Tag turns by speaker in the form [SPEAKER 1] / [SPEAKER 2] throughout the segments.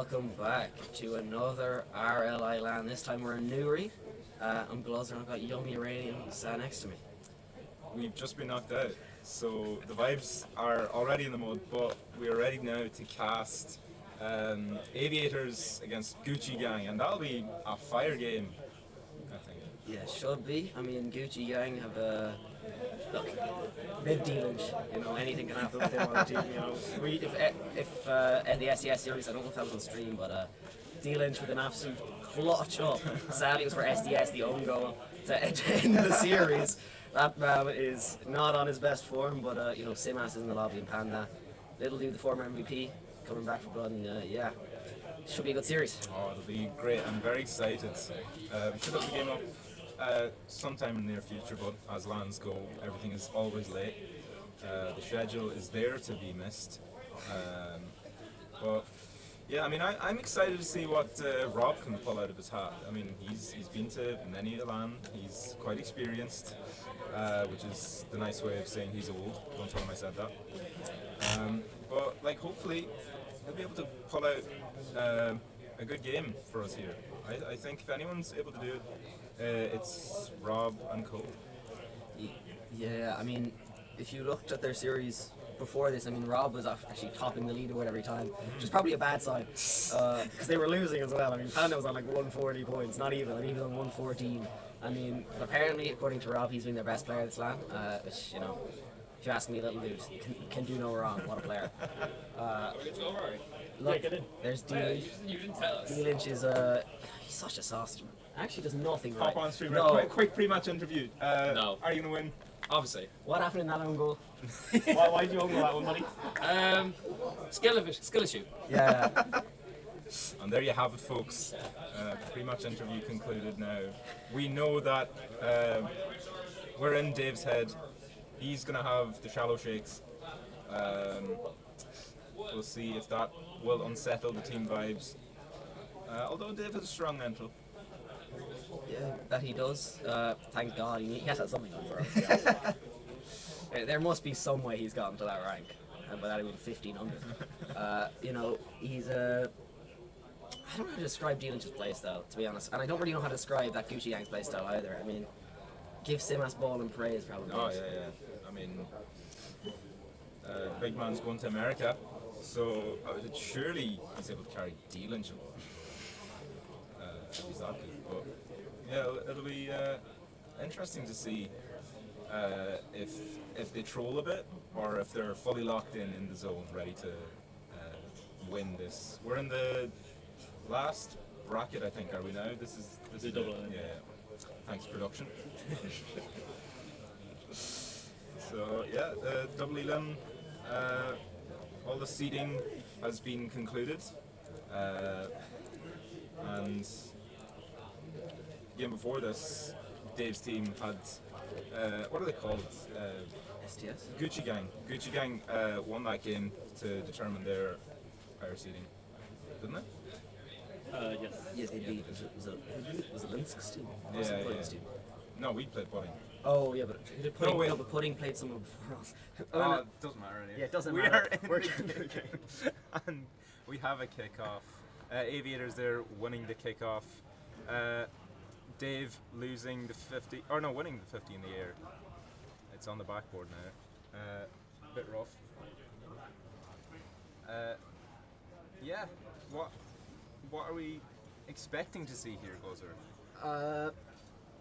[SPEAKER 1] welcome back to another RLI LAN. This time we're in Newry. I'm Gluzzer and I've got Yummy Uranium sat next to me.
[SPEAKER 2] We've just been knocked out, so the vibes are already in the mud, but we are ready now to cast Aviators against Gucci Gang, and that'll be a fire game, I think.
[SPEAKER 1] Yeah, should be. I mean, Gucci Gang have a... Look, they've dealings, anything can happen with them on the team, If the SES series, I don't know if that was on stream, but dealings with an absolute clutch up. Sadly, it was for SDS, the own goal, to end the series. That man is not on his best form, but Simas is in the lobby and Panda. Little dude, the former MVP, coming back for blood, and yeah, should be a good series.
[SPEAKER 2] Oh, it'll be great. I'm very excited. We should have the game up sometime in the near future, but as LANs go, everything is always late. The schedule is there to be missed. But yeah, I mean, I'm excited to see what Rob can pull out of his hat. I mean, he's been to many a LAN. He's quite experienced, which is the nice way of saying he's old. Don't tell him I said that. But like, hopefully, he'll be able to pull out a good game for us here. I think if anyone's able to do it, it's Rob and Co.
[SPEAKER 1] Yeah, I mean, if you looked at their series before this, I mean, Rob was actually topping the leaderboard every time, which is probably a bad sign, because they were losing as well. I mean, Panda was on like 140 points, not even, I mean, he was on 114. I mean, apparently, according to Rob, he's been their best player this LAN, which, if you ask me, little dude, can do no wrong. What a player. Look, there's D.
[SPEAKER 3] You didn't tell us.
[SPEAKER 1] D-Lynch is he's such a sausage. Actually does nothing right.
[SPEAKER 2] Hop on stream,
[SPEAKER 1] No.
[SPEAKER 2] quick pre-match interview.
[SPEAKER 3] No.
[SPEAKER 2] Are you going to win?
[SPEAKER 3] Obviously.
[SPEAKER 1] What happened in that own goal?
[SPEAKER 2] Why did you own that one, buddy?
[SPEAKER 3] Skill issue.
[SPEAKER 1] Yeah.
[SPEAKER 2] And there you have it, folks. Pre-match interview concluded now. We know that we're in Dave's head. He's going to have the shallow shakes. We'll see if that will unsettle the team vibes. Although Dave has a strong mental.
[SPEAKER 1] Yeah, that he does. Thank God, he has had something on for us. There must be some way he's gotten to that rank, and by that I mean 1500. He's I don't know how to describe D-Lynch's playstyle, to be honest, and I don't really know how to describe that Gucci Gang's playstyle either. I mean, give Simas ball and praise probably.
[SPEAKER 2] Oh yeah. I mean, big man's going to America, so surely he's able to carry D-Lynch. If he's that good. But yeah, it'll be interesting to see if they troll a bit or if they're fully locked in the zone, ready to win this. We're in the last bracket, I think. Are we now? This is
[SPEAKER 3] double.
[SPEAKER 2] Yeah. Thanks, production. So yeah, double elim. All the seeding has been concluded, and game before this, Dave's team had what are they called?
[SPEAKER 1] STS?
[SPEAKER 2] Gucci Gang. Gucci Gang won that game to determine their higher seeding, didn't they?
[SPEAKER 3] Yes.
[SPEAKER 1] Yes, they beat. Was it Linsk's team? Or was
[SPEAKER 2] Yeah,
[SPEAKER 1] it Pudding's
[SPEAKER 2] yeah.
[SPEAKER 1] team?
[SPEAKER 2] No, we played Pudding.
[SPEAKER 1] Oh yeah, but who did Pudding?
[SPEAKER 2] No, wait.
[SPEAKER 1] No, but Pudding played someone before us.
[SPEAKER 2] It doesn't matter anyway.
[SPEAKER 1] Yeah, it doesn't
[SPEAKER 2] we
[SPEAKER 1] matter.
[SPEAKER 2] are in
[SPEAKER 1] We're
[SPEAKER 2] the game. And we have a kickoff. Aviators there winning the kickoff. Dave losing the 50, or no, winning the 50 in the air. It's on the backboard now. Bit rough. Yeah. What are we expecting to see here, Gluzzer?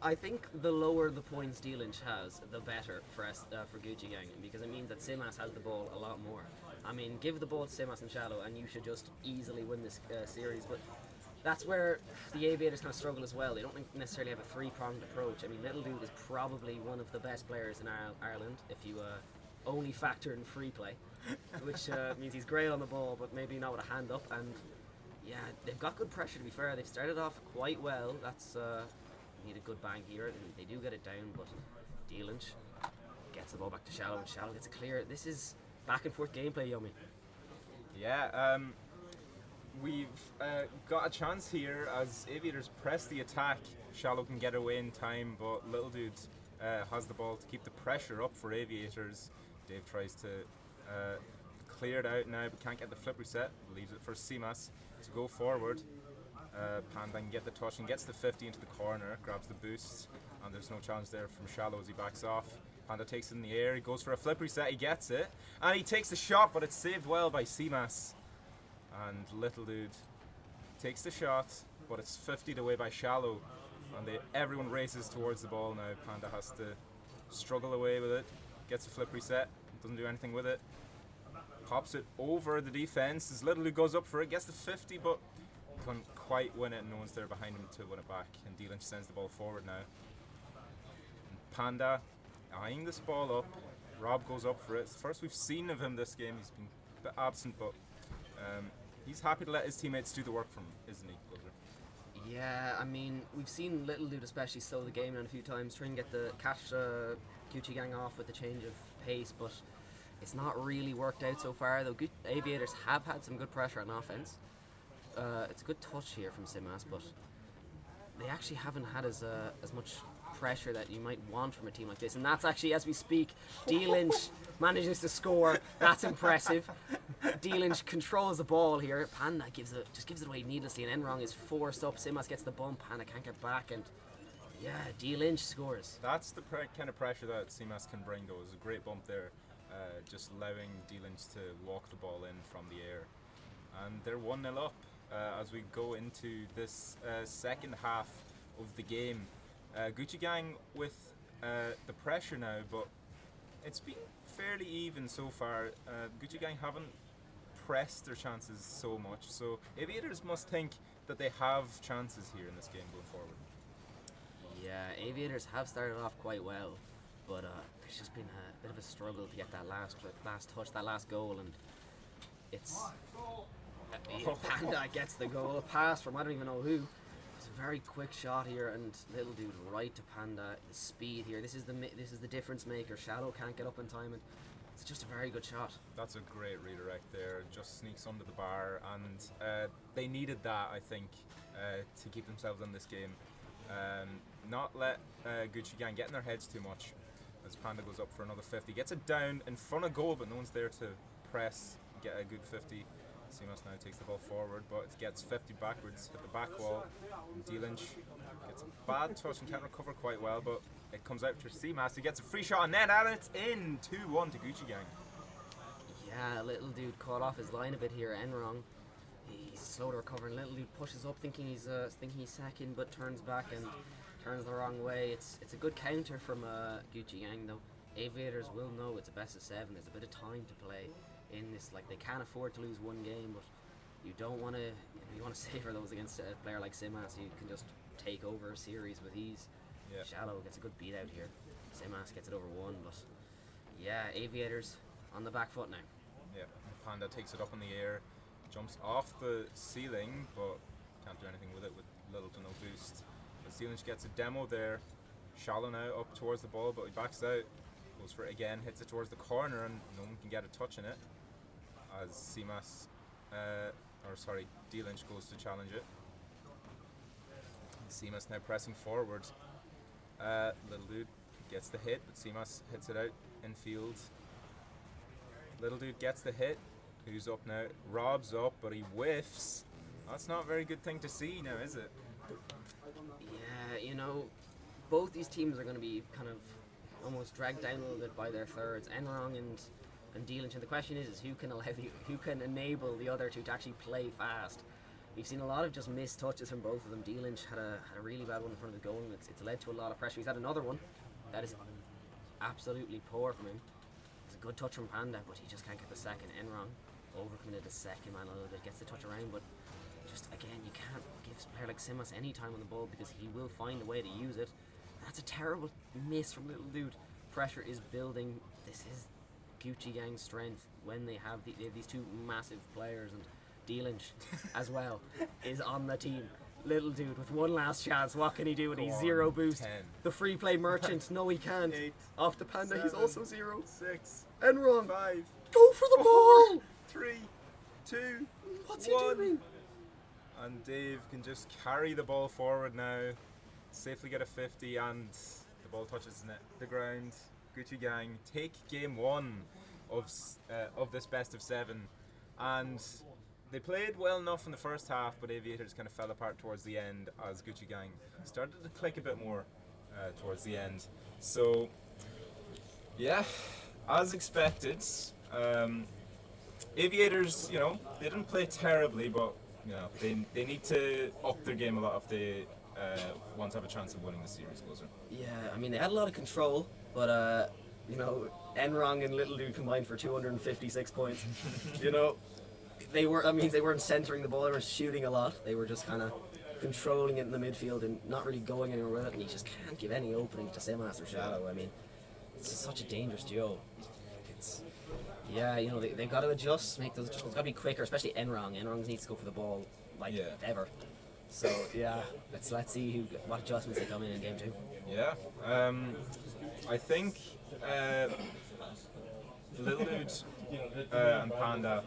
[SPEAKER 1] I think the lower the points D-Lynch has, the better for Gucci Gang, because it means that Simas has the ball a lot more. I mean, give the ball to Simas and Shallow and you should just easily win this series, but that's where the Aviators kind of struggle as well. They don't necessarily have a three-pronged approach. I mean, Little Dude is probably one of the best players in Ireland, if you only factor in free play, which means he's great on the ball, but maybe not with a hand up, and yeah, they've got good pressure, to be fair. They've started off quite well. That's need a good bang here, and they do get it down, but D-Lynch gets the ball back to Shallow, and Shallow gets it clear. This is back and forth gameplay, Yummy.
[SPEAKER 2] Yeah, we've got a chance here as Aviators press the attack. Shallow can get away in time, but Little Dude has the ball to keep the pressure up for Aviators. Dave tries to cleared out now, but can't get the flip reset. Leaves it for Simas to go forward. Panda can get the touch and gets the 50 into the corner, grabs the boost, and there's no challenge there from Shallow as he backs off. Panda takes it in the air, he goes for a flip reset, he gets it, and he takes the shot, but it's saved well by Simas. And Little Dude takes the shot, but it's 50'd away by Shallow, and everyone races towards the ball now. Panda has to struggle away with it, gets a flip reset, doesn't do anything with it, pops it over the defense as Little Dude goes up for it, gets the 50, but couldn't quite win it, and no one's there behind him to win it back, and D-Lynch sends the ball forward now. And Panda eyeing this ball up, Rob goes up for it. It's the first we've seen of him this game. He's been a bit absent, but he's happy to let his teammates do the work for him, isn't he, Glover?
[SPEAKER 1] Yeah, I mean, we've seen Little Dude especially slow the game down a few times, trying to catch Gucci Gang off with the change of pace, but it's not really worked out so far, though. Aviators have had some good pressure on offense. It's a good touch here from Simas, but they actually haven't had as much pressure that you might want from a team like this, and that's actually, as we speak, D-Lynch manages to score. That's impressive. D-Lynch controls the ball here. Panda just gives it away needlessly, and Enrong is forced up. Simas gets the bump, Panda can't get back, and yeah, D-Lynch scores.
[SPEAKER 2] That's the kind of pressure that Simas can bring, though. It was a great bump there, just allowing D-Lynch to walk the ball in from the air. And they're 1-0 up as we go into this second half of the game. Gucci Gang with the pressure now, but it's been fairly even so far. Gucci Gang haven't pressed their chances so much, so Aviators must think that they have chances here in this game going forward.
[SPEAKER 1] Yeah, Aviators have started off quite well, but there's just been a bit of a struggle to get that last touch, that last goal, and it's Panda gets the goal, pass from I don't even know who. It's a very quick shot here, and Little Dude right to Panda. The speed here, this is the difference maker. Shallow can't get up in time, and it's just a very good shot.
[SPEAKER 2] That's a great redirect there. Just sneaks under the bar, and they needed that, I think, to keep themselves in this game. Not let Gucci Gang get in their heads too much. As Panda goes up for another 50, gets it down in front of goal, but no one's there to press, get a good 50. Simas now takes the ball forward, but it gets 50 backwards, hit the back wall. D-Lynch gets a bad touch and can't recover quite well, but it comes out to Simas. He gets a free shot on net, and it's in 2-1 to Gucci Gang.
[SPEAKER 1] Yeah, Little Dude caught off his line a bit here. Enrong, he's slow to recover, and Little Dude pushes up thinking he's second, but turns back and turns the wrong way. It's a good counter from Gucci Gang, though. Aviators will know it's a best of 7. There's a bit of time to play in this. Like, they can't afford to lose one game, but you don't want to. You want to savor those against a player like Simas, who can just take over a series with ease.
[SPEAKER 2] Yeah.
[SPEAKER 1] Shallow gets a good beat out here. Simas gets it over one, but yeah, Aviators on the back foot now.
[SPEAKER 2] Yeah, Panda takes it up in the air, jumps off the ceiling, but can't do anything with it with little to no boost. But D-Lynch gets a demo there. Shallow now up towards the ball, but he backs out, goes for it again, hits it towards the corner, and no one can get a touch in it. As Simas, D-Lynch goes to challenge it. Simas now pressing forward. Little Dude gets the hit, but Simas hits it out in field. Little Dude gets the hit. Who's up now? Rob's up, but he whiffs. That's not a very good thing to see now, is it?
[SPEAKER 1] Yeah, both these teams are going to be kind of almost dragged down a little bit by their thirds. Enrong and D-Lynch, and the question is who can enable the other two to actually play fast. We've seen a lot of just missed touches from both of them. D-Lynch had a really bad one in front of the goal, and it's led to a lot of pressure. He's had another one that is absolutely poor from him. It's a good touch from Panda, but he just can't get the second. Enrong overcommitted the second man a little bit, gets the touch around, but just again, you can't give a player like Simas any time on the ball because he will find a way to use it. That's a terrible miss from Little Dude. Pressure is building. This is Gucci Gang's strength when they have these two massive players, and D-Lynch as well is on the team. Little Dude with one last chance. What can he do with a zero boost?
[SPEAKER 2] 10.
[SPEAKER 1] The free play merchant. No, he can't.
[SPEAKER 2] 8,
[SPEAKER 1] Off the Panda.
[SPEAKER 2] 7,
[SPEAKER 1] He's also 0.
[SPEAKER 2] 6,
[SPEAKER 1] Enrong.
[SPEAKER 2] 5,
[SPEAKER 1] Go for the
[SPEAKER 2] 4,
[SPEAKER 1] ball.
[SPEAKER 2] 3, 2,
[SPEAKER 1] What's
[SPEAKER 2] 1.
[SPEAKER 1] he doing?
[SPEAKER 2] And Dave can just carry the ball forward now, safely get a 50, and the ball touches the ground. Gucci Gang take game 1 of this best of 7, and they played well enough in the first half, but Aviators kind of fell apart towards the end as Gucci Gang started to click a bit more towards the end. So, yeah, as expected, Aviators, they didn't play terribly, but they need to up their game a lot if they want to have a chance of winning the series closer.
[SPEAKER 1] Yeah, I mean, they had a lot of control, but, Enrong and Little Dude combined for 256 points. They weren't centering the ball, they were shooting a lot. They were just kind of controlling it in the midfield and not really going anywhere with it, and you just can't give any opening to Simas or Shadow. I mean, it's such a dangerous duo. They've got to adjust, make those adjustments. It's got to be quicker, especially Enrong. Enrong needs to go for the ball ever. So let's see what adjustments they come in game 2.
[SPEAKER 2] Yeah, I think Little Dude and Panda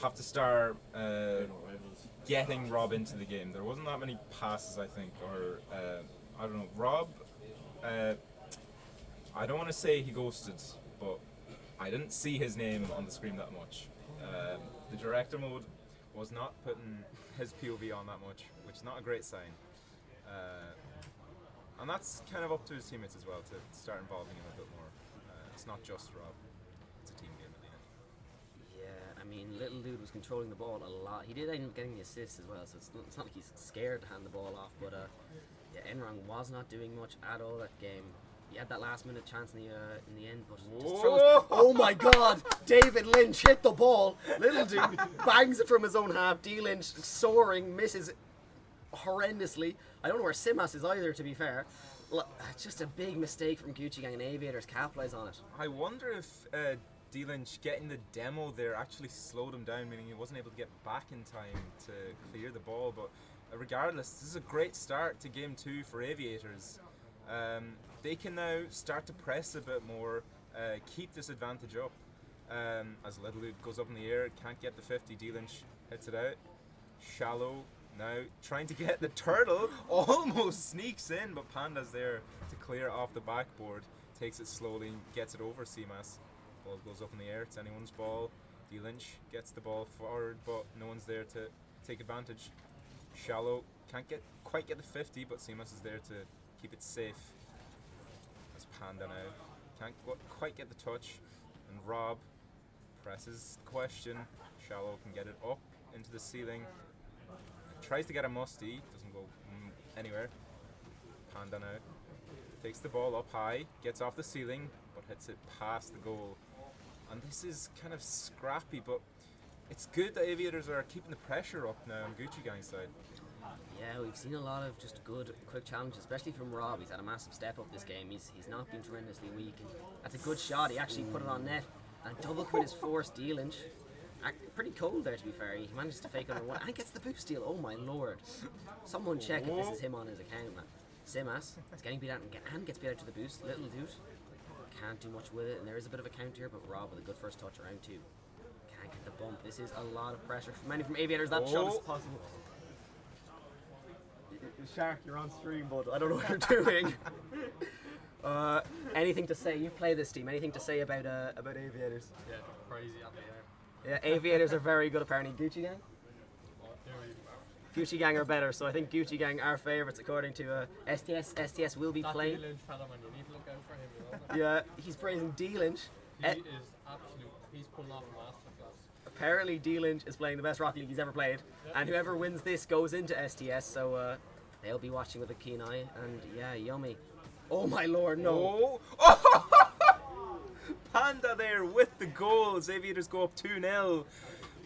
[SPEAKER 2] have to start getting Rob into the game. There wasn't that many passes, I think, or I don't know. Rob, I don't want to say he ghosted, but I didn't see his name on the screen that much. The director mode was not putting his POV on that much, which is not a great sign. And that's kind of up to his teammates as well to start involving him a bit more. It's not just Rob. It's a team game at the end.
[SPEAKER 1] Yeah, I mean, Little Dude was controlling the ball a lot. He did end up getting the assist as well, so it's not like he's scared to hand the ball off. But Enrong was not doing much at all that game. He had that last-minute chance in the end, but just throws. Oh my God! David Lynch hit the ball. Little Dude bangs it from his own half. D Lynch soaring, misses horrendously. I don't know where Simas is either, to be fair. Just a big mistake from Gucci Gang, and Aviators capitalise on it.
[SPEAKER 2] I wonder if D Lynch getting the demo there actually slowed him down, meaning he wasn't able to get back in time to clear the ball. But regardless, this is a great start to game 2 for Aviators. They can now start to press a bit more, keep this advantage up. As Little Dude goes up in the air, can't get the 50, D Lynch hits it out. Shallow now trying to get the turtle, almost sneaks in, but Panda's there to clear it off the backboard, takes it slowly and gets it over Simas. Ball goes up in the air, it's anyone's ball. D Lynch gets the ball forward, but no one's there to take advantage. Shallow can't quite get the 50, but Simas is there to keep it safe. As Panda now can't quite get the touch, and Rob presses the question. Shallow can get it up into the ceiling. Tries to get a musty, doesn't go anywhere. Panda now takes the ball up high, gets off the ceiling, but hits it past the goal. And this is kind of scrappy, but it's good that Aviators are keeping the pressure up now on Gucci Gang's side.
[SPEAKER 1] Yeah, we've seen a lot of just good, quick challenges, especially from Rob. He's had a massive step up this game. He's not been tremendously weak. And that's a good shot. He actually put it on net. And double quit his forced D Lynch. Pretty cold there, to be fair. He managed to fake under one and gets the boost steal. Oh my lord! Someone check if this is him on his account, man. Simas is getting beat out and gets beat out to the boost. Little Dude can't do much with it, and there is a bit of a count here, but Rob with a good first touch around 2. Can't get the bump. This is a lot of pressure from many from Aviators. That shot is possible. Shark, you're on stream, bud. I don't know what you're doing. Anything to say? You play this team. Anything to say about Aviators?
[SPEAKER 3] Yeah, crazy up there.
[SPEAKER 1] Yeah, Aviators are very good apparently. Gucci Gang? Gucci Gang are better, so I think Gucci Gang are favourites according to STS. STS will be playing.
[SPEAKER 3] D Lynch fella, man, you need to look out for him.
[SPEAKER 1] Yeah, he's praising D Lynch.
[SPEAKER 3] He is absolute. He's pulling off a masterclass.
[SPEAKER 1] Apparently D Lynch is playing the best Rocket League he's ever played, and whoever wins this goes into STS, so they'll be watching with a keen eye, and yeah, yummy. Oh my lord, no.
[SPEAKER 2] Oh. Panda there with the goals. Aviators go up 2-0.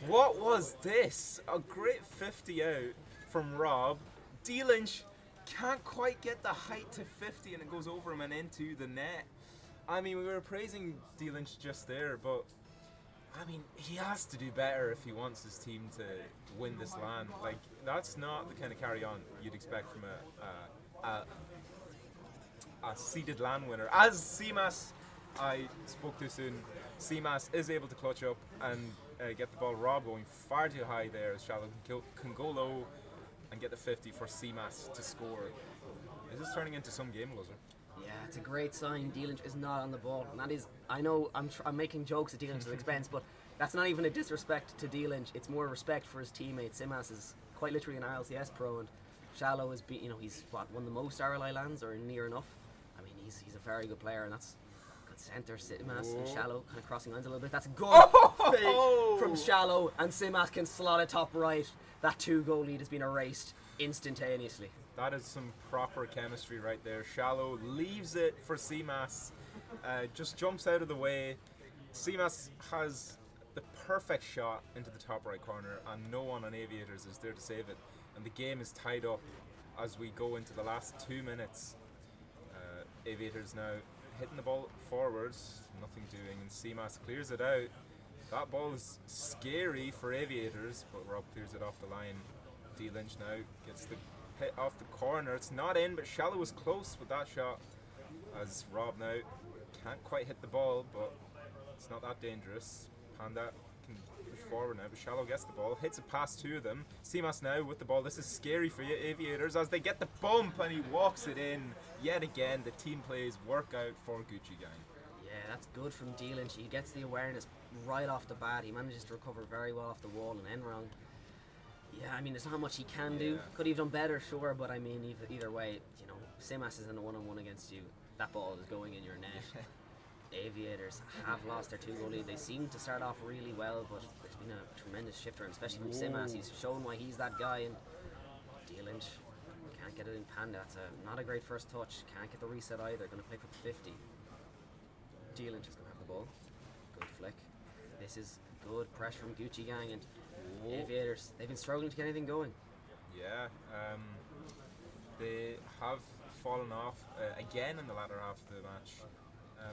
[SPEAKER 2] What was this? A great 50 out from Rob. D Lynch can't quite get the height to 50 and it goes over him and into the net. I mean, we were praising D Lynch just there, but I mean, he has to do better if he wants his team to win this LAN. Like, that's not the kind of carry-on you'd expect from a seeded LAN winner. As Simas, I spoke too soon, Simas is able to clutch up and get the ball. Rob going far too high there as Shallow can go low and get the 50 for Simas to score. This is turning into some game closer.
[SPEAKER 1] Yeah, it's a great sign. Dealinch is not on the ball, and that is. I know I'm making jokes at Dealinch's expense, but that's not even a disrespect to Dealinch. It's more respect for his teammate. Simas is quite literally an RLCS pro, and Shallow is, he's won the most RLI lands or near enough. I mean, he's a very good player, and that's good centre. Simas and Shallow kind of crossing lines a little bit. That's a good fake from Shallow, and Simas can slot it top right. That 2-goal lead has been erased instantaneously.
[SPEAKER 2] That is some proper chemistry right there. Shallow leaves it for Seamas, just jumps out of the way. Seamas has the perfect shot into the top right corner, and no one on Aviators is there to save it. And the game is tied up as we go into the last 2 minutes. Aviators now hitting the ball forwards, nothing doing, and Seamas clears it out. That ball is scary for Aviators, but Rob clears it off the line. D-Lynch now gets the hit off the corner. It's not in, but Shallow was close with that shot, as Rob now can't quite hit the ball, but it's not that dangerous. Panda can push forward now, but Shallow gets the ball, hits it past 2 of them. Seamas now with the ball. This is scary for you Aviators as they get the bump and he walks it in. Yet again, the team plays work out for Gucci Gang.
[SPEAKER 1] Yeah, that's good from Dealinch. He gets the awareness right off the bat. He manages to recover very well off the wall and Enrong. Yeah, I mean, there's not much he can do. Could he have done better? Sure, but I mean, either way, Simas is in a one-on-one against you. That ball is going in your net. Aviators have lost their 2-goal lead. They seem to start off really well, but there's been a tremendous shifter, and especially from Simas. He's shown why he's that guy, and Dealinch can't get it in Panda. It's not a great first touch. Can't get the reset either. Going to play for the 50. Dealinch is going to have the ball. Good flick. This is good pressure from Gucci Gang, and Aviators, they've been struggling to get anything going.
[SPEAKER 2] Yeah, they have fallen off again in the latter half of the match.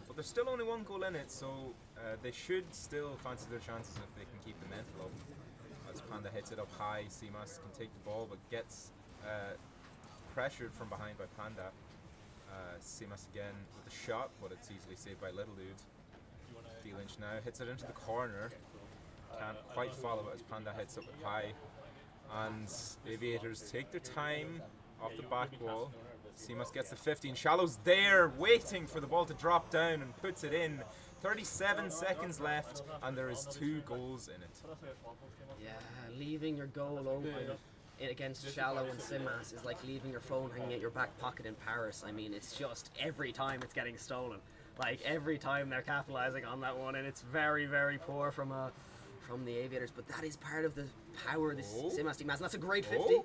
[SPEAKER 2] But there's still only 1 goal in it, so they should still fancy their chances if they can keep the mental up. As Panda hits it up high, Seamas can take the ball but gets pressured from behind by Panda. Seamas again with the shot, but it's easily saved by Little Dude. D-Lynch now hits it into the corner. Can't quite follow it as Panda hits up high. And Aviators take their time off the back wall. Seamas gets the 50 and Shallow's there waiting for the ball to drop down and puts it in. 37 seconds left and there is 2 goals in it.
[SPEAKER 1] Yeah, leaving your goal open against Shallow and Simas is like leaving your phone hanging at your back pocket in Paris. I mean, it's just every time it's getting stolen. Like every time they're capitalizing on that one, and it's very, very poor from the Aviators. But that is part of the power of this Simas team has, and that's a great 50.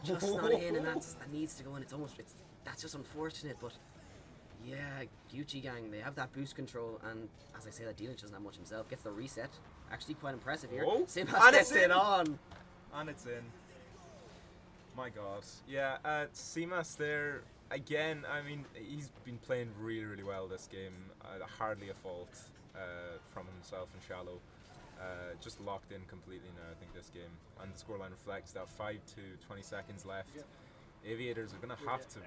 [SPEAKER 1] Just not in, and that needs to go in. That's just unfortunate, but yeah, Gucci Gang, they have that boost control, and as I say, that Dealinch doesn't have much himself. Gets the reset, actually quite impressive here. Simas gets it on,
[SPEAKER 2] and it's in. My God, yeah, Seamas there again. I mean, he's been playing really, really well this game. Hardly a fault from himself and Shallow. Just locked in completely now, I think, this game. And the scoreline reflects that. 5-2, 20 seconds left. Aviators are going to have to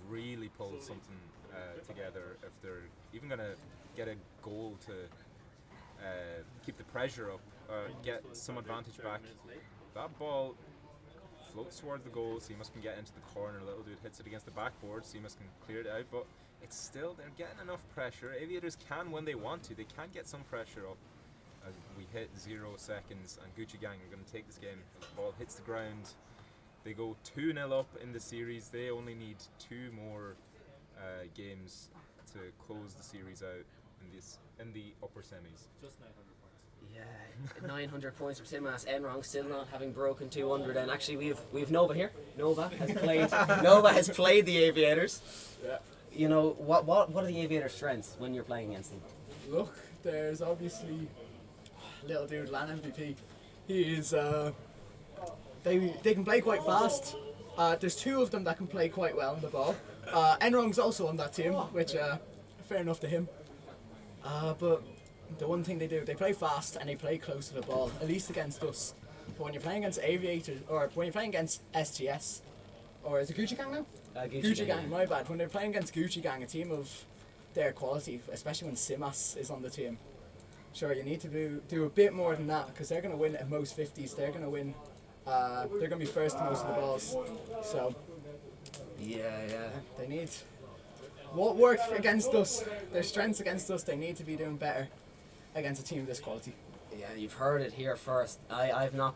[SPEAKER 2] really pull something together if they're even going to get a goal to keep the pressure up, get some advantage back. That ball floats towards the goal. Seamas can get into the corner. Little Dude hits it against the backboard. Seamas can clear it out, but it's still, they're getting enough pressure. Aviators can, when they want to, they can get some pressure up. As we hit 0 seconds, and Gucci Gang are going to take this game. As the ball hits the ground, they go 2-0 up in the series. They only need 2 more games to close the series out in the upper semis.
[SPEAKER 3] Just 900 points.
[SPEAKER 1] Yeah, 900 points for Simas. Enrong still not having broken 200, and actually we've Nova here. Nova has played the Aviators.
[SPEAKER 3] Yeah.
[SPEAKER 1] You know what are the Aviators' strengths when you're playing against them?
[SPEAKER 4] Look, there's obviously Little Dude LAN MVP. He is they can play quite fast. There's 2 of them that can play quite well on the ball. Enrong's also on that team, which fair enough to him. But the one thing they do, they play fast and they play close to the ball, at least against us. But when you're playing against Aviators, or when you're playing against SGS, or is it Gucci Gang now? Gucci Gang, my bad. When they're playing against Gucci Gang, a team of their quality, especially when Simas is on the team, sure, you need to do a bit more than that, because they're going to win at most 50s. They're going to win. They're going to be first to most of the balls. So
[SPEAKER 1] yeah,
[SPEAKER 4] they need what worked against us, their strengths against us, they need to be doing better against a team of this quality.
[SPEAKER 1] Yeah, you've heard it here first.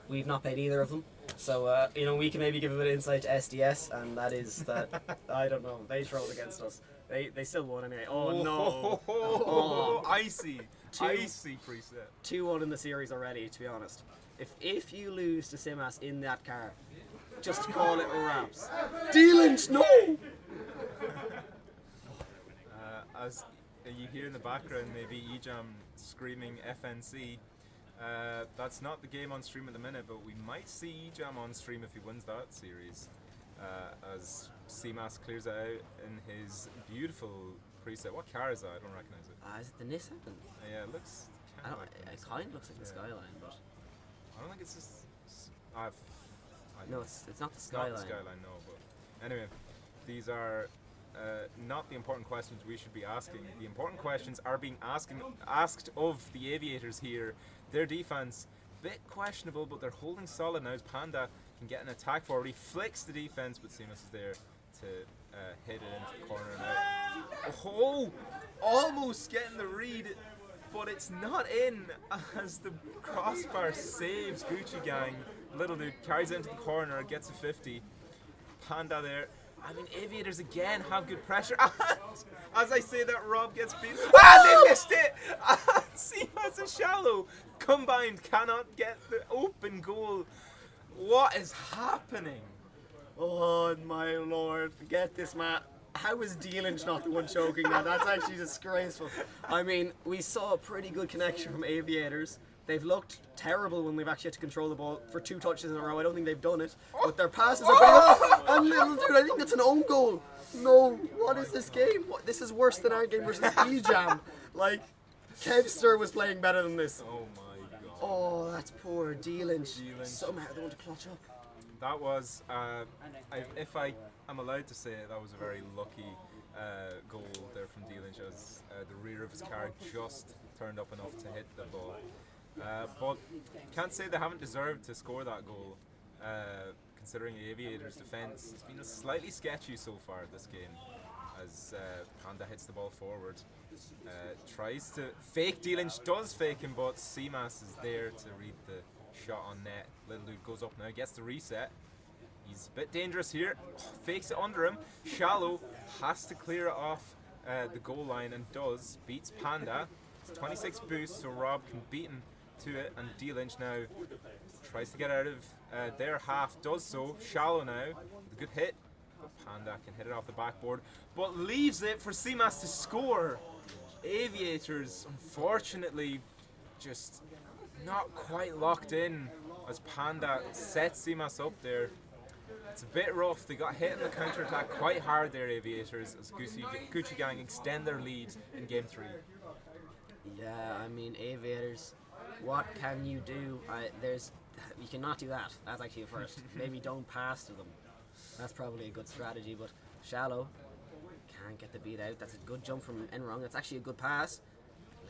[SPEAKER 1] We've not played either of them, so we can maybe give a bit of insight to SDS, and that is that I don't know. They trolled against us. They still won anyway. Oh no!
[SPEAKER 2] Oh, icy preset.
[SPEAKER 1] 2-1 in the series already. To be honest, if you lose to Simas in that car, just call it wraps. D-Lynch, no!
[SPEAKER 2] As you hear in the background, maybe Ejam screaming FNC. That's not the game on stream at the minute, but we might see Ejam on stream if he wins that series. As Simas clears it out in his beautiful preset. What car is that? I don't recognize it.
[SPEAKER 1] Is it the Nissan?
[SPEAKER 2] Yeah, it looks.
[SPEAKER 1] It kind of looks like the Skyline, but
[SPEAKER 2] I don't think it's just.
[SPEAKER 1] no, it's not the
[SPEAKER 2] It's
[SPEAKER 1] Skyline.
[SPEAKER 2] not the Skyline, no. But anyway, these are not the important questions we should be asking. The important questions are being asked of the Aviators here. Their defense, bit questionable, but they're holding solid now as Panda can get an attack forward. He flicks the defense, but Simas is there to hit it into the corner now. Oh, almost getting the read, but it's not in as the crossbar saves Gucci Gang. Little dude carries it into the corner, gets a 50. Panda there. I mean, Aviators again have good pressure. And as I say that, Rob gets beat. They missed it! Simas and Shallow combined cannot get the open goal. What is happening?
[SPEAKER 1] Oh my lord! Get this, Matt. How is D-Lynch not the one choking that? That's actually disgraceful. I mean, we saw a pretty good connection from Aviators. They've looked terrible when they've actually had to control the ball for 2 touches in a row. I don't think they've done it, but their passes are pretty good. And little dude, I think it's an own goal. No, what is this game? This is worse than our game versus E-Jam. Like, Kevster was playing better than this.
[SPEAKER 2] Oh my god.
[SPEAKER 1] Oh, that's poor D-Lynch. Somehow they want to clutch up.
[SPEAKER 2] That was, if I am allowed to say it, that was a very lucky goal there from D-Lynch as the rear of his car just turned up enough to hit the ball. But can't say they haven't deserved to score that goal, considering the Aviators' defence has been slightly sketchy so far this game, as Panda hits the ball forward. Tries to fake, D-Lynch does fake him, but Simas is there to read the shot on net. Little dude goes up now, gets the reset. He's a bit dangerous here, fakes it under him. Shallow has to clear it off the goal line and does, beats Panda. It's 26 boost, so Rob can beat him to it, and D-Lynch now tries to get out of their half, does so. Shallow now, with a good hit. Panda can hit it off the backboard, but leaves it for Simas to score. Aviators, unfortunately, just not quite locked in as Panda sets Simas up there. It's a bit rough. They got hit in the counter-attack quite hard there, Aviators, as Gucci Gang extend their lead in Game 3.
[SPEAKER 1] Yeah, I mean, Aviators, what can you do? You cannot do that. That's actually a first. Maybe don't pass to them. That's probably a good strategy, but Shallow can't get the beat out. That's a good jump from Enrong. That's actually a good pass.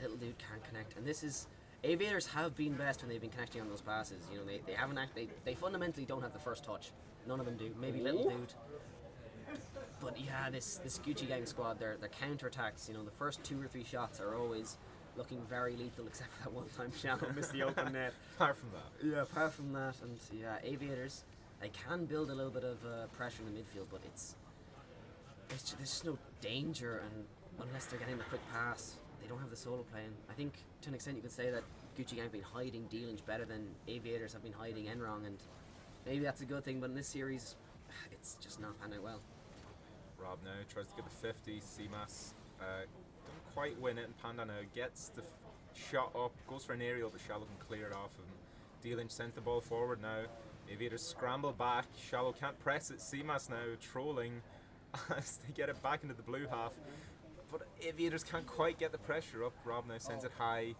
[SPEAKER 1] Little dude can't connect, and this is... Aviators have been best when they've been connecting on those passes. You know, they haven't they fundamentally don't have the first touch. None of them do. Maybe Little Dude. But yeah, this Gucci Gang squad, their counter-attacks, you know, the first 2 or 3 shots are always looking very lethal, except for that one time Shallow missed the open net.
[SPEAKER 2] Apart from that.
[SPEAKER 1] Yeah, apart from that, and yeah, Aviators, they can build a little bit of pressure in the midfield, but there's just no danger, and unless they're getting the quick pass, they don't have the solo playing. I think to an extent you could say that Gucci Gang have been hiding D-Lynch better than Aviators have been hiding Enrong, and maybe that's a good thing, but in this series, it's just not panning out well.
[SPEAKER 2] Rob now tries to get the 50. Simas don't quite win it, and Panda now gets the shot up, goes for an aerial, but Shallow can clear it off him. D-Lynch sends the ball forward now. Aviators scramble back. Shallow can't press it. Simas now trolling as they get it back into the blue half. But Aviators can't quite get the pressure up. Rob now sends it high.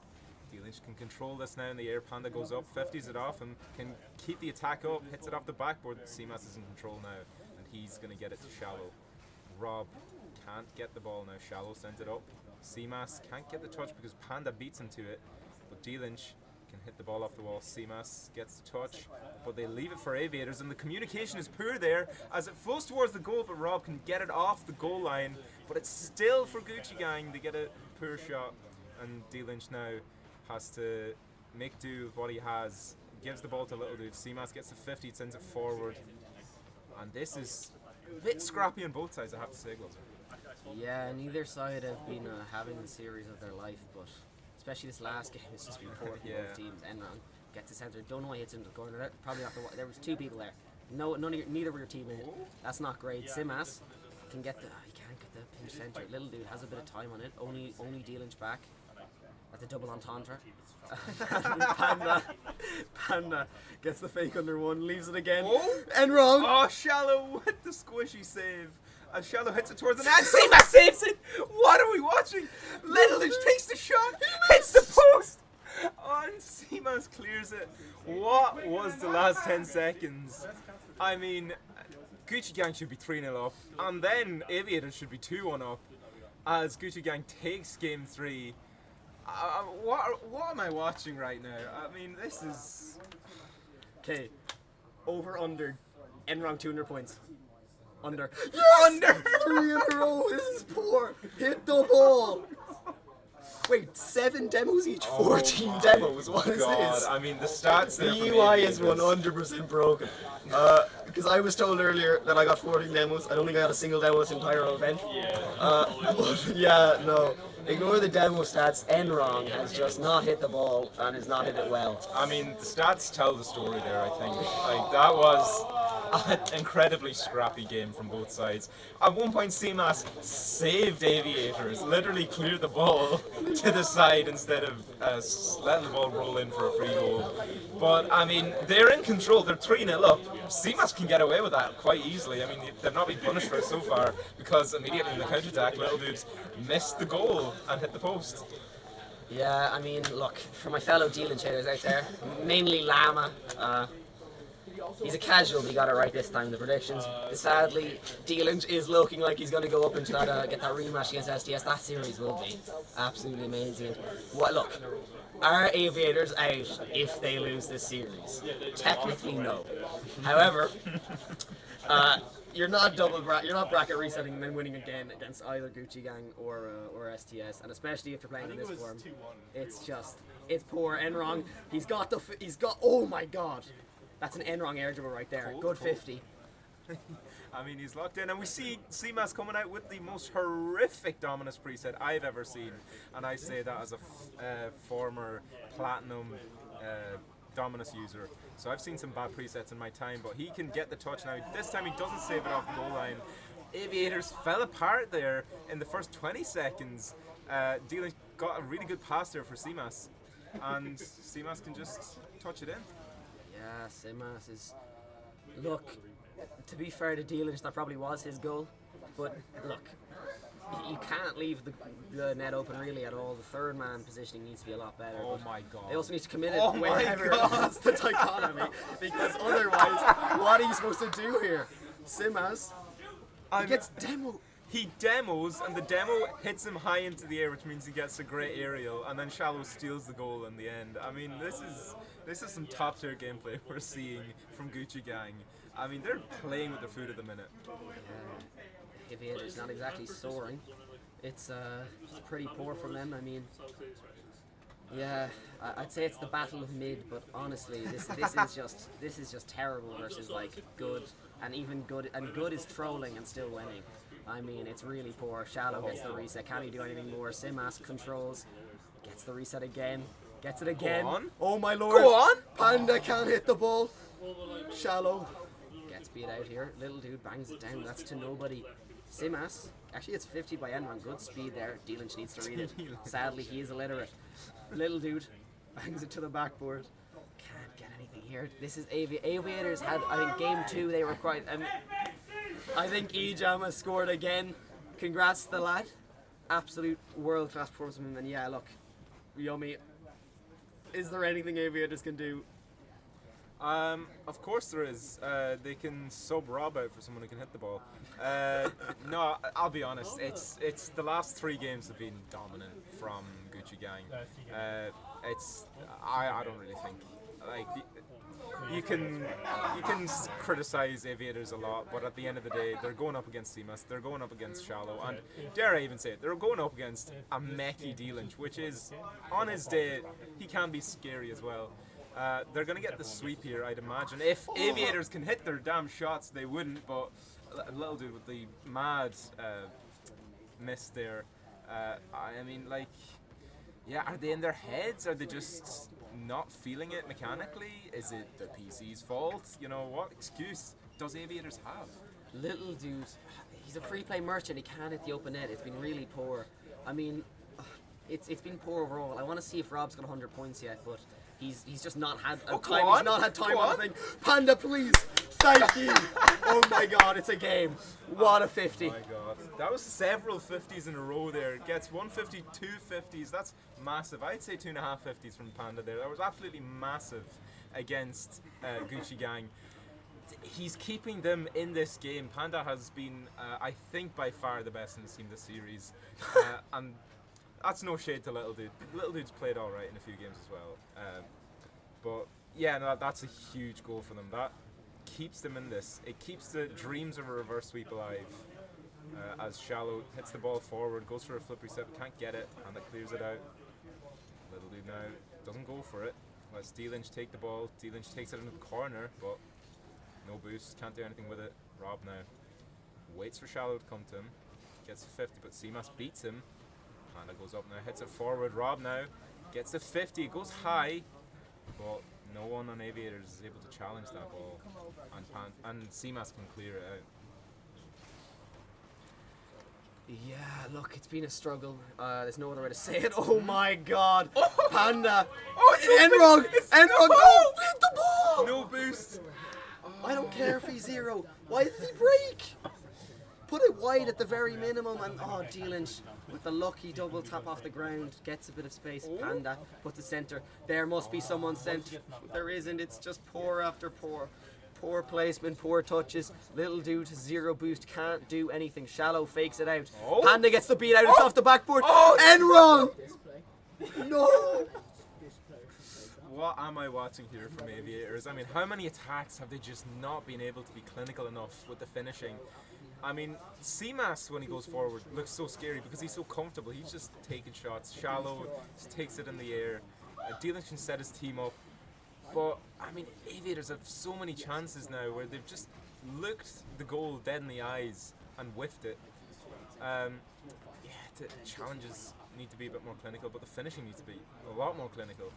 [SPEAKER 2] D-Lynch can control this now in the air. Panda goes up, 50s it off and can keep the attack up, hits it off the backboard. Simas is in control now, and he's going to get it to Shallow. Rob can't get the ball now. Shallow sends it up. Simas can't get the touch because Panda beats him to it. But D-Lynch can hit the ball off the wall. Seamas gets the touch, but they leave it for Aviators, and the communication is poor there as it flows towards the goal, but Rob can get it off the goal line, but it's still for Gucci Gang. They get a poor shot, and D Lynch now has to make do with what he has. Gives the ball to Little Dude. Seamas gets the 50, sends it forward, and this is a bit scrappy on both sides, I have to say, Glover.
[SPEAKER 1] Yeah, neither side have been having the series of their life, but especially this last game, it's just been poor for both teams. Enron gets the centre. Don't know why hits into the corner. Probably not there was two people there. No, neither of your team hit. That's not great. Simas can get he can't get the pinch centre. Little Dude has a bit of time on it. Only D Lynch back at the double entendre. Panda gets the fake under one, leaves it again. Enron.
[SPEAKER 2] Oh, Shallow with the squishy save. And Shallow hits it towards the net. Seamas saves it! What are we watching? Little Lynch takes the shot, hits the post! And Seamas clears it. What was the last 10 seconds? I mean, Gucci Gang should be 3-0 up. And then Aviators should be 2-1 up. As Gucci Gang takes game 3. What am I watching right now? I mean, this is...
[SPEAKER 1] Okay, over under. Enron 200 points. Under.
[SPEAKER 2] Yes! Under!
[SPEAKER 1] 3 in a row. This is poor. Hit the ball. Wait, 7 demos each. 14 demos. What is this?
[SPEAKER 2] I mean, the stats there.
[SPEAKER 5] The UI is 100% broken. Because I was told earlier that I got 14 demos. I don't think I got a single demo this entire event. Yeah, no. Ignore the demo stats. Enron has just not hit the ball and has not hit it well.
[SPEAKER 2] I mean, the stats tell the story there, I think. Like, that was an incredibly scrappy game from both sides. At one point, Seamas saved Aviators, literally cleared the ball to the side instead of letting the ball roll in for a free goal. But, I mean, they're in control. They're 3-0 up. Seamas can get away with that quite easily. I mean, they've not been punished for it so far because immediately in the counter-attack, Little Dudes missed the goal and hit the post.
[SPEAKER 1] Yeah, I mean, look, for my fellow D-Lynch haters out there, mainly Lama, he's a casual, but he got it right this time. The predictions, sadly, D-Lynch is looking like he's going to go up into that, get that rematch against STS. That series will be absolutely amazing. What? Look, are Aviators out if they lose this series? Technically, no. However, you're not bracket resetting and then winning again against either Gucci Gang or STS, and especially if you're playing in this form, it's poor. Enrong, he's got. Oh my God, that's an Enrong air dribble right there. Good 50.
[SPEAKER 2] I mean, he's locked in, and we see Seamas coming out with the most horrific Dominus preset I've ever seen, and I say that as a former Platinum Dominus user. So I've seen some bad presets in my time, but he can get the touch now. This time he doesn't save it off the goal line. Aviators fell apart there in the first 20 seconds. D-Lynch got a really good pass there for Seamas, and Seamas can just touch it in.
[SPEAKER 1] Yeah, Seamas is... Look, to be fair to D-Lynch, that probably was his goal, but look, you can't leave the net open really at all. The third man positioning needs to be a lot better.
[SPEAKER 2] Oh my God.
[SPEAKER 1] They also need to commit it wherever it's the dichotomy, because otherwise, what are you supposed to do here? Seamas, he gets demo.
[SPEAKER 2] He demos, and the demo hits him high into the air, which means he gets a great aerial, and then Shallow steals the goal in the end. I mean, this is some top tier gameplay we're seeing from Gucci Gang. I mean, they're playing with their food at the minute.
[SPEAKER 1] Aviators not exactly soaring. It's pretty poor from them. I mean, yeah, I'd say it's the battle of mid, but honestly, this is just terrible versus like good, and even good, and good is trolling and still winning. I mean, it's really poor. Shallow gets the reset. Can he do anything more? Simas controls, gets the reset again, gets it again.
[SPEAKER 2] Go on.
[SPEAKER 1] Oh my lord!
[SPEAKER 2] Go on.
[SPEAKER 1] Panda can't hit the ball. Shallow gets beat out here. Little Dude bangs it down. That's to nobody. Simas, actually it's 50 by Enron. Good speed there. D-Lynch needs to read it. Sadly, he is illiterate. Little Dude bangs it to the backboard. Can't get anything here. This is Aviators had, I think, game 2 they were quite... I think Ejama scored again. Congrats to the lad. Absolute world-class performance from him. And yeah, look, Yummy, is there anything Aviators can do?
[SPEAKER 2] Of course there is. They can sub Rob out for someone who can hit the ball. No, I'll be honest. It's the last 3 games have been dominant from Gucci Gang. I don't really think like you can criticize Aviators a lot, but at the end of the day, they're going up against Seamus, they're going up against Shallow, and dare I even say it, they're going up against a mechy D-Lynch, which is on his day he can be scary as well. They're going to get the sweep here, I'd imagine. If Aviators can hit their damn shots, they wouldn't, but little dude with the mad miss there. I mean, like, yeah, are they in their heads? Are they just not feeling it mechanically? Is it the PC's fault? You know, what excuse does Aviators have?
[SPEAKER 1] Little dude, he's a free play merchant. He can't hit the open net. It's been really poor. I mean, it's been poor overall. I want to see if Rob's got 100 points yet, but he's just not had time. He's not had time on the thing. Panda, please, thank you. Oh my God, it's a game. What a 50.
[SPEAKER 2] Oh my God, that was several 50s in a row there. Gets 150, 2 50s. That's massive. I'd say 2.5 50s from Panda there. That was absolutely massive against Gucci Gang. He's keeping them in this game. Panda has been, I think, by far the best in the team this series, and that's no shade to Little Dude. Little Dude's played all right in a few games as well, but yeah, no, that's a huge goal for them. That keeps them in this. It keeps the dreams of a reverse sweep alive. As Shallow hits the ball forward, goes for a flip reset, can't get it, and it clears it out. Little Dude now doesn't go for it. Lets D-Lynch take the ball. D-Lynch takes it into the corner, but no boost, can't do anything with it. Rob now waits for Shallow to come to him. Gets 50, but Seamas beats him. Panda goes up now, hits it forward. Rob now gets the 50, it goes high, but no one on Aviators is able to challenge that ball. And Seamas can clear it out.
[SPEAKER 1] Yeah, look, it's been a struggle. There's no other way to say it. Oh my God, Panda. Enrog, no, beat the ball.
[SPEAKER 2] No boost.
[SPEAKER 1] I don't care if he's 0. Why did he break? Put it wide at the very minimum, and D-Lynch with the lucky double tap off the ground gets a bit of space. Panda puts the centre. There must be someone sent. There isn't. It's just poor after poor. Poor placement, poor touches. Little dude, 0 boost, can't do anything. Shallow fakes it out. Panda gets the beat out. It's off the backboard. Enrong. No.
[SPEAKER 2] What am I watching here from Aviators? I mean, how many attacks have they just not been able to be clinical enough with the finishing? I mean, Seamas, when he goes forward, looks so scary because he's so comfortable. He's just taking shots. Shallow just takes it in the air. D-Lynch can set his team up. But, I mean, Aviators have so many chances now where they've just looked the goal dead in the eyes and whiffed it. The challenges need to be a bit more clinical, but the finishing needs to be a lot more clinical.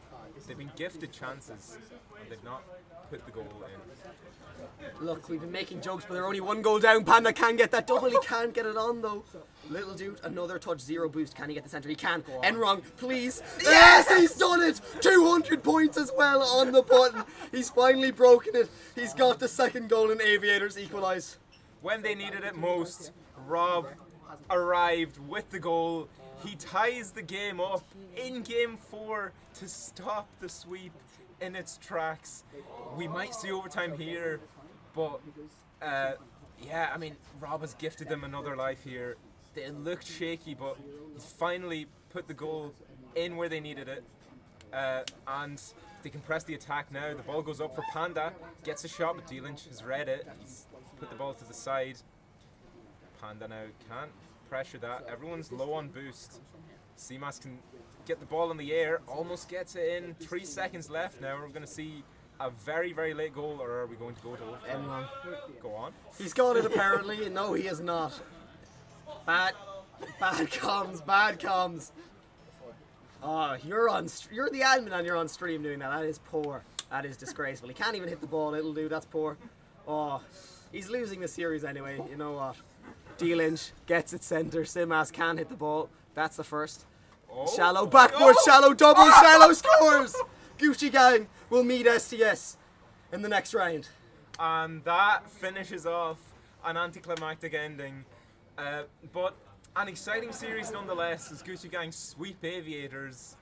[SPEAKER 2] They've been gifted chances and they've not put the goal in.
[SPEAKER 1] Look, we've been making jokes, but they're only 1 goal down. Panda can get that double. He can't get it on though. Little dude, another touch, 0 boost. Can he get the centre? He can. Enrong, please. Yes, he's done it. 200 points as well on the button. He's finally broken it. He's got the 2nd goal and Aviators equalise.
[SPEAKER 2] When they needed it most, Rob arrived with the goal. He ties the game up in game 4 to stop the sweep in its tracks. We might see overtime here, but yeah, I mean, Rob has gifted them another life here. They looked shaky, but he's finally put the goal in where they needed it. And they can press the attack now. The ball goes up for Panda, gets a shot, but D-Lynch has read it. He's put the ball to the side. Panda now can't pressure that. Everyone's low on boost. Seamas can get the ball in the air, almost gets it in. 3 seconds left now. We're going to see a very, very late goal, or are we going to go to overtime? Go on.
[SPEAKER 1] He's got it apparently. No, he has not. Bad comms. Oh, you're the admin and you're on stream doing that. That is poor. That is disgraceful. He can't even hit the ball, little dude. That's poor. Oh, he's losing the series anyway. You know what? D-Lynch gets it centre. Seamas can't hit the ball. That's the first. Shallow backboard. Shallow double. Shallow scores. Gucci Gang will meet STS in the next round.
[SPEAKER 2] And that finishes off an anticlimactic ending. But an exciting series nonetheless as Gucci Gang sweep Aviators.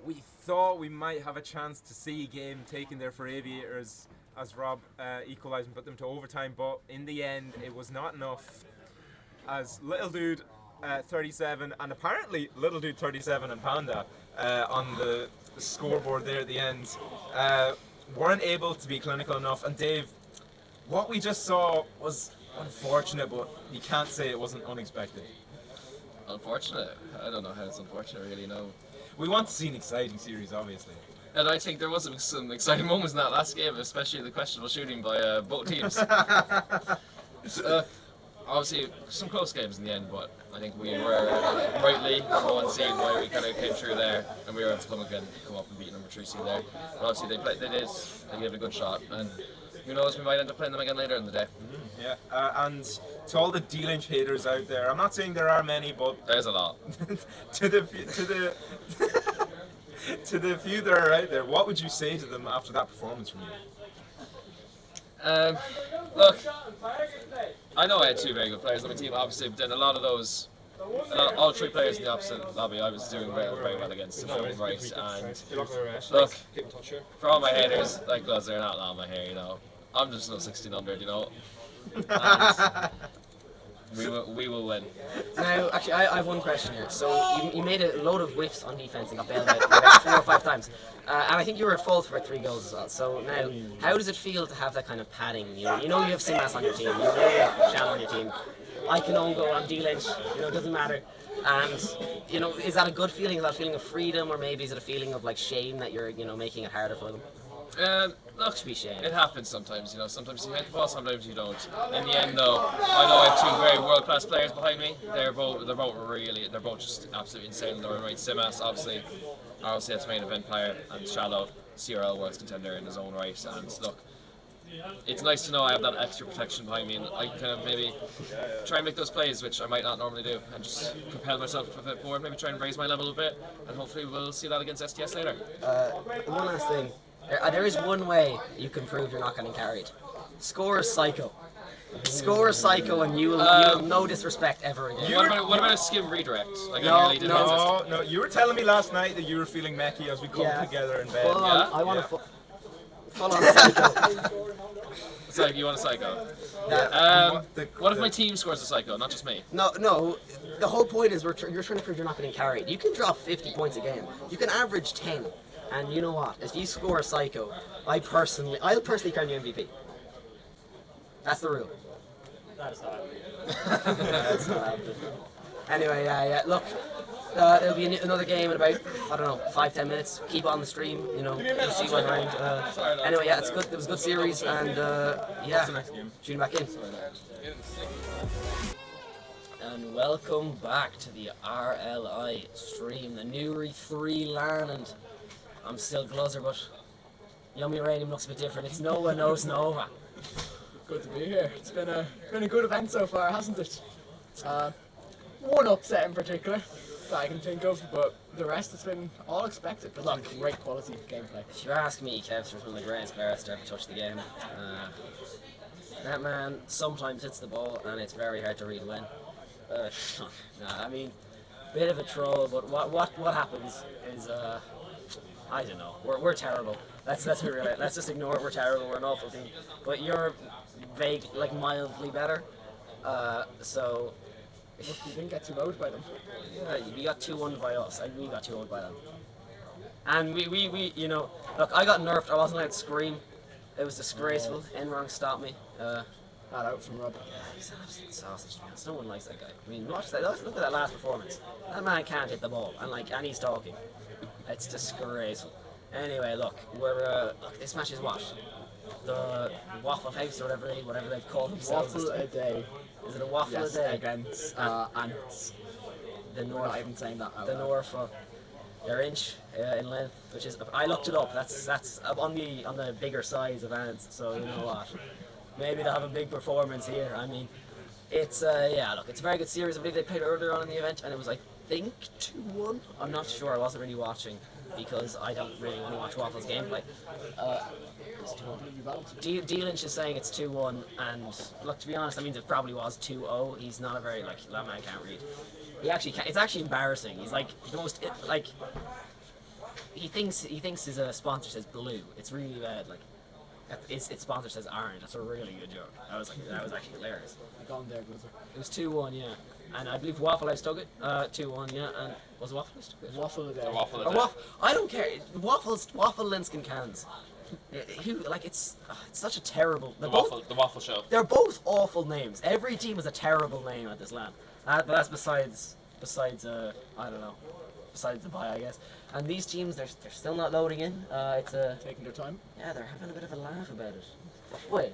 [SPEAKER 2] we thought we might have a chance to see a game taken there for Aviators as Rob equalised and put them to overtime, but in the end it was not enough, as Little Dude 37 and apparently Little Dude 37 and Panda on the scoreboard there at the end weren't able to be clinical enough. And Dave, what we just saw was unfortunate, but you can't say it wasn't unexpected.
[SPEAKER 6] Unfortunate? I don't know how it's unfortunate, really, no.
[SPEAKER 2] We want to see an exciting series, obviously.
[SPEAKER 6] And I think there was some exciting moments in that last game, especially the questionable shooting by both teams. Obviously, some close games in the end, but I think we were rightly number 1 seed, why we kind of came through there, and we were able to come up and beat number 3 seed there. But obviously, they gave it a good shot, and who knows, we might end up playing them again later in the day.
[SPEAKER 2] Yeah, and to all the D-Lynch haters out there, I'm not saying there are many, but
[SPEAKER 6] There's a lot.
[SPEAKER 2] to the few that are out there, what would you say to them after that performance from you?
[SPEAKER 6] Look, I know I had 2 very good players on my team, obviously, but then a lot of those, all 3 players in the opposite lobby, I was doing very, very well against in their own right. And look, for all my haters, like us, they're not long my hair, you know. I'm just no 1600, you know. And we will win.
[SPEAKER 1] Now, actually, I have one question here. So you made a load of whiffs on defense and got bailed out about 4 or 5 times, and I think you were at fault for 3 goals as well. So now, how does it feel to have that kind of padding? You know you have Simas on your team. You know you have Shan on your team. I can own go on D-Lynch. You know, it doesn't matter. And you know, is that a good feeling? Is that a feeling of freedom, or maybe is it a feeling of like shame that you're making it harder for them?
[SPEAKER 6] Look,
[SPEAKER 1] To be shame.
[SPEAKER 6] it happens sometimes, you know. Sometimes you hit the ball, sometimes you don't. In the end, though, I know I have 2 very world-class players behind me. They're both just absolutely insane in their own right. Simas, obviously that's main event player, and Shallow, CRL Worlds contender in his own right. And look, it's nice to know I have that extra protection behind me, and I can kind of maybe try and make those plays, which I might not normally do, and just propel myself a bit forward, maybe try and raise my level a bit, and hopefully we'll see that against STS later.
[SPEAKER 1] One last thing. There is one way you can prove you're not getting carried. Score a psycho. Score a psycho and you'll no disrespect ever again.
[SPEAKER 6] What about a skim redirect? Like
[SPEAKER 1] No,
[SPEAKER 6] I nearly did against
[SPEAKER 2] No, you were telling me last night that you were feeling mechy as we come together in bed.
[SPEAKER 1] Full on,
[SPEAKER 6] Yeah?
[SPEAKER 1] I want a full on psycho.
[SPEAKER 6] So you want a psycho?
[SPEAKER 1] Yeah.
[SPEAKER 6] What if my team scores a psycho, not just me?
[SPEAKER 1] No. The whole point is you're trying to prove you're not getting carried. You can drop 50 points a game. You can average 10. And you know what? If you score a psycho, I'll personally crown you MVP. That's the rule. That's not happening. Anyway, yeah. Look, it'll be another game in about 5-10 minutes. Keep on the stream. You know, we'll see what around. Anyway, yeah, it's good. It was a good series, and yeah,
[SPEAKER 2] the next game?
[SPEAKER 1] tune back in. And welcome back to the RLI stream, the Newry 3 LAN, and I'm still Gluzzer, but Yummy Radium looks a bit different. It's Noah knows Nova.
[SPEAKER 4] Good to be here. It's been a good event so far, hasn't it? One upset in particular that I can think of, but the rest has been all expected. But look, great quality gameplay.
[SPEAKER 1] If you ask me, Kevster's one of the greatest players to ever touch the game. That man sometimes hits the ball, and it's very hard to read when. I mean, bit of a troll, but what happens is I don't know. We're terrible. Let's be real. Let's just ignore it. We're terrible. We're an awful team. But you're mildly better. So
[SPEAKER 4] Look, you didn't get too owned by them.
[SPEAKER 1] yeah, we got 2-1 by us, and we got 2-1 by them. And we you know, look, I got nerfed. I wasn't allowed to scream. It was disgraceful. Enrong stopped me.
[SPEAKER 4] That out from Rob.
[SPEAKER 1] He's an absolute sausage, to be honest. No one likes that guy. I mean, look at that last performance. That man can't hit the ball, and he's talking. It's disgraceful. Anyway, look, this match is what? The Waffle House or whatever they've called themselves.
[SPEAKER 4] Waffle a day.
[SPEAKER 1] Is it a waffle
[SPEAKER 4] Yes,
[SPEAKER 1] a day?
[SPEAKER 4] against Ants.
[SPEAKER 1] The
[SPEAKER 4] We're not even saying that out
[SPEAKER 1] The
[SPEAKER 4] loud.
[SPEAKER 1] Norfolk. They're inch in length, which is I looked it up. That's on the bigger size of ants. So you know what? Maybe they'll have a big performance here. I mean, it's it's a very good series. I believe they played earlier on in the event, and it was I think 2-1. I'm not sure. I wasn't really watching because I don't really want to watch Waffle's gameplay. D-Lynch is saying it's 2-1, and look, to be honest, that means it probably was 2-0. He's not a very that man can't read. He actually can't. It's actually embarrassing. He's like the most he thinks his sponsor says blue. It's really bad. Like, its sponsor says orange. That's a really good joke. That was actually hilarious.
[SPEAKER 4] Gone there, Guzzer.
[SPEAKER 1] It was 2-1, yeah. And I believe Waffle House took it. 2-1, yeah. And was it Waffle House took it?
[SPEAKER 4] Waffle of the day.
[SPEAKER 6] Waffle
[SPEAKER 1] Or Waffle. I don't care. Waffle Linskin cans. Who like it's such a terrible.
[SPEAKER 6] The waffle show.
[SPEAKER 1] They're both awful names. Every team has a terrible name at this LAN. But that's besides I don't know. Besides the bye, I guess. And these teams, they're still not loading in. It's a
[SPEAKER 4] Taking their time.
[SPEAKER 1] yeah, they're having a bit of a laugh about it. Wait.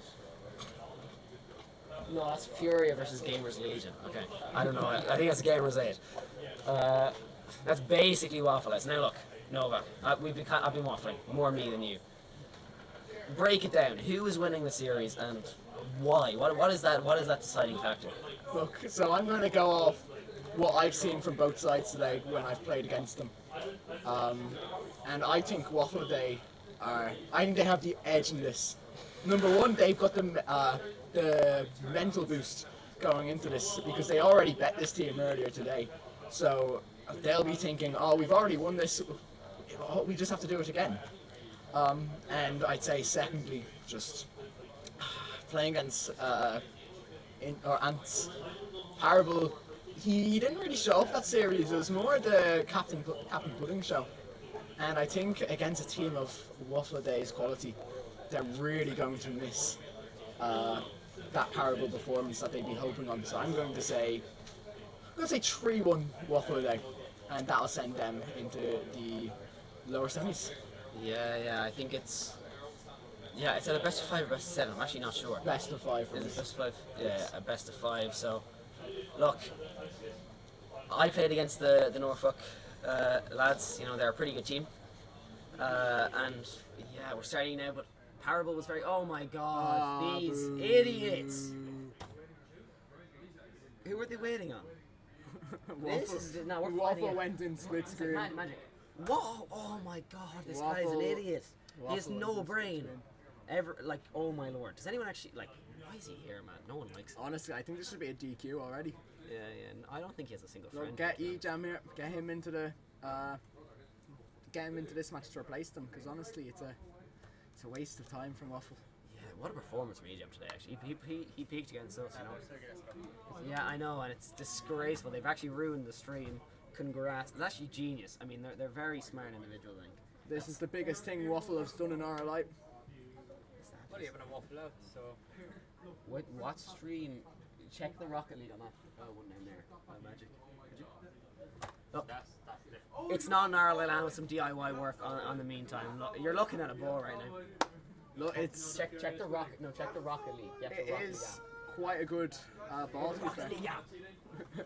[SPEAKER 1] No, that's Furia versus Gamers Legion. Okay, I don't know. I think that's Gamers 8. That's basically Waffle House. Now look, Nova, I've been waffling more me than you. Break it down. Who is winning the series and why? What is that? What is that deciding factor?
[SPEAKER 4] Look, so I'm going to go off what I've seen from both sides today when I've played against them. And I think Waffle Day I think they have the edge in this. Number one, they've got the mental boost going into this because they already bet this team earlier today. So they'll be thinking, oh, we've already won this, oh, we just have to do it again. And I'd say secondly, just playing against Ants Parable. He didn't really show up that series. It was more the Captain Pudding show. And I think against a team of Waffle Day's quality, they're really going to miss that Parable performance that they'd be hoping on. So I'm going to say 3-1 Waffle Day, and that'll send them into the lower semis.
[SPEAKER 1] Yeah, I think it's at a best of 5 or best of 7. I'm actually not sure.
[SPEAKER 4] Best of 5 for
[SPEAKER 1] Is
[SPEAKER 4] me.
[SPEAKER 1] it best of 5? Yeah, a best of 5. So, look, I played against the Norfolk lads. You know, they're a pretty good team. And yeah, we're starting now, but Parable was very. Oh my God, these idiots! Who were they waiting on? This is now we're fighting
[SPEAKER 4] Waffle
[SPEAKER 1] it.
[SPEAKER 4] went in split screen.
[SPEAKER 1] Magic. Whoa! Oh my God, this guy's an
[SPEAKER 4] Waffle-
[SPEAKER 1] idiot. He has
[SPEAKER 4] Waffle
[SPEAKER 1] no
[SPEAKER 4] went in
[SPEAKER 1] brain.
[SPEAKER 4] split
[SPEAKER 1] Ever like, oh my Lord, does anyone actually like? Why is he here, man? No one likes him.
[SPEAKER 4] Honestly, I think this should be a DQ already.
[SPEAKER 1] Yeah. I don't think he has a single
[SPEAKER 4] Look,
[SPEAKER 1] friend.
[SPEAKER 4] get Ejam here, get him into this match to replace them. Because honestly, it's a waste of time from Waffle.
[SPEAKER 1] Yeah, what a performance from Egypt today. Actually, he peaked against us. You know. Yeah, I know, and it's disgraceful. They've actually ruined the stream. Congrats. It's actually genius. I mean, they're very smart individuals. I think.
[SPEAKER 4] This is the biggest thing Waffle has done in RLI.
[SPEAKER 3] What are you having a waffle out? So
[SPEAKER 1] What stream? Check the Rocket League on that one name there. Magic. Could you? Look,
[SPEAKER 3] that's
[SPEAKER 1] it's not an RLI LAN with some DIY work on the meantime. Look, you're looking at a ball right now.
[SPEAKER 4] Look, it's
[SPEAKER 1] Check the Rocket. No, check the Rocket League. Yep,
[SPEAKER 4] it
[SPEAKER 1] the Rocket
[SPEAKER 4] is quite a good ball to be fair.
[SPEAKER 1] League. Yeah.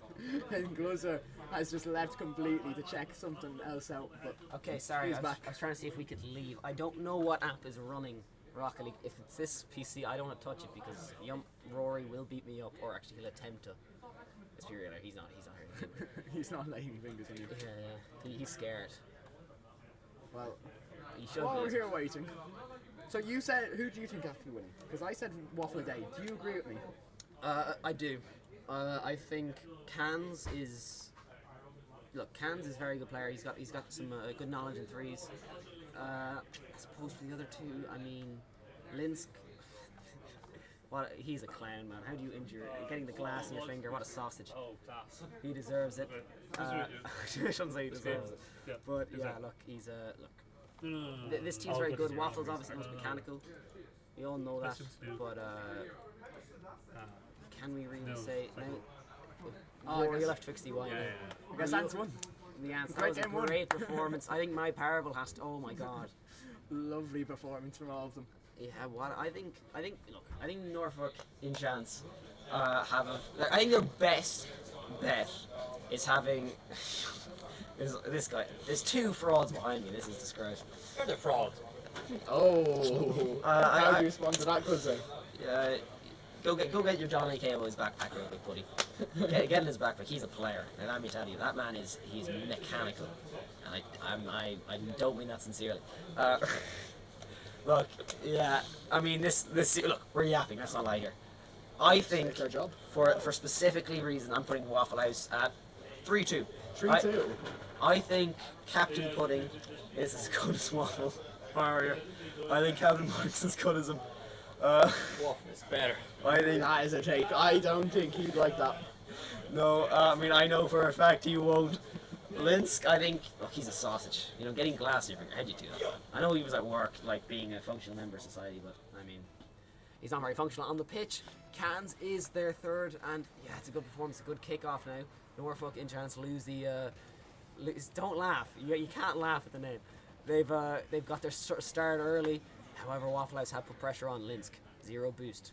[SPEAKER 4] And Gluzzer has just left completely to check something else out. But
[SPEAKER 1] Okay, sorry.
[SPEAKER 4] He's
[SPEAKER 1] I
[SPEAKER 4] back.
[SPEAKER 1] was trying to see if we could leave. I don't know what app is running Rocket League. If it's this PC, I don't want to touch it because Rory will beat me up, or actually he'll attempt to. Let's be real, he's not here.
[SPEAKER 4] he's not laying fingers on you.
[SPEAKER 1] Yeah. He's scared.
[SPEAKER 4] Well,
[SPEAKER 1] He should
[SPEAKER 4] while
[SPEAKER 1] be.
[SPEAKER 4] we're here waiting. So you said, who do you think has to be winning? Because I said Waffle Day. Do you agree with me?
[SPEAKER 1] I do. I think Cans is. Look, Cans is a very good player. He's got some good knowledge in threes. As opposed to the other two, I mean, Linsk. What he's a clown, man. How do you injure getting the glass in your finger? What a sausage.
[SPEAKER 3] oh class.
[SPEAKER 1] He deserves it. I shouldn't say he deserves it.
[SPEAKER 3] Yeah.
[SPEAKER 1] But yeah,
[SPEAKER 3] Exactly.
[SPEAKER 1] look, he's look.
[SPEAKER 3] No.
[SPEAKER 1] This team's
[SPEAKER 3] All
[SPEAKER 1] very
[SPEAKER 3] good
[SPEAKER 1] good.
[SPEAKER 3] to see.
[SPEAKER 1] Waffle's obviously most mechanical. We all know that.
[SPEAKER 3] Questions, dude?
[SPEAKER 1] But can we really
[SPEAKER 3] No,
[SPEAKER 1] say
[SPEAKER 3] second
[SPEAKER 1] now?
[SPEAKER 4] Oh, I
[SPEAKER 1] Rory,
[SPEAKER 4] guess-
[SPEAKER 1] you'll have to fix the UI now.
[SPEAKER 4] I guess that's one.
[SPEAKER 1] The answer
[SPEAKER 4] Great
[SPEAKER 1] was a
[SPEAKER 4] game one.
[SPEAKER 1] great performance. I think my Parable has to. Oh my God.
[SPEAKER 4] Lovely performance from all of them.
[SPEAKER 1] Yeah, what I think. Look, I think Norfolk in chance have a. I think their best bet is having. is this guy? There's two frauds behind me. This is disgraceful.
[SPEAKER 3] You're the fraud.
[SPEAKER 4] Oh, how do you respond to that, Gluzzer?
[SPEAKER 1] Go get your Johnny Cable's backpack real quick, buddy. Get in his backpack. He's a player, and let me tell you, that man he's mechanical, and I don't mean that sincerely. Look, yeah, I mean this look, we're yapping. That's not lie here. I think
[SPEAKER 4] It's our job.
[SPEAKER 1] for specifically reason, I'm putting Waffle House at 3-2.
[SPEAKER 4] 3-2.
[SPEAKER 5] I think Captain Pudding is as good as Waffle. Mario. I think Captain Pudding's as good as him.
[SPEAKER 3] Waffle's better.
[SPEAKER 5] I think
[SPEAKER 4] That is a take. I don't think he'd like that.
[SPEAKER 5] no. I mean, I know for a fact he won't.
[SPEAKER 1] Linsk, I think, look, he's a sausage. You know, getting glass, how'd you do that? I know he was at work, like being a functional member of society, but I mean, he's not very functional on the pitch. Cans is their third, and yeah, it's a good performance, a good kick-off now. Norfolk in chance to lose the. Don't laugh. You can't laugh at the name. They've got their start early. However, Waffle House have put pressure on Linsk. 0 boost.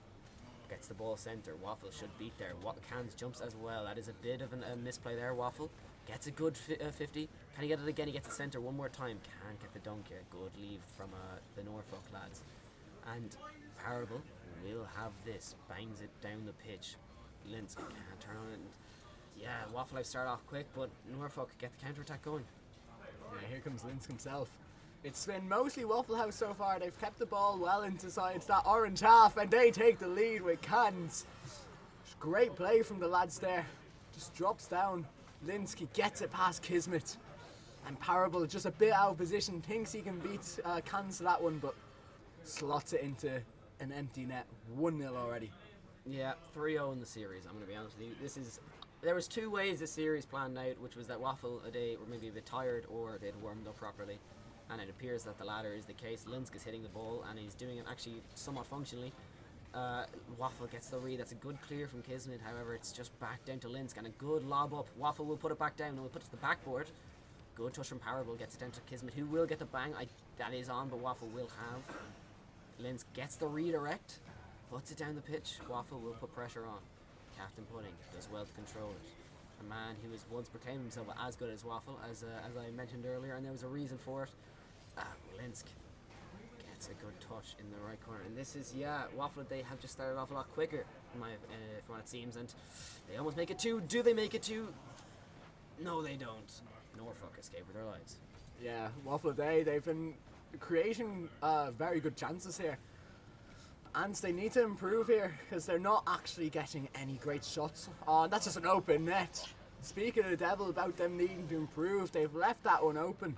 [SPEAKER 1] Gets the ball centre. Waffle should beat there. Cans jumps as well. That is a bit of a misplay there. Waffle gets a good 50. Can he get it again? He gets the centre one more time. Can't get the dunk here. Good leave from the Norfolk lads. And Parable will have this. Bangs it down the pitch. Linsk can't turn on it. And yeah, Waffle House start off quick, but Norfolk get the counter-attack going.
[SPEAKER 4] Yeah, here comes Linsk himself. It's been mostly Waffle House so far. They've kept the ball well inside that orange half, and they take the lead with Cans. Great play from the lads there. Just drops down. Linsk gets it past Kismet. And Parable, just a bit out of position, thinks he can beat Cans to that one, but slots it into an empty net. 1-0 already.
[SPEAKER 1] Yeah, 3-0 in the series, I'm going to be honest with you. There was 2 ways this series planned out, which was that Waffle a day were maybe a bit tired or they'd warmed up properly. And it appears that the latter is the case. Linsk is hitting the ball and he's doing it actually somewhat functionally. Waffle gets the read. That's a good clear from Kismet. However, it's just back down to Linsk and a good lob up. Waffle will put it back down and will put it to the backboard. Good touch from Parable. Gets it down to Kismet, who will get the bang. That is on, but Waffle will have. Linsk gets the redirect. Puts it down the pitch. Waffle will put pressure on. Captain Pudding does well to control it. A man who has once proclaimed himself as good as Waffle, as I mentioned earlier, and there was a reason for it. Linsk gets a good touch in the right corner, and this is Waffle. They have just started off a lot quicker, from what it seems, and they almost make it 2. Do they make it 2? No, they don't. Norfolk escape with their lives.
[SPEAKER 4] Yeah, Waffle they've been creating very good chances here. And they need to improve here because they're not actually getting any great shots. Oh, that's just an open net. Speaking of the devil about them needing to improve, they've left that one open.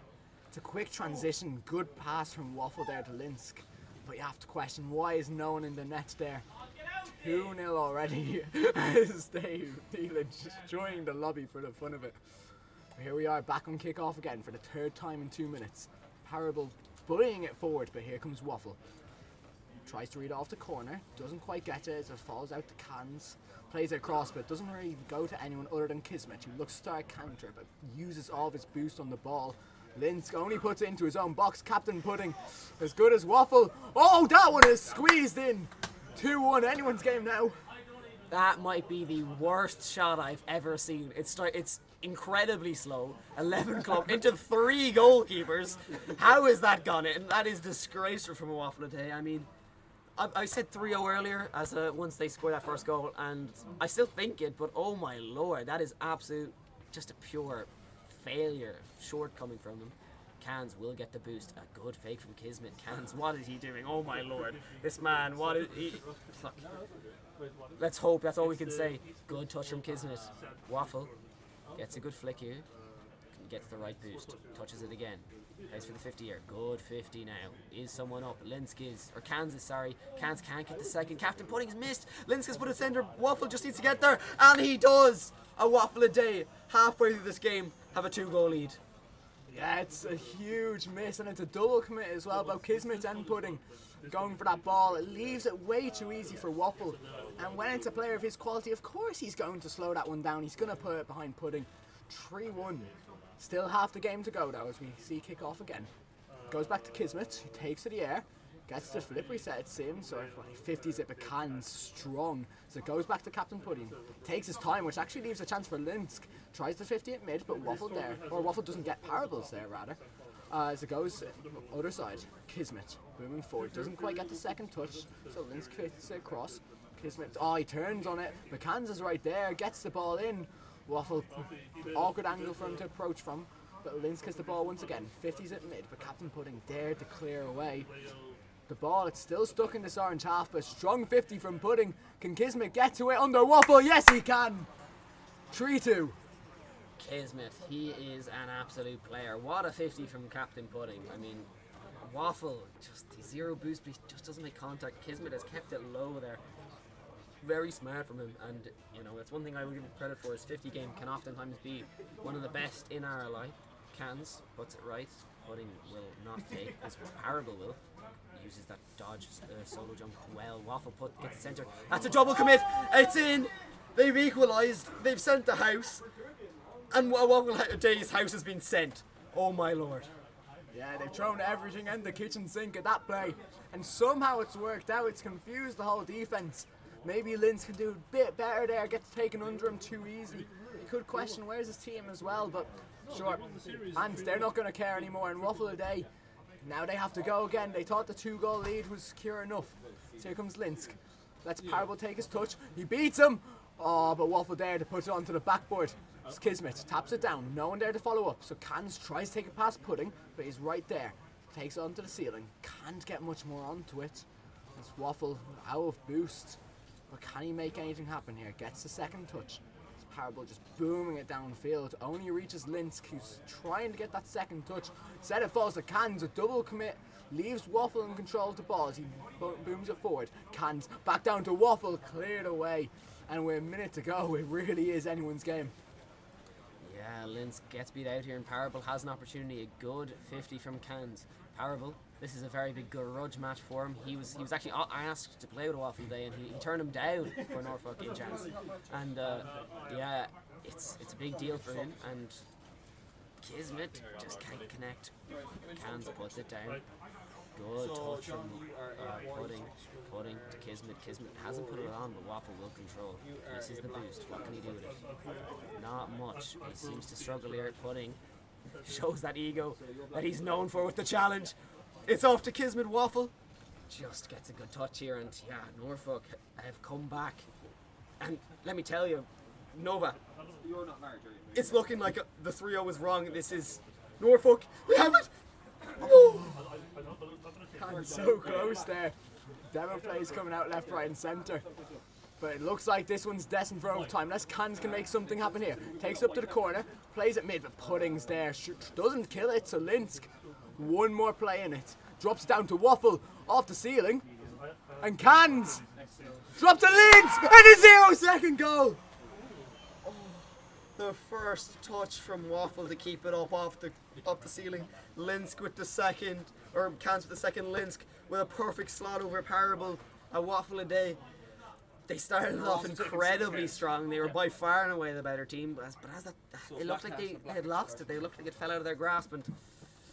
[SPEAKER 4] It's a quick transition, good pass from Waffle there to Linsk. But you have to question, why is no one in the net there? 2-0 already as they enjoying the lobby for the fun of it. Here we are back on kick-off again for the 3rd time in 2 minutes. Parable bullying it forward, but here comes Waffle. Tries to read off the corner, doesn't quite get it as it falls out to Cans. Plays it across, but doesn't really go to anyone other than Kismet, who looks to start counter, but uses all of his boost on the ball. Linsk only puts it into his own box. Captain Pudding, as good as Waffle. Oh, that one is squeezed in. 2-1, anyone's game now.
[SPEAKER 1] That might be the worst shot I've ever seen. It's incredibly slow. 11 club into 3 goalkeepers. How has that gone in? That is disgraceful from a Waffle a day. I mean, I said 3-0 earlier as once they scored that first goal, and I still think it, but oh my lord, that is just a pure failure, shortcoming from them. Cans will get the boost. A good fake from Kismet. Cans, what is he doing? Oh my lord, this man, what is he? Look, let's hope, that's all we can say. Good touch from Kismet. Waffle gets a good flick here, gets the right boost, touches it again. Plays for the 50 here. Good 50 now. Is someone up? Linsk is, or Cans is, sorry. Cans can't get the second. Captain Pudding's missed. Linsk has put it centre. Waffle just needs to get there, and he does. A Waffle a day, halfway through this game, have a 2-goal lead.
[SPEAKER 4] Yeah, it's a huge miss, and it's a double commit as well, both Kismet and Pudding going for that ball. It leaves it way too easy for Waffle, and when it's a player of his quality, of course he's going to slow that one down. He's going to put it behind Pudding. 3-1. Still half the game to go though as we see kick off again. Goes back to Kismet, who takes to the air, gets the flip reset it seems, so he 50s it but Cans strong. So it goes back to Captain Pudding. Takes his time, which actually leaves a chance for Linsk. Tries to 50 at mid, but Waffle there, or Waffle doesn't get Parables there rather. As it goes other side, Kismet booming forward, doesn't quite get the second touch, so Linsk hits it across. Kismet, he turns on it, but Cans is right there, gets the ball in. Waffle, awkward angle for him to approach from, but Linsk has the ball once again. 50s at mid, but Captain Pudding there to clear away. The ball, it's still stuck in this orange half, but strong 50 from Pudding. Can Kismet get to it under Waffle? Yes, he can. 3-2.
[SPEAKER 1] Kismet, he is an absolute player. What a 50 from Captain Pudding. I mean, Waffle, just the zero boost, but he just doesn't make contact. Kismet has kept it low there. Very smart from him, and you know, it's one thing I will give him credit for. His 50 game can oftentimes be one of the best in RLI. Cans puts it right. Pudding will not take as Parable will. Uses that dodge solo jump well. Waffle gets the centre. That's a double commit. It's in. They've equalised. They've sent the house, and Waffle Day's house has been sent. Oh my lord.
[SPEAKER 4] Yeah, they've thrown everything in the kitchen sink at that play, and somehow it's worked out. It's confused the whole defense. Maybe Linz can do a bit better there, gets taken under him too easy. You could question where's his team as well, but sure. And they're not going to care anymore. And Waffle a Day, now they have to go again. They thought the 2-goal lead was secure enough. So here comes Linsk. Lets Parable take his touch. He beats him. Oh, but Waffle there to put it onto the backboard. It's Kismet taps it down. No one there to follow up. So Cans tries to take it past Pudding, but he's right there. Takes it onto the ceiling. Can't get much more onto it. It's Waffle out of boost. But can he make anything happen here? Gets the second touch. It's Parable just booming it downfield. Only reaches Linsk, who's trying to get that second touch. Instead it falls to Cans, a double commit. Leaves Waffle in control of the ball as he booms it forward. Cans back down to Waffle, cleared away. And with a minute to go, it really is anyone's game.
[SPEAKER 1] Yeah, Linz gets beat out here, and Parable has an opportunity. A good 50 from Cans. Parable, this is a very big grudge match for him. He was actually asked to play with Waffle Day, and he turned him down for Norfolk in chance. And yeah, it's a big deal for him. And Kismet just can't connect. Cans puts it down. Good touch from Pudding to Kismet. Kismet hasn't put it on, but Waffle will control. Misses the boost. What can he do with it? Not much. He seems to struggle here. Pudding shows that ego that he's known for with the challenge. It's off to Kismet. Waffle just gets a good touch here, and yeah, Norfolk have come back. And let me tell you, Nova, it's looking like the 3-0 was wrong. This is Norfolk. We have it. Oh.
[SPEAKER 4] So close there. Devon plays coming out left, right and centre. But it looks like this one's destined for overtime. Unless Cans can make something happen here. Takes up to the corner, plays it mid, but Pudding's there. Doesn't kill it, so Linsk, one more play in it. Drops it down to Waffle, off the ceiling. And Cans drops to Linsk, and a 0-second goal.
[SPEAKER 5] The first touch from Waffle to keep it up off the ceiling. Linsk with the second, or Cans with the second. Linsk with a perfect slot over Parable. A Waffle a Day.
[SPEAKER 1] They started off incredibly strong. They were by far and away the better team, but as that, it looked like they had lost it. They looked like it fell out of their grasp, and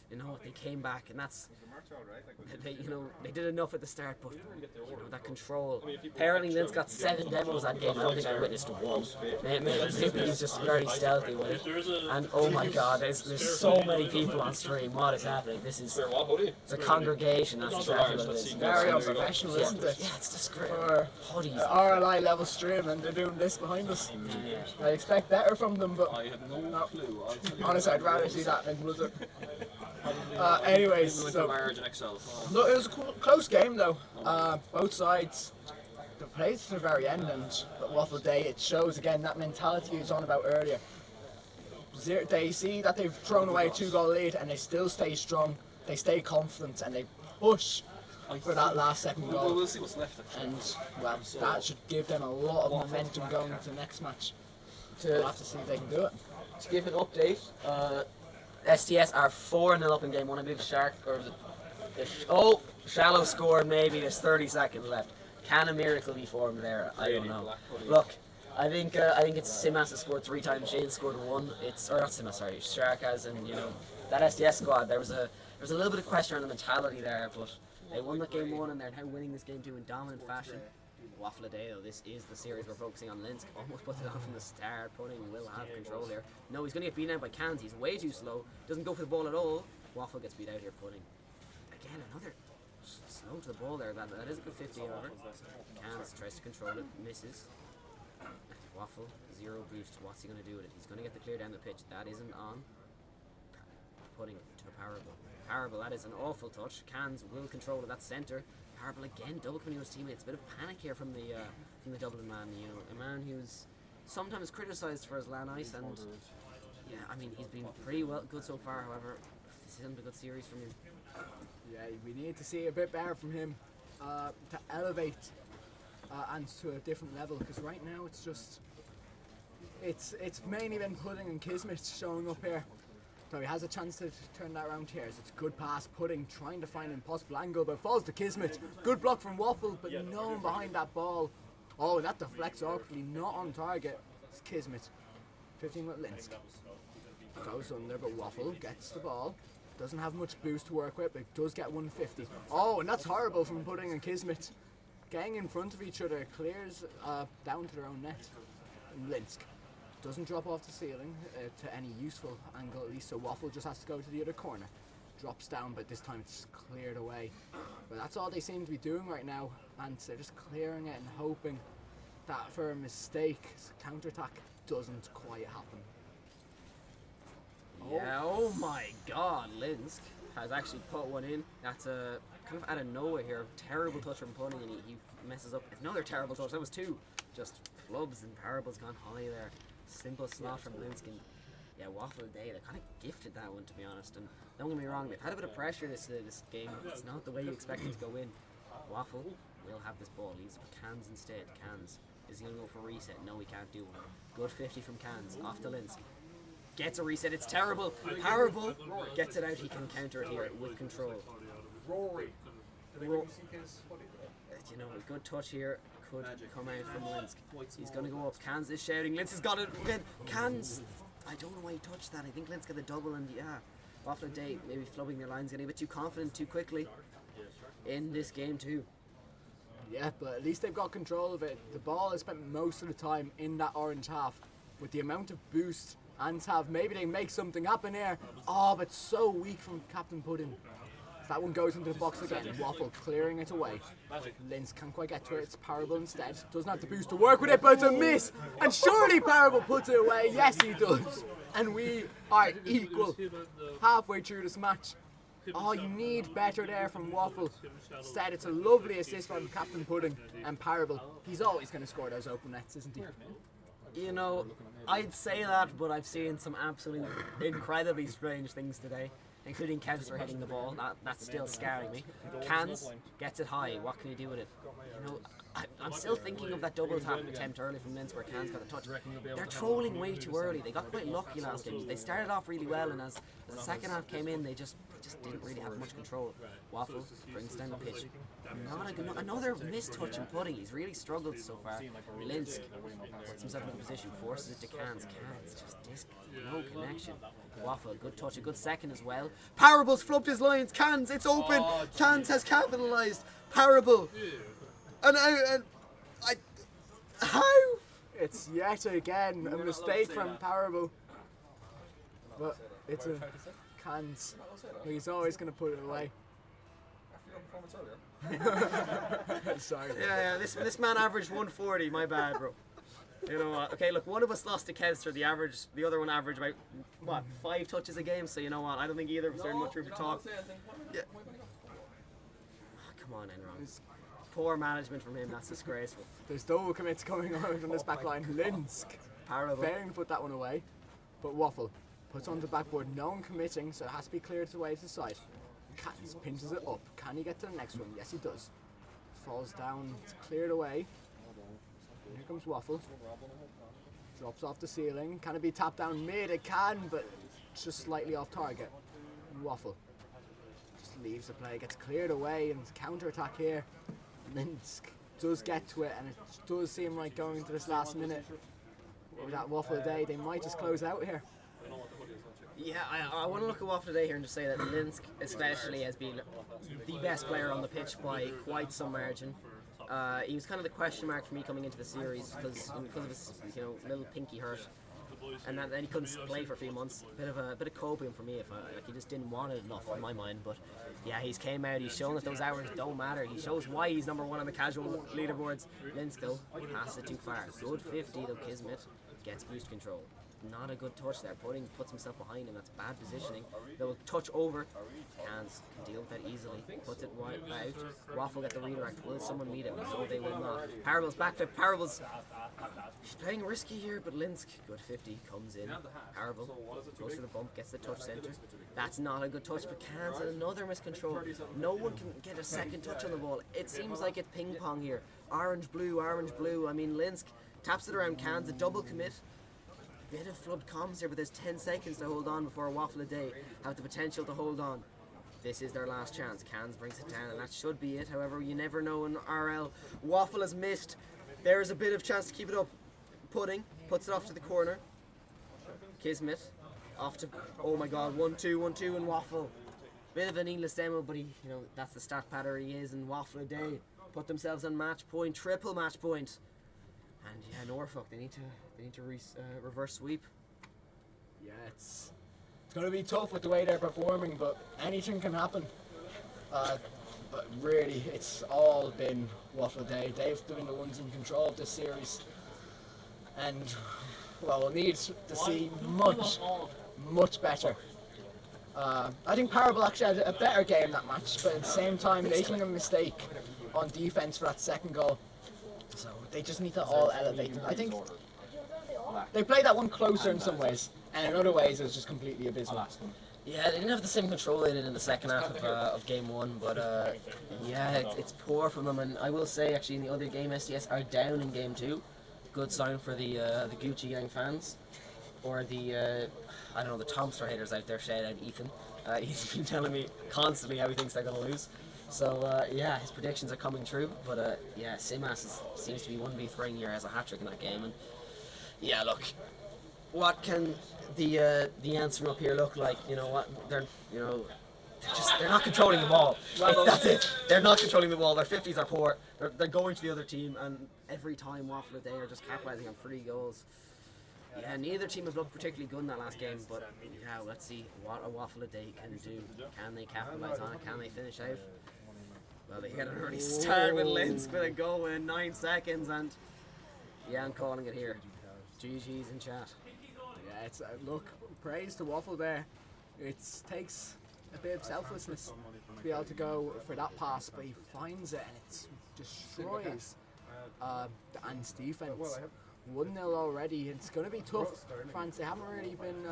[SPEAKER 1] you know they came back, and that's they did enough at the start, but that control. Apparently, Linz got 7 demos that game. I don't think I witnessed one. Maybe he's just very stealthy with it. And oh my God, there's so many people on stream. What is happening? This is it's a congregation. That's exactly what it is.
[SPEAKER 4] Very unprofessional, isn't it?
[SPEAKER 1] Yeah, it's just great. Hoodies.
[SPEAKER 4] RLI level stream, and they're doing this behind us. I expect better from them, but
[SPEAKER 6] I have no clue.
[SPEAKER 4] honestly, I'd rather see that than Blizzard. Anyways, so look, it was a close game though. Both sides they played to the very end, and at Waffle Day it shows again that mentality you was on about earlier. They see that they've thrown away a 2-goal lead, and they still stay strong. They stay confident, and they push for that last second goal.
[SPEAKER 6] We'll see what's left.
[SPEAKER 4] And well, that should give them a lot of momentum going into the next match. We'll have to see if they can do it.
[SPEAKER 1] To give an update, STS are 4-0 up in game 1. I believe Shark Shallow scored. Maybe there's 30 seconds left. Can a miracle be formed there? I don't know. Look, I think it's Simas has scored 3 times. Shane scored 1. Or not Simas, sorry. Shark has, and that STS squad. There was a little bit of question on the mentality there, but they won that game 1, and they're now winning this game 2 in dominant fashion. Waffle a Day, though, this is the series we're focusing on. Linsk almost puts it on from the start. Pudding will have control here. No, he's going to get beaten out by Cans. He's way too slow. Doesn't go for the ball at all. Waffle gets beat out here. Pudding. Again, another slow to the ball there. That is a good 50 over. Cans tries to control it. Misses. Waffle, 0 boost. What's he going to do with it? He's going to get the clear down the pitch. That isn't on. Pudding to Parable. Parable, that is an awful touch. Cans will control it. That's centre. Parable again, double coming to his teammates. A bit of panic here from the Dublin man. A man who's sometimes criticised for his LAN ice, and Yeah, I mean, he's been pretty good so far, however, this isn't a good series from him.
[SPEAKER 4] Yeah, we need to see a bit better from him to elevate and to a different level, because right now it's just it's mainly been Pudding and Kismet showing up here. So he has a chance to turn that around here. So it's a good pass. Pudding trying to find an impossible angle, but falls to Kismet. Good block from Waffle, but no one behind that ball. Oh, and that deflects awkwardly, not on target. It's Kismet. 15 with Linsk. Goes under, but Waffle gets the ball. Doesn't have much boost to work with, but does get 150. Oh, and that's horrible from Pudding and Kismet. Getting in front of each other, clears down to their own net. And Linsk doesn't drop off the ceiling to any useful angle at least, so Waffle just has to go to the other corner. Drops down, but this time it's cleared away. But that's all they seem to be doing right now, and they're just clearing it and hoping that for a mistake, counterattack doesn't quite happen.
[SPEAKER 1] Yeah, oh my god, Linsk has actually put one in. That's a kind of out of nowhere here. Terrible touch from Pudding, and he messes up. Another terrible touch. That was two. Just flubs and parables gone high there. Simple slot from Linsk. And yeah, Waffle Day, they kind of gifted that one, to be honest. And don't get me wrong, they've had a bit of pressure this game. It's not the way you expect it to go in. Waffle will have this ball. He's for Cans instead. Cans. Is he going to go for a reset? No, he can't do one. Good 50 from Cans. Off to Linsk. Gets a reset. It's terrible. Parable gets it out. He can counter it here with control. You know, a good touch here could come out from Linsk. He's going to go up. Cans is shouting. Linsk has got it again. Cans. I don't know why he touched that. I think Linsk got the double, and yeah, Waffle Day maybe flubbing their lines, getting a bit too confident too quickly in this game too.
[SPEAKER 4] Yeah, but at least they've got control of it. The ball has spent most of the time in that orange half. With the amount of boost Ants have, maybe they make something happen here. Oh, but so weak from Captain Pudding. That one goes into the box again. Waffle clearing it away. Linz can't quite get to it. It's Parable instead. Doesn't have the boost to work with it, but it's a miss. And surely Parable puts it away. Yes, he does. And we are equal halfway through this match. Oh, you need better there from Waffle. Instead, it's a lovely assist from Captain Pudding and Parable. He's always going to score those open nets, isn't he?
[SPEAKER 1] You know, I'd say that, but I've seen some absolutely incredibly strange things today, including Kevster hitting the ball. That's still scaring me. Cans gets it high. What can he do with it? You know, I'm still thinking of that double tap attempt early from Linz where Cans got a touch. They're trolling way too early. They got quite lucky last game. They started off really well, and as the second half came in, they just didn't really have much control. Waffle brings down the pitch. Another missed touch in Pudding. He's really struggled so far. Linz puts himself in a position, forces it to Cans. Cans just no connection. Waffle, good touch, a good second as well. Parable's flubbed his lines. Cans, it's open. Cans has capitalised. Parable. And how?
[SPEAKER 4] It's yet again a mistake from Parable. But it's a Cans. He's always going to put it away. Sorry.
[SPEAKER 1] Yeah, this man averaged 140, my bad, bro. You know what? Okay, look, one of us lost to Kevster, the other one averaged about, what, 5 touches a game, so you know what, I don't think either of us are in much room to talk. Yeah. Oh, come on, Enron. Poor management from him, that's disgraceful.
[SPEAKER 4] There's double commits coming out on this back line. Linsk.
[SPEAKER 1] Parable.
[SPEAKER 4] Failing to put that one away. But Waffle puts on the backboard, no one committing, so it has to be cleared away to the side. Cans pinches it up. Can he get to the next one? Yes, he does. Falls down, it's cleared away. And here comes Waffle. Drops off the ceiling. Can it be tapped down mid? It can, but it's just slightly off target. Waffle just leaves the play, gets cleared away, and counter-attack here. Linsk does get to it, and it does seem like going into this last minute with that Waffle Day, they might just close out here.
[SPEAKER 1] Yeah, I want to look at Waffle today here and just say that Linsk especially has been the best player on the pitch by quite some margin. He was kind of the question mark for me coming into the series because of his little pinky hurt, and then he couldn't play for a few months. Bit of copium for me if he just didn't want it enough in my mind. But yeah, he's came out. He's shown that those hours don't matter. He shows why he's number 1 on the casual leaderboards. Linsk though passes it too far. Good 50 though. Kismet gets boost control. not a good touch there. Pudding puts himself behind him. That's bad positioning. They'll touch over. Cans can deal with that easily. Puts it wide out. Waffle get the redirect. Will someone meet him? No, they will not. Parables backflip. Parables. He's playing risky here, but Linsk, good 50, comes in. Parable goes for the bump, gets the touch centre. That's not a good touch, but Cans another miscontrol. No one can get a second touch on the ball. It seems like it's ping pong here. Orange, blue, orange, blue. I mean, Linsk taps it around Cans, a double commit. Bit of flood comms here, but there's 10 seconds to hold on before a Waffle a day have the potential to hold on. This is their last chance. Cans brings it down, and that should be it. However, you never know in RL. Waffle has missed. There is a bit of chance to keep it up. Pudding puts it off to the corner. Kismet off to, oh my god, 1-2, 1-2 and Waffle. Bit of a needless demo, but he, that's the stat patter he is, and Waffle a day put themselves on match point, triple match point. And yeah, Norfolk, they need to reverse sweep.
[SPEAKER 4] Yeah, it's going to be tough with the way they're performing, but anything can happen. But really, it's all been Waffle Day. They've been the ones in control of this series. And, well, we'll need to see much better. I think Parable actually had a better game that match, but at the same time, making a mistake on defense for that second goal. So they just need to all elevate. I think they played that one closer in some ways, and in other ways it was just completely abysmal.
[SPEAKER 1] Yeah, they didn't have the same control they did in the second half of game one, but yeah, it's poor from them. And I will say, actually, in the other game, SDS are down in game two. Good sign for the Gucci Gang fans, or the I don't know, the Tomster haters out there. Shout out Ethan. He's been telling me constantly how he thinks they're going to lose. So yeah, his predictions are coming true. But yeah, Simas seems to be 1v3 here, has a hat trick in that game. And yeah, look, what can the answer up here look like? You know what? They're not controlling the ball. That's it. They're not controlling the ball. Their 50s are poor. They're going to the other team, and every time Waffle a day are just capitalizing on 3 goals. Yeah, neither team have looked particularly good in that last game, but yeah, let's see what a Waffle a day can do. Can they capitalize on it? Can they finish out? Well, they get an early start with Linsk with a goal in 9 seconds, and yeah, I'm calling it here. GG's in chat.
[SPEAKER 4] Yeah, it's look, praise to Waffle there. It takes a bit of selflessness to be able to go for that pass, but he finds it and it destroys Ant's defense. 1-0 already. It's going to be tough. France, they haven't really been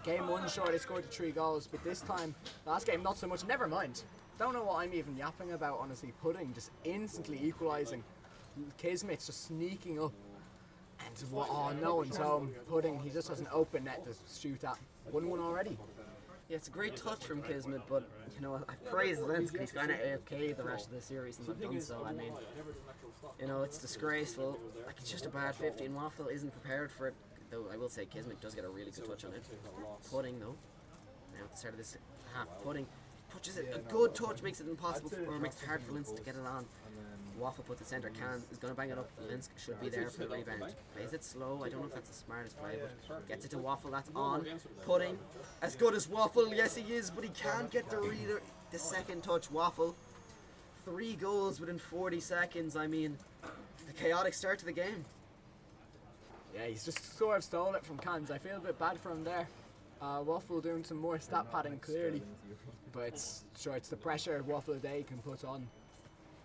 [SPEAKER 4] game one, sure, they scored the 3 goals, but this time, last game, not so much. Never mind. Don't know what I'm even yapping about, honestly. Pudding just instantly equalising. Kismet's just sneaking up. And oh, no one's home. Pudding, he just has an open net to shoot at. 1-1 already.
[SPEAKER 1] Yeah, it's a great touch from Kismet, but I've praised Linsk. He's kind of AFK the rest of the series since I've done so. I mean, it's disgraceful. Like, it's just a bad 50, and Waffle isn't prepared for it. Though I will say Kismet does get a really good touch on it. Pudding, though, now at the start of this half, Pudding touches it. A good touch makes it impossible, or makes it hard for Linsk to get it on. Waffle puts it centre. Can is going to bang it up. Linsk should be there for the rebound. Plays it slow. I don't know if that's the smartest play, but gets it to Waffle. That's on. Pudding, as good as Waffle. Yes, he is, but he can't get the second touch. Waffle, 3 goals within 40 seconds. I mean, the chaotic start to the game.
[SPEAKER 4] Yeah, he's just sort of stolen it from Cans. I feel a bit bad for him there. Waffle doing some more stat padding clearly, but it's the pressure Waffle a day can put on.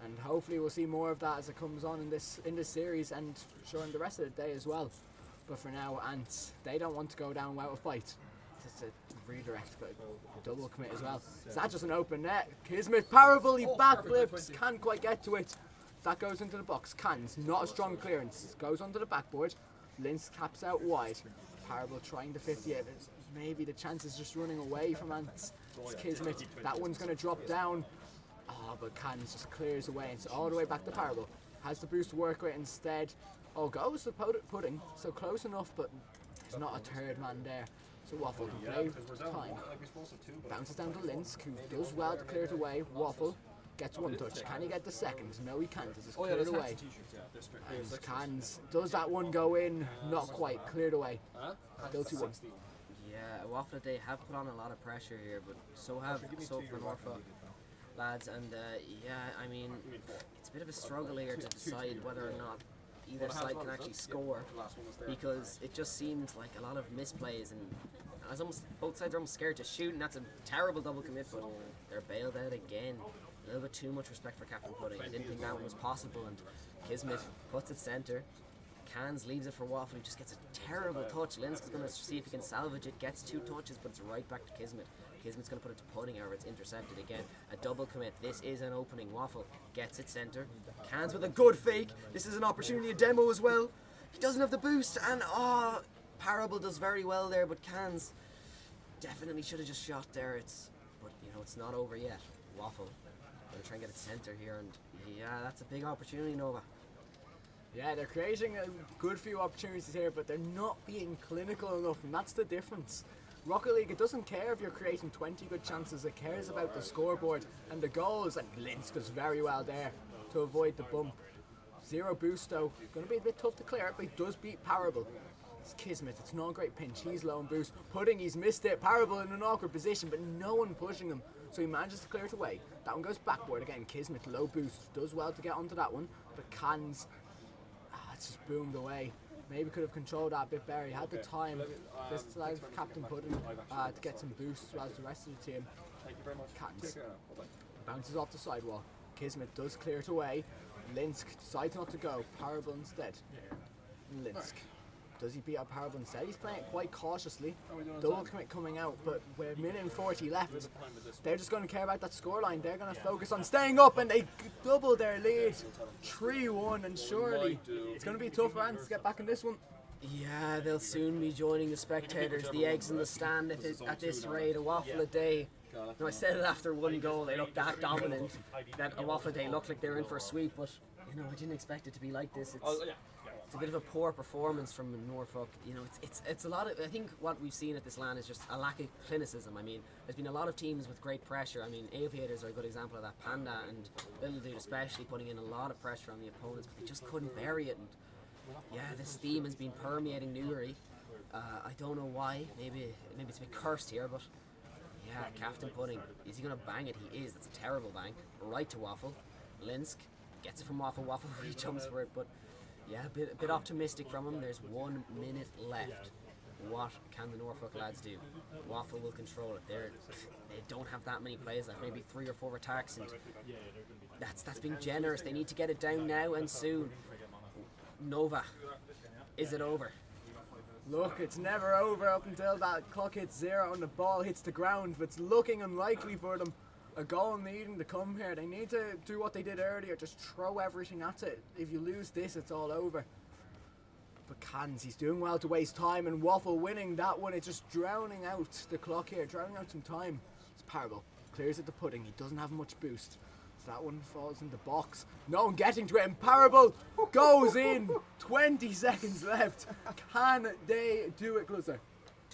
[SPEAKER 4] And hopefully we'll see more of that as it comes on in this series, and sure in the rest of the day as well. But for now, Ants, they don't want to go down without a fight. It's a redirect, but a double commit as well. Is that just an open net? Kismet, Parable, he backflips, can't quite get to it. That goes into the box. Cans, not a strong clearance, goes onto the backboard. Linsk taps out wide. Parable trying to 50 it. Maybe the chance is just running away from Ants. It's Kismet, that one's going to drop down. Oh, but Cans just clears away. It's all the way back to Parable. Has the boost to work with instead. Oh, goes the Pudding. So close enough, but there's not a third man there. So Waffle can play time. Bounces down to Linsk, who does well to clear it away. Waffle gets 1 touch. Can he get the second? No, he can't. It's just cleared away. And Cans, does that one go in? Not quite. Cleared away. Still 2-1.
[SPEAKER 1] Yeah, Waffle they have put on a lot of pressure here, but so for Norfolk lads, and yeah, I mean, it's a bit of a struggle here to decide whether or not either side can actually score, because it just seems like a lot of misplays, and I was almost, both sides are almost scared to shoot, and that's a terrible double commit, but they're bailed out again. A little bit too much respect for Captain Pudding. I didn't think that one was possible, and Kismet puts it centre. Cans leaves it for Waffle, who just gets a terrible touch. Linsk is going to see if he can salvage it, gets 2 touches, but it's right back to Kismet. Kismet's going to put it to Pudding, however it's intercepted again. A double commit. This is an opening. Waffle gets it centre. Cans with a good fake. This is an opportunity to demo as well. He doesn't have the boost, and Parable does very well there, but Cans definitely should have just shot there. But it's not over yet. Waffle going to try and get it centre here, and yeah, that's a big opportunity, Nova.
[SPEAKER 4] Yeah, they're creating a good few opportunities here, but they're not being clinical enough, and that's the difference. Rocket League, it doesn't care if you're creating 20 good chances, it cares about the scoreboard and the goals, and Linsk does very well there to avoid the bump. 0 boost though, going to be a bit tough to clear it, but he does beat Parable. It's Kismet, it's not a great pinch, he's low on boost. Pudding, he's missed it, Parable in an awkward position, but no one pushing him, so he manages to clear it away. That one goes backboard again, Kismet, low boost, does well to get onto that one, but Cans, it's just boomed away. Maybe could have controlled that a bit better. He had the time, this allows Captain Pudding to get some boosts as well as the rest of the team. Cans bounces off the sidewall. Kismet does clear it away. Linsk decides not to go. Parable instead. Linsk. Does he beat out Parable instead? He's playing it quite cautiously. Double commit coming out, but with a minute and 40 left, they're just going to care about that scoreline. They're going to focus on staying up, and they double their lead. 3-1, and surely it's going to be tough for Ants to get back in this one.
[SPEAKER 1] Yeah, they'll soon be joining the spectators, the eggs in the stand at this rate. A Waffle a day. I said it after one goal, they looked that dominant, that a Waffle a day looked like they were in for a sweep, but I didn't expect it to be like this. It's a bit of a poor performance from Norfolk. It's a lot of. I think what we've seen at this LAN is just a lack of clinicism. I mean, there's been a lot of teams with great pressure. I mean, Aviators are a good example of that. Panda and Little Dude especially putting in a lot of pressure on the opponents, but they just couldn't bury it. And yeah, this theme has been permeating Newry. I don't know why. Maybe it's a bit cursed here, but yeah, Captain Pudding. Is he going to bang it? He is. That's a terrible bang. Right to Waffle. Linsk gets it from Waffle. Waffle really jumps for it, but. Yeah, a bit optimistic from him. There's 1 minute left. What can the Norfolk lads do? Waffle will control it. They don't have that many plays left. Maybe 3 or 4 attacks, and that's being generous. They need to get it down now and soon. Nova, is it over?
[SPEAKER 4] Look, it's never over up until that clock hits 0 and the ball hits the ground, but it's looking unlikely for them. A goal needing to come here. They need to do what they did earlier, just throw everything at it. If you lose this, it's all over. But Cans, he's doing well to waste time, and Waffle winning that one. It's just drowning out the clock here, drowning out some time. It's Parable, clears it to Pudding. He doesn't have much boost. So that one falls in the box. No one getting to it, and Parable goes in. 20 seconds left. Can they do it, Closer?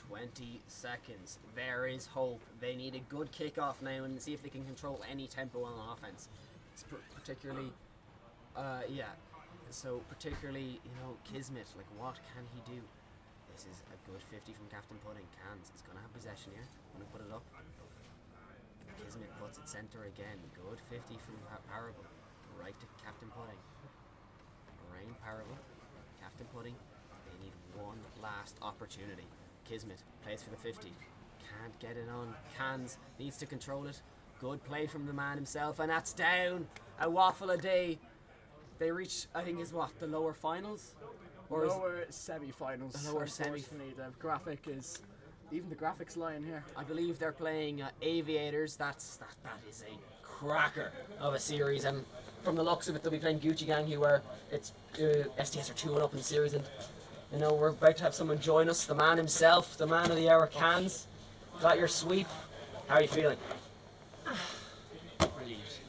[SPEAKER 1] 20 seconds. There is hope. They need a good kickoff now and see if they can control any tempo on offense. It's particularly, So particularly, Kismet. Like, what can he do? This is a good 50 from Captain Pudding. Cans is going to have possession here. Going to put it up. Kismet puts it centre again. Good 50 from Parable. Right to Captain Pudding. Rain Parable. Captain Pudding. They need one last opportunity. Kismet plays for the 50. Can't get it on. Cans needs to control it. Good play from the man himself, and that's down. A Waffle a day. They reach, I think, the lower finals?
[SPEAKER 4] Or lower semi-finals.
[SPEAKER 1] The lower semi.
[SPEAKER 4] The graphic is, even the graphics line here.
[SPEAKER 1] I believe they're playing Aviators. That is a cracker of a series, and from the looks of it, they'll be playing Gucci Gang, who are STS are 2-1 up in the series, and we're about to have someone join us, the man himself, the man of the hour, Cans. Got your sweep. How are you feeling?
[SPEAKER 3] Relieved.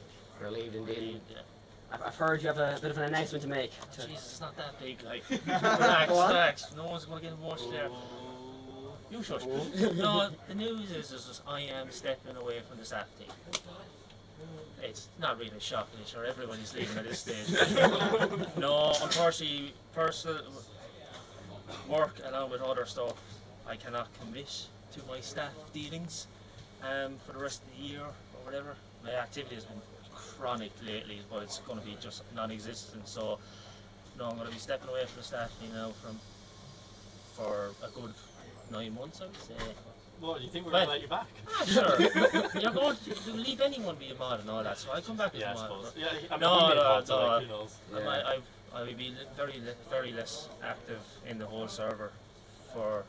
[SPEAKER 1] Relieved indeed.
[SPEAKER 3] Yeah.
[SPEAKER 1] I've heard you have a bit of an announcement to make.
[SPEAKER 3] Jesus, it's not that big, like. Relax. No one's going to get emotional there. You shush. No, the news is just I am stepping away from the staff team. It's not really shocking, sure, everyone is leaving at this stage. No, unfortunately, personal work along with other stuff, I cannot commit to my staff dealings for the rest of the year or whatever. My activity has been chronic lately, but it's going to be just non-existent. So no, I'm going to be stepping away from the staff team now for a good 9 months, I would say.
[SPEAKER 7] Well, you think we're going to let you back?
[SPEAKER 3] Ah, sure. You're going to leave anyone be a mod and all that, so I'll come back as
[SPEAKER 7] Yeah,
[SPEAKER 3] a
[SPEAKER 7] I
[SPEAKER 3] mod.
[SPEAKER 7] suppose. Yeah, I mean,
[SPEAKER 3] No,
[SPEAKER 7] we made
[SPEAKER 3] no,
[SPEAKER 7] mods, so,
[SPEAKER 3] no.
[SPEAKER 7] like, who knows?
[SPEAKER 3] I will be very less active in the whole server for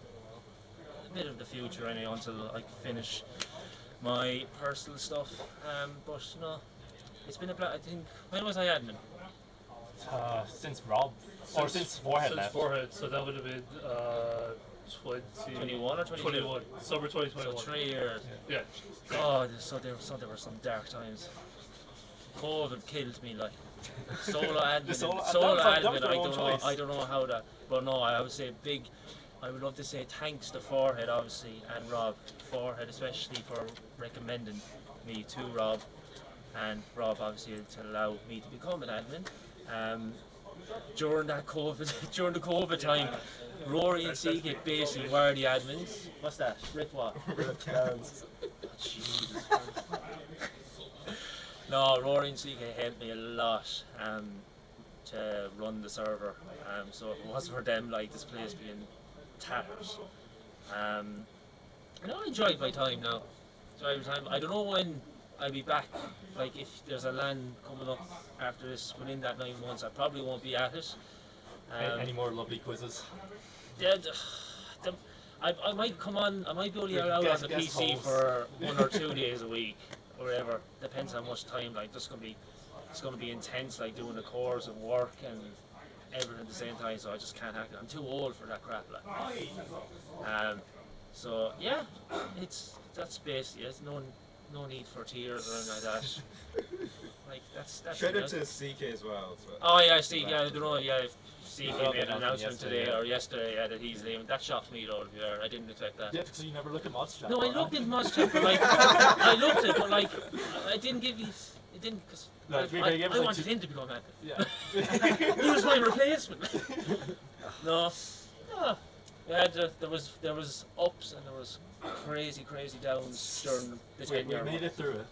[SPEAKER 3] a bit of the future anyway, until I finish my personal stuff. But no, it's been I think, when was I admin?
[SPEAKER 7] Since Rob, or since Forehead
[SPEAKER 8] Since
[SPEAKER 7] left.
[SPEAKER 8] Forehead, so that would have been
[SPEAKER 3] 21 or 22?
[SPEAKER 8] 21. Summer
[SPEAKER 3] So
[SPEAKER 8] 2021.
[SPEAKER 3] 3 years.
[SPEAKER 8] Yeah.
[SPEAKER 3] Oh, there were some dark times. COVID killed me, like solo admin.
[SPEAKER 7] Solo
[SPEAKER 3] admin.
[SPEAKER 7] that was their own choice.
[SPEAKER 3] I don't know how that. But no, I would say I would love to say thanks to Forehead, obviously, and Rob. Forehead especially for recommending me to Rob, and Rob obviously to allow me to become an admin. During the COVID time, Rory and CK basically were the admins. What's that? Rip what? Jesus. No, Rory and CK helped me a lot to run the server. So if it wasn't for them, like, this place being tatters. And I enjoyed my time now. I don't know when I'll be back. Like, if there's a LAN coming up after this within that 9 months, I probably won't be at it.
[SPEAKER 7] Any more lovely quizzes?
[SPEAKER 3] Yeah, I might come on. I might be able to get out on the
[SPEAKER 7] Guess
[SPEAKER 3] PC
[SPEAKER 7] holes.
[SPEAKER 3] for 1 or 2 days a week, or whatever. Depends how much time. Like, it's gonna be intense. Like doing the course and work and everything at the same time. So I just can't hack it. I'm too old for that crap. Like, so yeah, that's basically it. No need for tears or anything like that. Like that's
[SPEAKER 2] Shout out
[SPEAKER 3] it.
[SPEAKER 2] to CK as well. So.
[SPEAKER 3] Oh yeah, see, yeah, I don't know, yeah. CK
[SPEAKER 7] Well,
[SPEAKER 3] made an announcement
[SPEAKER 7] yesterday,
[SPEAKER 3] today
[SPEAKER 7] yeah.
[SPEAKER 3] or yesterday, yeah, that he's leaving. That shocked me though. Yeah, I didn't expect that.
[SPEAKER 7] Yeah, because you never look at mods chat.
[SPEAKER 3] No, I looked at Moss Chat, but like, I looked at it, but like, I didn't give you, it didn't, because
[SPEAKER 7] No, to be fair, you gave us
[SPEAKER 3] I
[SPEAKER 7] like
[SPEAKER 3] wanted
[SPEAKER 7] two-
[SPEAKER 3] him to become admin.
[SPEAKER 7] Yeah.
[SPEAKER 3] He was my replacement. No, yeah, there was ups and there was crazy downs during the
[SPEAKER 7] We
[SPEAKER 3] tenure.
[SPEAKER 7] made it through it.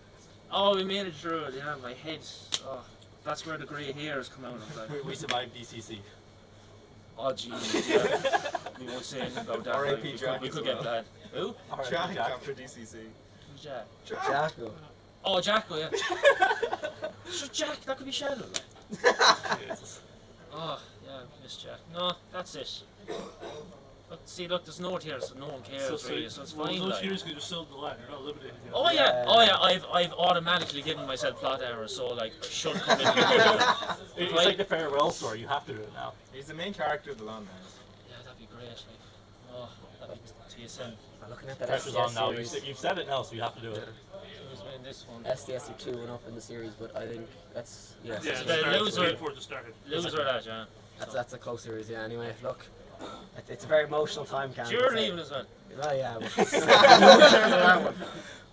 [SPEAKER 3] Oh, we made it through it. Yeah, my head. Oh, that's where the grey hairs come out of. Like,
[SPEAKER 7] We survived DCC.
[SPEAKER 3] oh jeez. Yeah. We won't say anything about that.
[SPEAKER 2] R.I.P.
[SPEAKER 3] Like, we
[SPEAKER 2] Jack
[SPEAKER 3] could
[SPEAKER 2] as
[SPEAKER 3] get
[SPEAKER 2] well.
[SPEAKER 3] bad. Who?
[SPEAKER 2] Jack
[SPEAKER 7] Jack.
[SPEAKER 2] after DCC.
[SPEAKER 3] Who's Jack?
[SPEAKER 5] Jacko.
[SPEAKER 3] Oh, Jacko, yeah. Sure, Jack, that could be Shadow. Oh, yeah, I miss Jack. No, that's it. But see, look, there's no one here, so no one cares really, so it's fine.
[SPEAKER 8] Those
[SPEAKER 3] Like.
[SPEAKER 8] years because you're still in the line, you're not limited. You know?
[SPEAKER 3] Oh yeah, I've automatically given myself plot errors, so like, I should come in here.
[SPEAKER 7] It's
[SPEAKER 3] Like-
[SPEAKER 7] like the farewell story, you have to do it now.
[SPEAKER 2] He's the main character of the LAN, man.
[SPEAKER 3] Yeah, that'd be great, like. Oh, that'd be TSM.
[SPEAKER 1] I'm looking at that
[SPEAKER 7] Pressure's
[SPEAKER 1] SDS
[SPEAKER 7] on now.
[SPEAKER 1] series.
[SPEAKER 7] You've said it now, so you have to do it.
[SPEAKER 3] Who's winning this one?
[SPEAKER 1] SDS are 2-1 up in the series, but I think that's
[SPEAKER 8] Yeah,
[SPEAKER 1] that's
[SPEAKER 3] the
[SPEAKER 8] that's
[SPEAKER 3] loser-
[SPEAKER 8] waiting for it to start.
[SPEAKER 3] Loser that, yeah.
[SPEAKER 1] that's a close series. Yeah. Anyway, look, it's a very emotional time, Cam.
[SPEAKER 3] You're leaving as well.
[SPEAKER 1] Oh yeah. But,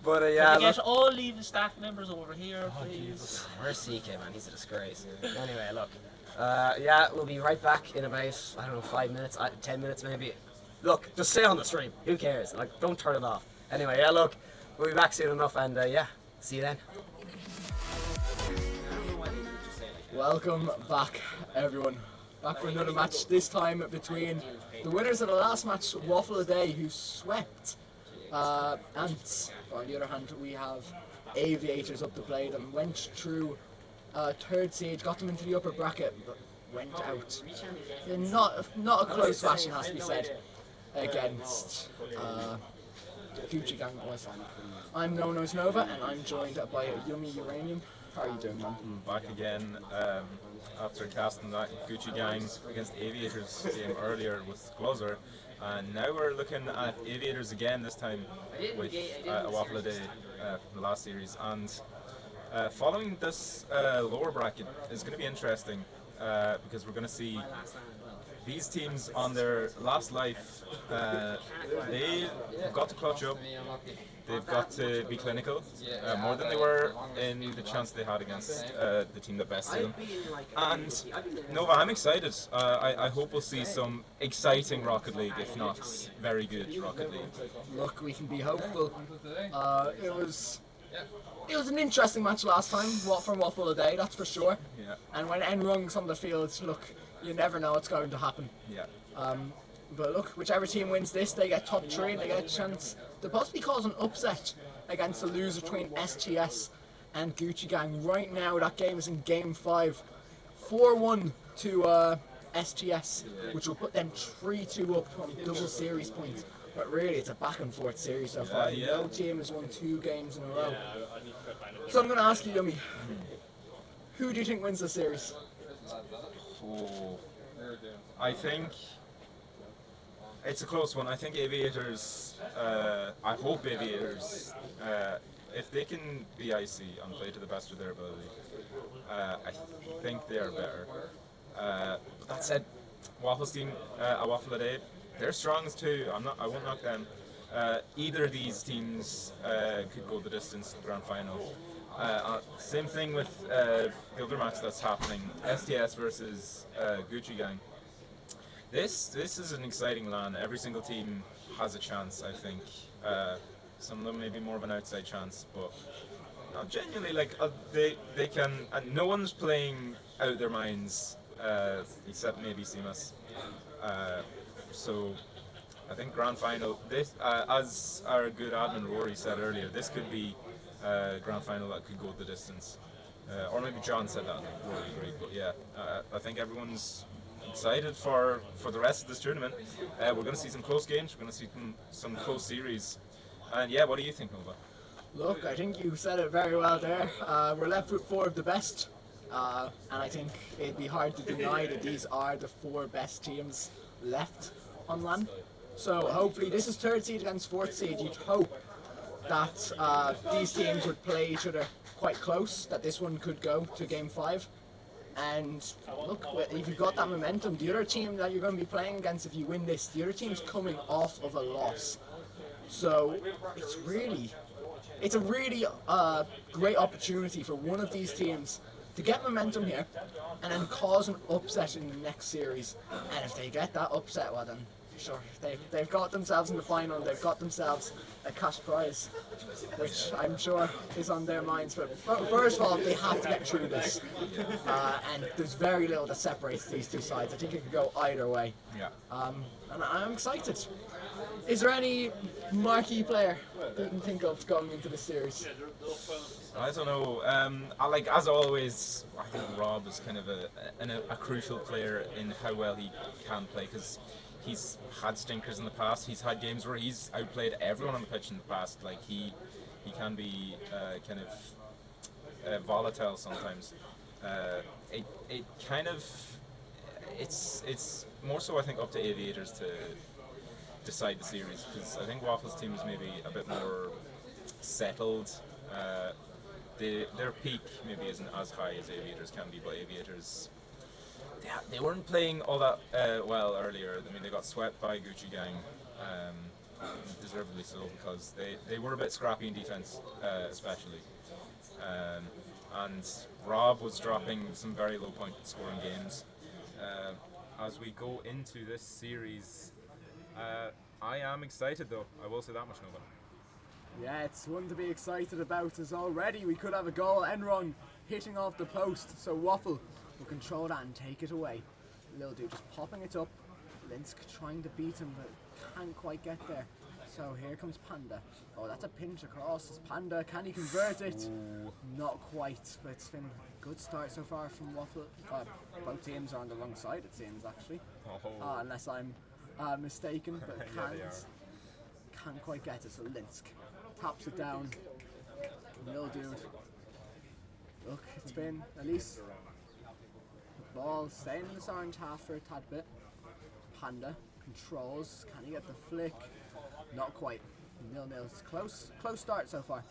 [SPEAKER 1] but yeah,
[SPEAKER 3] Can you
[SPEAKER 1] look,
[SPEAKER 3] get all leaving staff members over here, please?
[SPEAKER 1] where's CK, man? He's a disgrace. Anyway, look. Yeah, we'll be right back in about, I don't know, 5 minutes, 10 minutes maybe. Look, just stay on the stream. Who cares? Like, don't turn it off. Anyway, yeah, look, we'll be back soon enough, and yeah, see you then.
[SPEAKER 4] Welcome back, everyone. Back for another match, this time between the winners of the last match, Waffle a Day, who swept. And on the other hand, we have Aviators up to play them. Went through third stage, got them into the upper bracket, but went out. In not a close fashion, has to be said, against Gucci Gang Boys. I'm known as Nova, and I'm joined by Yummy Uranium. How are you doing, man?
[SPEAKER 2] Back again after casting that Gucci Gang against Aviators game earlier with Glozer. And now we're looking at Aviators again, this time with a Waffle a Day from the last series. And following this lower bracket is going to be interesting because we're going to see these teams on their last life. They've got to clutch up. They've got to be clinical, more than they were in the chance they had against the team that bested them. And Nova, I'm excited. I hope we'll see some exciting Rocket League, if not very good Rocket League.
[SPEAKER 4] Look, we can be hopeful. It was an interesting match last time, from Waffle a Day, that's for sure.
[SPEAKER 2] Yeah.
[SPEAKER 4] And when N Rungs on the field, look, you never know what's going to happen.
[SPEAKER 2] Yeah.
[SPEAKER 4] But look, whichever team wins this, they get top 3 and they get a chance to possibly cause an upset against the loser between SGS and Gucci Gang. Right now, that game is in Game 5. 4-1 to SGS, which will put them 3-2 up on double series points. But really, it's a back and forth series so far. No team has won 2 games in a row. So I'm going to ask you, Yummy, who do you think wins the series?
[SPEAKER 2] Oh, I think it's a close one. I think Aviators, I hope Aviators, if they can be icy and play to the best of their ability, I think they are better. But that said, Waffle's team, a Waffle a day, they're strong too. I won't knock them. Either of these teams could go the distance to the grand final. Same thing with the other match that's happening, STS versus Gucci Gang. This is an exciting LAN. Every single team has a chance, I think. Some of them may be more of an outside chance, but genuinely, like they can. And no one's playing out their minds except maybe Seamus. So I think grand final. This, as our good admin Rory said earlier, this could be a grand final that could go the distance. Or maybe John said that. Rory agreed, but yeah, I think everyone's excited for the rest of this tournament. We're going to see some close games. We're going to see some close series. And yeah, what do you think, Nova?
[SPEAKER 4] Look, I think you said it very well there. We're left with 4 of the best. And I think it'd be hard to deny that these are the 4 best teams left on LAN. So hopefully this is 3rd seed against 4th seed. You'd hope that these teams would play each other quite close, that this one could go to Game 5. And look, if you've got that momentum, the other team that you're going to be playing against, if you win this, the other team's coming off of a loss. So it's a really great opportunity for one of these teams to get momentum here and then cause an upset in the next series. And if they get that upset, well then, sure, they've got themselves in the final, they've got themselves a cash prize, which I'm sure is on their minds. But first of all, they have to get through this. And there's very little that separates these 2 sides. I think it could go either way.
[SPEAKER 2] Yeah.
[SPEAKER 4] And I'm excited. Is there any marquee player that you can think of going into the series?
[SPEAKER 2] I don't know. As always, I think Rob is kind of a crucial player in how well he can play, because he's had stinkers in the past. He's had games where he's outplayed everyone on the pitch in the past. Like he can be kind of volatile sometimes. It's more so, I think, up to Aviators to decide the series, because I think Waffle's team is maybe a bit more settled. Their peak maybe isn't as high as Aviators can be, but Aviators, they weren't playing all that well earlier. I mean, they got swept by Gucci Gang, deservedly so, because they were a bit scrappy in defense, especially. And Rob was dropping some very low point scoring games. As we go into this series, I am excited though, I will say that much, Nova.
[SPEAKER 4] Yeah, it's one to be excited about, as already we could have a goal. Enron hitting off the post, so Waffle will control that and take it away. Little dude just popping it up. Linsk trying to beat him, but can't quite get there. So here comes Panda. Oh, that's a pinch across. It's Panda, can he convert it?
[SPEAKER 2] Ooh.
[SPEAKER 4] Not quite, but it's been a good start so far from Waffle. Both teams are on the wrong side, it seems, actually. Unless I'm mistaken, but can't quite get it. So Linsk taps it down. Little dude. Look, it's been at least the ball staying in this orange half for a tad bit. Panda controls. Can he get the flick? Not quite. 0-0. It's close start so far.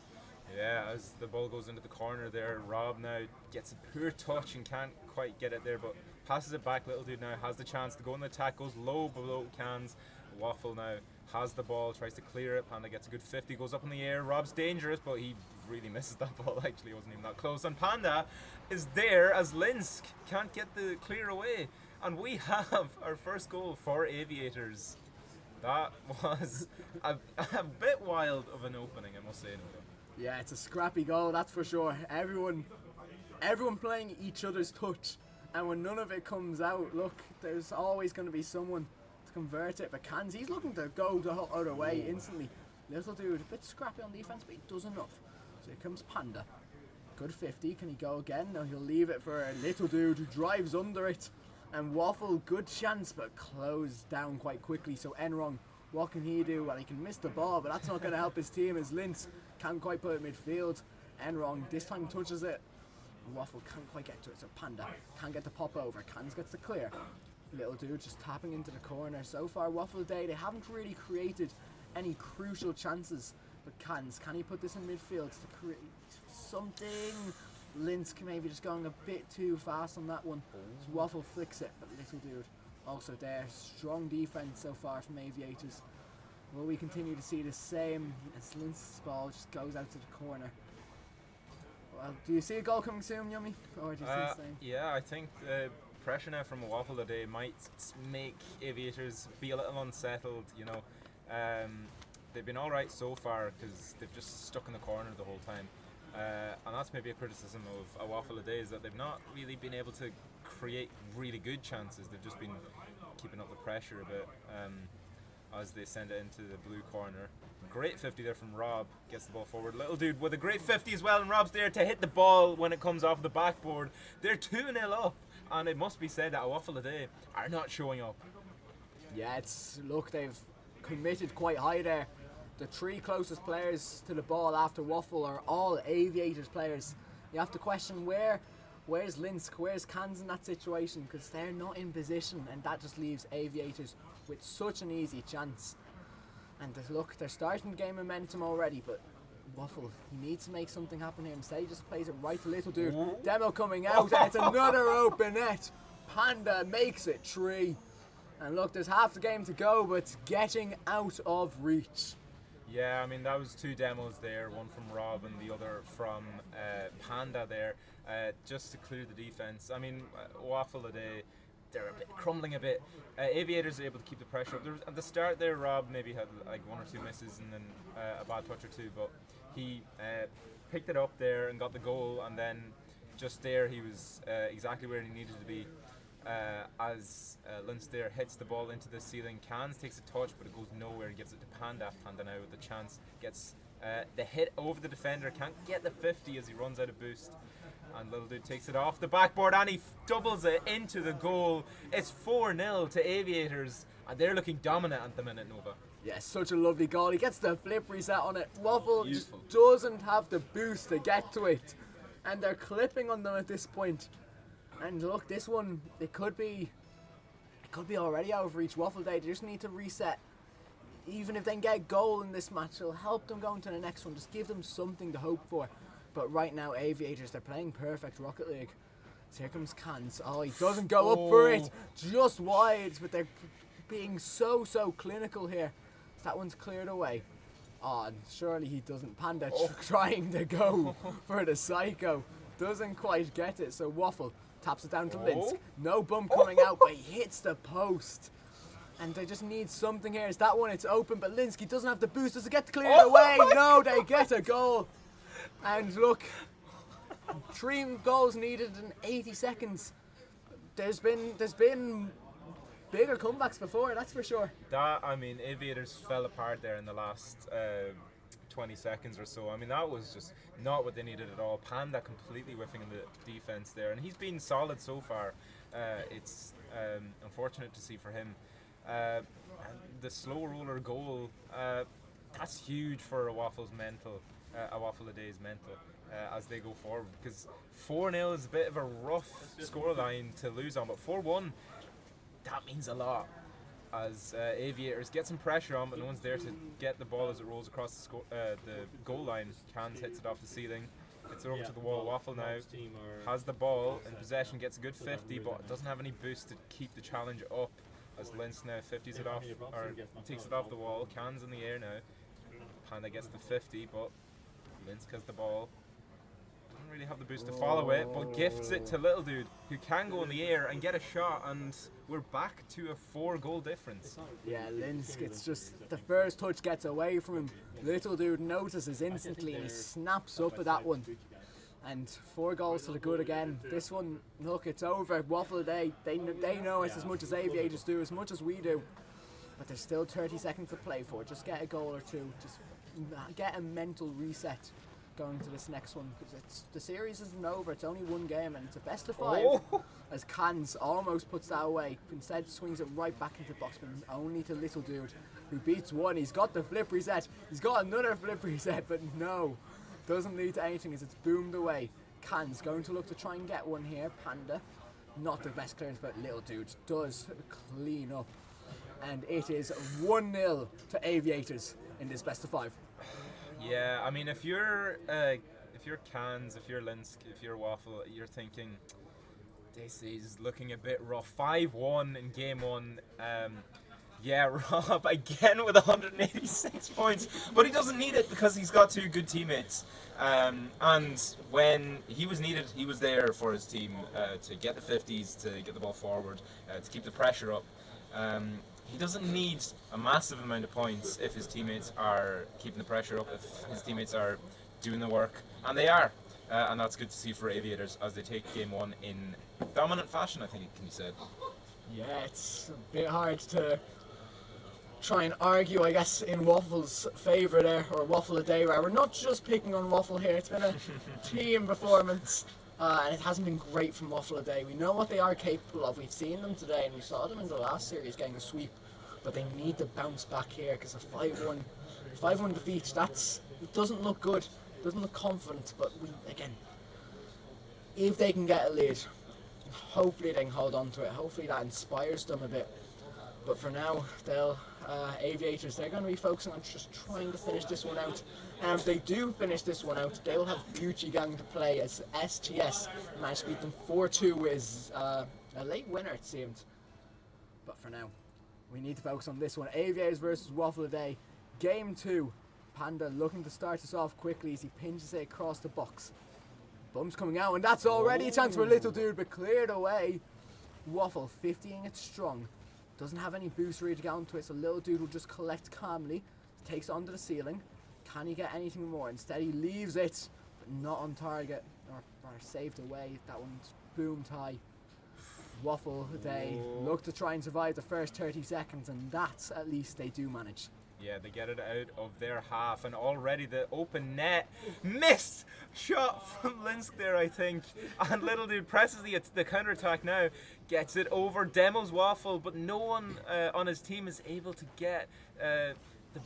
[SPEAKER 2] Yeah, as the ball goes into the corner there, Rob now gets a poor touch and can't quite get it there, but passes it back. Little dude now has the chance to go in the attack, goes low below cans. Waffle now has the ball, tries to clear it. Panda gets a good 50, goes up in the air. Rob's dangerous, but he really misses that ball. Actually, wasn't even that close. And Panda is there as Linsk can't get the clear away. And we have our first goal for Aviators. That was a bit wild of an opening, I must say.
[SPEAKER 4] Yeah, it's a scrappy goal, that's for sure. Everyone playing each other's touch And when none of it comes out, look, there's always going to be someone to convert it. But Cans, he's looking to go the other way instantly. Little dude, a bit scrappy on defense, but he does enough. So here comes Panda. Good 50. Can he go again? No, he'll leave it for a little dude who drives under it. And Waffle, good chance, but closed down quite quickly. So Enrong, what can he do? Well, he can miss the ball, but that's not going to help his team as Linz can't quite put it midfield. Enrong this time touches it. Waffle can't quite get to it, so Panda can't get the pop over. Cans gets the clear. Little dude just tapping into the corner. So far, Waffle Day, they haven't really created any crucial chances. But Cans, can he put this in midfield to create something? Linsk maybe just going a bit too fast on that one. So Waffle flicks it, but little dude also there. Strong defense so far from Aviators. Will we continue to see the same as Linsk's ball just goes out to the corner? Well, do you see a goal coming soon, Yummy? Or do you see the same?
[SPEAKER 2] Yeah, I think the pressure now from a Waffle today might make Aviators be a little unsettled, you know. They've been alright so far because they've just stuck in the corner the whole time. And that's maybe a criticism of a Waffle a day, is that they've not really been able to create really good chances. They've just been keeping up the pressure a bit as they send it into the blue corner. Great 50 there from Rob, gets the ball forward. Little dude with a great 50 as well, and Rob's there to hit the ball when it comes off the backboard. They're 2-0 up, and it must be said that a Waffle a day are not showing up.
[SPEAKER 4] Yeah, look, they've committed quite high there. The three closest players to the ball after Waffle are all Aviators players. You have to question where's Linsk, where's Cans in that situation, because they're not in position, and that just leaves Aviators with such an easy chance. And look, they're starting to gain momentum already, but Waffle, he needs to make something happen here. Instead, he just plays it right to little dude. Demo coming out, and it's another open net. Panda makes it 3. And look, there's half the game to go, but it's getting out of reach.
[SPEAKER 2] Yeah, I mean, that was 2 demos there, one from Rob and the other from Panda there, just to clear the defense. I mean, Waffle a day, they're crumbling a bit. Aviators are able to keep the pressure up. At the start there, Rob maybe had like 1 or 2 misses and then a bad touch or 2, but he picked it up there and got the goal, and then just there he was exactly where he needed to be. As Linz there hits the ball into the ceiling. Cans takes a touch, but it goes nowhere. He gives it to Panda. Panda now with the chance gets the hit over the defender. Can't get the 50 as he runs out of boost. And little dude takes it off the backboard and he doubles it into the goal. It's 4-0 to Aviators, and they're looking dominant at the minute, Nova.
[SPEAKER 4] Yeah, such a lovely goal. He gets the flip reset on it. Waffle just
[SPEAKER 2] Beautiful.
[SPEAKER 4] doesn't have the boost to get to it, and they're clipping on them at this point. And look, this one, it could be already out of reach. Waffle Day, they just need to reset. Even if they can get a goal in this match, it'll help them go into the next one. Just give them something to hope for. But right now, Aviators, they're playing perfect Rocket League. So here comes Cans. Oh, he doesn't go up for it. Just wide, but they're being so clinical here. So that one's cleared away. Oh, surely he doesn't. Panda trying to go for the psycho. Doesn't quite get it. So Waffle taps it down to Linsk. No bump coming out, but he hits the post. And they just need something here. It's that one, it's open, but Linsky doesn't have the boost. Does it get cleared away? No, they get a goal. And look, 3 goals needed in 80 seconds. There's been bigger comebacks before, that's for sure.
[SPEAKER 2] That, I mean, Aviators fell apart there in the last 20 seconds or so. I mean, that was just not what they needed at all. Panda completely whiffing in the defense there, and he's been solid so far. It's unfortunate to see for him. And the slow roller goal, that's huge for a Waffle's mental, a Waffle a day's mental, as they go forward, because 4-0 is a bit of a rough scoreline to lose on, but 4-1, that means a lot. As Aviators get some pressure on, but no one's there to get the ball as it rolls across the goal line. Cans hits it off the ceiling, gets it over to the wall. Waffle now has the ball in possession, gets a good 50, but doesn't have any boost to keep the challenge up. As Linz now 50s it off, or takes it off the wall. Cans in the air now. Panda gets the 50, but Linz has the ball. Doesn't really have the boost to follow it, but gifts it to Little Dude, who can go in the air and get a shot, and we're back to a 4-goal difference.
[SPEAKER 4] Yeah, Linsk, it's just the first touch gets away from him. Little Dude notices instantly and he snaps up at that one. And 4 goals to the good again. This one, look, it's over. Waffle, they know it as much as Aviators do, as much as we do. But there's still 30 seconds to play for. Just get a goal or two. Just get a mental reset going to this next one. Because the series isn't over. It's only 1 game and it's a best of 5. As Cans almost puts that away. Instead swings it right back into the box, but only to Little Dude, who beats 1. He's got the flip reset. He's got another flip reset, but no. Doesn't lead to anything as it's boomed away. Cans going to look to try and get one here. Panda, not the best clearance, but Little Dude does clean up. And it is 1-0 to Aviators in this best of 5.
[SPEAKER 2] Yeah, I mean, if you're Cans, if you're Linsk, if you're Waffle, you're thinking this is looking a bit rough. 5-1 in game 1. Yeah, Rob again with 186 points, but he doesn't need it because he's got 2 good teammates. And when he was needed, he was there for his team to get the 50s, to get the ball forward, to keep the pressure up. He doesn't need a massive amount of points if his teammates are keeping the pressure up, if his teammates are doing the work, and they are. And that's good to see for Aviators as they take game 1 in dominant fashion, I think it can be said.
[SPEAKER 4] Yeah, it's a bit hard to try and argue, I guess, in Waffle's favour there, or Waffle a day, where we're not just picking on Waffle here. It's been a team performance, and it hasn't been great from Waffle a day. We know what they are capable of. We've seen them today, and we saw them in the last series getting a sweep, but they need to bounce back here because a 5-1 defeat, it doesn't look good, doesn't look confident, but again, if they can get a lead, hopefully they can hold on to it. Hopefully that inspires them a bit. But for now, Aviators, they're going to be focusing on just trying to finish this one out. And if they do finish this one out, they will have Gucci Gang to play as STS. Managed to beat them 4-2 is a late winner, it seemed. But for now, we need to focus on this one. Aviators versus Waffle a Day. Game 2. Panda looking to start us off quickly as he pinches it across the box. Bumps coming out, and that's already a chance for a Little Dude, but cleared away. Waffle 50ing it strong. Doesn't have any boost ready to get onto it, so Little Dude will just collect calmly. Takes it onto the ceiling. Can he get anything more? Instead he leaves it, but not on target, or saved away. That one's boomed high. Waffle, they look to try and survive the first 30 seconds, and that's at least they do manage.
[SPEAKER 2] Yeah, they get it out of their half, and already the open net missed shot from Linsk there, I think. And Little Dude presses the counter attack now, gets it over, demos Waffle, but no one on his team is able to get the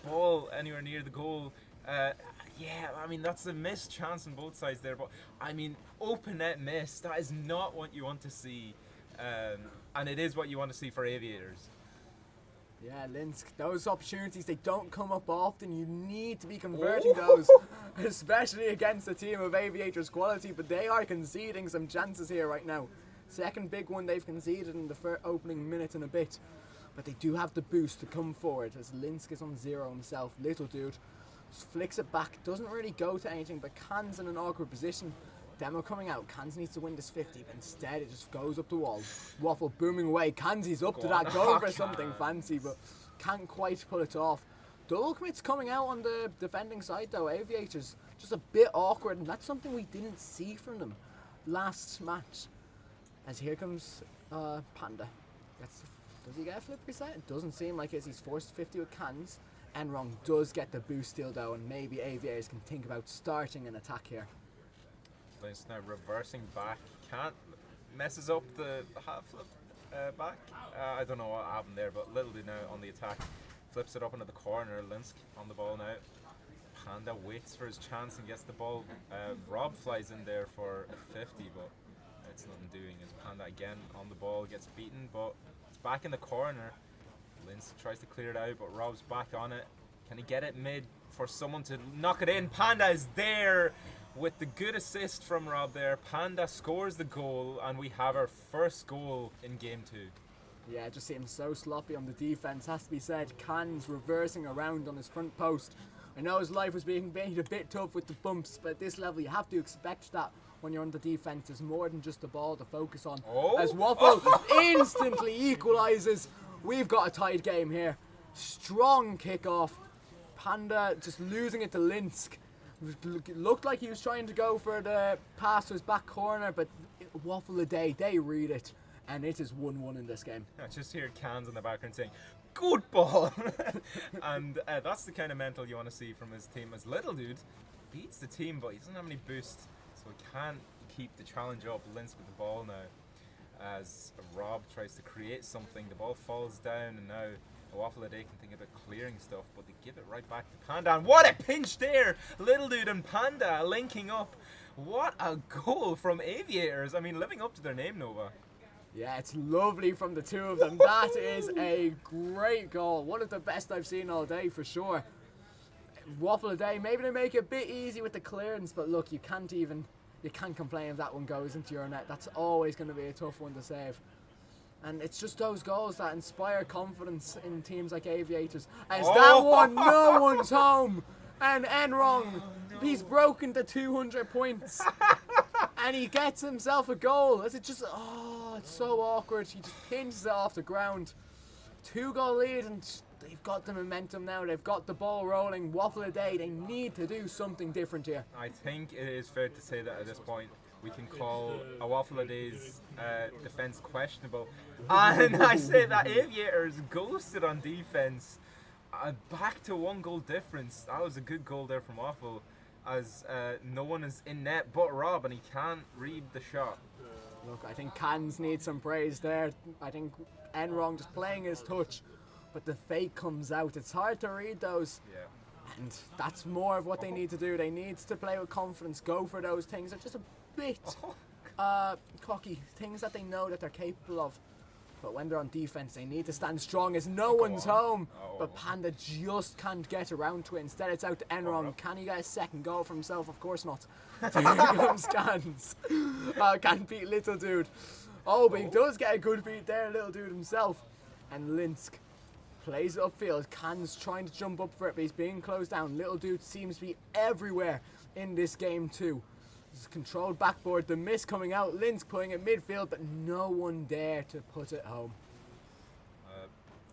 [SPEAKER 2] ball anywhere near the goal. Yeah, I mean, that's a missed chance on both sides there, but I mean, open net miss, that is not what you want to see, and it is what you want to see for Aviators.
[SPEAKER 4] Yeah, Linsk, those opportunities, they don't come up often. You need to be converting those, especially against a team of Aviators quality, but they are conceding some chances here right now. Second big one they've conceded in the opening minute and a bit, but they do have the boost to come forward as Linsk is on 0 himself. Little Dude just flicks it back, doesn't really go to anything, but Cans in an awkward position. Demo coming out, Cans needs to win this 50, but instead it just goes up the wall. Waffle booming away, Kansi's up to that, going for something fancy, but can't quite pull it off. Double commits coming out on the defending side though. Aviators just a bit awkward, and that's something we didn't see from them last match. As here comes Panda. Does he get a flip reset? It doesn't seem like it. He's forced 50 with Cans. Enrong does get the boost steal though, and maybe Aviators can think about starting an attack here.
[SPEAKER 2] Links now reversing back, messes up the half flip back. I don't know what happened there, but Little Dude now on the attack, flips it up into the corner. Linsk on the ball now. Panda waits for his chance and gets the ball. Rob flies in there for a 50, but it's nothing doing. As Panda again on the ball, gets beaten, but it's back in the corner. Linsk tries to clear it out, but Rob's back on it. Can he get it mid for someone to knock it in? Panda is there with the good assist from Rob there. Panda scores the goal, and we have our first goal in game 2.
[SPEAKER 4] Yeah, it just seems so sloppy on the defense, has to be said. Cans reversing around on his front post. I know his life was being made a bit tough with the bumps, but at this level you have to expect that when you're on the defense. There's more than just the ball to focus on. As Waffle instantly equalizes. We've got a tied game here. Strong kickoff. Panda just losing it to Linsk. Looked like he was trying to go for the pass to his back corner, but Waffle a Day, they read it, and it is 1-1 in this game.
[SPEAKER 2] I just hear Cans in the background saying, "Good ball," and that's the kind of mental you want to see from his team. As Little Dude beats the team, but he doesn't have any boost, so he can't keep the challenge up. Linz with the ball now, as Rob tries to create something. The ball falls down, and now Waffle a Day can think about clearing stuff, but they give it right back to Panda. And what a pinch there! Little Dude and Panda linking up. What a goal from Aviators. I mean, living up to their name, Nova.
[SPEAKER 4] Yeah, it's lovely from the two of them. That is a great goal. One of the best I've seen all day, for sure. Waffle a Day, maybe they make it a bit easy with the clearance, but look, you can't complain if that one goes into your net. That's always going to be a tough one to save. And it's just those goals that inspire confidence in teams like Aviators. As that one, no one's home. And Enrong, he's broken to 200 points. And he gets himself a goal. As it just, it's so awkward. He just pinches it off the ground. 2-goal lead, and they've got the momentum now. They've got the ball rolling. Waffle a Day, they need to do something different here.
[SPEAKER 2] I think it is fair to say that at this point, we can call a Waffle a Day's defence questionable. And I say that Aviators ghosted on defence. Back to 1-goal difference. That was a good goal there from Waffle, as no one is in net but Rob, and he can't read the shot.
[SPEAKER 4] Look, I think Cans needs some praise there. I think Enrong just playing his touch, but the fake comes out. It's hard to read those.
[SPEAKER 2] Yeah.
[SPEAKER 4] And that's more of what they need to do. They need to play with confidence, go for those things. They're just a bit cocky, things that they know that they're capable of. But when they're on defense, they need to stand strong as no one's home. But Panda just can't get around to it. Instead, it's out to Enron. Can he get a second goal for himself? Of course not. So here comes Cans. Can't beat Little Dude. But he does get a good beat there, Little Dude himself. And Linsk plays it upfield. Cans trying to jump up for it, but he's being closed down. Little Dude seems to be everywhere in this game too. This is controlled backboard, the miss coming out, Linsk putting it midfield, but no one there to put it home.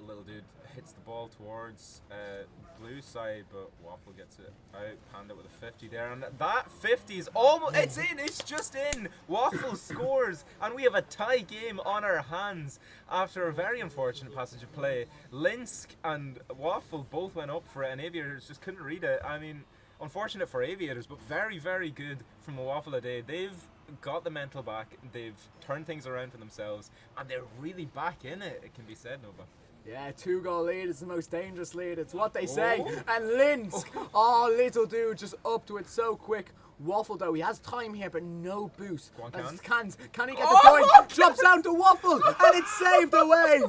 [SPEAKER 2] Little Dude hits the ball towards blue side, but Waffle gets it out. Panda with a 50 there, and that 50 is almost, it's in, it's just in. Waffle scores, and we have a tie game on our hands after a very unfortunate passage of play. Linsk and Waffle both went up for it, and Aviators just couldn't read it. I mean, unfortunate for Aviators, but very, very good from a Waffle a Day. They've got the mental back, they've turned things around for themselves, and they're really back in it, it can be said, Nova.
[SPEAKER 4] Yeah, 2-goal lead is the most dangerous lead, it's what they say. And Linsk, Little Dude just up to it so quick. Waffle though, he has time here, but no boost. Cans. Can he get the point? Drops down to Waffle, and it's saved away.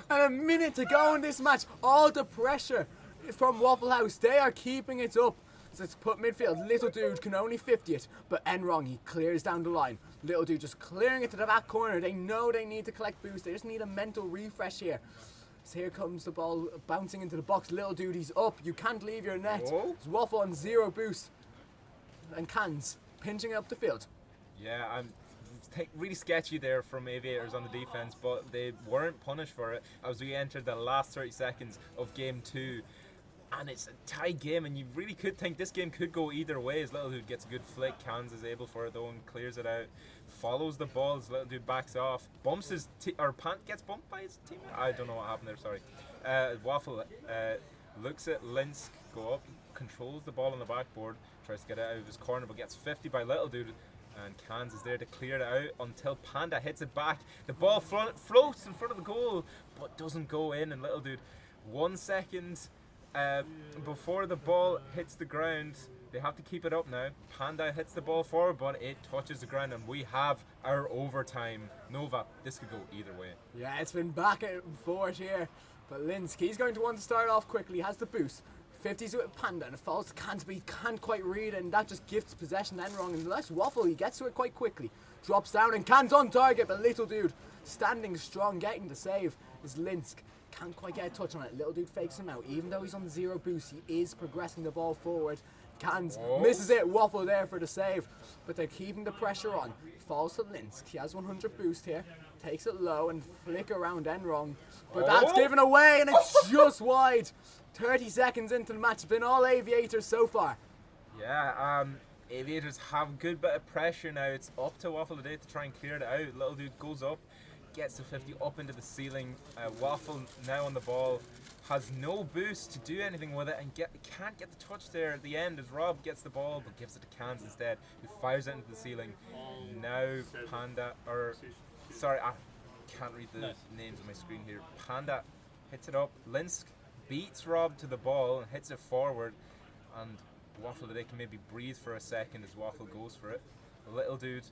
[SPEAKER 4] And a minute to go in this match. All the pressure from Waffle House, they are keeping it up. So it's put midfield. Little Dude can only 50 it, but Enrong, he clears down the line. Little Dude just clearing it to the back corner. They know they need to collect boost. They just need a mental refresh here. So here comes the ball bouncing into the box. Little Dude, he's up. You can't leave your net. It's Waffle on 0 boost. And Cans pinching it up the field.
[SPEAKER 2] Yeah, really sketchy there from Aviators on the defense, but they weren't punished for it as we entered the last 30 seconds of game 2. And it's a tie game, and you really could think this game could go either way as Little Dude gets a good flick. Cans is able for it though and clears it out. Follows the ball as Little Dude backs off. Bumps his Pant gets bumped by his teammate. I don't know what happened there, sorry. Waffle looks at Linsk go up, controls the ball on the backboard, tries to get it out of his corner, but gets 50 by Little Dude. And Cans is there to clear it out until Panda hits it back. The ball floats in front of the goal, but doesn't go in. And Little Dude, 1 second before the ball hits the ground, they have to keep it up now. Panda hits the ball forward, but it touches the ground, and we have our overtime. Nova, this could go either way.
[SPEAKER 4] Yeah, it's been back and forth here, but Linsk, he's going to want to start off quickly. He has the boost. 50s with Panda, and it falls to Cans, but he can't quite read it, and that just gives possession then wrong. And less Waffle, he gets to it quite quickly. Drops down, and Cans on target, but Little Dude standing strong, getting the save is Linsk. Can't quite get a touch on it. Little Dude fakes him out. Even though he's on 0 boost, he is progressing the ball forward. Cans misses it. Waffle there for the save, but they're keeping the pressure on. Falls to Linsk. He has 100 boost here. Takes it low and flick around Enrong, but that's given away, and it's just wide. 30 seconds into the match. It's been all Aviators so far.
[SPEAKER 2] Yeah, Aviators have a good bit of pressure now. It's up to Waffle today to try and clear it out. Little dude goes up, gets the 50 up into the ceiling. Waffle now on the ball, has no boost to do anything with it, and can't get the touch there at the end as Rob gets the ball but gives it to Cans instead, who fires it into the ceiling. Now Panda, or sorry, I can't read the names on my screen here. Panda hits it up. Linsk beats Rob to the ball and hits it forward, and Waffle today can maybe breathe for a second as Waffle goes for it. The little dude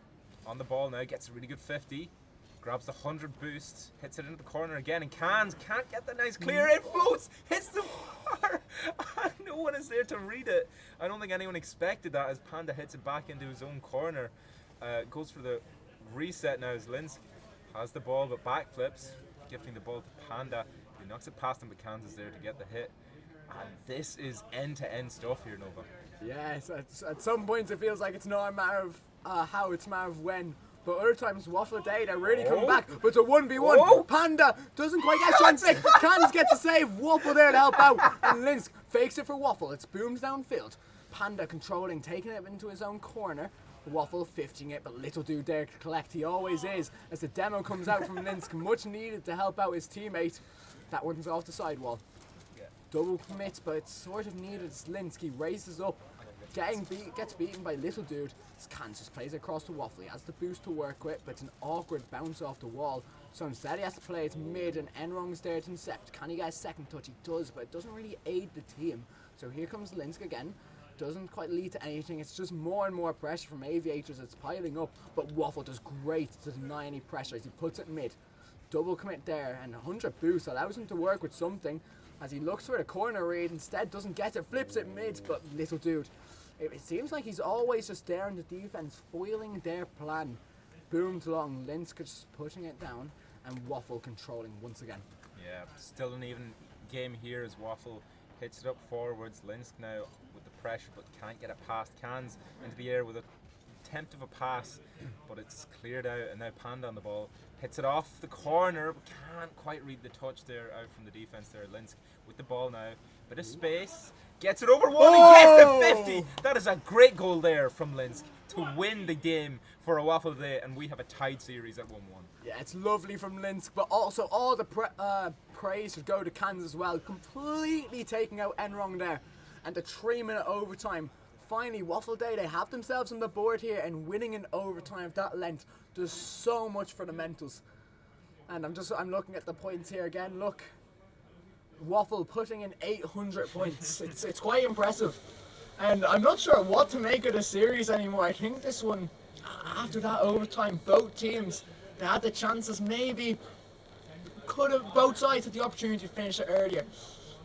[SPEAKER 2] on the ball now gets a really good 50, grabs the 100 boost, hits it into the corner again, and Cans can't get the nice clear. It floats, hits the bar, and no one is there to read it. I don't think anyone expected that as Panda hits it back into his own corner. Goes for the reset now as Linsk has the ball but backflips, gifting the ball to Panda, who knocks it past him, but Cans is there to get the hit. And this is end-to-end stuff here, Nova.
[SPEAKER 4] Yes, at some points it feels like it's not a matter of how, it's a matter of when. But other times, Waffle Day, they really come back. But it's a 1v1. Panda doesn't quite get a chance. Cans gets a save. Waffle there to help out. And Linsk fakes it for Waffle. It's booms downfield. Panda controlling, taking it into his own corner. Waffle 50ing it, but little dude there to collect. He always is. As the demo comes out from Linsk, much needed to help out his teammate. That one's off the sidewall. Double commits, but it's sort of needed as Linsk raises up, gets beaten by little dude. Cans just plays it across to Waffle. He has the boost to work with, but it's an awkward bounce off the wall. So instead he has to play it mid, and Enrong's there to intercept. Can he get a second touch? He does, but it doesn't really aid the team. So here comes Linsk again. Doesn't quite lead to anything. It's just more and more pressure from Aviators. It's piling up, but Waffle does great to deny any pressure as he puts it mid. Double commit there, and 100 boost allows him to work with something. As he looks for a corner read, instead doesn't get it, flips it mid, but little dude. It seems like he's always just there in the defense, foiling their plan. Booms along, Linsk just putting it down, and Waffle controlling once again.
[SPEAKER 2] Yeah, still an even game here as Waffle hits it up forwards. Linsk now with the pressure, but can't get it past Cans into the air with a attempt of a pass, but it's cleared out, and now Panda on the ball. Hits it off the corner, but can't quite read the touch there out from the defense there. Linsk with the ball now. Bit of space. Gets it over one and gets the 50. That is a great goal there from Linsk to win the game for a Waffle Day, and we have a tied series at 1-1.
[SPEAKER 4] Yeah, it's lovely from Linsk, but also all the praise should go to Cans as well. Completely taking out Enrong there. And the 3-minute overtime. Finally, Waffle Day, they have themselves on the board here, and winning in overtime of that length does so much for the mentals. And I'm looking at the points here again. Look, Waffle putting in 800 points. It's quite impressive. And I'm not sure what to make of the series anymore. I think this one, after that overtime, both teams, they had the chances. Maybe both sides had the opportunity to finish it earlier.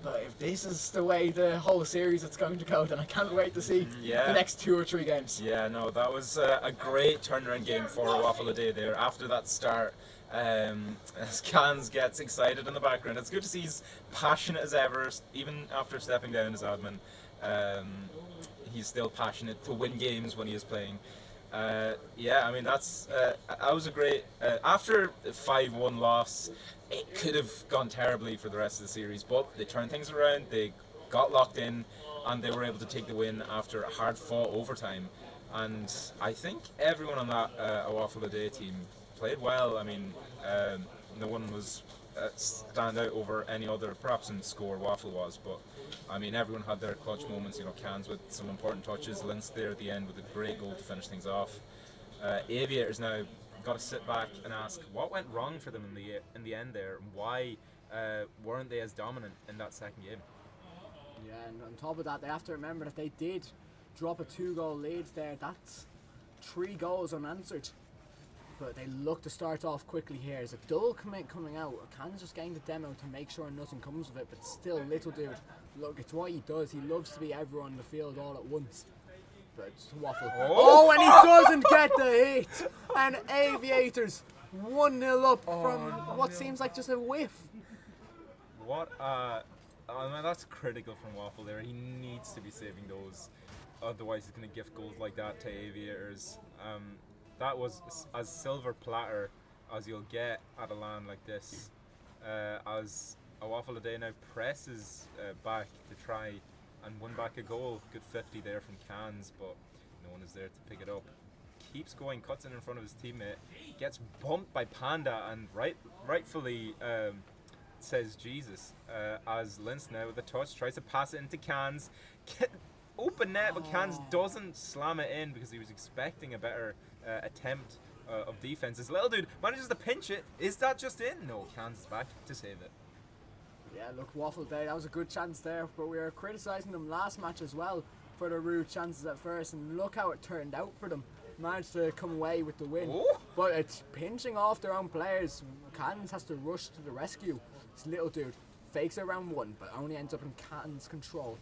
[SPEAKER 4] But if this is the way the whole series is going to go, then I can't wait to see the next 2 or 3 games.
[SPEAKER 2] Yeah, no, that was a great turnaround game for Waffle Day there. After that start, as Cans gets excited in the background, it's good to see he's passionate as ever, even after stepping down as admin. He's still passionate to win games when he is playing. Yeah, I mean, that was a great... after the 5-1 loss, it could have gone terribly for the rest of the series, but they turned things around, they got locked in, and they were able to take the win after a hard-fought overtime. And I think everyone on that Waffle a Day team played well. I mean, no one was stand out over any other, perhaps in score Waffle was, but I mean, everyone had their clutch moments. You know, Cans with some important touches, Linsk there at the end with a great goal to finish things off. Aviators now got to sit back and ask what went wrong for them in the end there, and why weren't they as dominant in that second game?
[SPEAKER 4] Yeah, and on top of that, they have to remember that they did drop a 2-goal lead there. That's 3 goals unanswered. But they look to start off quickly here. There's a double commit coming out. Cans just getting the demo to make sure nothing comes of it, but still, little dude, look, it's what he does. He loves to be everyone on the field all at once. But it's Waffle. Oh, and he doesn't get the hit! And Aviators 1-0 up from what seems like just a whiff.
[SPEAKER 2] What I mean, that's critical from Waffle there. He needs to be saving those. Otherwise, he's going to gift goals like that to Aviators. That was as silver platter as you'll get at a LAN like this. As a Waffle a Day now presses back to try and won back a goal. Good 50 there from Cans, but no one is there to pick it up. Keeps going, cuts it in front of his teammate, gets bumped by Panda, and rightfully says Jesus, as Linz now with a touch tries to pass it into Cans. Open net, but Cans doesn't slam it in because he was expecting a better attempt of defense. This little dude manages to pinch it. Is that just in? No, Cans is back to save it.
[SPEAKER 4] Yeah, look, Waffle Day, that was a good chance there, but we were criticising them last match as well for the rude chances at first, and look how it turned out for them. Managed to come away with the win.
[SPEAKER 2] Ooh.
[SPEAKER 4] But it's pinching off their own players. Cans has to rush to the rescue. This little dude fakes it around one, but only ends up in Cans' control.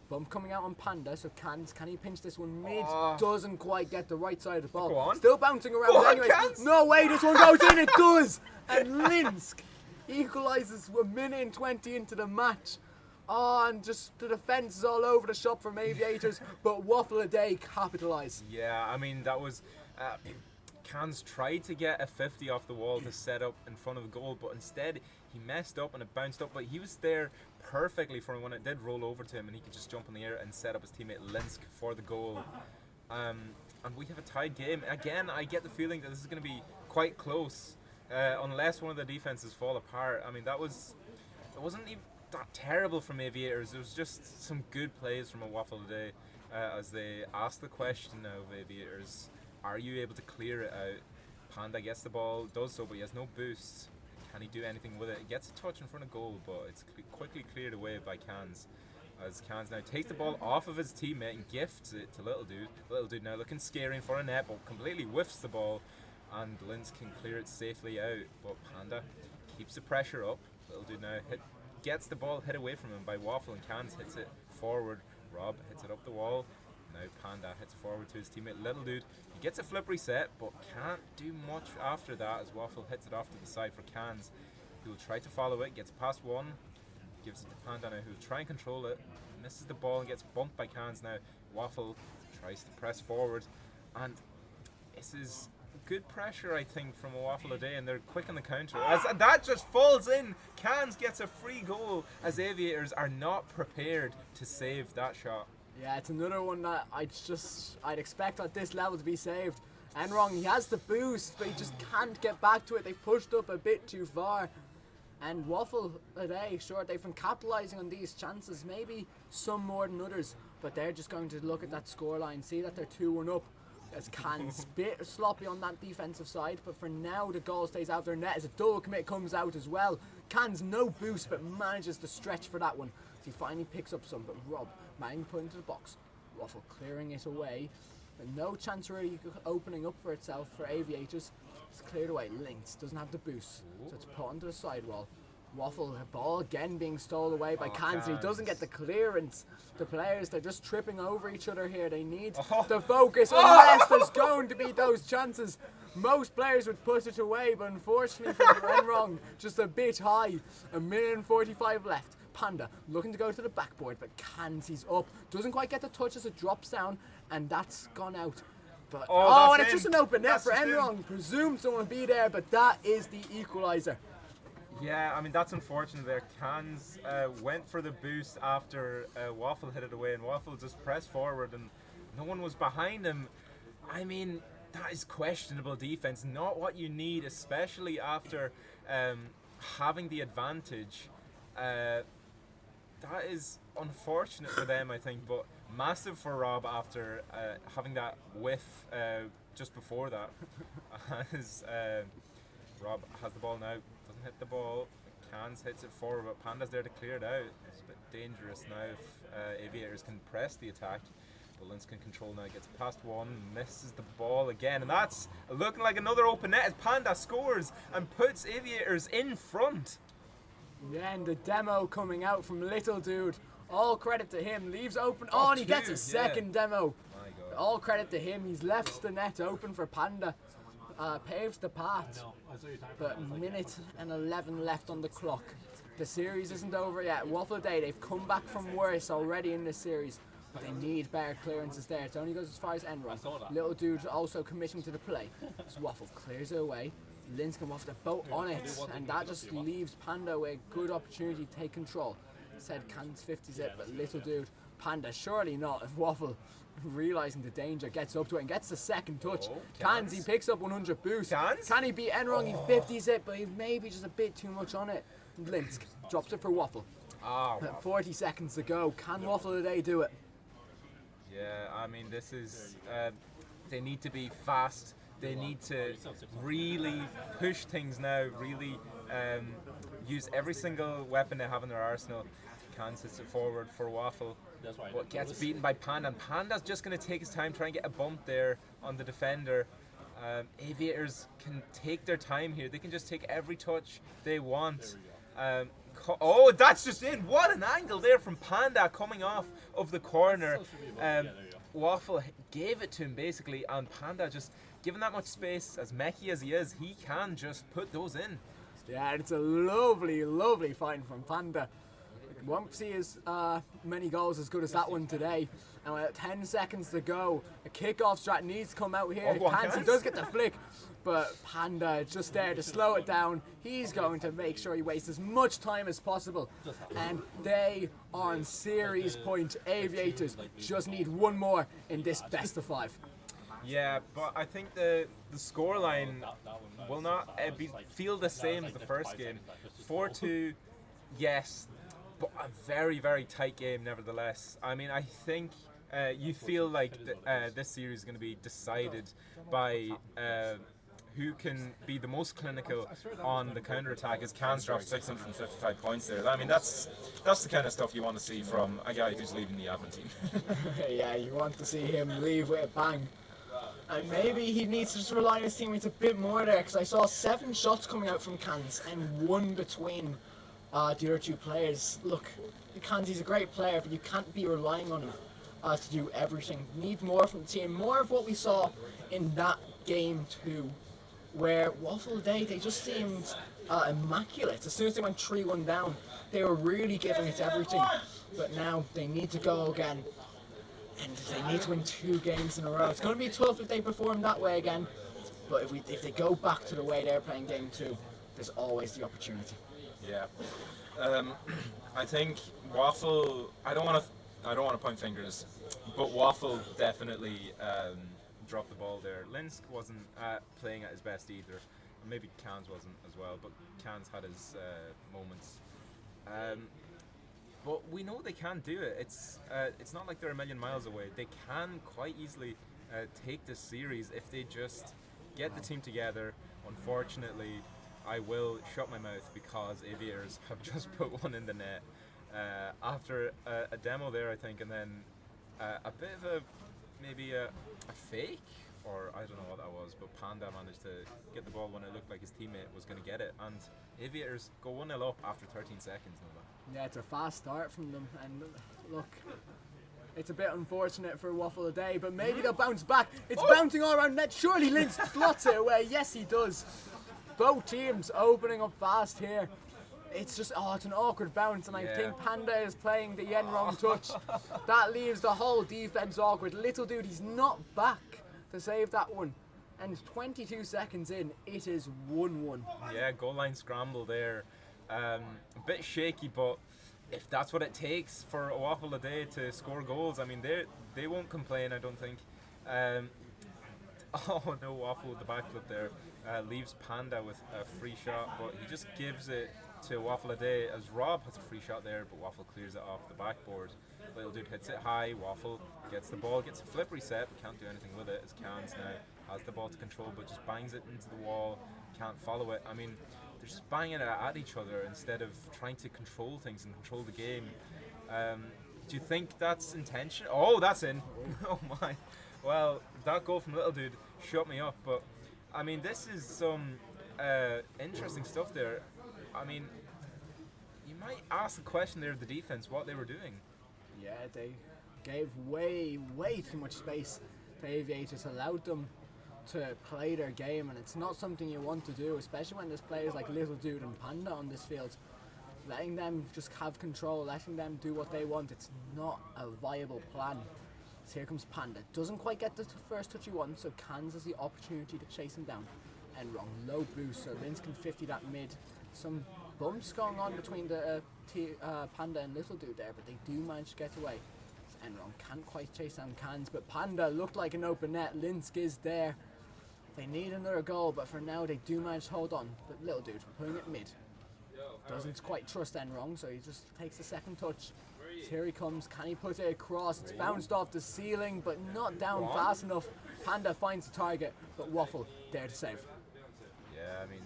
[SPEAKER 4] Bump coming out on Panda, so can he pinch this one mid? Doesn't quite get the right side of the ball.
[SPEAKER 2] Go on.
[SPEAKER 4] Still bouncing around
[SPEAKER 2] Go on,
[SPEAKER 4] anyway.
[SPEAKER 2] Cans.
[SPEAKER 4] No way, this one goes in, it does! And Linsk equalises a minute and 20 into the match. Oh, and just the defence is all over the shop from Aviators, but Waffle a Day capitalise.
[SPEAKER 2] Yeah, I mean, that was... Cans tried to get a 50 off the wall to set up in front of the goal, but instead he messed up and it bounced up, but he was there perfectly for when it did roll over to him and he could just jump in the air and set up his teammate Linsk for the goal. And we have a tied game. Again, I get the feeling that this is going to be quite close, unless one of the defenses fall apart. I mean, it wasn't even that terrible from Aviators. It was just some good plays from a Waffle today, as they asked the question of Aviators, are you able to clear it out? Panda gets the ball, does so, but he has no boost. Can he do anything with it? He gets a touch in front of goal, but it's quickly cleared away by Cans. As Cans now takes the ball off of his teammate and gifts it to Little Dude. Little Dude now looking scary in front of net, but completely whiffs the ball, and Linz can clear it safely out. But Panda keeps the pressure up. Little Dude now gets the ball hit away from him by Waffle, and Cans hits it forward. Rob hits it up the wall. Now Panda hits forward to his teammate Little Dude. He gets a flip reset, but can't do much after that as Waffle hits it off to the side for Cans. He will try to follow it, gets past one, gives it to Panda now, who will try and control it. Misses the ball and gets bumped by Cans now. Waffle tries to press forward, and this is good pressure, I think, from a Waffle a Day, and they're quick on the counter. As that just falls in, Cans gets a free goal as Aviators are not prepared to save that shot.
[SPEAKER 4] Yeah, it's another one that I'd expect at this level to be saved. Enrong, he has the boost, but he just can't get back to it. They pushed up a bit too far. And Waffle today, sure, they've been capitalising on these chances, maybe some more than others, but they're just going to look at that scoreline, see that they're 2-1 up. As Cans bit sloppy on that defensive side, but for now the goal stays out their net as a double commit comes out as well. Cans no boost, but manages to stretch for that one. So he finally picks up some, but Rob managing to put into the box. Waffle clearing it away, but no chance really opening up for itself for Aviators. It's cleared away. Lynx doesn't have the boost, so it's put onto the sidewall. Waffle, the ball again being stolen away by Cans. He doesn't get the clearance. The players, they're just tripping over each other here. They need to focus unless there's going to be those chances. Most players would put it away, but unfortunately for Enrong, just a bit high. 1:45 left. Panda looking to go to the backboard, but Cans, he's up. Doesn't quite get the touch as it drops down, and that's gone out. But, and it's just an open net for Enrong. Presumed someone would be there, but that is the equaliser.
[SPEAKER 2] Yeah, I mean, that's unfortunate there. Cans went for the boost after Waffle hit it away, and Waffle just pressed forward, and no one was behind him. I mean, that is questionable defense, not what you need, especially after having the advantage. That is unfortunate for them, I think, but massive for Rob after having that whiff just before that. As Rob has the ball now, doesn't hit the ball. Cans hits it forward, but Panda's there to clear it out. It's a bit dangerous now if Aviators can press the attack. But Linz can control now, gets past one, misses the ball again, and that's looking like another open net as Panda scores and puts Aviators in front.
[SPEAKER 4] Yeah, and the demo coming out from Little Dude. All credit to him. Leaves open. Oh, and he gets a second demo.
[SPEAKER 2] My God.
[SPEAKER 4] All credit to him. He's left the net open for Panda. Paves the path. But minute and 11 left on the clock. The series isn't over yet. Waffle Day, they've come back from worse already in this series. But they need better clearances there. It only goes as far as Enron. Little Dude also committing to the play. As Waffle clears it away. Linz come off the boat on it, and that just leaves Panda with a good opportunity to take control. Said Cans 50's it, but Little Dude Panda, surely not. If Waffle, realising the danger, gets up to it and gets the second touch.
[SPEAKER 2] Oh,
[SPEAKER 4] Cans, he
[SPEAKER 2] Cans.
[SPEAKER 4] picks up 100 boost.
[SPEAKER 2] Cans?
[SPEAKER 4] Can he beat Enrong? He 50s it, but he's maybe just a bit too much on it. Linsk drops it for Waffle.
[SPEAKER 2] Ah,
[SPEAKER 4] 40 seconds to go. Can Waffle today do it?
[SPEAKER 2] yeah, I mean, this is. They need to be fast. They need to really push things now, really use every single weapon they have in their arsenal. Can sits it forward for Waffle, but gets beaten by Panda. And Panda's just going to take his time, try and get a bump there on the defender. Aviators can take their time here. They can just take every touch they want. Oh, that's just in. What an angle there from Panda coming off of the corner. Waffle gave it to him basically, and Panda just given that much space, as mechy as he is, he can just put those in.
[SPEAKER 4] Yeah, it's a lovely, lovely fight from Panda. Won't see as many goals as good as that one today. And with 10 seconds to go, a kickoff strat needs to come out here.
[SPEAKER 2] Oh,
[SPEAKER 4] Cans, he does get the flick, but Panda just there to slow it down. He's going to make sure he wastes as much time as possible. And they are on series point. Aviators just need one more in this best of 5.
[SPEAKER 2] Yeah, but I think the scoreline will not feel the same as the first game. 4-2, yes, but a very, very tight game nevertheless. I mean, I think you feel like this series is going to be decided by who can be the most clinical on the counter-attack, as Cans dropped 655 points there. I mean, that's the kind of stuff you want to see from a guy who's leaving the admin team.
[SPEAKER 4] Yeah, you want to see him leave with a bang. And maybe he needs to just rely on his teammates a bit more there, because I saw 7 shots coming out from Cans and 1 between the other 2 players. Look, Cans, he's a great player, but you can't be relying on him to do everything. You need more from the team, more of what we saw in that game 2, where Waffle Day, they just seemed immaculate. As soon as they went 3-1 down, they were really giving it everything. But now they need to go again. And they need to win 2 games in a row. It's going to be tough if they perform that way again. But if they go back to the way they're playing game 2, there's always the opportunity.
[SPEAKER 2] Yeah, I think Waffle. I don't want to point fingers, but Waffle definitely dropped the ball there. Linsk wasn't playing at his best either. Maybe Cans wasn't as well, but Cans had his moments. But we know they can do it. It's not like they're a million miles away. They can quite easily take this series if they just get the team together. Unfortunately, I will shut my mouth because Aviators have just put one in the net after a demo there, I think, and then a bit of maybe a fake, or I don't know what that was, but Panda managed to get the ball when it looked like his teammate was going to get it, and Aviators go 1-0 up after 13 seconds.
[SPEAKER 4] Yeah, it's a fast start from them, and look, it's a bit unfortunate for Waffle today, but maybe they'll bounce back. It's bouncing all around net. Surely Linsk slots it away. Yes, he does. Both teams opening up fast here. It's just, it's an awkward bounce, and I think Panda is playing the wrong touch. That leaves the whole defense awkward. Little dude, he's not back to save that one. And 22 seconds in, it is 1-1.
[SPEAKER 2] Yeah, goal line scramble there. A bit shaky, but if that's what it takes for a Waffle a day to score goals, I mean, they won't complain, I don't think. Oh no, Waffle with the backflip there. Leaves Panda with a free shot, but he just gives it to Waffle a day, as Rob has a free shot there, but Waffle clears it off the backboard. Little dude hits it high, Waffle gets the ball, gets a flip reset, but can't do anything with it, as Cans now has the ball to control, but just bangs it into the wall, can't follow it. I mean, they're just banging it at each other instead of trying to control things and control the game. Do you think that's intentional? Oh, that's in. Oh my. Well, that goal from Little Dude shut me up, but I mean, this is some interesting stuff there. I mean, you might ask the question there of the defense, what they were doing.
[SPEAKER 4] Yeah, they gave way too much space to Aviators, allowed them to play their game, and it's not something you want to do, especially when there's players like Little Dude and Panda on this field. Letting them just have control, letting them do what they want, it's not a viable plan. So here comes Panda. Doesn't quite get the first touch he wants, so Cans has the opportunity to chase him down. And wrong, low boost, so Linsk can 50 that mid. Some bumps going on between the Panda and Little Dude there, but they do manage to get away. Enron can't quite chase down Cans, but Panda looked like an open net. Linsk is there. They need another goal, but for now they do manage to hold on. But little dude putting it mid. Doesn't quite trust Enron, so he just takes the second touch. So here he comes. Can he put it across? It's bounced off the ceiling, but not down fast enough. Panda finds the target, but Waffle there to save.
[SPEAKER 2] Yeah, I mean,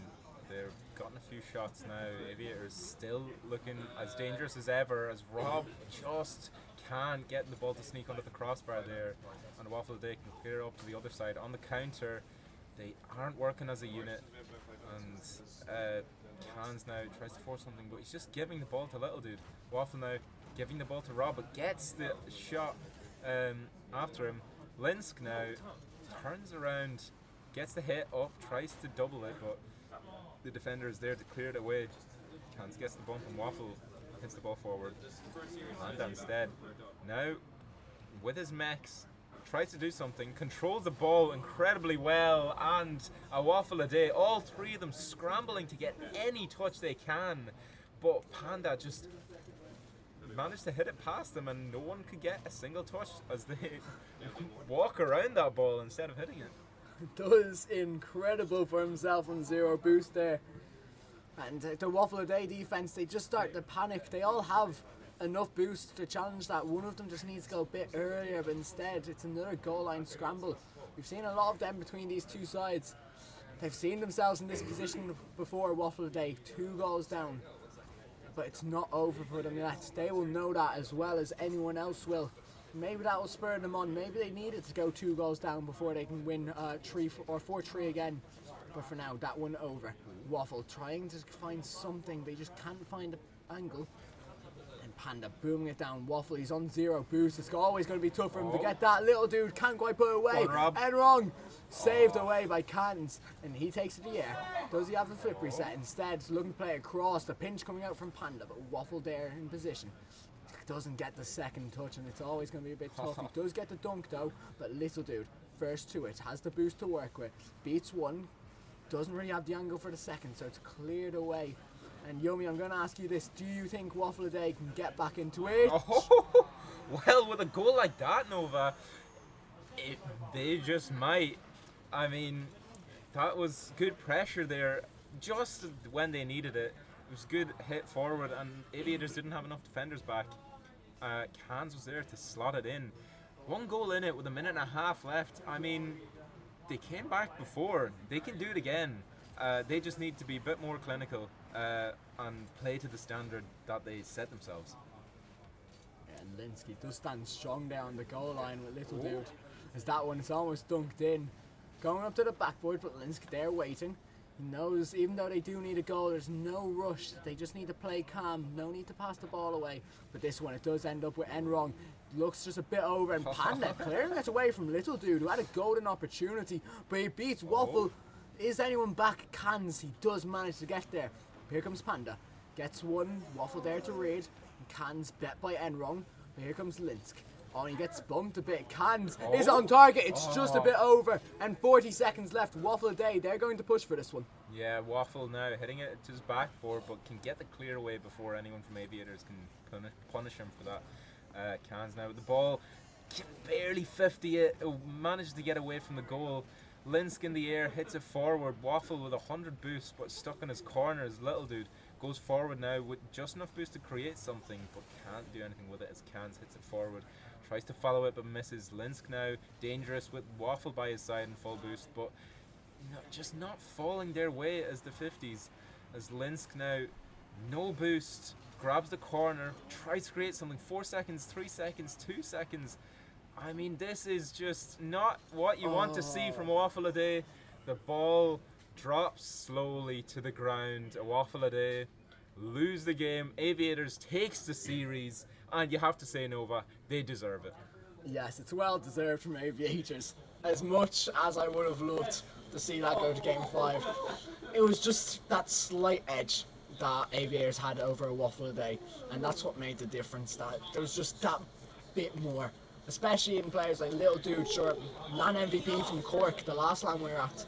[SPEAKER 2] they've gotten a few shots now. Aviators still looking as dangerous as ever, as Rob just can't get the ball to sneak under the crossbar there. And Waffle they can clear up to the other side. On the counter, they aren't working as a unit. And Cans now tries to force something, but he's just giving the ball to Little Dude. Waffle now giving the ball to Rob, but gets the shot after him. Linsk now turns around, gets the hit up, tries to double it, but the defender is there to clear it away. Cans gets the bump and Waffle hits the ball forward. And instead, now with his mechs, tries to do something, controls the ball incredibly well, and a Waffle a day. All three of them scrambling to get any touch they can, but Panda just managed to hit it past them, and no one could get a single touch as they walk around that ball instead of hitting it.
[SPEAKER 4] Does incredible for himself on 0 boost there. And the Waffle a Day defense, they just start to panic. They all have enough boost to challenge that. One of them just needs to go a bit earlier, but instead it's another goal line scramble. We've seen a lot of them between these two sides. They've seen themselves in this position before. Waffle a Day, 2 goals down, but it's not over for them yet. They will know that as well as anyone else will. Maybe that will spur them on. Maybe they needed to go 2 goals down before they can win 3 or 4-3 again. But for now, that one over. Waffle trying to find something, they just can't find the angle. And Panda booming it down. Waffle, he's on 0 boost. It's always going to be tough for him to get that. Little dude can't quite put it away. And wrong. Saved away by Cans, and he takes it to the air. Does he have the flip reset? Instead, looking to play across. The pinch coming out from Panda, but Waffle there in position. Doesn't get the second touch, and it's always going to be a bit tough. He does get the dunk though, but Little Dude first to it, has the boost to work with, beats one, doesn't really have the angle for the second, so it's cleared away. And Yumi, I'm going to ask you this: do you think Waffle a Day can get back into it?
[SPEAKER 2] Oh, well, with a goal like that, Nova, they just might. I mean, that was good pressure there, just when they needed it. It was good hit forward, and Aviators didn't have enough defenders back. Cans was there to slot it in. 1 goal in it with 1.5 minutes left. I mean, they came back before. They can do it again. They just need to be a bit more clinical and play to the standard that they set themselves.
[SPEAKER 4] And Linsky does stand strong there on the goal line with Little Dude. As that one is almost dunked in. Going up to the backboard, but Linsky there waiting. He knows even though they do need a goal, there's no rush. They just need to play calm. No need to pass the ball away. But this one, it does end up with Enron. Looks just a bit over, and Panda clearing it away from Little Dude, who had a golden opportunity. But he beats Waffle. Is anyone back? Cans. He does manage to get there. Here comes Panda. Gets one. Waffle there to raid. Cans bet by Enron. But here comes Linsk. Oh, he gets bumped a bit. Cans is on target. It's just a bit over. And 40 seconds left. Waffle a Day. They're going to push for this one.
[SPEAKER 2] Yeah, Waffle now hitting it to his backboard, but can get the clear away before anyone from Aviators can punish him for that. Cans now with the ball. Can barely 50 it. Managed to get away from the goal. Linsk in the air, hits it forward. Waffle with 100 boosts, but stuck in his corner. His Little Dude goes forward now with just enough boost to create something, but can't do anything with it as Cans hits it forward. Tries to follow it but misses. Linsk now dangerous with Waffle by his side in full boost, but just not falling their way as the 50s. As Linsk now, no boost, grabs the corner, tries to create something. 4 seconds, 3 seconds, 2 seconds. I mean, this is just not what you want to see from Waffle a Day. The ball drops slowly to the ground. A Waffle a Day lose the game. Aviators takes the series, and you have to say, Nova, they deserve it.
[SPEAKER 4] Yes, it's well deserved from Aviators. As much as I would have loved to see that go to Game 5, it was just that slight edge that Aviators had over Waffle a Day, and that's what made the difference. That there was just that bit more, especially in players like Little Dude, sure, LAN MVP from Cork, the last LAN we were at.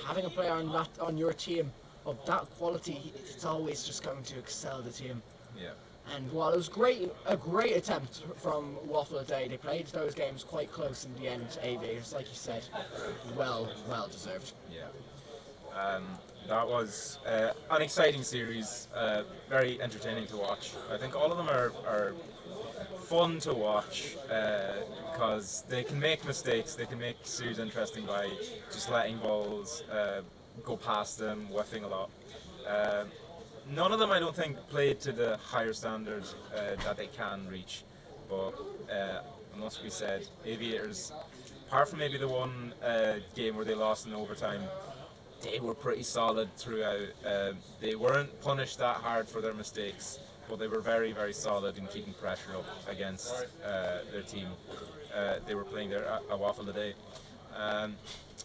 [SPEAKER 4] Having a player on your team of that quality, it's always just going to excel the team.
[SPEAKER 2] Yeah.
[SPEAKER 4] And while it was a great attempt from Waffle today, they played those games quite close in the end. Aviators, like you said, well deserved.
[SPEAKER 2] Yeah. That was an exciting series, very entertaining to watch. I think all of them are fun to watch because they can make mistakes, they can make series interesting by just letting balls go past them, whiffing a lot. None of them, I don't think, played to the higher standards that they can reach, but it must be said, Aviators, apart from maybe the one game where they lost in overtime, they were pretty solid throughout. They weren't punished that hard for their mistakes, but they were very, very solid in keeping pressure up against their team. They were playing a Waffle today.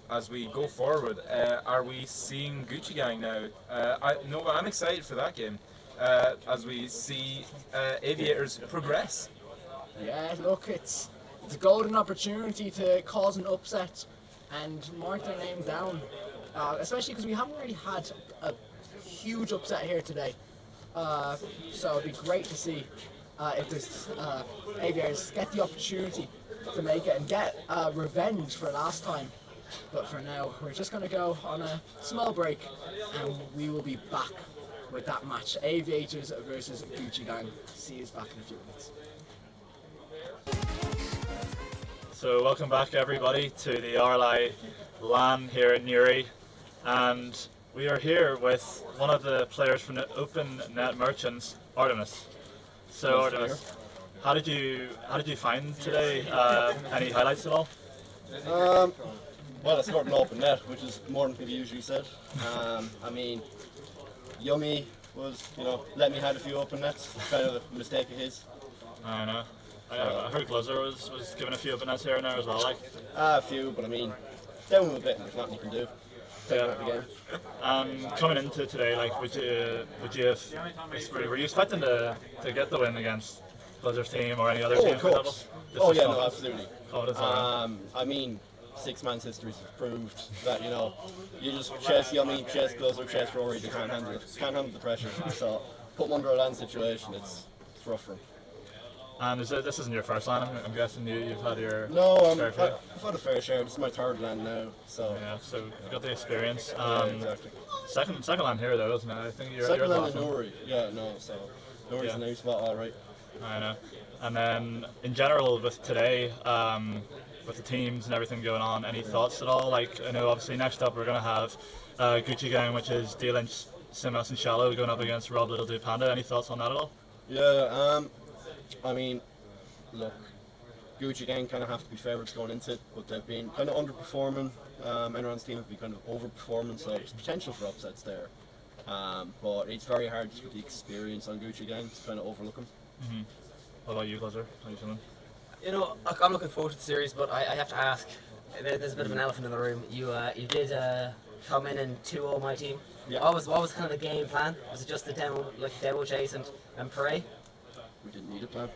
[SPEAKER 2] As we go forward, are we seeing Gucci Gang now? I'm excited for that game as we see Aviators progress.
[SPEAKER 4] Yeah, look, it's a golden opportunity to cause an upset and mark their name down. Especially because we haven't really had a huge upset here today. So it'd be great to see if this Aviators get the opportunity to make it and get revenge for last time. But for now, we're just going to go on a small break and we will be back with that match. Aviators versus Gucci Gang. See you back in a few minutes.
[SPEAKER 7] So welcome back everybody to the RLI LAN here in Newry, and we are here with one of the players from the Open Net Merchants, Artemis. So Artemis, how did you find today? Any highlights at all?
[SPEAKER 5] Well, I scored an open net, which is more than we usually said. I mean, Yummy was, let me have a few open nets. Kind of a mistake of his.
[SPEAKER 7] I know. I heard Gluzzer was given a few open nets here and there as well, like.
[SPEAKER 5] A few, but I mean, down with a bit and there's nothing you can do.
[SPEAKER 7] Yeah. Coming into today, like, would you have, were you expecting to get the win against Blizzard's team or any other team?
[SPEAKER 5] Of course.
[SPEAKER 7] Oh
[SPEAKER 5] yeah, no, absolutely.
[SPEAKER 7] I
[SPEAKER 5] mean, 6 man's history has proved that, you just chase Yummy, chase Gluzzer, chase Rory, they can't handle it. Can't handle the pressure. So, put them under a land situation, it's rough for them.
[SPEAKER 7] And this isn't your first LAN, I'm guessing you've had your
[SPEAKER 5] fair share? I've had a fair share. This is my third LAN now, so...
[SPEAKER 7] Yeah, so you've got the experience.
[SPEAKER 5] Yeah, exactly.
[SPEAKER 7] Second LAN here though, isn't it? I think you're
[SPEAKER 5] second LAN
[SPEAKER 7] last
[SPEAKER 5] in Newry, so Newry's a new spot, alright.
[SPEAKER 7] I know. And then, in general, with today, with the teams and everything going on, any thoughts at all? Like, I know obviously next up we're going to have Gucci Gang, which is D-Lynch, Simas and Shallow going up against Rob Little Do Panda. Any thoughts on that at all?
[SPEAKER 5] Yeah, I mean, look, Gucci Gang kind of have to be favourites going into it, but they've been kind of underperforming. Enron's team have been kind of overperforming, so there's potential for upsets there. But it's very hard with the experience on Gucci Gang to kind of overlook them.
[SPEAKER 7] Mm-hmm. What about you, Gluzzer? How are you feeling?
[SPEAKER 1] I'm looking forward to the series, but I have to ask. There's a bit of an elephant in the room. You did come in and 2-0 my team.
[SPEAKER 5] Yeah.
[SPEAKER 1] What was kind of the game plan? Was it just the demo chase and pray?
[SPEAKER 5] We didn't need a plan.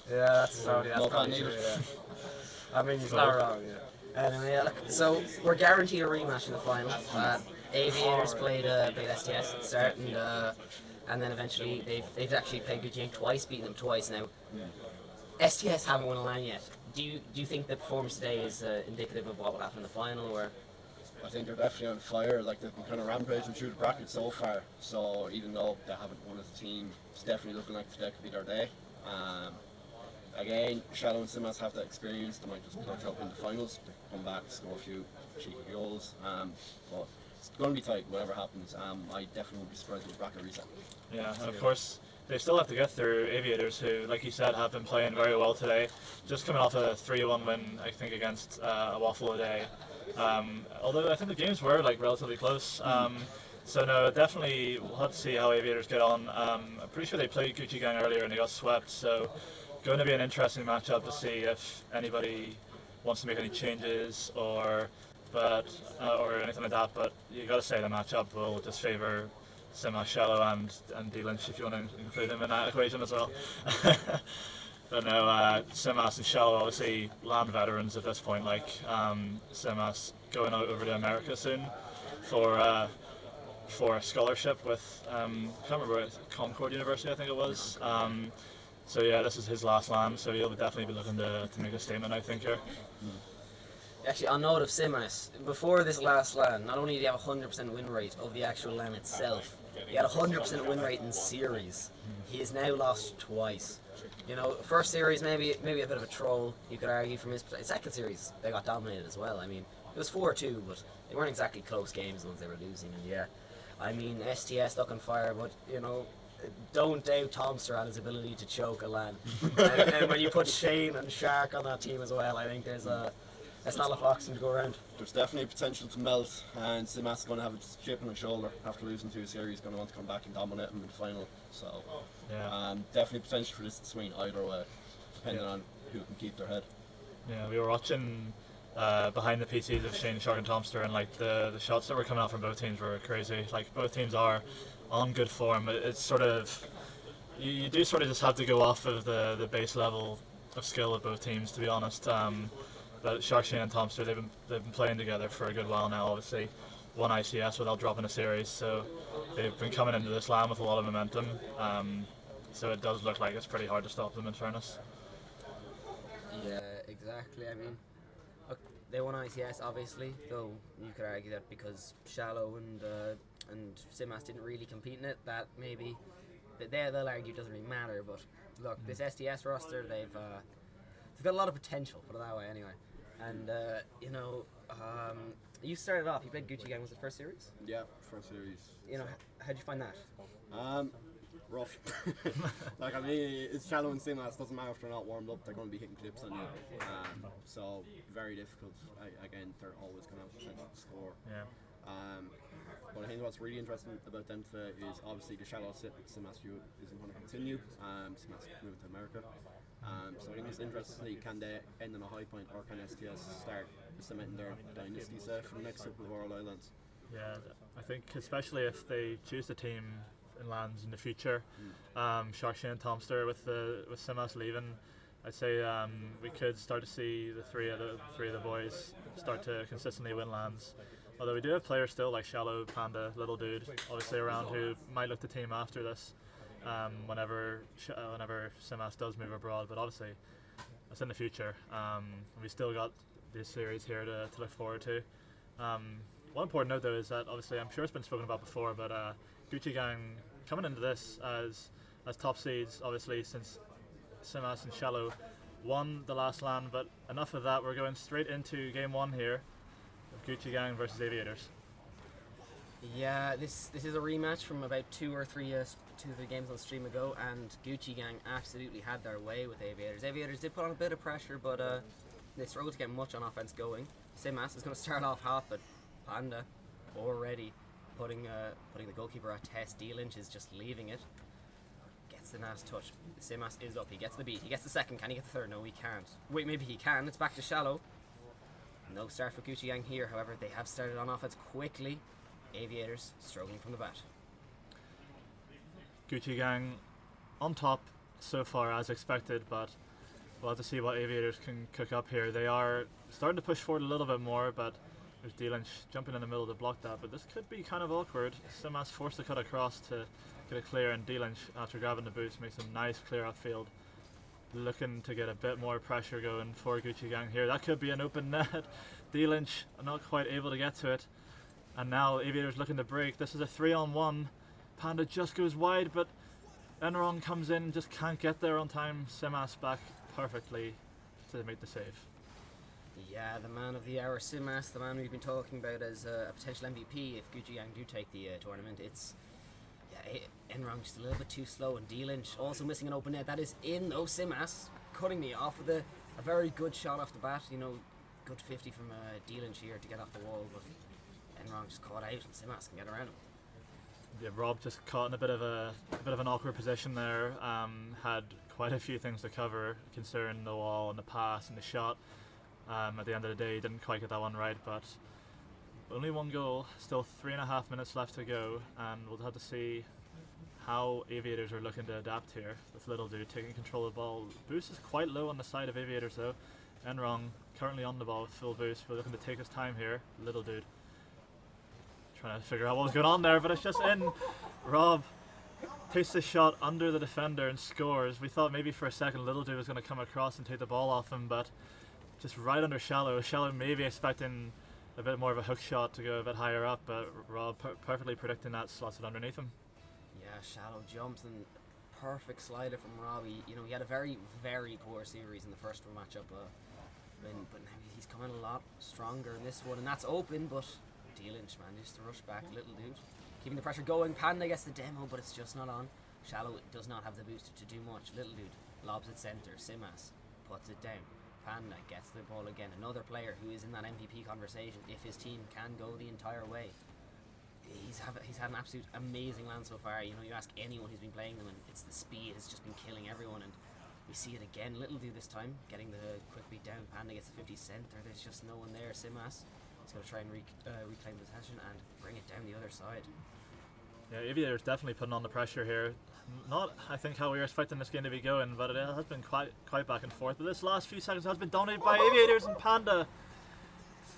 [SPEAKER 1] Yeah, that's
[SPEAKER 5] no plan
[SPEAKER 1] probably
[SPEAKER 5] needed.
[SPEAKER 1] true. Yeah. I mean, he's not wrong. Yeah. Anyway, so we're guaranteed a rematch in the final. Aviators played STS at the start, and then eventually they've actually played Gucci Gang twice, beaten them twice now. STS haven't won a LAN yet. Do you think the performance today is indicative of what will happen in the final, or?
[SPEAKER 5] I think they're definitely on fire. Like, they've been kind of rampaging through the bracket so far. So even though they haven't won as a team, it's definitely looking like today could be their day. Again, Shadow and Simas have that experience. They might just clutch up in the finals. They come back, score a few cheeky goals. But it's going to be tight, whatever happens. I definitely would be surprised with the bracket reset.
[SPEAKER 7] Yeah, and of course, they still have to get through Aviators, who, like you said, have been playing very well today. Just coming off a 3-1 win, I think, against a Waffle today. Although I think the games were relatively close. So no, definitely we'll have to see how Aviators get on. I'm pretty sure they played Gucci Gang earlier and they got swept. So going to be an interesting matchup to see if anybody wants to make any changes or anything like that. But you got to say the matchup will just favour Simas, Shallow and D-Lynch if you want to include him in that equation as well. But no, Simas and Shallow obviously LAN veterans at this point. Simas going out over to America soon for for a scholarship with I can't remember, Concord University I think it was. So yeah, this is his last LAN, so he'll definitely be looking to make a statement, I think, here.
[SPEAKER 1] Actually, on note of Simas, before this last LAN, not only did he have a 100% win rate of the actual LAN itself, he had a 100% win rate in series. He has now lost twice. You know, first series maybe a bit of a troll, you could argue from his perspective. Second series, they got dominated as well. I mean, it was 4-2, but they weren't exactly close games, the ones they were losing. And yeah, I mean, STS stuck on fire, but you know, don't doubt Tomster on his ability to choke a LAN. and when you put Shane and Shark on that team as well, I think there's not a boxing to go around.
[SPEAKER 5] There's definitely potential to melt, and Simas is going to have a chip on his shoulder after losing 2 series. He's going to want to come back and dominate him in the final. So,
[SPEAKER 7] Yeah.
[SPEAKER 5] definitely potential for this to swing either way, depending on who can keep their head.
[SPEAKER 7] Yeah, we were watching behind the PCs of Shane, Shark and Tomster, and like the shots that were coming out from both teams were crazy. Like both teams are on good form. It's sort of, you do sort of just have to go off of the base level of skill of both teams, to be honest. But Shark, Shane and Tomster, they've been playing together for a good while now, obviously. Won ICS without dropping a series, so they've been coming into this LAN with a lot of momentum. So it does look like it's pretty hard to stop them, in fairness.
[SPEAKER 1] Yeah, exactly. I mean, look, they won ICS obviously, though you could argue that because Shallow and Simas didn't really compete in it, that maybe they'll argue it doesn't really matter. But look, this STS roster, they've got a lot of potential, put it that way anyway. And you know, you started off, you played Gucci Gang, was it first series?
[SPEAKER 9] Yeah, first series.
[SPEAKER 1] You know, how'd you find that?
[SPEAKER 9] Rough. Like, I mean, it's Shallow and Simas, doesn't matter if they're not warmed up, they're going to be hitting clips on you. So, very difficult. Again, they're always going to have potential to score.
[SPEAKER 7] Yeah.
[SPEAKER 9] But I think what's really interesting about them today is obviously the Shallow Simas feud isn't going to continue. Simas moving to America. So I think it's interesting to see, can they end on a high point, or can STS start cementing their dynasty set for the next couple of RLI LANs?
[SPEAKER 7] Yeah, I think especially if they choose the team in LANs in the future, Shark, Shane and Tomster with Simas leaving, I'd say we could start to see the three of the boys start to consistently win LANs. Although we do have players still like Shallow, Panda, Little Dude, obviously around, who might look to team after this. Whenever Simas does move abroad, but obviously that's in the future. We still got this series here to look forward to. One important note though is that obviously, I'm sure it's been spoken about before, but Gucci Gang coming into this as top seeds, obviously, since Simas and Shallow won the last LAN. But enough of that, we're going straight into game 1 here of Gucci Gang versus Aviators.
[SPEAKER 1] Yeah, this is a rematch from about 2 or 3 games on stream ago, and Gucci Gang absolutely had their way with Aviators. Aviators did put on a bit of pressure, but they struggled to get much on offense going. Simas is going to start off hot, but Panda already putting the goalkeeper at test. D-Lynch is just leaving it. Gets the last touch. Simas is up. He gets the beat. He gets the second. Can he get the third? No, he can't. Wait, maybe he can. It's back to Shallow. No start for Gucci Gang here. However, they have started on offense quickly. Aviators struggling from the bat.
[SPEAKER 7] Gucci Gang on top so far as expected, but we'll have to see what Aviators can cook up here. They are starting to push forward a little bit more, but there's D-Lynch jumping in the middle to block that, but this could be kind of awkward. Simas forced to cut across to get it clear, and D-Lynch, after grabbing the boost, makes a nice clear outfield. Looking to get a bit more pressure going for Gucci Gang here. That could be an open net. D-Lynch not quite able to get to it. And now Aviators looking to break. This is a 3-on-1. Panda just goes wide, but Enron comes in, just can't get there on time. Simas back perfectly to make the save.
[SPEAKER 1] Yeah, the man of the hour, Simas, the man we've been talking about as a potential MVP if Gucci Gang do take the tournament. It's Enron just a little bit too slow, and D-Lynch also missing an open net. That is in though. Simas cutting me off with a very good shot off the bat. You know, good 50 from D-Lynch here to get off the wall, but Enron just caught out, and Simas can get around him.
[SPEAKER 7] Yeah, Rob just caught in a bit of an awkward position there. Had quite a few things to cover, considering the wall and the pass and the shot. At the end of the day, he didn't quite get that one right, but only one goal, still 3.5 minutes left to go, and we'll have to see how Aviators are looking to adapt here with Little Dude taking control of the ball. Boost is quite low on the side of Aviators though. Enron currently on the ball with full boost. We're looking to take his time here. Little Dude trying to figure out what was going on there, but it's just in. Rob takes the shot under the defender and scores. We thought maybe for a second Little Dude was going to come across and take the ball off him, but just right under Shallow. Shallow maybe expecting a bit more of a hook shot to go a bit higher up, but Rob perfectly predicting that, slots it underneath him.
[SPEAKER 1] Yeah, Shallow jumps and perfect slider from Robbie. You know, he had a very, very poor series in the first matchup, but now he's coming a lot stronger in this one, and that's open, but D-Lynch manages to rush back. Little Dude keeping the pressure going. Panda gets the demo, but it's just not on. Shallow does not have the boost to do much. Little Dude lobs at centre. Simas puts it down. Panda gets the ball again. Another player who is in that MVP conversation if his team can go the entire way. He's had an absolute amazing land so far. You know, you ask anyone who's been playing them, and it's the speed has just been killing everyone. And we see it again. Little Dude this time getting the quick beat down. Panda gets the 50 centre. There's just no one there. Simas is going to try and reclaim possession and bring it down the other side.
[SPEAKER 7] Yeah, Aviators definitely putting on the pressure here. Not, I think, how we were expecting this game to be going, but it has been quite back and forth. But this last few seconds has been dominated by Aviators, and Panda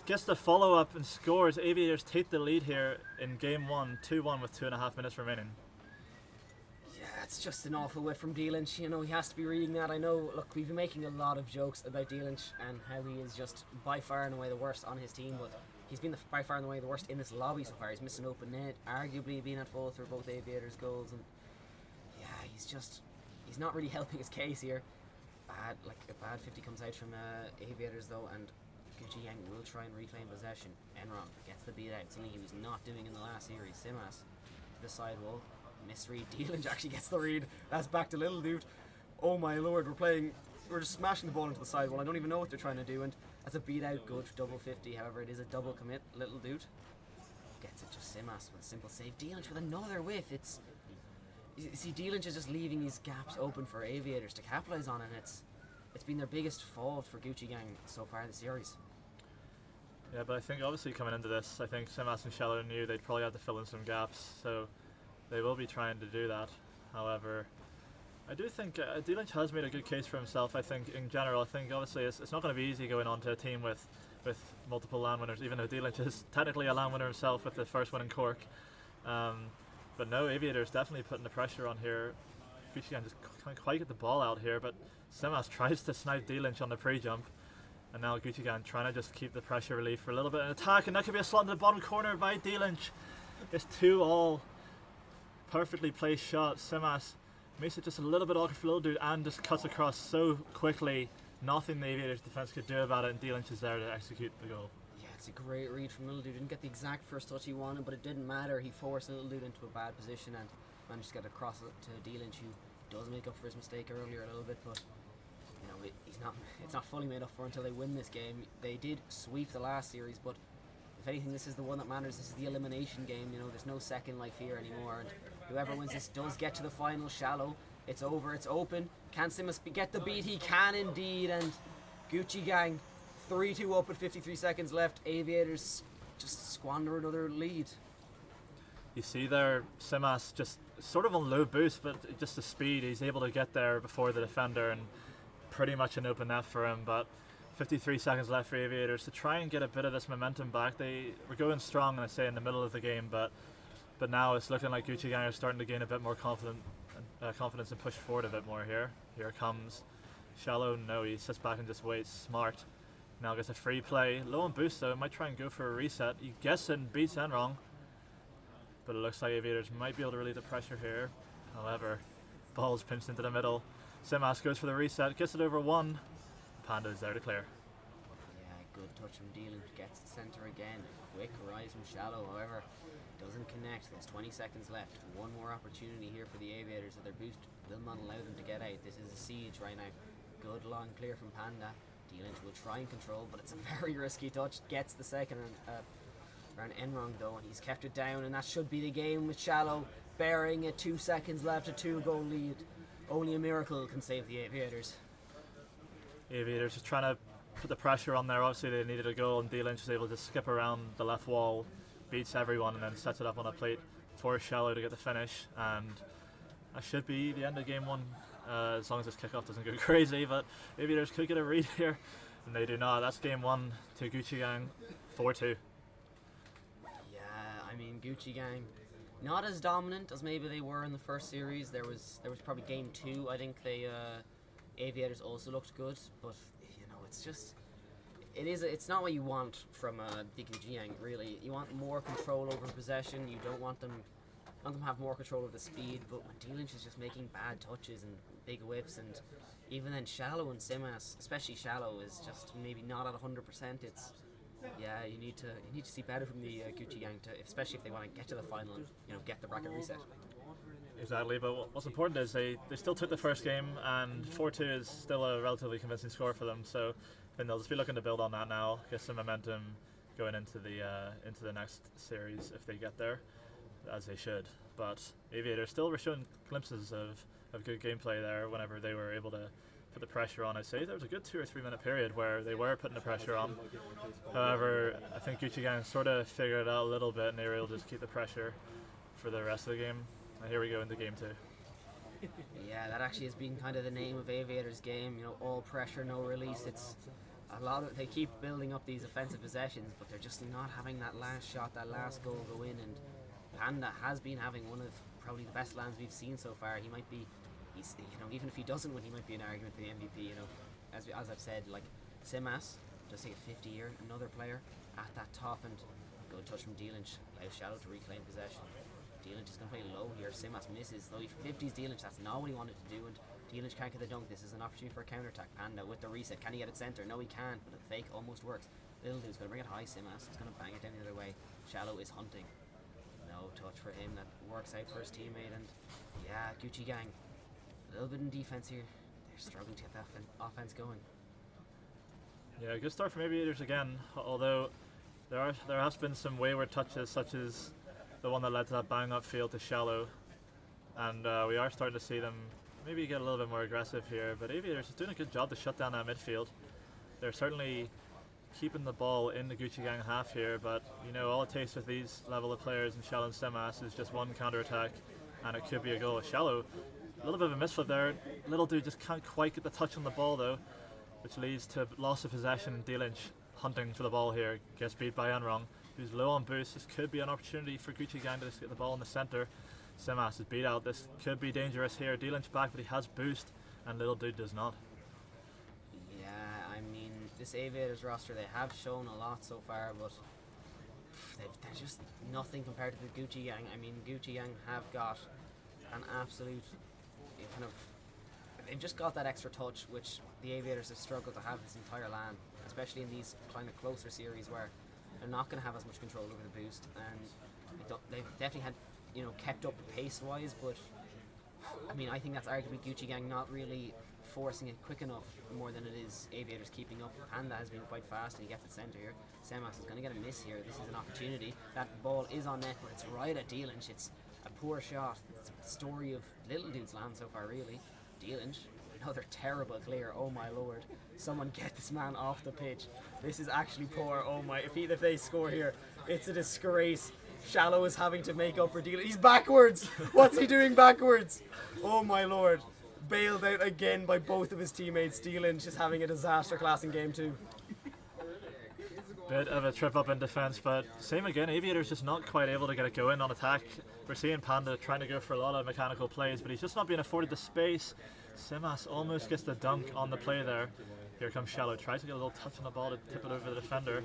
[SPEAKER 7] gets the follow-up and scores. Aviators take the lead here in game 1, 2-1 with 2.5 minutes remaining.
[SPEAKER 1] Yeah, it's just an awful whiff from D-Lynch. You know, he has to be reading that. I know, look, we've been making a lot of jokes about D-Lynch and how he is just by far and away the worst on his team, but he's been by far and away the worst in this lobby so far. He's missed an open net, arguably being at fault for both Aviators' goals, and yeah, he's not really helping his case here. A bad 50 comes out from Aviators though, and Gucci Yang will try and reclaim possession. Enron gets the beat out, something he was not doing in the last series. Simas to the sidewall, misread. D-Lynch actually gets the read. That's back to Little Dude. Oh my lord, we're just smashing the ball into the sidewall. I don't even know what they're trying to do, and that's a beat out, good double 50. However, it is a double commit. Little Dude gets it, just Simas with a simple save. D-Lynch with another whiff. You see, D-Lynch is just leaving these gaps open for Aviators to capitalise on, and it's been their biggest fault for Gucci Gang so far in the series.
[SPEAKER 7] Yeah, but I think obviously coming into this, I think Simas and Shallow knew they'd probably have to fill in some gaps, so they will be trying to do that. However, I do think D-Lynch has made a good case for himself. I think in general, I think obviously it's not going to be easy going on to a team with multiple LAN winners, even though D-Lynch is technically a LAN winner himself with the first win in Cork. But no, Aviators definitely putting the pressure on here. Gucci Gang just can't quite get the ball out here, but Simas tries to snipe D-Lynch on the pre-jump. And now Gucci Gang trying to just keep the pressure relief for a little bit of an attack, and that could be a slot in the bottom corner by D-Lynch. It's 2-all. Perfectly placed shot. Simas makes it just a little bit awkward for Little Dude and just cuts across so quickly. Nothing the Aviators defense could do about it, and D-Lynch is there to execute the goal.
[SPEAKER 1] Yeah, it's a great read from Little Dude. Didn't get the exact first touch he wanted, but it didn't matter. He forced Little Dude into a bad position and managed to get across it to D-Lynch, who does make up for his mistake earlier a little bit, but you know, it's not fully made up for until they win this game. They did sweep the last series, but if anything, this is the one that matters. This is the elimination game. You know, there's no second life here anymore, and whoever wins this does get to the final. Shallow, it's over, it's open. Can Simas get the beat? He can indeed, and Gucci Gang 3-2 up with 53 seconds left. Aviators just squander another lead.
[SPEAKER 7] You see there, Simas just sort of on low boost, but just the speed, he's able to get there before the defender, and pretty much an open net for him. But 53 seconds left for Aviators to try and get a bit of this momentum back. They were going strong, I say, in the middle of the game, but now it's looking like Gucci Gang are starting to gain a bit more confidence and push forward a bit more here. Here comes Shallow. No, he sits back and just waits. Smart now gets a free play. Low on boost though, might try and go for a reset. He gets it and beats Enron, but it looks like Aviators might be able to relieve the pressure here. However, ball's pinched into the middle. Simas goes for the reset, gets it over one. Panda is there to clear.
[SPEAKER 1] Yeah, good touch from Dylan. Gets it centre again. Quick rise from Shallow, however, doesn't connect. There's 20 seconds left. One more opportunity here for the Aviators. So their boost will not allow them to get out. This is a siege right now. Good long clear from Panda. Dylan will try and control, but it's a very risky touch. Gets the second round Enron though, and he's kept it down, and that should be the game with Shallow bearing it. 2 seconds left, a 2-goal lead. Only a miracle can save the Aviators.
[SPEAKER 7] Aviators just trying to put the pressure on there. Obviously they needed a goal, and D-Lynch was able to skip around the left wall, beats everyone, and then sets it up on a plate for Shallow to get the finish. And that should be the end of game one, as long as this kickoff doesn't go crazy. But Aviators could get a read here, and they do not. That's game one to Gucci Gang, 4-2.
[SPEAKER 1] Yeah, I mean, Gucci Gang, not as dominant as maybe they were in the first series. There was probably game 2. I think they Aviators also looked good, but it's not what you want from the Gucci Gang. Really, you want more control over possession. You don't want them have more control of the speed. But when D-Lynch is just making bad touches and big whips, and even then Shallow and Simas, especially Shallow, is just maybe not at 100%. You need to see better from the Gucci Gang, especially if they want to get to the final and get the bracket reset.
[SPEAKER 7] Exactly, but what's important is they still took the first game, and 4-2 is still a relatively convincing score for them. So then they'll just be looking to build on that now, get some momentum going into the next series if they get there, as they should. But Aviators still were showing glimpses of good gameplay there whenever they were able to put the pressure on. I'd say there was a good 2 or 3 minute period where they were putting the pressure on. However, I think Gucci Gang sort of figured it out a little bit, and they were able to just keep the pressure for the rest of the game. And here we go into game 2.
[SPEAKER 1] Yeah, that actually has been kind of the name of Aviators' game. All pressure, no release. It's a lot of they keep building up these offensive possessions, but they're just not having that last shot, that last goal go in. And Panda has been having one of probably the best lands we've seen so far. He might be, even if he doesn't win, he might be an argument for the MVP. As I've said, like Simas does take a 50 here, another player at that top, and good touch from D-Lynch, allows Shadow to reclaim possession. D-Lynch is going to play low here. Simas misses, though he 50s D-Lynch. That's not what he wanted to do, and D-Lynch can't get the dunk. This is an opportunity for a counter attack. Panda with the reset. Can he get it center? No, he can't, but the fake almost works. Little dude's going to bring it high. Simas is going to bang it down the other way. Shallow is hunting. No touch for him. That works out for his teammate, and yeah, Gucci Gang, a little bit in defense here. They're struggling to get that offense going.
[SPEAKER 7] Yeah, good start from Aviators again, although there has been some wayward touches, such as the one that led to that bang upfield to Shallow, and we are starting to see them maybe get a little bit more aggressive here, but Aviators is doing a good job to shut down that midfield. They're certainly keeping the ball in the Gucci Gang half here, but all it takes with these level of players in Shallow and Simas is just one counter attack and it could be a goal. Shallow, a little bit of a misflip there. Little dude just can't quite get the touch on the ball though, which leads to loss of possession, and D-Lynch hunting for the ball here gets beat by Enrong, who's low on boost. This could be an opportunity for Gucci Gang to just get the ball in the centre. Simas is beat out. This could be dangerous here. D-Lynch back, but he has boost, and little dude does not.
[SPEAKER 1] Yeah, I mean, this Aviators roster, they have shown a lot so far, but they're just nothing compared to the Gucci Gang. I mean, Gucci Gang have got an absolute they've just got that extra touch, which the Aviators have struggled to have this entire LAN, especially in these kind of closer series where they're not going to have as much control over the boost, and they've definitely had, kept up pace-wise, but I mean, I think that's arguably Gucci Gang not really forcing it quick enough more than it is Aviators keeping up. Panda has been quite fast and he gets it centre here. Simas is going to get a miss here. This is an opportunity. That ball is on net, but it's right at D-Lynch. It's a poor shot. It's the story of little dude's land so far, really. D-Lynch, another terrible clear. Oh my lord. Someone get this man off the pitch. This is actually poor. Oh my, if they score here, it's a disgrace. Shallow is having to make up for D-Lynch. He's backwards. What's he doing backwards? Oh my lord. Bailed out again by both of his teammates. D-Lynch is having a disaster class in game 2.
[SPEAKER 7] Bit of a trip up in defence, but same again. Aviators just not quite able to get it going on attack. We're seeing Panda trying to go for a lot of mechanical plays, but he's just not being afforded the space. Simas almost gets the dunk on the play there. Here comes Shallow, tries to get a little touch on the ball to tip it over the defender,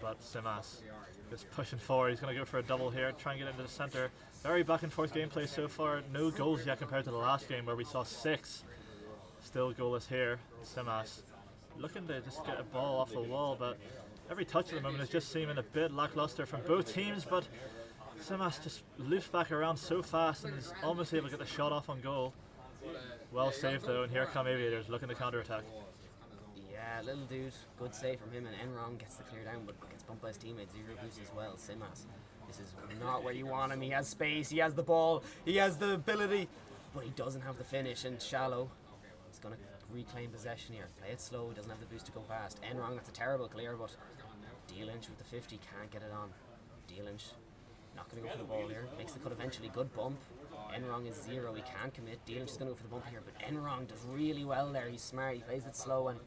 [SPEAKER 7] but Simas just pushing forward. He's going to go for a double here, try and get into the centre. Very back and forth gameplay so far. No goals yet compared to the last game where we saw 6. Still goalless here. Simas looking to just get a ball off the wall, but every touch at the moment is just seeming a bit lackluster from both teams, but Simas just loops back around so fast and is almost able to get the shot off on goal. Well saved though, and here come Aviators looking to counter attack.
[SPEAKER 1] Yeah, little dude, good save from him, and Enrong gets the clear down, but gets bumped by his teammate. Zero boost as well. Simas, this is not where you want him. He has space, he has the ball, he has the ability, but he doesn't have the finish. And Shallow is going to reclaim possession here. Play it slow, he doesn't have the boost to go fast. Enrong, that's a terrible clear, but D-Lynch with the 50 can't get it on. D-Lynch not going to go for the ball here. Makes the cut eventually. Good bump. Enrong is 0. He can't commit. D-Lynch is going to go for the bump here, but Enrong does really well there. He's smart. He plays it slow, and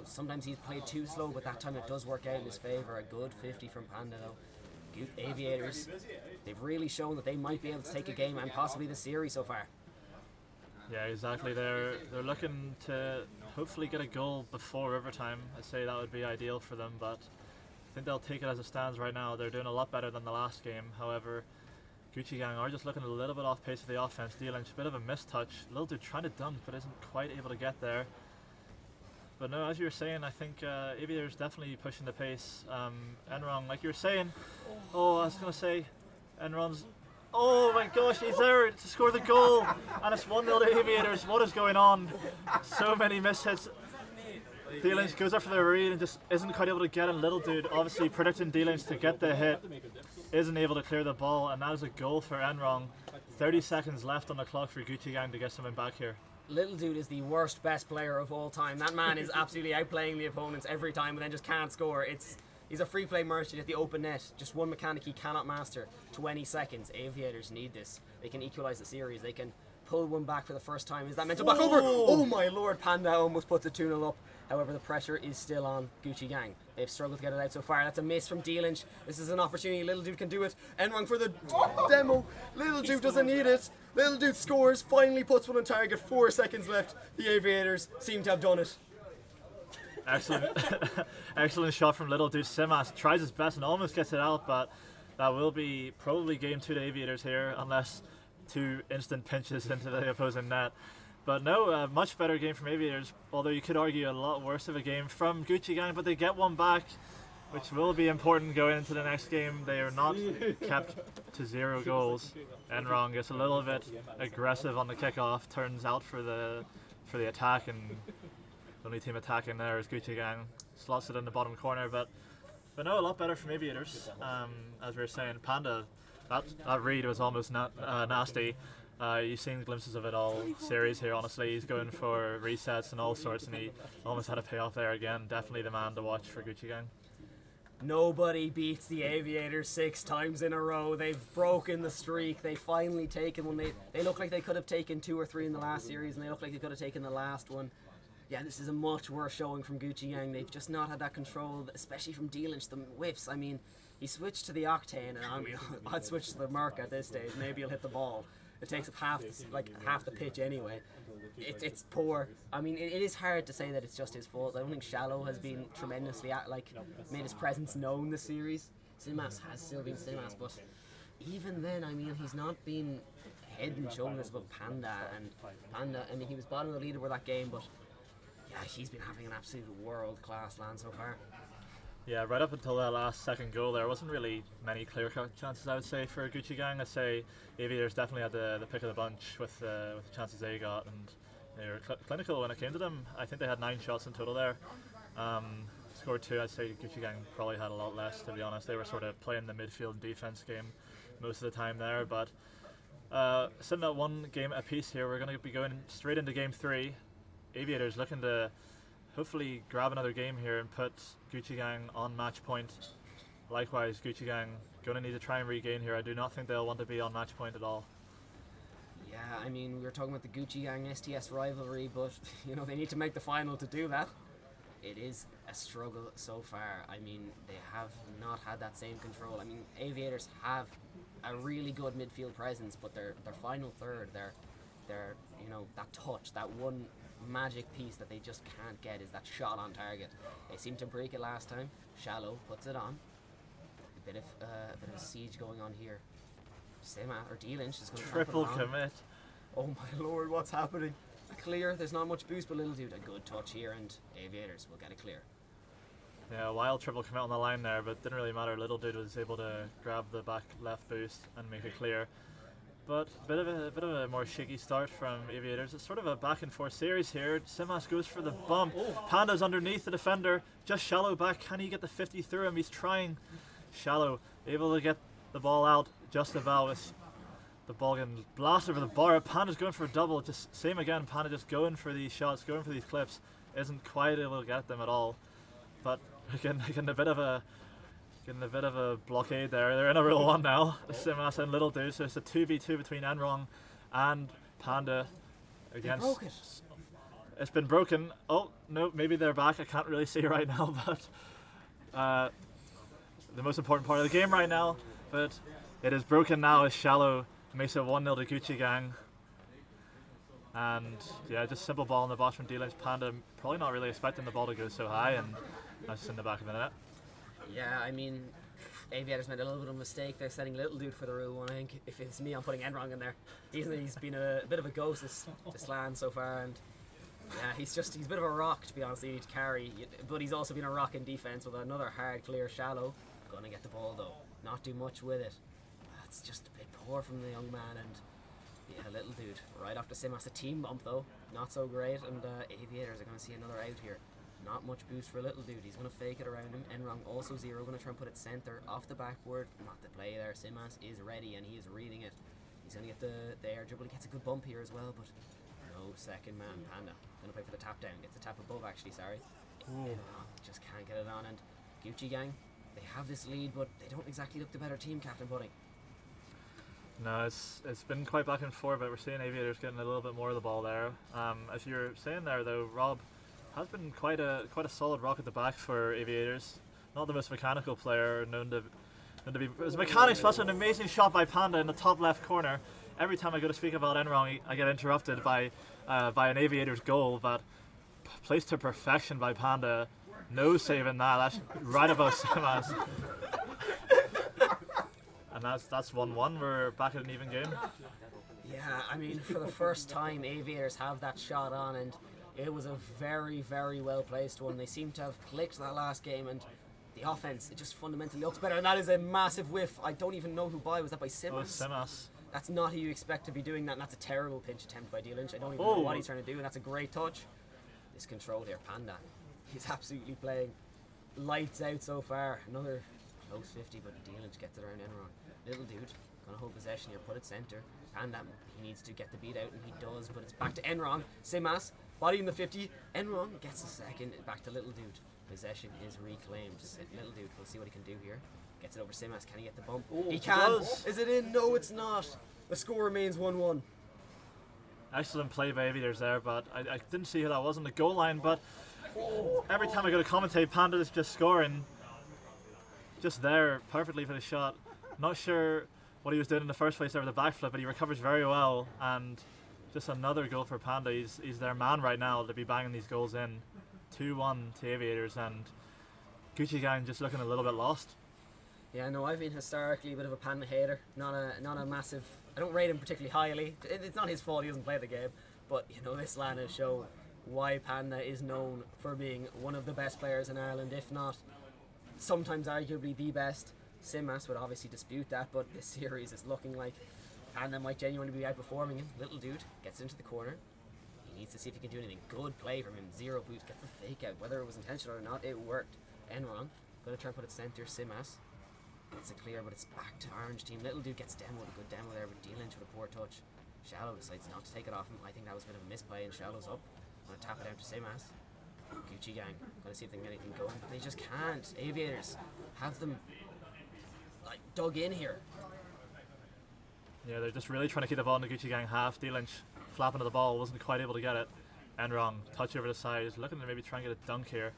[SPEAKER 1] sometimes he's played too slow, but that time it does work out in his favour. A good 50 from Panda though. Aviators, they've really shown that they might be able to take a game and possibly the series so far.
[SPEAKER 7] Yeah, exactly. They're looking to hopefully get a goal before overtime. I'd say that would be ideal for them, but I think they'll take it as it stands right now. They're doing a lot better than the last game. However, Gucci Gang are just looking a little bit off pace with the offense. D-Lynch, a bit of a mistouch. Little dude trying to dunk, but isn't quite able to get there. But no, as you were saying, I think Aviators definitely pushing the pace. Enron, like you were saying, I was going to say, Enron's, oh my gosh, he's there to score the goal, and it's 1-0 to Aviators. What is going on? So many mishits. D-Lynch goes up for the read and just isn't quite able to get in. Little dude, obviously predicting D-Lynch to get the hit, isn't able to clear the ball, and that is a goal for Enron. 30 seconds left on the clock for Gucci Gang to get something back here.
[SPEAKER 1] Little dude is the worst best player of all time. That man is absolutely outplaying the opponents every time, and then just can't score. He's a free play merchant at the open net. Just one mechanic he cannot master. 20 seconds. Aviators need this. They can equalise the series. They can pull one back for the first time. Is that mental back over? Oh my lord, Panda almost puts it 2-0 up. However, the pressure is still on Gucci Gang. They've struggled to get it out so far. That's a miss from D-Lynch. This is an opportunity. Little dude can do it. Enron for the demo. Little dude doesn't need it. Little dude scores. Finally puts one on target. 4 seconds left. The Aviators seem to have done it.
[SPEAKER 7] Excellent, excellent shot from Little dude. Simas tries his best and almost gets it out, but that will be probably game 2 to Aviators here, unless 2 instant pinches into the opposing net. But no, a much better game from Aviators, although you could argue a lot worse of a game from Gucci Gang, but they get one back, which will be important going into the next game. They are not kept to 0 goals. Enron gets a little bit aggressive on the kickoff, turns out for the attack, and the only team attacking there is Gucci Gang. Slots it in the bottom corner, but no, a lot better from Aviators. As we were saying, Panda, that read was almost nasty. You've seen glimpses of it all series here, honestly. He's going for resets and all sorts, and he almost had a payoff there again. Definitely the man to watch for Gucci Gang.
[SPEAKER 1] Nobody beats the Aviators 6 times in a row. They've broken the streak. They've finally taken one. They look like they could have taken 2 or 3 in the last series, and they look like they could have taken the last one. Yeah, this is a much worse showing from Gucci Gang. They've just not had that control, especially from D-Lynch, the whiffs. I mean, he switched to the Octane, and I mean, I'd switch to the Merc at this stage. Maybe he'll hit the ball. It takes up half the pitch anyway. It's poor. I mean, it is hard to say that it's just his fault. I don't think Shallow has been tremendously made his presence known this series. Simas has still been Simas, but even then, I mean, he's not been head and shoulders above Panda. And Panda, I mean, he was bottom of the leaderboard that game, but yeah, he's been having an absolute world-class LAN so far.
[SPEAKER 7] Yeah, right up until that last second goal there wasn't really many clear-cut chances, I would say, for Gucci Gang. I'd say Aviators definitely had the pick of the bunch with the chances they got, and they were clinical when it came to them. I think they had 9 shots in total there. Scored 2, I'd say Gucci Gang probably had a lot less, to be honest. They were sort of playing the midfield and defense game most of the time there, but sitting at 1 game apiece here, we're going to be going straight into game 3. Aviators looking to hopefully grab another game here and put Gucci Gang on match point. Likewise, Gucci Gang going to need to try and regain here. I do not think they'll want to be on match point at all.
[SPEAKER 1] Yeah, I mean, we were talking about the Gucci Gang STS rivalry, but you know, they need to make the final to do that. It is a struggle so far. I mean, they have not had that same control. I mean, Aviators have a really good midfield presence, but their final third, their you know, that touch, that one magic piece that they just can't get is that shot on target. They seem to break it last time. Shallow puts it on. A bit of siege going on here. Sima or D-Lynch is going to
[SPEAKER 7] triple commit.
[SPEAKER 1] Oh my lord, what's happening? A clear. There's not much boost, but Little Dude, a good touch here, and Aviators will get it clear.
[SPEAKER 7] Yeah, a wild triple commit on the line there, but didn't really matter. Little Dude was able to grab the back left boost and make it clear. But a bit of a more shaky start from Aviators. It's sort of a back and forth series here. Simas goes for the bump. Panda's underneath the defender. Just Shallow back. Can he get the 50 through him? He's trying. Shallow able to get the ball out just about with the ball getting blasted over the bar. Panda's going for a double. Just same again. Panda just going for these shots, going for these clips. Isn't quite able to get them at all. But again a bit of a blockade there. They're in a real one now. Simas and Little Dude. So it's a 2v2 between Enron and Panda against.
[SPEAKER 1] They broke it.
[SPEAKER 7] It's been broken. Oh no, maybe they're back. I can't really see right now, but the most important part of the game right now, but it is broken now as Shallow makes it 1-0 to Gucci Gang. And yeah, just simple ball in the box from D-Lynch. Panda probably not really expecting the ball to go so high, and that's just in the back of the net.
[SPEAKER 1] Yeah, I mean, Aviators made a little bit of a mistake. They're setting Little Dude for the rule one. I think if it's me, I'm putting Enrong in there. He's been a bit of a ghost this LAN so far, and yeah, he's a bit of a rock, to be honest. You need to carry, but he's also been a rock in defense with another hard clear Shallow. Gonna get the ball though, not do much with it. That's just a bit poor from the young man, and yeah, Little Dude right off the Simas. A team bump though, not so great, and Aviators are gonna see another out here. Not much boost for Little Dude. He's going to fake it around him. Enrong also 0. Going to try and put it center off the backboard. Not the play there. Simas is ready and he is reading it. He's going to get the air dribble. He gets a good bump here as well, but no second man. Panda going to play for the tap down. Gets the tap above actually, sorry. Enrong just can't get it on, and Gucci Gang, they have this lead, but they don't exactly look the better team, Captain Pudding.
[SPEAKER 7] No, it's been quite back and forth, but we're seeing Aviators getting a little bit more of the ball there. As you were saying there though, Rob, has been quite a solid rock at the back for Aviators. Not the most mechanical player known to be. His mechanics was an amazing shot by Panda in the top left corner. Every time I go to speak about Enrong, I get interrupted by an Aviators goal that placed to perfection by Panda. No saving that. That's right above Simas. And that's 1-1. We're back at an even game.
[SPEAKER 1] Yeah, I mean, for the first time, Aviators have that shot on, and it was a very, very well placed one. They seem to have clicked that last game, and the offense, it just fundamentally looks better. And that is a massive whiff. I don't even know who by. Was that by Simas?
[SPEAKER 7] Oh, Simas.
[SPEAKER 1] That's not who you expect to be doing that, and that's a terrible pinch attempt by D-Lynch. I don't even know what he's trying to do, and that's a great touch. This control here, Panda. He's absolutely playing lights out so far. Another close 50, but D-Lynch gets it around Enron. Little Dude, gonna hold possession here, put it center. Panda, he needs to get the beat out, and he does, but it's back to Enron. Simas, body in the 50. Enron gets a second, back to Little Dude. Possession is reclaimed. Little Dude, we'll see what he can do here. Gets it over Simas. Can he get the bump? He can. Is it in? No, it's not. The score remains 1-1.
[SPEAKER 7] Excellent play by Aviators there, but I didn't see who that was on the goal line. But every time I go to commentate, Panda is just scoring. Just there, perfectly for the shot. Not sure what he was doing in the first place there with the backflip, but he recovers very well. And just another goal for Panda. He's their man right now to be banging these goals in. 2-1 to Aviators, and Gucci Gang just looking a little bit lost.
[SPEAKER 1] Yeah, no, I've been historically a bit of a Panda hater. Not a massive. I don't rate him particularly highly. It's not his fault he doesn't play the game, but you know, this LAN has shown why Panda is known for being one of the best players in Ireland, if not sometimes arguably the best. Simas would obviously dispute that, but this series is looking like Panda might genuinely be outperforming him. Little Dude gets into the corner. He needs to see if he can do anything. Good play from him. 0 boost. Gets the fake out. Whether it was intentional or not, it worked. Enron gonna try and put it center. Simas gets it clear, but it's back to Orange team. Little Dude gets demoed. A good demo there, but D-Lynch with a poor touch. Shallow decides not to take it off him. I think that was a bit of a misplay, and Shallow's up. Gonna tap it out to Simas. Gucci Gang gonna see if they can get anything going, but they just can't. Aviators have them like dug in here.
[SPEAKER 7] Yeah, they're just really trying to keep the ball in the Gucci Gang half. D-Lynch flapping at the ball, wasn't quite able to get it. Enrong, touch over the side, he's looking to maybe try and get a dunk here.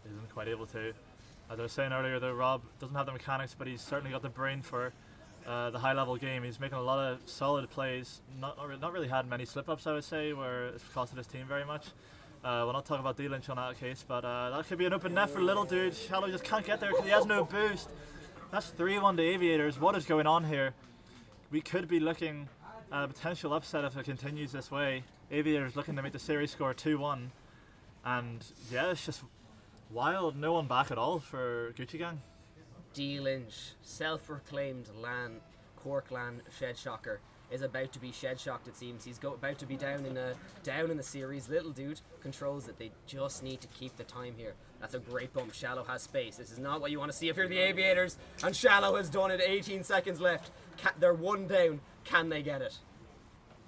[SPEAKER 7] He isn't quite able to. As I was saying earlier, though, Rob doesn't have the mechanics, but he's certainly got the brain for the high-level game. He's making a lot of solid plays. Not really had many slip-ups, I would say, where it's costed his team very much. We'll not talk about D-Lynch on that case, but that could be an open net for Little Dude. Shallow just can't get there because he has no boost. That's 3-1 to Aviators. What is going on here? We could be looking at a potential upset if it continues this way. Aviators looking to make the series score 2-1. And yeah, it's just wild. No one back at all for Gucci Gang.
[SPEAKER 1] D-Lynch, self-proclaimed Cork LAN shed shocker, is about to be shed shocked. It seems he's about to be down in the series. Little Dude controls it. They just need to keep the time here. That's a great bump. Shallow has space. This is not what you want to see if you're the Aviators. And Shallow has done it. 18 seconds left. They're one down. Can they get it?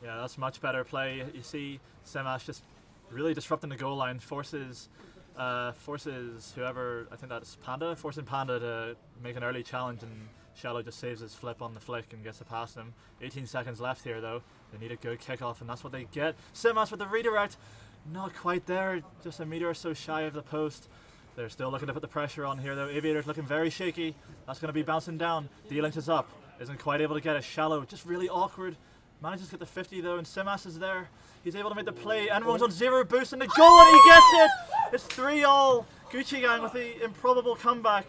[SPEAKER 7] Yeah, that's much better play. You see Simas just really disrupting the goal line, forces whoever, I think that's Panda, forcing Panda to make an early challenge, and Shallow just saves his flip on the flick and gets it past him. 18 seconds left here though. They need a good kickoff, and that's what they get. Simas with the redirect. Not quite there, just a meter or so shy of the post. They're still looking to put the pressure on here though. Aviators looking very shaky. That's going to be bouncing down. D-Lynch is up. Isn't quite able to get it. Shallow, just really awkward. Manages to get the 50 though, and Simas is there. He's able to make the play. Enron's on 0 boost in the goal, and he gets it! It's 3-all. Gucci Gang with the improbable comeback.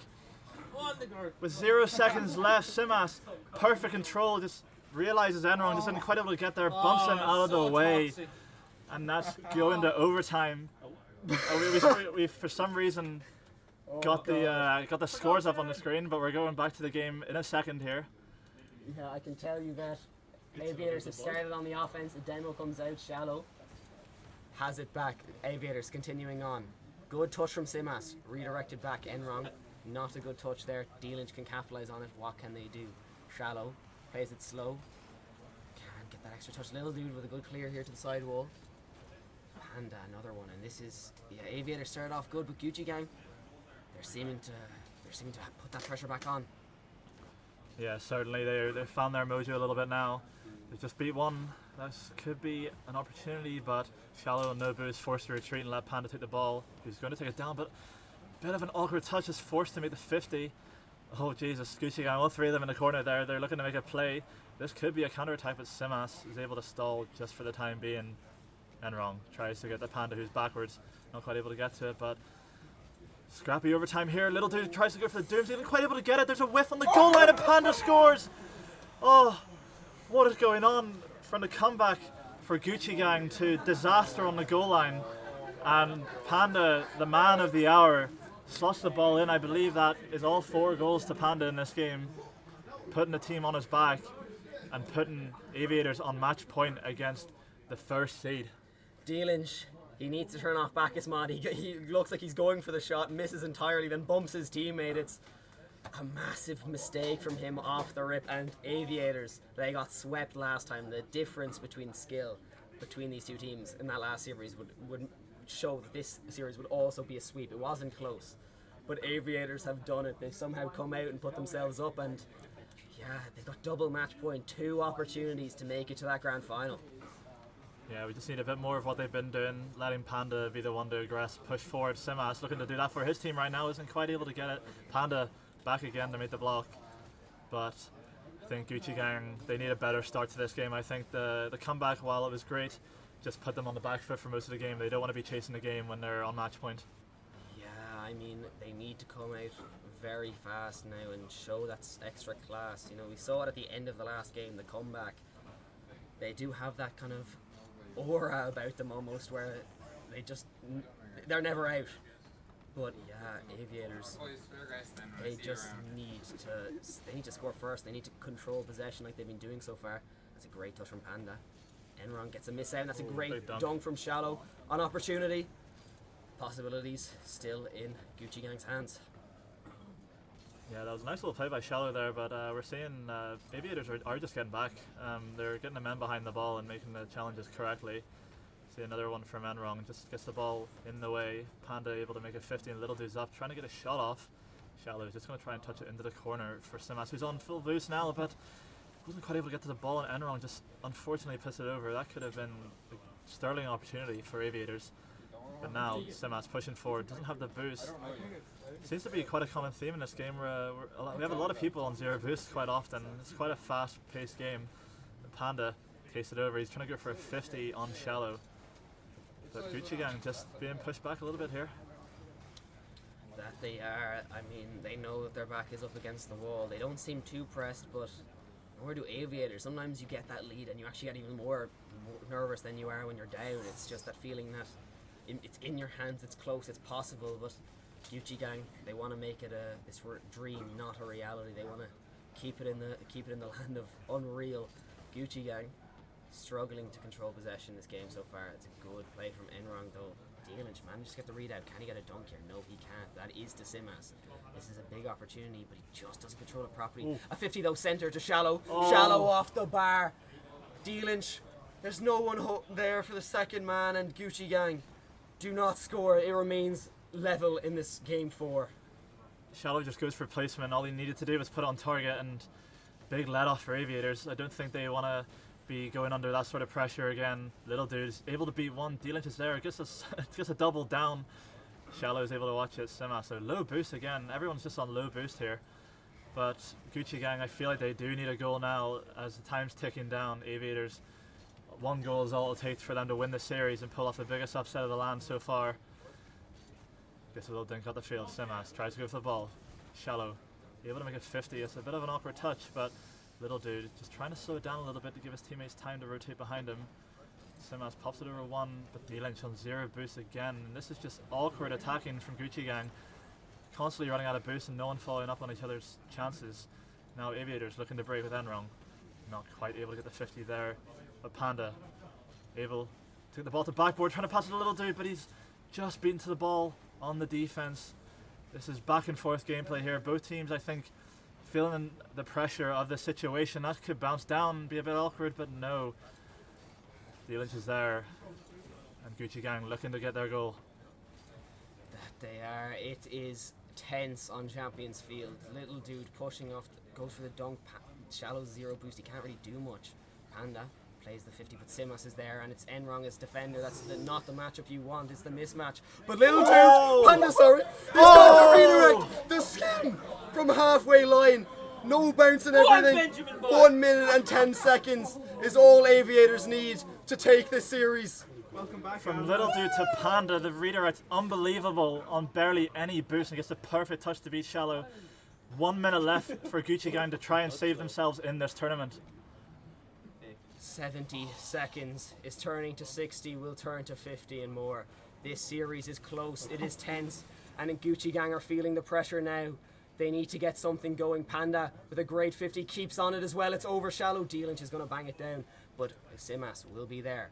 [SPEAKER 7] With 0 seconds left, Simas, perfect control, just realizes Enron just isn't quite able to get there, bumps him out of the way. And that's going to overtime. We for some reason got the scores up on the screen, but we're going back to the game in a second here.
[SPEAKER 1] Yeah, I can tell you that Aviators have started on the offense. The demo comes out shallow. Has it back. Aviators continuing on. Good touch from Simas. Redirected back. Enron. Not a good touch there. D-Lynch can capitalise on it. What can they do? Shallow. Plays it slow. Can't get that extra touch. Little dude with a good clear here to the side wall. Panda, another one. And this is... Yeah, Aviators started off good, but Gucci Gang, they're seeming to put that pressure back on.
[SPEAKER 7] Yeah, certainly they found their mojo a little bit now. They just beat one. That could be an opportunity, but Shallow and Nobu is forced to retreat and let Panda take the ball. He's going to take it down, but a bit of an awkward touch is forced to make the 50. Oh Jesus, Gucci Gang, all three of them in the corner there. They're looking to make a play. This could be a counter-attack, but Simas is able to stall just for the time being. Enron tries to get the Panda, who's backwards. Not quite able to get to it, but scrappy overtime here. Little dude tries to go for the Dooms. Isn't quite able to get it. There's a whiff on the goal line and Panda scores. Oh, what is going on from the comeback for Gucci Gang to disaster on the goal line. And Panda, the man of the hour, slots the ball in. I believe that is all 4 goals to Panda in this game, putting the team on his back and putting Aviators on match point against the first seed.
[SPEAKER 1] D-Lynch, he needs to turn off Bacchus mod. He looks like he's going for the shot, misses entirely, then bumps his teammate. It's a massive mistake from him off the rip. And Aviators, they got swept last time. The difference between skill between these two teams in that last series would show that this series would also be a sweep. It wasn't close, but Aviators have done it. They've somehow come out and put themselves up, and yeah, they've got double match point, 2 opportunities to make it to that grand final.
[SPEAKER 7] Yeah, we just need a bit more of what they've been doing, letting Panda be the one to aggress, push forward. Simas looking to do that for his team right now, isn't quite able to get it. Panda back again to make the block, but I think Gucci Gang, they need a better start to this game. I think the comeback, while it was great, just put them on the back foot for most of the game. They don't want to be chasing the game when they're on match point.
[SPEAKER 1] Yeah, I mean, they need to come out very fast now and show that extra class. You know, we saw it at the end of the last game, the comeback. They do have that kind of aura about them almost, where they're never out. But yeah, Aviators, they just need to score first. They need to control possession like they've been doing so far. That's a great touch from Panda. Enron gets a miss out, and that's a great dunk from Shallow on opportunity. Possibilities still in Gucci Gang's hands.
[SPEAKER 7] Yeah, that was a nice little play by Shallow there, but we're seeing Aviators are just getting back. They're getting the men behind the ball and making the challenges correctly. See another one from Enron, just gets the ball in the way. Panda able to make it 50, and Little Dude's up, trying to get a shot off. Shallow is just going to try and touch it into the corner for Simas, who's on full boost now, but wasn't quite able to get to the ball, and Enron just unfortunately puts it over. That could have been a sterling opportunity for Aviators. But now Simas pushing forward, doesn't have the boost. Seems to be quite a common theme in this game. We have a lot of people on 0 boost quite often. It's quite a fast-paced game. Panda takes it over. He's trying to go for a 50 on Shallow. But Gucci Gang just being pushed back a little bit here.
[SPEAKER 1] That they are. I mean, they know that their back is up against the wall. They don't seem too pressed, but nor do Aviators. Sometimes you get that lead and you actually get even more nervous than you are when you're down. It's just that feeling that it's in your hands, it's close, it's possible, but Gucci Gang, they want to make it this dream, not a reality. They want to keep it in the land of unreal. Gucci Gang struggling to control possession this game so far. It's a good play from Enron though. D-Lynch, man, just get the readout. Can he get a dunk here? No, he can't. That is to Simas. This is a big opportunity, but he just doesn't control it properly. Ooh. A 50 though, centre to Shallow. Oh. Shallow off the bar. D-Lynch, there's no one there for the second man, and Gucci Gang do not score. It remains level in this game 4.
[SPEAKER 7] Shallow just goes for placement. All he needed to do was put on target, and big let off for Aviators. I don't think they want to be going under that sort of pressure again. Little Dude's able to beat one. D-Lynch is there. Gets a double down. Shallow is able to watch it. Simas, so low boost again. Everyone's just on low boost here. But Gucci Gang, I feel like they do need a goal now as the time's ticking down. Aviators, 1 goal is all it takes for them to win the series and pull off the biggest upset of the LAN so far. Gets a little dink out the field. Simas tries to go for the ball. Shallow, able to make it 50. It's a bit of an awkward touch, but little dude just trying to slow it down a little bit to give his teammates time to rotate behind him. Simas pops it over 1, but D-Lynch on 0 boost again. And this is just awkward attacking from Gucci Gang. Constantly running out of boost and no one following up on each other's chances. Now Aviators looking to break with Enrong. Not quite able to get the 50 there. But Panda able to get the ball to backboard, trying to pass it a little dude, but he's just beaten to the ball on the defense. This is back and forth gameplay here. Both teams, I think, feeling the pressure of the situation. That could bounce down and be a bit awkward, but no. D-Lynch is there. And Gucci Gang looking to get their goal.
[SPEAKER 1] They are. It is tense on Champions Field. Little dude pushing off, goes for the dunk. Shallow 0 boost. He can't really do much. Panda plays the 50, but Simas is there, and it's Enrong as defender. That's not the matchup you want. It's the mismatch. But little dude, Panda, sorry, he's got to redirect the skin from halfway line. No bouncing everything. 1 minute and 10 seconds is all Aviators need to take this series.
[SPEAKER 4] Welcome back.
[SPEAKER 7] From little dude to Panda, the redirect unbelievable on barely any boost and gets the perfect touch to beat Shallow. 1 minute left for Gucci Gang to try and save themselves in this tournament.
[SPEAKER 1] 70 seconds is turning to 60, will turn to 50 and more. This series is close, it is tense, and Gucci Gang are feeling the pressure now. They need to get something going. Panda with a great 50 keeps on it as well. It's over Shallow. D-Lynch is going to bang it down, but Simas will be there.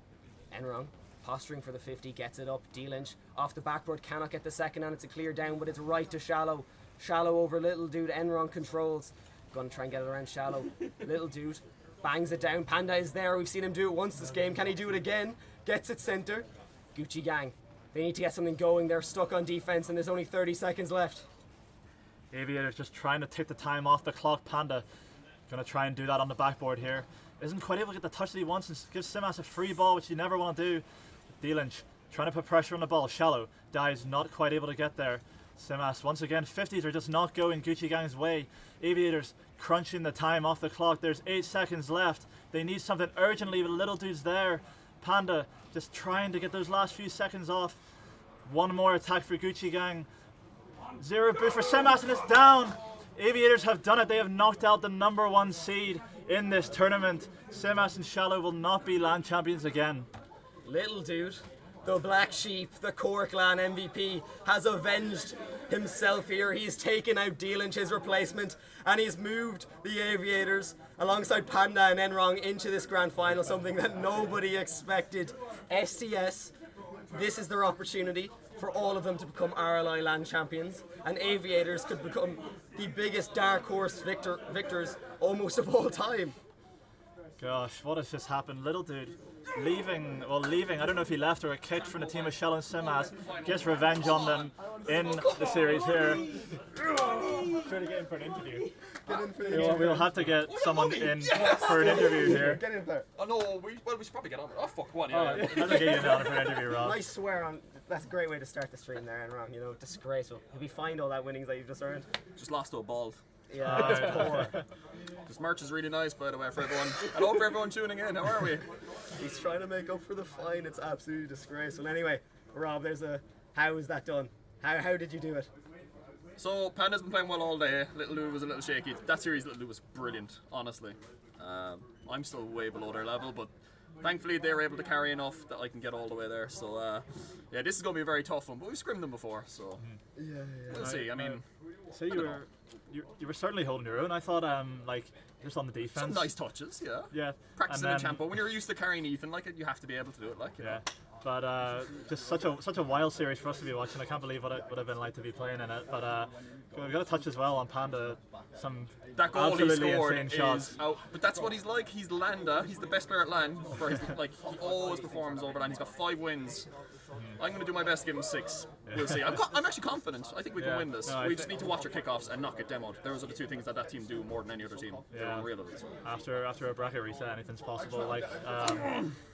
[SPEAKER 1] Enrong posturing for the 50, gets it up. D-Lynch off the backboard, cannot get the second, and it's a clear down, but it's right to Shallow. Shallow over little dude. Enrong controls. Gonna try and get it around Shallow. Little dude bangs it down. Panda is there. We've seen him do it once this game. Can he do it again? Gets it center. Gucci Gang, they need to get something going. They're stuck on defense and there's only 30 seconds left.
[SPEAKER 7] Aviators just trying to take the time off the clock. Panda gonna try and do that on the backboard here. Isn't quite able to get the touch that he wants and gives Simas a free ball, which you never want to do. D-Lynch trying to put pressure on the ball. Shallow dies, not quite able to get there. Simas once again, 50s are just not going Gucci Gang's way. Aviators crunching the time off the clock. There's 8 seconds left. They need something urgently, but little dude's there. Panda just trying to get those last few seconds off. One more attack for Gucci Gang. 0 boost for Simas and it's down. Aviators have done it. They have knocked out the #1 seed in this tournament. Simas and Shallow will not be LAN champions again.
[SPEAKER 1] Little dude, the black sheep, the Cork LAN MVP, has avenged himself here. He's taken out D-Lynch, his replacement, and he's moved the Aviators alongside Panda and Enrong into this grand final, something that nobody expected. STS, this is their opportunity for all of them to become RLI LAN champions, and Aviators could become the biggest dark horse victors almost of all time.
[SPEAKER 7] Gosh, what has just happened? Little dude leaving, I don't know if he left or a kick from the team of Shallow and Simas, gets revenge on them in the series here. Trying to get in for an interview. We'll have to get someone in for an interview here.
[SPEAKER 4] Get in there.
[SPEAKER 10] Oh no, we should probably get on with it. Oh fuck, one,
[SPEAKER 7] Oh, let's get you down for an interview, Rob.
[SPEAKER 1] I swear on, that's a great way to start the stream there, Enrong, you know, disgraceful. He'll be fined all that winnings that you've just earned.
[SPEAKER 10] Just lost to a bald.
[SPEAKER 1] Yeah, it's poor.
[SPEAKER 10] This merch is really nice, by the way, for everyone. Hello for everyone tuning in. How are we?
[SPEAKER 1] He's trying to make up for the fine. It's absolutely disgraceful. Anyway, Rob, how is that done? How did you do it?
[SPEAKER 10] So Panda's been playing well all day. Little Lou was a little shaky. That series, Little Lou was brilliant, honestly. I'm still way below their level, but thankfully they were able to carry enough that I can get all the way there. So yeah, this is going to be a very tough one, but we've scrimmed them before, so we'll see. I mean,
[SPEAKER 7] so you were certainly holding your own. I thought like just on the defense.
[SPEAKER 10] some nice touches, yeah.
[SPEAKER 7] Yeah.
[SPEAKER 10] Practicing in tempo. When you're used to carrying Ethan like it, you have to be able to do it like it.
[SPEAKER 7] Yeah. But just such a wild series for us to be watching. I can't believe what it would have been like to be playing in it. But we've got a touch as well on Panda. Some
[SPEAKER 10] that goal he
[SPEAKER 7] absolutely
[SPEAKER 10] scored
[SPEAKER 7] insane
[SPEAKER 10] is
[SPEAKER 7] shots.
[SPEAKER 10] out, but that's what he's like. He's Landa. He's the best player at LAN. For his, like he always performs over LAN. He's got 5 wins I'm going to do my best to give them 6. We'll see. I'm actually confident. I think we can win this.
[SPEAKER 7] No,
[SPEAKER 10] We just need to watch our kickoffs and not get demoed. Those are the 2 things that team do more than any other team. They're unreal at it.
[SPEAKER 7] After a bracket reset, anything's possible. Like,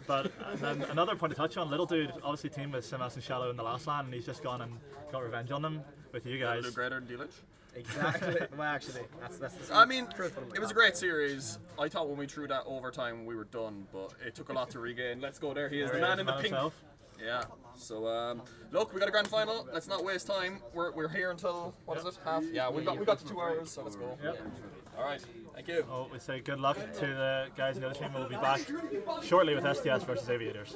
[SPEAKER 7] but then another point to touch on, little dude obviously teamed with Simas and Shallow in the last LAN, and he's just gone and got revenge on them with you guys.
[SPEAKER 10] Do greater than D-Lich.
[SPEAKER 9] Exactly. Well, actually, that's the
[SPEAKER 10] I mean, it was a great series. I thought when we threw that overtime we were done, but it took a lot to regain. Let's go there. He is the man in the pink. Yeah. So look, we got a grand final. Let's not waste time. We're here until what is it? Half? Yeah, we got the 2 hours. So let's go.
[SPEAKER 7] Yep.
[SPEAKER 10] All right. Thank you.
[SPEAKER 7] Oh, we say good luck to the guys in the other team. We'll be back shortly with STS versus Aviators.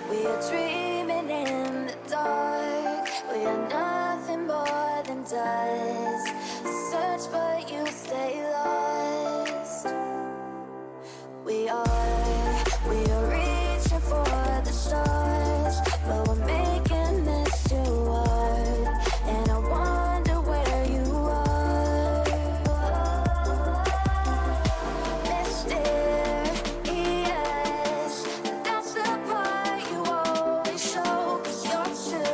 [SPEAKER 11] We are dreaming in the dark. We are nothing more than dust. Search but you stay lost. We are reaching for the stars, but we're making this too hard. And I wonder where you are. Mysterious, that's the part you always show. 'Cause you're too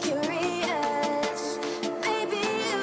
[SPEAKER 11] curious. Maybe you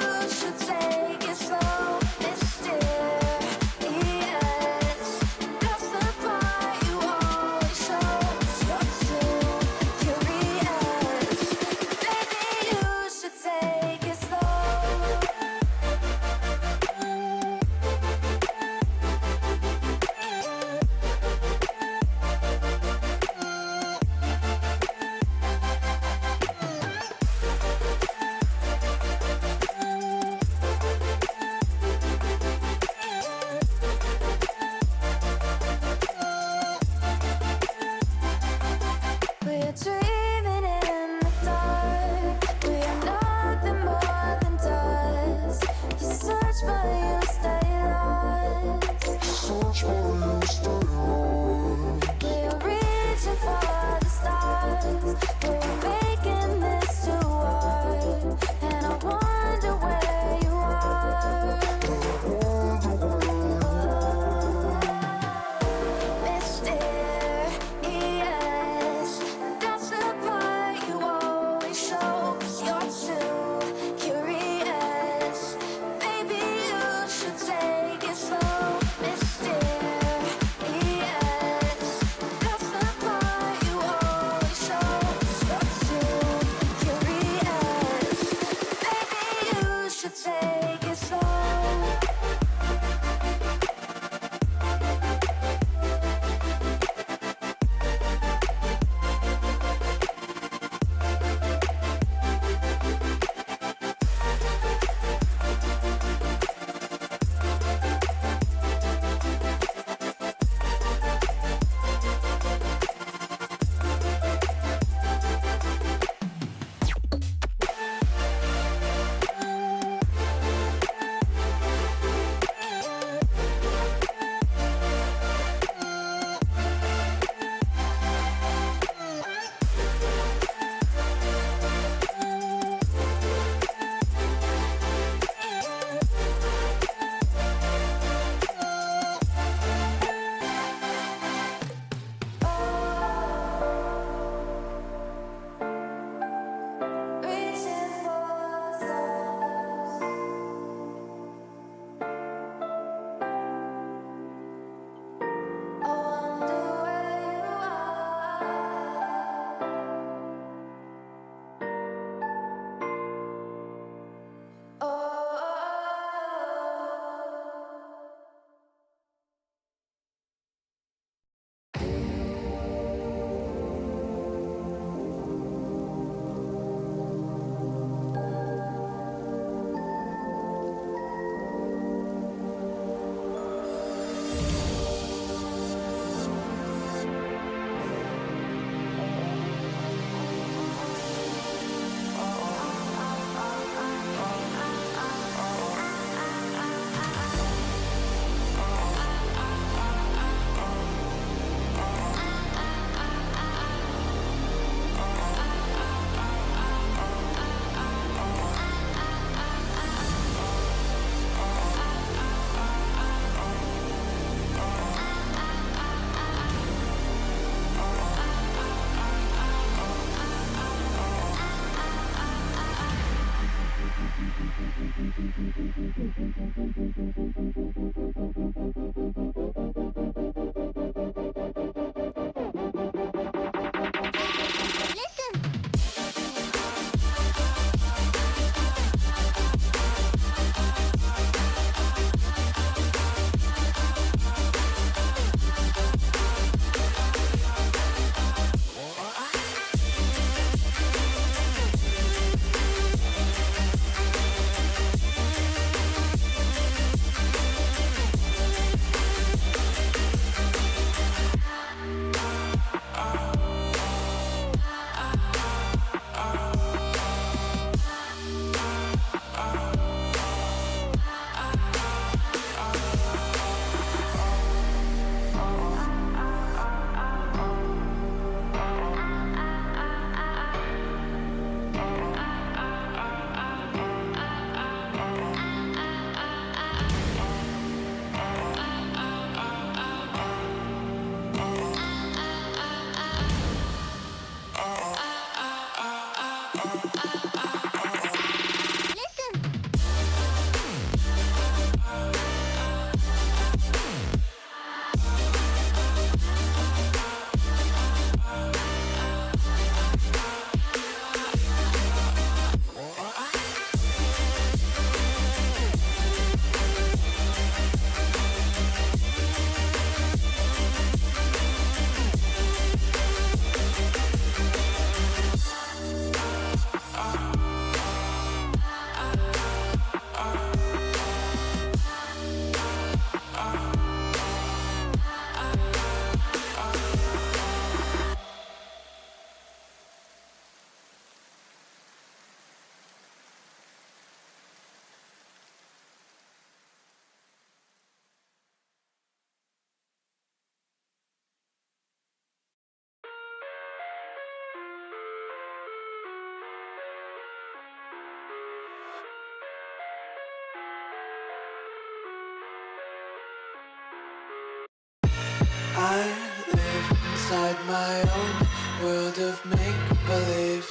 [SPEAKER 12] I live inside my own world of make-believe.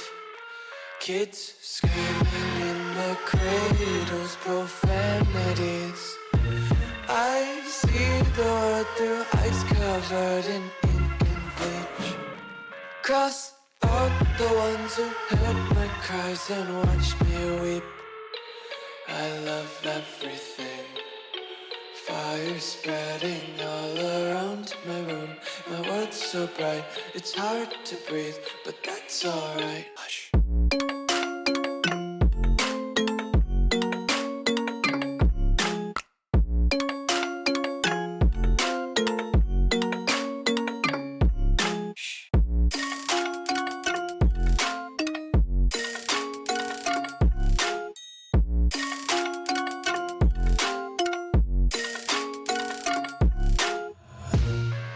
[SPEAKER 12] Kids screaming in their cradles, profanities. I see the world through ice covered in ink and bleach. Cross out the ones who heard my cries and watched me weep. I love everything. Fire spreading all around my room. My world's so bright, it's hard to breathe, but that's alright. Hush.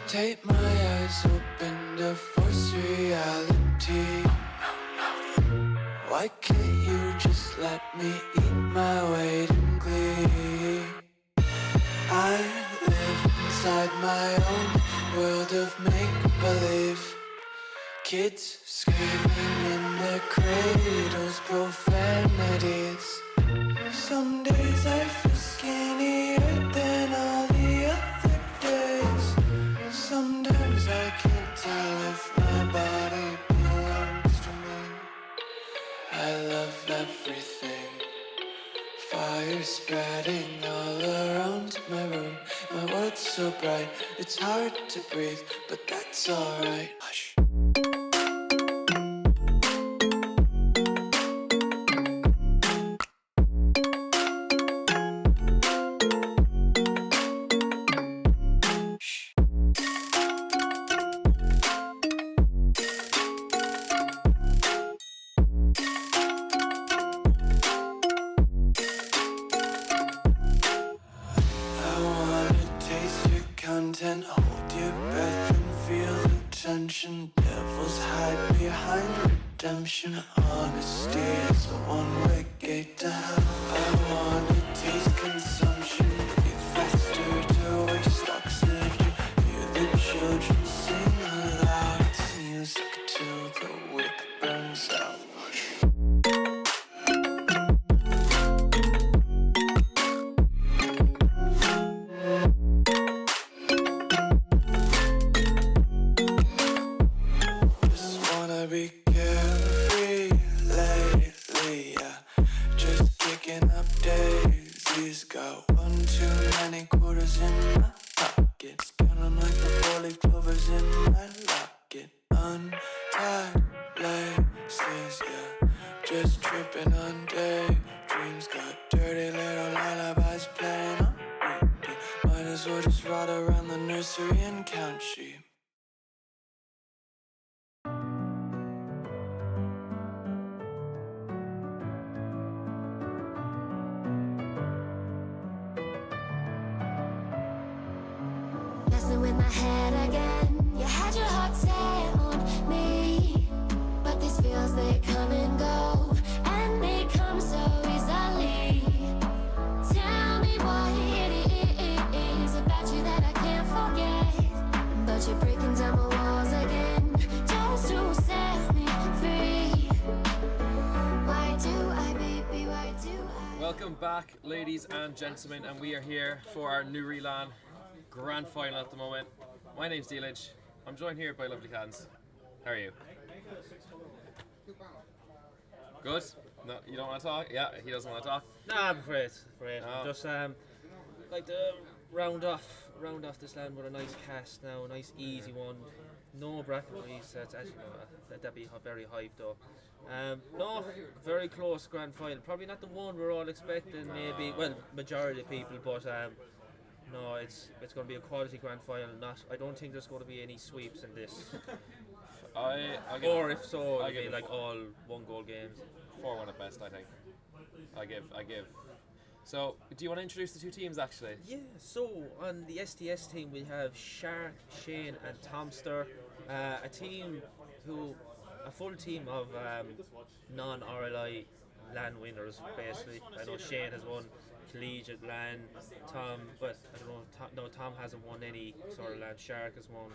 [SPEAKER 12] Take my eyes open to force reality. Why can't you just let me eat my weight in glee? I live inside my own world of make-believe. Kids screaming in their cradles, profanities. Some days I feel skinnier than all the other days. Sometimes I can't tell if my body belongs to me. I love everything. Fire spreading all around my room. My world's so bright, it's hard to breathe, but that's alright. Hush. And hold your breath and feel the tension. Devils hide behind redemption. Honesty is a one-way gate to hell. I wanna taste consumption. Breathe faster to waste oxygen. Hear the children sing aloud. It's music till the wick burns out. Be carefree lately, yeah. Just kicking up daisies. Got one too many quarters in my pockets. Counting like the four-leaf clovers in my locket. Untied laces, yeah. Just tripping on daydreams. Got dirty little lullabies playing on repeat. Might as well just ride around the nursery and count sheep.
[SPEAKER 11] With my head again, you had your heart set on me, but these feels, they come and go, and they come so easily. Tell me what it is about you that I can't forget, but you're breaking down my walls again, just to set me free.
[SPEAKER 6] Welcome back, ladies and gentlemen, and we are here for our Newry LAN grand final at the moment. My name's Dealage. I'm joined here by LovelyCans. How are you? Good? No, you don't want to talk? Yeah, he doesn't want to talk.
[SPEAKER 3] Nah, I'm afraid.
[SPEAKER 6] No.
[SPEAKER 3] Just like to round off this land with a nice cast now, a nice easy one. No bracket race. That's actually that'd be very hyped though. No, very close grand final. Probably not the one we're all expecting. Maybe majority of people, but no, it's going to be a quality grand final. I don't think there's going to be any sweeps in this. Or if so, it'll be like all 1-goal games.
[SPEAKER 6] 4-1 at best, I think. I give. So, do you want to introduce the two teams actually?
[SPEAKER 3] Yeah, so on the STS team we have Shark, Shane and Tomster. A full team of non-RLI LAN winners basically. I know Shane has won Collegiate LAN, but I don't know, Tom hasn't won any sort of LAN. Shark has won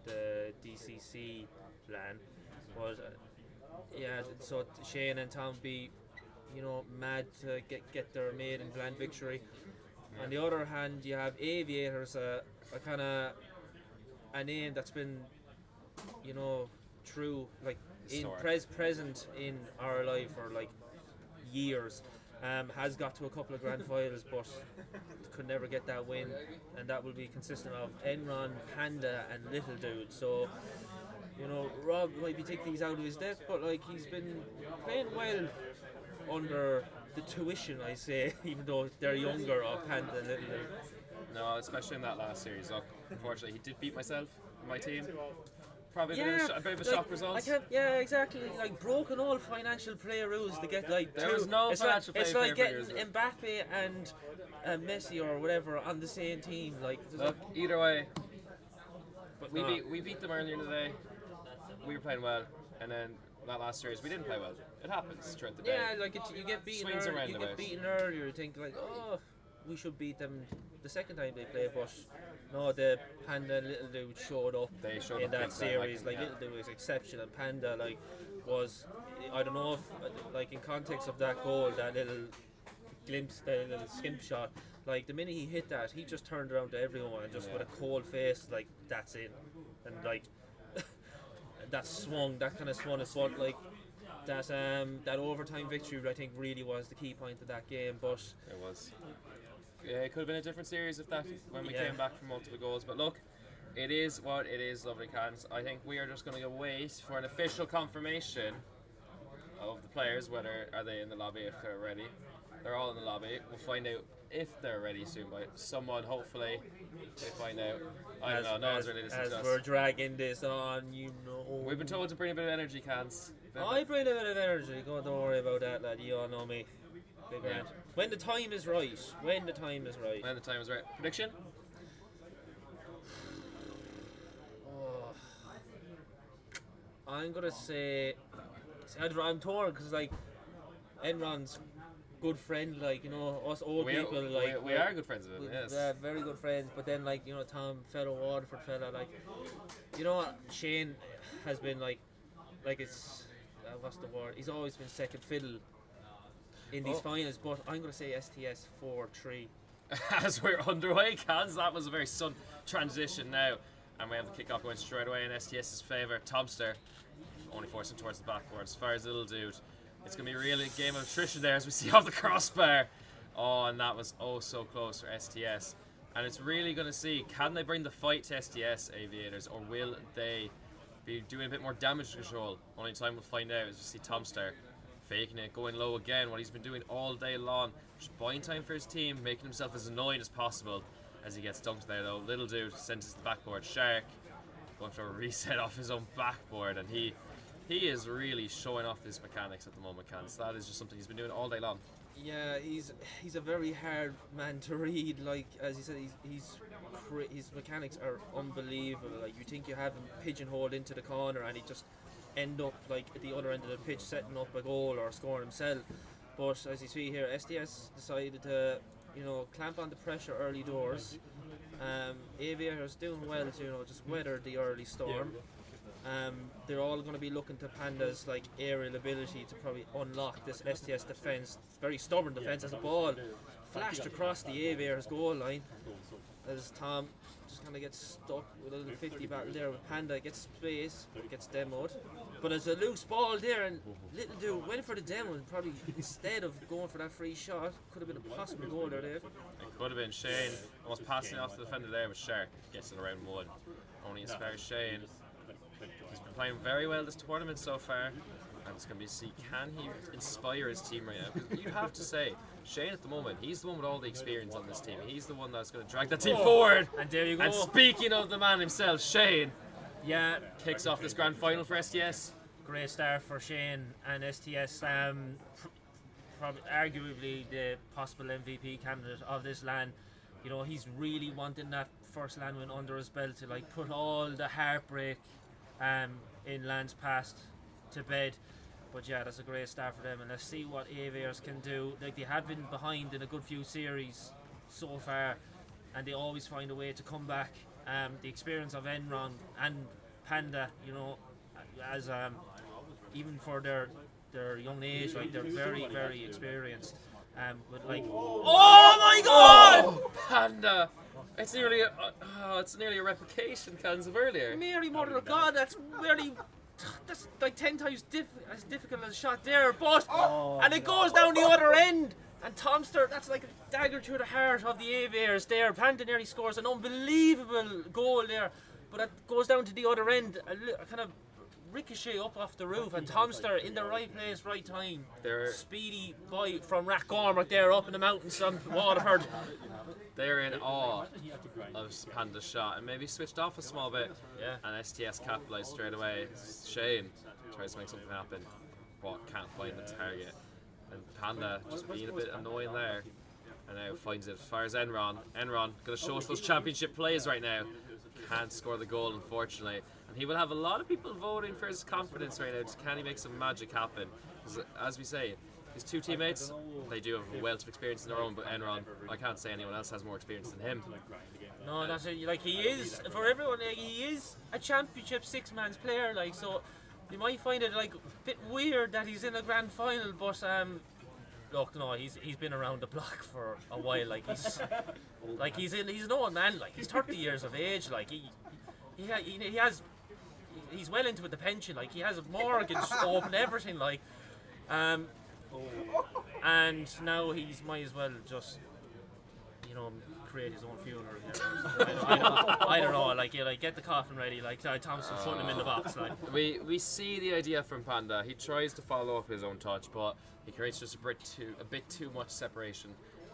[SPEAKER 3] the DCC LAN. But yeah, so Shane and Tom be mad to get their maiden LAN victory. On the other hand, you have Aviators, a kind of a name that's been, true, like present in RLI for like years. Has got to a couple of grand finals, but could never get that win, and that will be consistent of Enron, Panda, and Little Dude. So, Rob might be taking things out of his depth, but like he's been playing well under the tuition, I say, even though they're younger of Panda and Little Dude.
[SPEAKER 6] No, especially in that last series. Look, unfortunately, he did beat myself and my team. Probably a bit of a shock result.
[SPEAKER 3] Yeah, exactly. Like broken all financial player rules to get like
[SPEAKER 6] there was no financial player.
[SPEAKER 3] It's like getting Mbappe and Messi or whatever on the same team. Like
[SPEAKER 6] look, either way, but we beat them earlier today. We were playing well, and then that last series we didn't play well. It happens throughout the day.
[SPEAKER 3] Yeah, like you get beaten earlier. You think like, oh, we should beat them the second time they play, but no, the Panda and Little Dude showed up in that series. Little Dude was exceptional, and Panda was, I don't know if like in context of that goal, that little glimpse, that little skimp shot, like the minute he hit that, he just turned around to everyone and just with a cold face, like that's it, and like that kind of swung like that overtime victory, I think, really was the key point of that game. But
[SPEAKER 6] it was. Yeah, it could have been a different series when we came back from multiple goals. But look, it is what it is, LovelyCans. I think we are just going to wait for an official confirmation of the players, whether are they in the lobby, if they're ready. They're all in the lobby. We'll find out if they're ready soon by someone, hopefully. They find out. I don't know, no one's really listening to us.
[SPEAKER 3] As we're dragging this on,
[SPEAKER 6] We've been told to bring a bit of energy, Cans.
[SPEAKER 3] I bring a bit of energy. Don't worry about that, lad. You all know me. Big red. When the time is right. When the time is right.
[SPEAKER 6] Prediction?
[SPEAKER 3] Oh, I'm gonna say. I'm torn because like Enron's good friend, like us old people, like
[SPEAKER 6] we are good friends with him. Yes,
[SPEAKER 3] very good friends. But then like Tom, fellow Waterford fella, like Shane has been like it's what's the word? He's always been second fiddle in these finals, but I'm going to say STS 4-3.
[SPEAKER 6] As we're underway, Cans, that was a very sudden transition now. And we have the kick-off going straight away in STS's favour. Tomster only forcing towards the backboard. As far as Little Dude, it's going to be a real game of attrition there as we see off the crossbar. Oh, and that was so close for STS. And it's really going to see, can they bring the fight to STS Aviators, or will they be doing a bit more damage control? Only time we'll find out as we see Tomster faking it, going low again, what he's been doing all day long, just buying time for his team, making himself as annoying as possible as he gets dunked there though. Little Dude sends it to the backboard. Shark going for a reset off his own backboard, and he is really showing off his mechanics at the moment, Cans. That is just something he's been doing all day long.
[SPEAKER 3] Yeah, he's a very hard man to read. Like as you said, his mechanics are unbelievable. Like you think you have him pigeonholed into the corner, and he just end up like at the other end of the pitch setting up a goal or scoring himself. But as you see here, STS decided to clamp on the pressure early doors. Aviators doing well to just weather the early storm. They're all going to be looking to Panda's like aerial ability to probably unlock this STS defence. Very stubborn defence as the ball flashed across the Aviators goal line. As Tom just kind of gets stuck with a little 50 battle there with Panda, gets space, gets demoed. But there's a loose ball there, and little dude went for the demo, and probably instead of going for that free shot, could have been a possible goal there, Dave.
[SPEAKER 6] It could have been Shane almost passing off the defender there, but Shark gets it around one. Only as far as Shane. He's been playing very well this tournament so far, and it's going to be see can he inspire his team right now. Because you have to say, Shane at the moment, he's the one with all the experience on this team. He's the one that's going to drag that team forward.
[SPEAKER 3] And there you go.
[SPEAKER 6] And speaking of the man himself, Shane,
[SPEAKER 3] yeah,
[SPEAKER 6] kicks off this grand final for STS.
[SPEAKER 3] Great start for Shane and STS. Probably arguably the possible MVP candidate of this LAN. You know, he's really wanting that first LAN win under his belt to like put all the heartbreak in LAN's past to bed. But yeah, that's a great start for them, and let's see what Aviators can do. Like, they have been behind in a good few series so far, and they always find a way to come back. The experience of Enron and Panda, you know, as even for their young age, like they're very, very experienced. But like, oh my God,
[SPEAKER 6] Panda! It's nearly a replication, cans of earlier.
[SPEAKER 3] Mary Mother of God, that's like 10 times as difficult as a shot there, but and it goes down the other end. And Tomster, that's like a dagger through the heart of the Aviators there. Panda nearly scores an unbelievable goal there, but it goes down to the other end, a kind of ricochet up off the roof, and Tomster in the right place, right time. Speedy boy from Rathcormac there up in the mountains on Waterford.
[SPEAKER 6] They're in awe of Panda's shot and maybe switched off a small bit.
[SPEAKER 3] Yeah.
[SPEAKER 6] And STS capitalised straight away. Shane tries to make something happen, but can't find the target. And Panda just being a bit annoying there. And now finds it as far as Enron. Enron going to show us those championship plays right now. Can't score the goal, unfortunately. And he will have a lot of people voting for his confidence right now. Just can he make some magic happen? Because as we say, his two teammates, they do have a wealth of experience in their own, but Enron, I can't say anyone else has more experience than him.
[SPEAKER 3] No, that's it. Like, he is, for everyone, like, he is a championship six-man's player, like, so you might find it like a bit weird that he's in a grand final, but look, no, he's been around the block for a while. Like, he's an old man. Like, he's 30 years of age. Like, he's well into with the pension. Like, he has a mortgage open, everything. Like, and now he's might as well just, you know, create his own funeral. I don't know. Like, get the coffin ready. Like, Thompson's putting him in the box. Like,
[SPEAKER 6] we see the idea from Panda. He tries to follow up his own touch, but he creates just a bit too much separation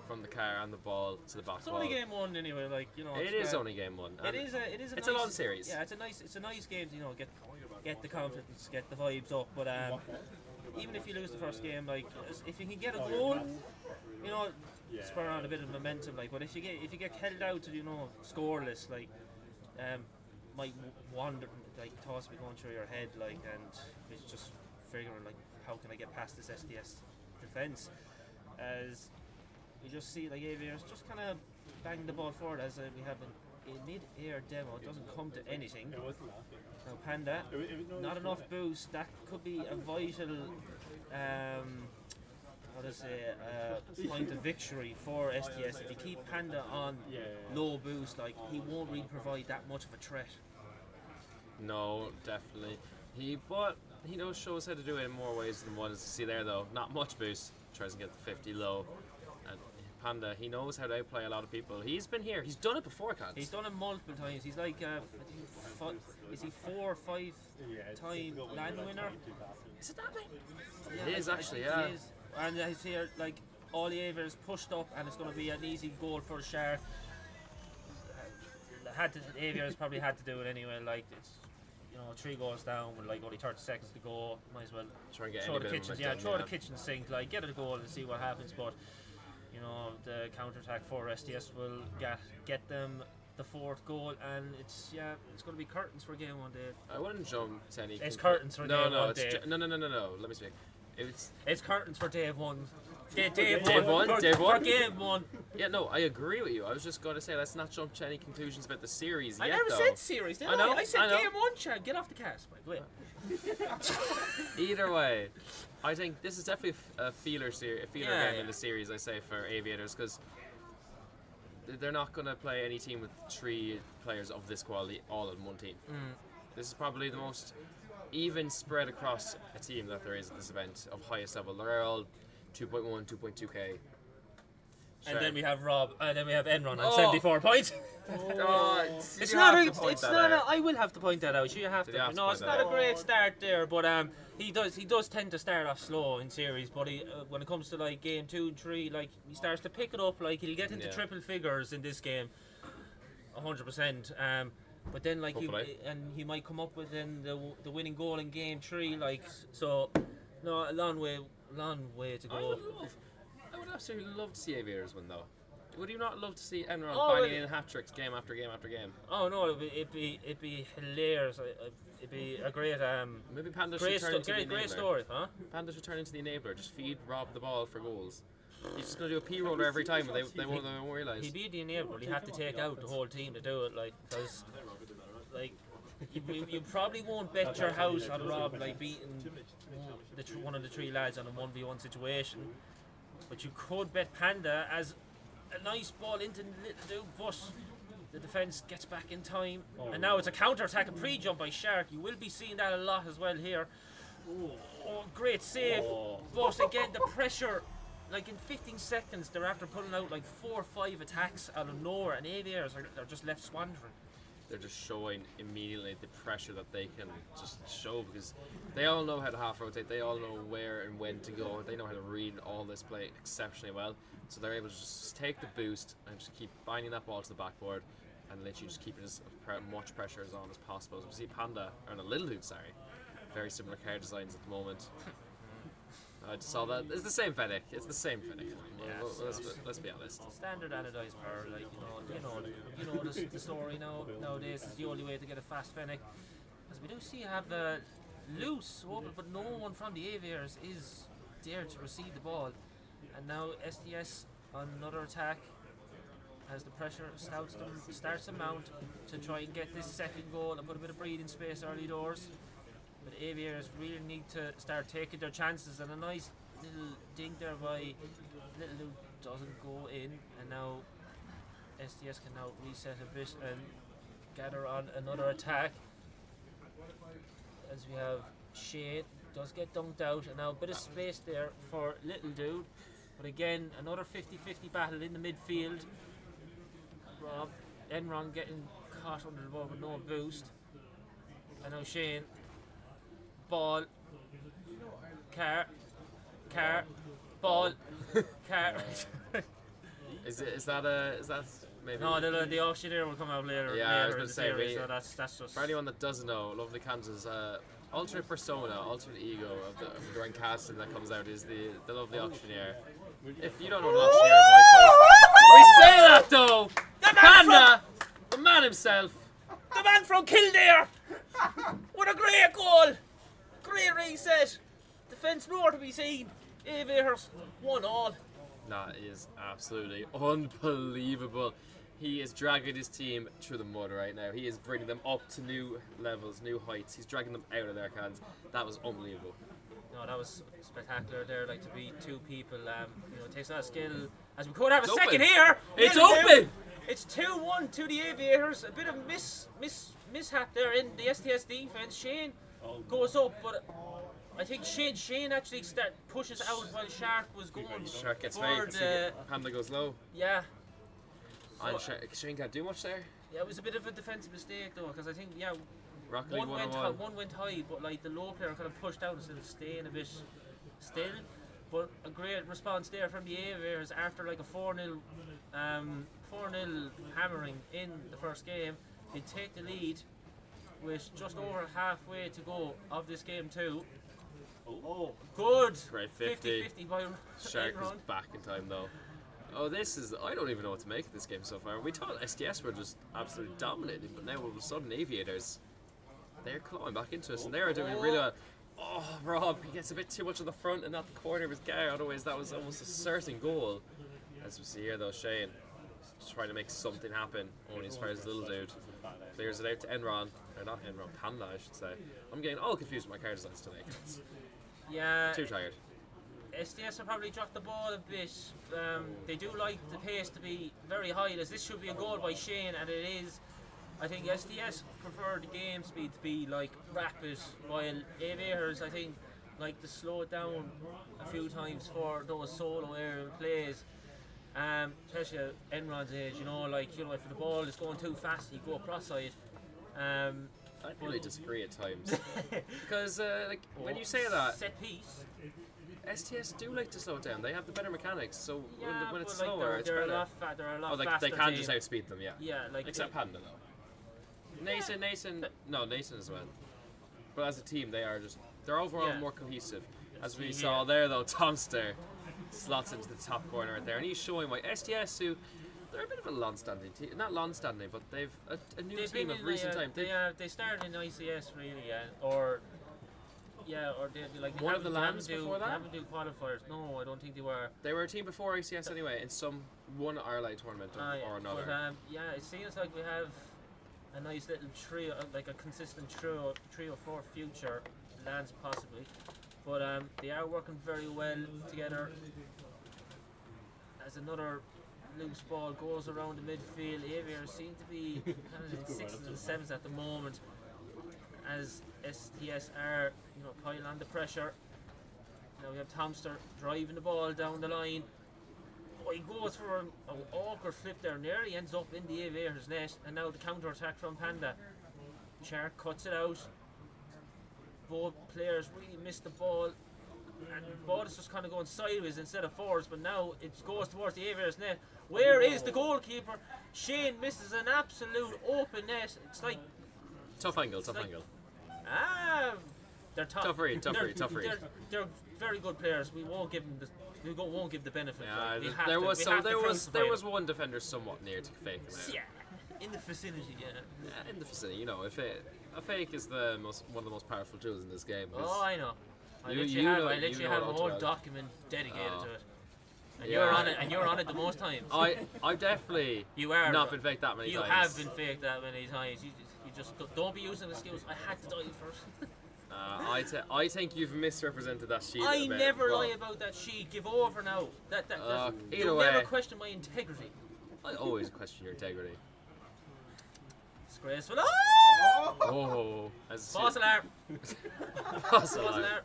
[SPEAKER 6] from the car and the ball to the back
[SPEAKER 3] it's
[SPEAKER 6] wall.
[SPEAKER 3] only game one anyway. Like, you know,
[SPEAKER 6] it is only game one.
[SPEAKER 3] It's
[SPEAKER 6] nice,
[SPEAKER 3] a
[SPEAKER 6] long series.
[SPEAKER 3] Yeah, it's a nice game to, you know, get the confidence, get the vibes up. But even if you lose the first game, like, if you can get a goal, you know, spur on a bit of momentum. Like, but if you get held out to, you know, scoreless, like, might wander, like, thoughts be going through your head, like, and it's just figuring, like, how can I get past this STS defense? As we just see, like, Aviators just kind of bang the ball forward as we have a mid-air demo. It doesn't come to anything. Now Panda, not enough boost. That could be a vital, point of victory for STS. If you keep Panda on low boost, like, he won't really provide that much of a threat.
[SPEAKER 6] No, definitely. He does show us how to do it in more ways than one. As you see there, though, not much boost. Tries to get the 50 low. And Panda, he knows how to outplay a lot of people. He's been here. He's done it before, Cans.
[SPEAKER 3] He's done it multiple times. He's like, is he 4 or 5 time LAN winner? Is it that many?
[SPEAKER 6] Yeah, it is actually, yeah.
[SPEAKER 3] He is. And he's here, like, all the Aviators pushed up, and it's going to be an easy goal for the Shark. Aviators probably had to do it anyway. Like, it's, you know, 3 goals down with like only 30 seconds to go. Might as well
[SPEAKER 6] try and get
[SPEAKER 3] throw the
[SPEAKER 6] the
[SPEAKER 3] kitchen sink, like, get a goal and see what happens. But, you know, the counter-attack for STS will get them the 4th goal, and it's going to be curtains for game one, Dave.
[SPEAKER 6] I wouldn't jump to any.
[SPEAKER 3] It's curtains for game one, Dave.
[SPEAKER 6] No. Let me speak.
[SPEAKER 3] It's curtains for Dave 1. Dave
[SPEAKER 6] one.
[SPEAKER 3] For game 1.
[SPEAKER 6] Yeah, no, I agree with you. I was just going to say, let's not jump to any conclusions about the series
[SPEAKER 3] I
[SPEAKER 6] yet,
[SPEAKER 3] never
[SPEAKER 6] though.
[SPEAKER 3] said series, did I?
[SPEAKER 6] know,
[SPEAKER 3] I said
[SPEAKER 6] I know.
[SPEAKER 3] game 1, Chad. Get off the cast, Mike. Wait.
[SPEAKER 6] Either way, I think this is definitely a feeler game
[SPEAKER 3] Yeah.
[SPEAKER 6] in the series, I say, for Aviators, because they're not going to play any team with 3 players of this quality all in one team. This is probably the most even spread across a team that there is at this event of highest level. They're all 2.1, 2.2k.
[SPEAKER 3] And then we have Rob, and then we have Enron on
[SPEAKER 6] Oh.
[SPEAKER 3] 74 points.
[SPEAKER 6] It's
[SPEAKER 3] It's not. It's not. I will have to point that out. You have
[SPEAKER 6] You have
[SPEAKER 3] to.
[SPEAKER 6] to
[SPEAKER 3] No,
[SPEAKER 6] point
[SPEAKER 3] it's
[SPEAKER 6] that
[SPEAKER 3] not a
[SPEAKER 6] out.
[SPEAKER 3] great start there, but he does tend to start off slow in series. But when it comes to like game 2 and 3, like he starts to pick it up. Like he'll get into
[SPEAKER 6] Yeah.
[SPEAKER 3] triple figures in this game, 100%. But then like he might come up with then the winning goal in game 3. Like so, no, a long way to go.
[SPEAKER 6] I would absolutely love to see Aviators win, though. Would you not love to see Enron
[SPEAKER 3] Oh,
[SPEAKER 6] banging in hat tricks game after game after game?
[SPEAKER 3] Oh no, it'd be hilarious. It'd be a great
[SPEAKER 6] Maybe Panda
[SPEAKER 3] great,
[SPEAKER 6] should turn into the enabler.
[SPEAKER 3] great story, huh?
[SPEAKER 6] Panda should turn into the enabler. Just feed Rob the ball for goals. He's just going to do a P-roller every time, and they won't realise.
[SPEAKER 3] He'd be the enabler. He'd have to take out the whole team to do it, like, because, like, you probably won't bet your house on Rob, like, beating one of the 3 lads on a 1v1 situation, but you could bet Panda as a nice ball into the little dude, but the defence gets back in time, and now it's a counter-attack, a pre-jump by Shark. You will be seeing that a lot as well here. Oh, great save, but again, the pressure. Like in 15 seconds, they're after pulling out like 4 or 5 attacks out of nowhere, and Aviators are just left squandering.
[SPEAKER 6] They're just showing immediately the pressure that they can just show, because they all know how to half rotate, they all know where and when to go, they know how to read all this play exceptionally well, so they're able to just take the boost and just keep binding that ball to the backboard and literally just keeping as much pressure as on as possible. So we see Panda, or a Little Hoot, sorry, very similar card designs at the moment. I just saw that. It's the same Fennec. It's the same Fennec. Let's be honest.
[SPEAKER 3] Standard anodized power, like you know the story nowadays is the only way to get a fast Fennec. As we do see, have loose, but no one from the Aviators is there to receive the ball. And now STS on another attack, as the pressure starts to mount to try and get this second goal and put a bit of breathing space early doors. But Aviators really need to start taking their chances, and a nice little dink there by Little Luke doesn't go in, and now STS can now reset a bit and gather on another attack. As we have Shade does get dunked out, and now a bit of space there for Little Dude, but again another 50-50 battle in the midfield. Rob Enron getting caught under the ball with no boost, and now Shane. Ball, car, ball, car.
[SPEAKER 6] Is that maybe?
[SPEAKER 3] No, the auctioneer will come out later.
[SPEAKER 6] Yeah, I was
[SPEAKER 3] later
[SPEAKER 6] going
[SPEAKER 3] in
[SPEAKER 6] to
[SPEAKER 3] the
[SPEAKER 6] say.
[SPEAKER 3] series, so that's just.
[SPEAKER 6] For anyone that doesn't know, LovelyCans is alternate persona, alternate ego of the grand casting that comes out is the lovely auctioneer. If you don't know what an auctioneer voice is, we say that though. Panda, the man himself,
[SPEAKER 3] the man from Kildare, what a great goal! Great reset. Defence nowhere to be seen. Aviators 1-1.
[SPEAKER 6] That is absolutely unbelievable. He is dragging his team through the mud right now. He is bringing them up to new levels, new heights. He's dragging them out of their cans. That was unbelievable.
[SPEAKER 3] No, that was spectacular there. Like to beat 2 people, it takes a lot of skill. As we could have a
[SPEAKER 6] It's
[SPEAKER 3] second
[SPEAKER 6] open.
[SPEAKER 3] here.
[SPEAKER 6] It's
[SPEAKER 3] Little
[SPEAKER 6] open.
[SPEAKER 3] Dude. It's 2-1 to the Aviators. A bit of mishap there in the STS defense. Shane goes up, but I think Shane actually pushes out while Shark was going.
[SPEAKER 6] Shark gets
[SPEAKER 3] forward,
[SPEAKER 6] fake. Panda goes low.
[SPEAKER 3] Yeah.
[SPEAKER 6] And Shane can't do much there.
[SPEAKER 3] Yeah, it was a bit of a defensive mistake though, because I think
[SPEAKER 6] Rocket League
[SPEAKER 3] one went high, but like the low player kind of pushed out instead of staying a bit still. But a great response there from the Aviators after like a 4-0 hammering in the first game. They take the lead with just over halfway to go of this game too. Oh, good.
[SPEAKER 6] Great 50.
[SPEAKER 3] 50-50 by
[SPEAKER 6] Shark is
[SPEAKER 3] Enron.
[SPEAKER 6] back in time though. Oh, I don't even know what to make of this game so far. We thought STS were just absolutely dominating, but now all of a sudden Aviators, they're clawing back into us and they're doing really well. Oh, Rob, he gets a bit too much on the front and not the corner of his guard, otherwise that was almost a certain goal. As we see here though, Shane is trying to make something happen, only as far as little dude. Clears it out to Enron, or not Enron, Panda I should say. I'm getting all confused with my card designs today.
[SPEAKER 3] Yeah.
[SPEAKER 6] Too tired.
[SPEAKER 3] SDS have probably dropped the ball a bit. They do like the pace to be very high, as this should be a goal by Shane, and it is. I think SDS prefer the game speed to be like rapid, while Aviators I think like to slow it down a few times for those solo aerial plays. Especially at Enron's age, if the ball is going too fast, you go cross-side.
[SPEAKER 6] I really disagree at times. Because when you say that,
[SPEAKER 3] set piece.
[SPEAKER 6] STS do like to slow it down. They have the better mechanics, so when it's
[SPEAKER 3] but,
[SPEAKER 6] slower, it's
[SPEAKER 3] they're
[SPEAKER 6] better.
[SPEAKER 3] a lot faster.
[SPEAKER 6] They can
[SPEAKER 3] team.
[SPEAKER 6] just outspeed them, yeah.
[SPEAKER 3] Yeah,
[SPEAKER 6] except Panda though. Nathan as well. But as a team, they're overall more cohesive. As we saw there though, Tomster slots into the top corner right there, and he's showing why STS, who they're a bit of a long-standing team, not long-standing, but they've a new team of recent time.
[SPEAKER 3] They started in ICS really, or
[SPEAKER 6] one of the LANs before that.
[SPEAKER 3] They haven't do qualifiers. No, I don't think they were.
[SPEAKER 6] They were a team before ICS anyway, in one RLI tournament or another.
[SPEAKER 3] But, it seems like we have a nice little trio, like a consistent trio for future LANs possibly. But they are working very well together. As another loose ball goes around the midfield, Aviators seem to be kind of 6s and 7s at the moment, as STS are piling on the pressure. Now we have Tomster driving the ball down the line. He goes for an awkward flip there, nearly ends up in the Aviators net, and now the counter attack from Panda. Shark cuts it out. Both players really missed the ball, and the ball is just kind of going sideways instead of forwards, but now it goes towards the Aviators net. Where is the goalkeeper? Shane misses an absolute open net. It's like
[SPEAKER 6] tough angle.
[SPEAKER 3] They're tough.
[SPEAKER 6] Tough read.
[SPEAKER 3] They're very good players. We won't give them won't give the benefit.
[SPEAKER 6] Yeah, there was one defender somewhat near to fake them out.
[SPEAKER 3] Yeah, in the vicinity. Yeah,
[SPEAKER 6] in the vicinity. A fake is one of the most powerful tools in this game.
[SPEAKER 3] Oh, I know. I let you have a whole document dedicated to it. And you're on it the most times.
[SPEAKER 6] I definitely not been faked that many times.
[SPEAKER 3] You have been faked that many times. You just don't be using the excuse. I had to die first.
[SPEAKER 6] I think you've misrepresented that sheet.
[SPEAKER 3] I never lie about that sheet. Give over now. You'll never question my integrity.
[SPEAKER 6] I always question your integrity.
[SPEAKER 3] Disgraceful.
[SPEAKER 6] Oh!
[SPEAKER 3] False alarm.
[SPEAKER 6] False alarm.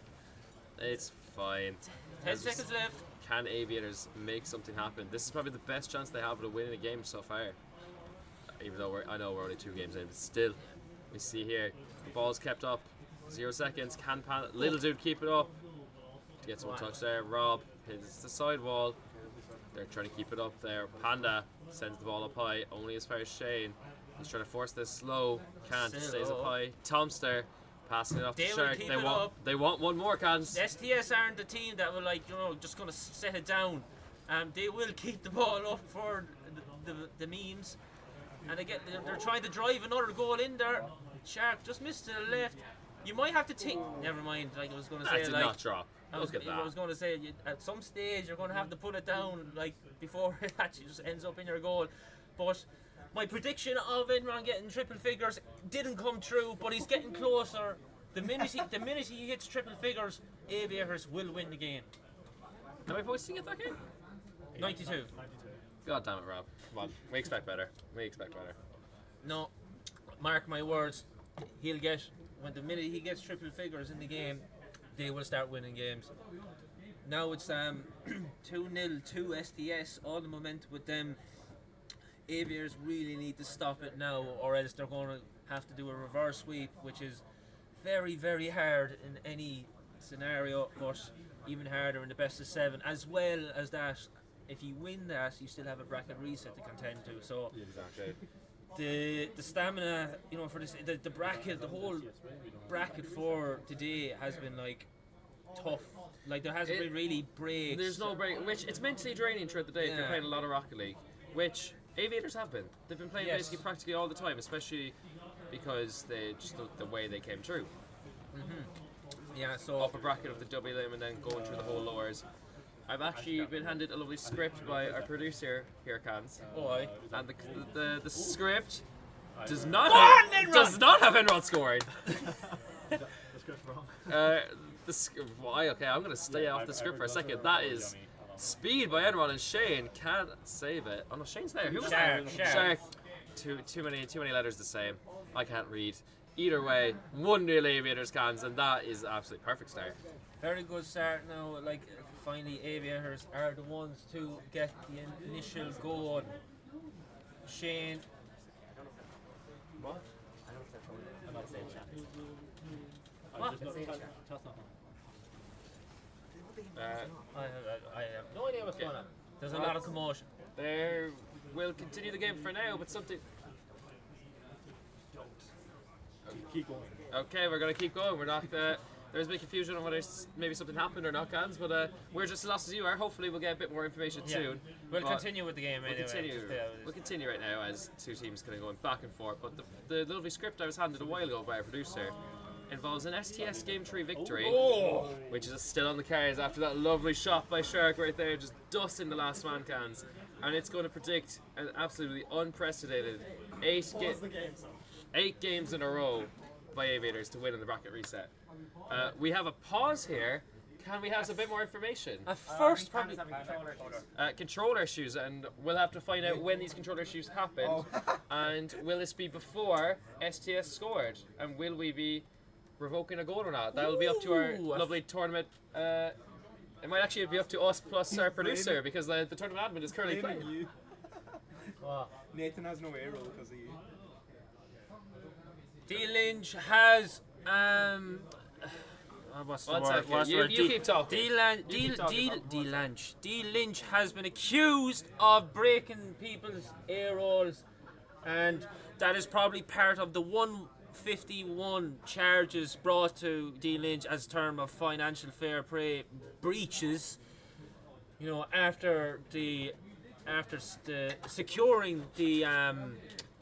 [SPEAKER 6] It's fine.
[SPEAKER 3] 10 seconds left.
[SPEAKER 6] Can Aviators make something happen? This is probably the best chance they have of winning a game so far. Even though I know we're only 2 games in, but still, we see here the ball's kept up. 0 seconds. Can little dude keep it up? Gets one touch there. Rob hits the side wall. They're trying to keep it up there. Panda sends the ball up high, only as far as Shane. He's trying to force this slow. Can't. Stays up high. Tomster passing it off to Shark. They want one more, Cans.
[SPEAKER 3] STS aren't the team that will just going to set it down. They will keep the ball up for the memes. And again, they're trying to drive another goal in there. Shark just missed to the left. You might have to think. Never mind. Like I was going to say,
[SPEAKER 6] not drop. Look at that.
[SPEAKER 3] I was going to say, at some stage you're going to have to put it down, like before it actually just ends up in your goal. But my prediction of Enron getting triple figures didn't come true, but he's getting closer. The minute he hits triple figures, Aviators will win the game.
[SPEAKER 6] How many points did you get that game?
[SPEAKER 3] 92.
[SPEAKER 6] God damn it, Rob. Come on. We expect better.
[SPEAKER 3] No, mark my words. He'll get, the minute he gets triple figures in the game, they will start winning games. Now it's 2-0 to STS, all the momentum with them. Aviators really need to stop it now, or else they're going to have to do a reverse sweep, which is very, very hard in any scenario, but even harder in the best of 7. As well as that, if you win that, you still have a bracket reset to contend to. So
[SPEAKER 6] exactly.
[SPEAKER 3] The stamina, for this, the bracket, the whole bracket for today has been tough. There hasn't been really breaks.
[SPEAKER 6] There's no break, which it's mentally draining throughout the day if you're playing a lot of Rocket League, which Aviators have been. They've been playing basically practically all the time, especially because the way they came through.
[SPEAKER 3] Yeah, so
[SPEAKER 6] up a bracket of the W limb and then going through the whole lowers.
[SPEAKER 13] I've actually been handed a lovely script by our producer here, Cans.
[SPEAKER 3] Oh, aye.
[SPEAKER 13] And the script does not have Enron scoring.
[SPEAKER 7] The script's wrong.
[SPEAKER 13] Why? Okay, I'm gonna stay off the script for a second. That is speed by Enron, and Shane can't save it. Oh no, Shane's there. Who was that? Shark. Too many letters the same. I can't read. Either way, 1-0 Aviators, Cans, and that is absolutely perfect start.
[SPEAKER 3] Very good start now. Like finally, Aviators are the ones to get the initial goal. Shane. What?
[SPEAKER 1] I'm not saying chat.
[SPEAKER 3] What? I have no idea what's going on. There's a lot of commotion.
[SPEAKER 13] There, we'll continue the game for now, but something.
[SPEAKER 9] Keep going.
[SPEAKER 13] Okay, we're gonna keep going. We're not. There's a bit of confusion on whether maybe something happened or not, Cans, but we're just as lost as you are. Hopefully, we'll get a bit more information soon.
[SPEAKER 3] We'll continue with the game anyway.
[SPEAKER 13] We'll continue right now as two teams kind of going back and forth. But the lovely script I was handed a while ago by our producer involves an STS game tree victory, which is still on the cards after that lovely shot by Shark right there, just dusting the last man, Cans. And it's going to predict an absolutely unprecedented 8 games in a row by Aviators to win in the bracket reset. We have a pause here. Can we have a bit more information?
[SPEAKER 3] First, probably
[SPEAKER 13] controller issues, and we'll have to find out when these controller issues happened. And will this be before STS scored? And will we be revoking a goal or not? That will be up to our lovely tournament. It might actually be up to us plus our producer, because the tournament admin is currently playing.
[SPEAKER 14] Nathan has no air roll because of you.
[SPEAKER 3] D-Lynch has what's the word?
[SPEAKER 13] You keep talking.
[SPEAKER 3] D-Lynch has been accused of breaking people's air rolls, and that is probably part of the 151 charges brought to D-Lynch as term of financial fair play breaches. You know, after securing the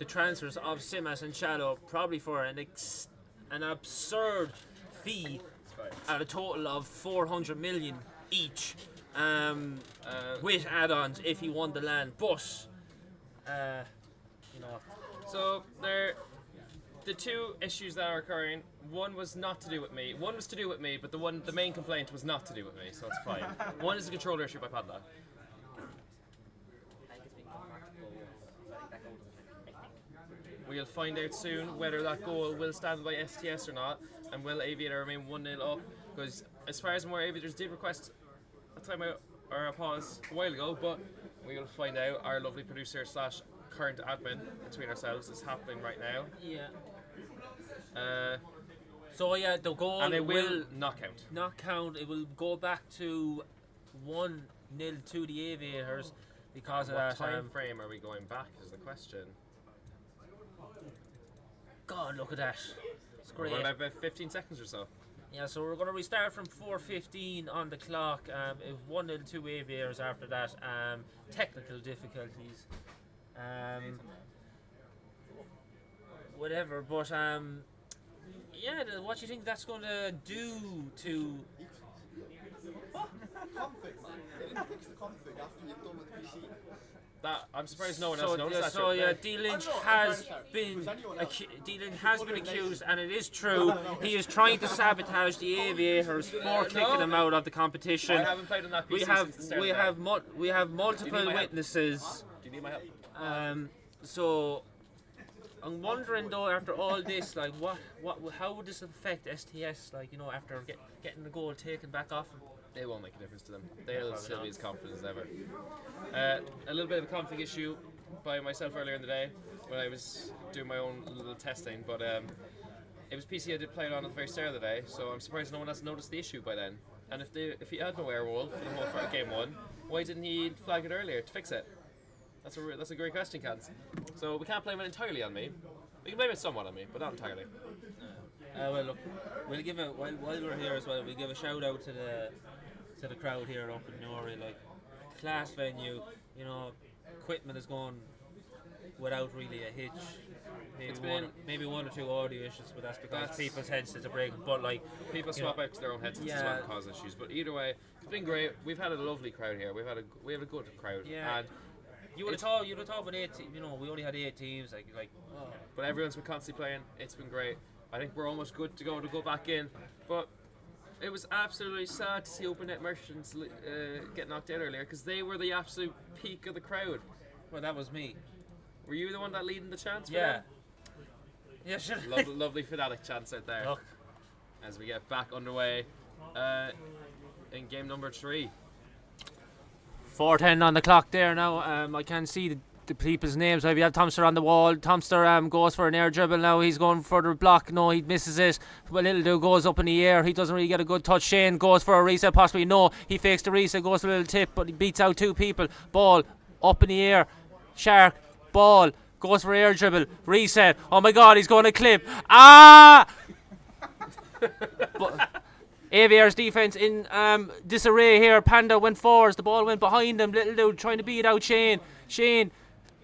[SPEAKER 3] transfers of Simas and Shadow, probably for an absurd fee at a total of 400 million each, with add-ons if he won the land. But you know,
[SPEAKER 13] so the two issues that are occurring, one was not to do with me. One was to do with me, but the main complaint was not to do with me, so it's fine. One is a controller issue by Padlock. We'll find out soon whether that goal will stand by STS or not, and will Aviator remain 1-0 up, because as far as I'm aware, Aviators did request a timeout or a pause a while ago, but we will find out. Our lovely producer slash current admin between ourselves is happening right now.
[SPEAKER 3] Yeah. So yeah, the goal
[SPEAKER 13] and it will not count.
[SPEAKER 3] Not count. It will go back to 1-0 to the Aviators because of that.
[SPEAKER 13] What time frame are we going back is the question.
[SPEAKER 3] God, look at that. It's great.
[SPEAKER 13] We're about 15 seconds or so.
[SPEAKER 3] Yeah, so we're going to restart from 4:15 on the clock. 1-0 to Aviators after that. Technical difficulties. Whatever, but yeah, what do you think that's going to do to...
[SPEAKER 5] Config, man. They didn't fix the config after you've done with PC.
[SPEAKER 13] That, I'm surprised no one else noticed that.
[SPEAKER 3] So yeah, D-Lynch has been accused, and it is true. He is trying to sabotage the Aviators for kicking him out of the competition.
[SPEAKER 13] I haven't played on that PC since the start of the day.
[SPEAKER 3] We have multiple witnesses.
[SPEAKER 13] Do you need my help?
[SPEAKER 3] So I'm wondering though, after all this, like how would this affect STS? Like, you know, after getting the goal taken back off him.
[SPEAKER 13] It won't make a difference to them. They'll still be as confident as ever. A little bit of a config issue by myself earlier in the day when I was doing my own little testing, but it was PC I did play it on at the very start of the day, so I'm surprised no one has noticed the issue by then. And if he had no air roll for the whole game one, why didn't he flag it earlier to fix it? That's a great question, Cans. So we can't blame it entirely on me. We can blame it somewhat on me, but not entirely.
[SPEAKER 3] Well, look, we'll give while we're here as well, we'll give a shout out to the crowd here up in Newry. Like, class venue, you know, equipment is going without really a hitch.
[SPEAKER 15] maybe one or two audio issues, but that's because
[SPEAKER 13] That's-
[SPEAKER 15] people's headsets are breaking. But like
[SPEAKER 13] People
[SPEAKER 15] you know,
[SPEAKER 13] swap out to their own headsets as well and cause issues. But either way, it's been great. We've had a lovely crowd here. We have a good crowd.
[SPEAKER 15] Yeah.
[SPEAKER 13] And
[SPEAKER 15] you would have thought with 8 you know, we only had 8 teams,
[SPEAKER 13] but everyone's been constantly playing. It's been great. I think we're almost good to go back in. But it was absolutely sad to see Open Net Merchants get knocked out earlier because they were the absolute peak of the crowd.
[SPEAKER 15] Well, that was me.
[SPEAKER 13] Were you the one that leading the chants?
[SPEAKER 15] Yeah.
[SPEAKER 13] For them?
[SPEAKER 15] Yeah, sure.
[SPEAKER 13] Lovely fanatic chants out there.
[SPEAKER 15] Look.
[SPEAKER 13] As we get back underway in game number 3.
[SPEAKER 15] 4:10 on the clock there now. I can't see the people's names. We have Tomster on the wall. Tomster goes for an air dribble now. He's going for the block. No, he misses it. But Little Do goes up in the air. He doesn't really get a good touch. Shane goes for a reset, possibly. No, he fakes the reset, goes for a little tip, but he beats out 2 people. Ball up in the air. Shark, ball, goes for air dribble. Reset. Oh my God, he's going to clip. Ah! Aviators defense in disarray here. Panda went forwards. The ball went behind him. Little Dude trying to beat out Shane. Shane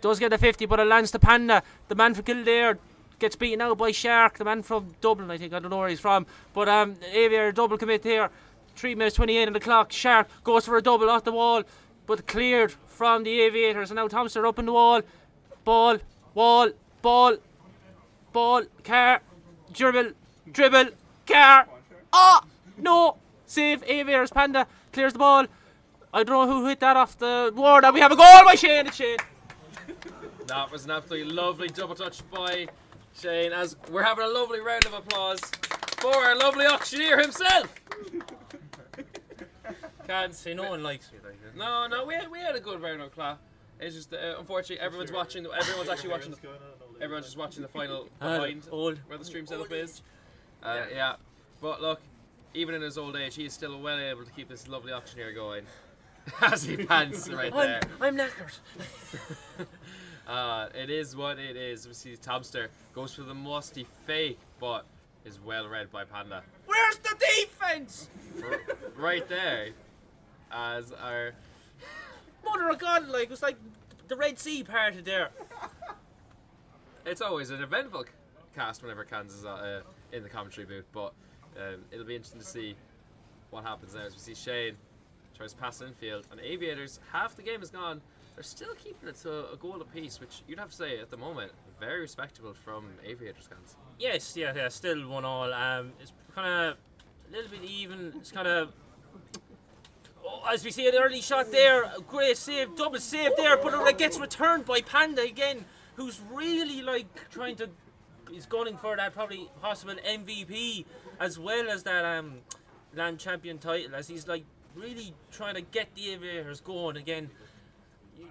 [SPEAKER 15] does get the 50, but it lands to Panda. The man from Kildare gets beaten out by Shark. The man from Dublin, I think. I don't know where he's from. But Aviator double commit here. 3 minutes 28 on the clock. Shark goes for a double off the wall, but cleared from the Aviators. And now Thompson up in the wall. Ball, wall, ball, ball, car, dribble, car. Oh! No! Save, Aviators, Panda clears the ball. I don't know who hit that off the ward, and we have a goal by Shane. It's Shane.
[SPEAKER 13] That was an absolutely lovely double touch by Shane, as we're having a lovely round of applause for our lovely auctioneer himself.
[SPEAKER 15] Can't say no one likes me like that.
[SPEAKER 13] No, we had a good round of applause. It's just unfortunately everyone's just watching the final behind where the stream setup is. Yeah, but look, even in his old age, he is still well able to keep this lovely auctioneer going. As he pants right there.
[SPEAKER 15] I'm knackered.
[SPEAKER 13] It is what it is. We see Tomster goes for the musty fake, but is well read by Panda.
[SPEAKER 15] Where's the defense?
[SPEAKER 13] Right there. As our
[SPEAKER 15] Mother of God, like, it was like the Red Sea parted there.
[SPEAKER 13] It's always an eventful cast whenever Kansas is in the commentary booth, but it'll be interesting to see what happens now as we see Shane tries to pass it infield, and Aviators, half the game is gone. They're still keeping it to a goal apiece, which you'd have to say at the moment very respectable from Aviators fans.
[SPEAKER 15] Yes, yeah, still 1-1. It's kind of a little bit even. It's kind of as we see an early shot there, a great save, double save there, but it gets returned by Panda again, who's really like he's gunning for that probably possible MVP as well as that land champion title, as he's like really trying to get the Aviators going again.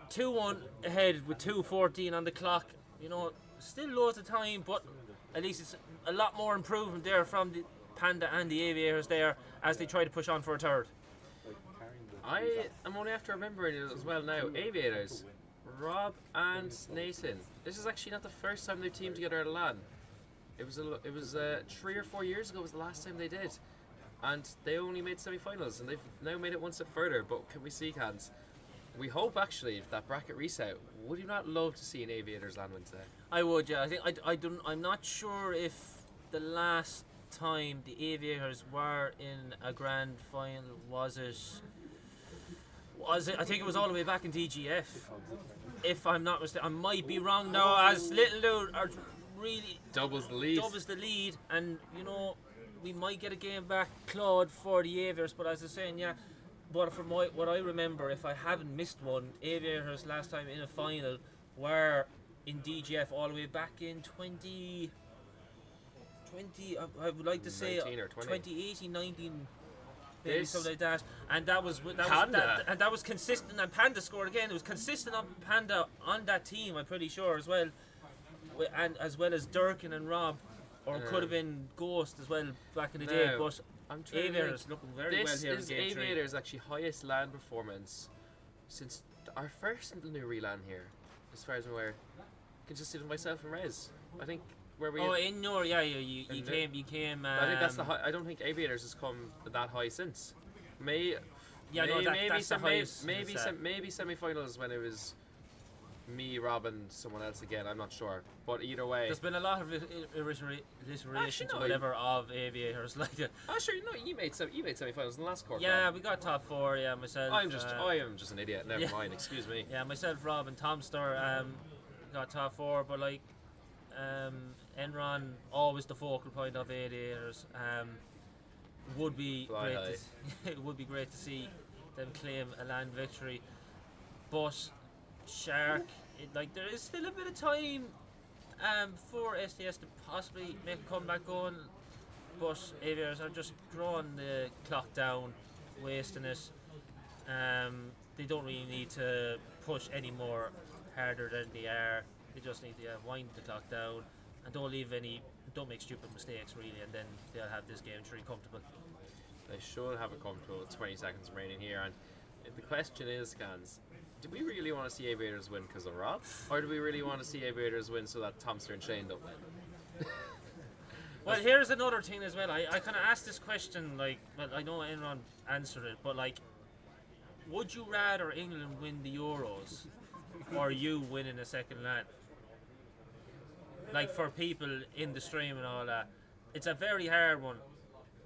[SPEAKER 15] 2-1 ahead with 2:14 on the clock. You know, still loads of time, but at least it's a lot more improvement there from the Panda and the Aviators there as they try to push on for a third.
[SPEAKER 13] I am only after remembering it as well now. Aviators, Rob and Nathan. This is actually not the first time they've teamed together at a LAN. It was 3 or 4 years ago was the last time they did, and they only made semi-finals, and they've now made it one step further. But can we see, Cans? We hope actually if that bracket reset. Would you not love to see an Aviators LAN win today?
[SPEAKER 15] I would, yeah. I think I'm not sure if the last time the Aviators were in a grand final was it. I think it was all the way back in DGF. If I'm not mistaken, I might be wrong now. As Little Dude are really
[SPEAKER 13] doubles the lead,
[SPEAKER 15] and you know we might get a game back, Claude, for the Aviators. But as I was saying, yeah. But from what I remember, if I haven't missed one, Aviators last time in a final were in DGF all the way back in 20. I would like to say 2018, 19. Maybe something like that, and that was consistent. And Panda scored again. It was consistent on Panda on that team. I'm pretty sure as well, and as well as Durkin and Rob, or it could have been Ghost as well back in the day. But Aviators looking very well here in game 3.
[SPEAKER 13] This is Aviators' actually highest LAN performance since our first Newry LAN here, as far as I'm aware. Consisted of myself and Rez. I think.
[SPEAKER 15] In Newry, yeah, you came.
[SPEAKER 13] I think that's the high. I don't think Aviators has come that high since. Maybe semi-finals when it was me, Robin, someone else again. I'm not sure, but either way,
[SPEAKER 15] There's been a lot of iteration
[SPEAKER 13] no,
[SPEAKER 15] to whatever of Aviators. Like,
[SPEAKER 13] sure, no, you made semi-finals in the last quarter.
[SPEAKER 15] yeah, we got top 4. Yeah, myself.
[SPEAKER 13] I am just an idiot. Never mind. Excuse me.
[SPEAKER 15] Yeah, myself, Rob, and Tomster got top 4, but like Enron, always the focal point of Aviators. Would be
[SPEAKER 13] Fly high.
[SPEAKER 15] it would be great to see them claim a LAN victory, but Shark, there is still a bit of time for STS to possibly make a comeback going, but Aviators are just drawing the clock down, wasting it. They don't really need to push any more harder than they are. They just need to wind the clock down and don't make stupid mistakes really, and then they'll have this game pretty comfortable.
[SPEAKER 13] They should have it comfortable with 20 seconds remaining here, and the question is, Cans, do we really want to see Aviators win because of Rob, or do we really want to see Aviators win so that Tomster and Shane don't win?
[SPEAKER 15] Well, here's another thing as well. I kind of asked this question, I know Enron answered it, but would you rather England win the Euros or you win in a second LAN? For people in the stream and all that, it's a very hard one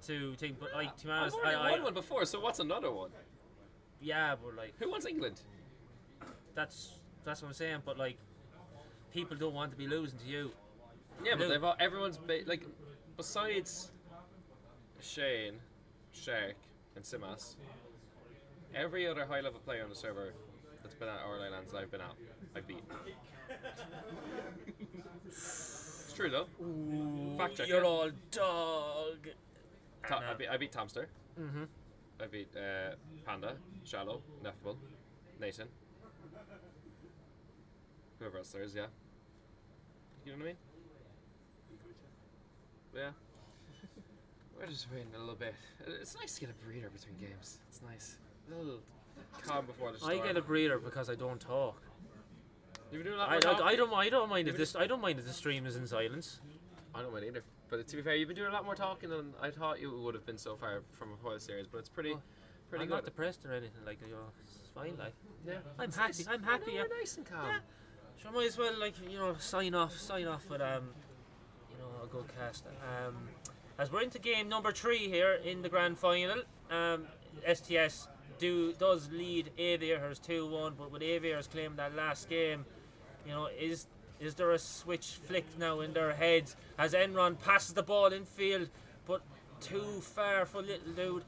[SPEAKER 15] to think. But to be honest,
[SPEAKER 13] I've already won one before, so what's another one?
[SPEAKER 15] Yeah, but
[SPEAKER 13] who wants England?
[SPEAKER 15] That's what I'm saying. But people don't want to be losing to you.
[SPEAKER 13] Yeah, but everyone's besides Shane, Shark, and Simas, every other high-level player on the server that's been at RLI LANs that I've been at, I've beaten. It's true though. Fact check.
[SPEAKER 15] You're all dog.
[SPEAKER 13] I beat Tomster.
[SPEAKER 15] Mm-hmm.
[SPEAKER 13] I beat Panda, Shallow, Ineffable, Nathan. Whoever else there is, yeah. You know what I mean? Yeah. We're just waiting a little bit. It's nice to get a breather between games. It's nice. A little calm before the storm.
[SPEAKER 15] I get a breather because I don't talk.
[SPEAKER 13] You've been doing a lot more talking.
[SPEAKER 15] I don't mind if the stream is in silence.
[SPEAKER 13] I don't mind either. But to be fair, you've been doing a lot more talking than I thought you would have been so far from before the series. But it's pretty
[SPEAKER 15] I'm
[SPEAKER 13] good.
[SPEAKER 15] not depressed or anything. It's fine.
[SPEAKER 13] Yeah,
[SPEAKER 15] I'm
[SPEAKER 13] it's
[SPEAKER 15] happy.
[SPEAKER 13] nice.
[SPEAKER 15] I'm happy.
[SPEAKER 13] I know, we're nice and calm.
[SPEAKER 15] Yeah. So I might as well sign off with a good cast. As we're into game number 3 here in the grand final, STS does lead Aviators 2-1, but with Aviators claiming that last game, is there a switch flicked now in their heads as Enron passes the ball in field, but too far for little dude.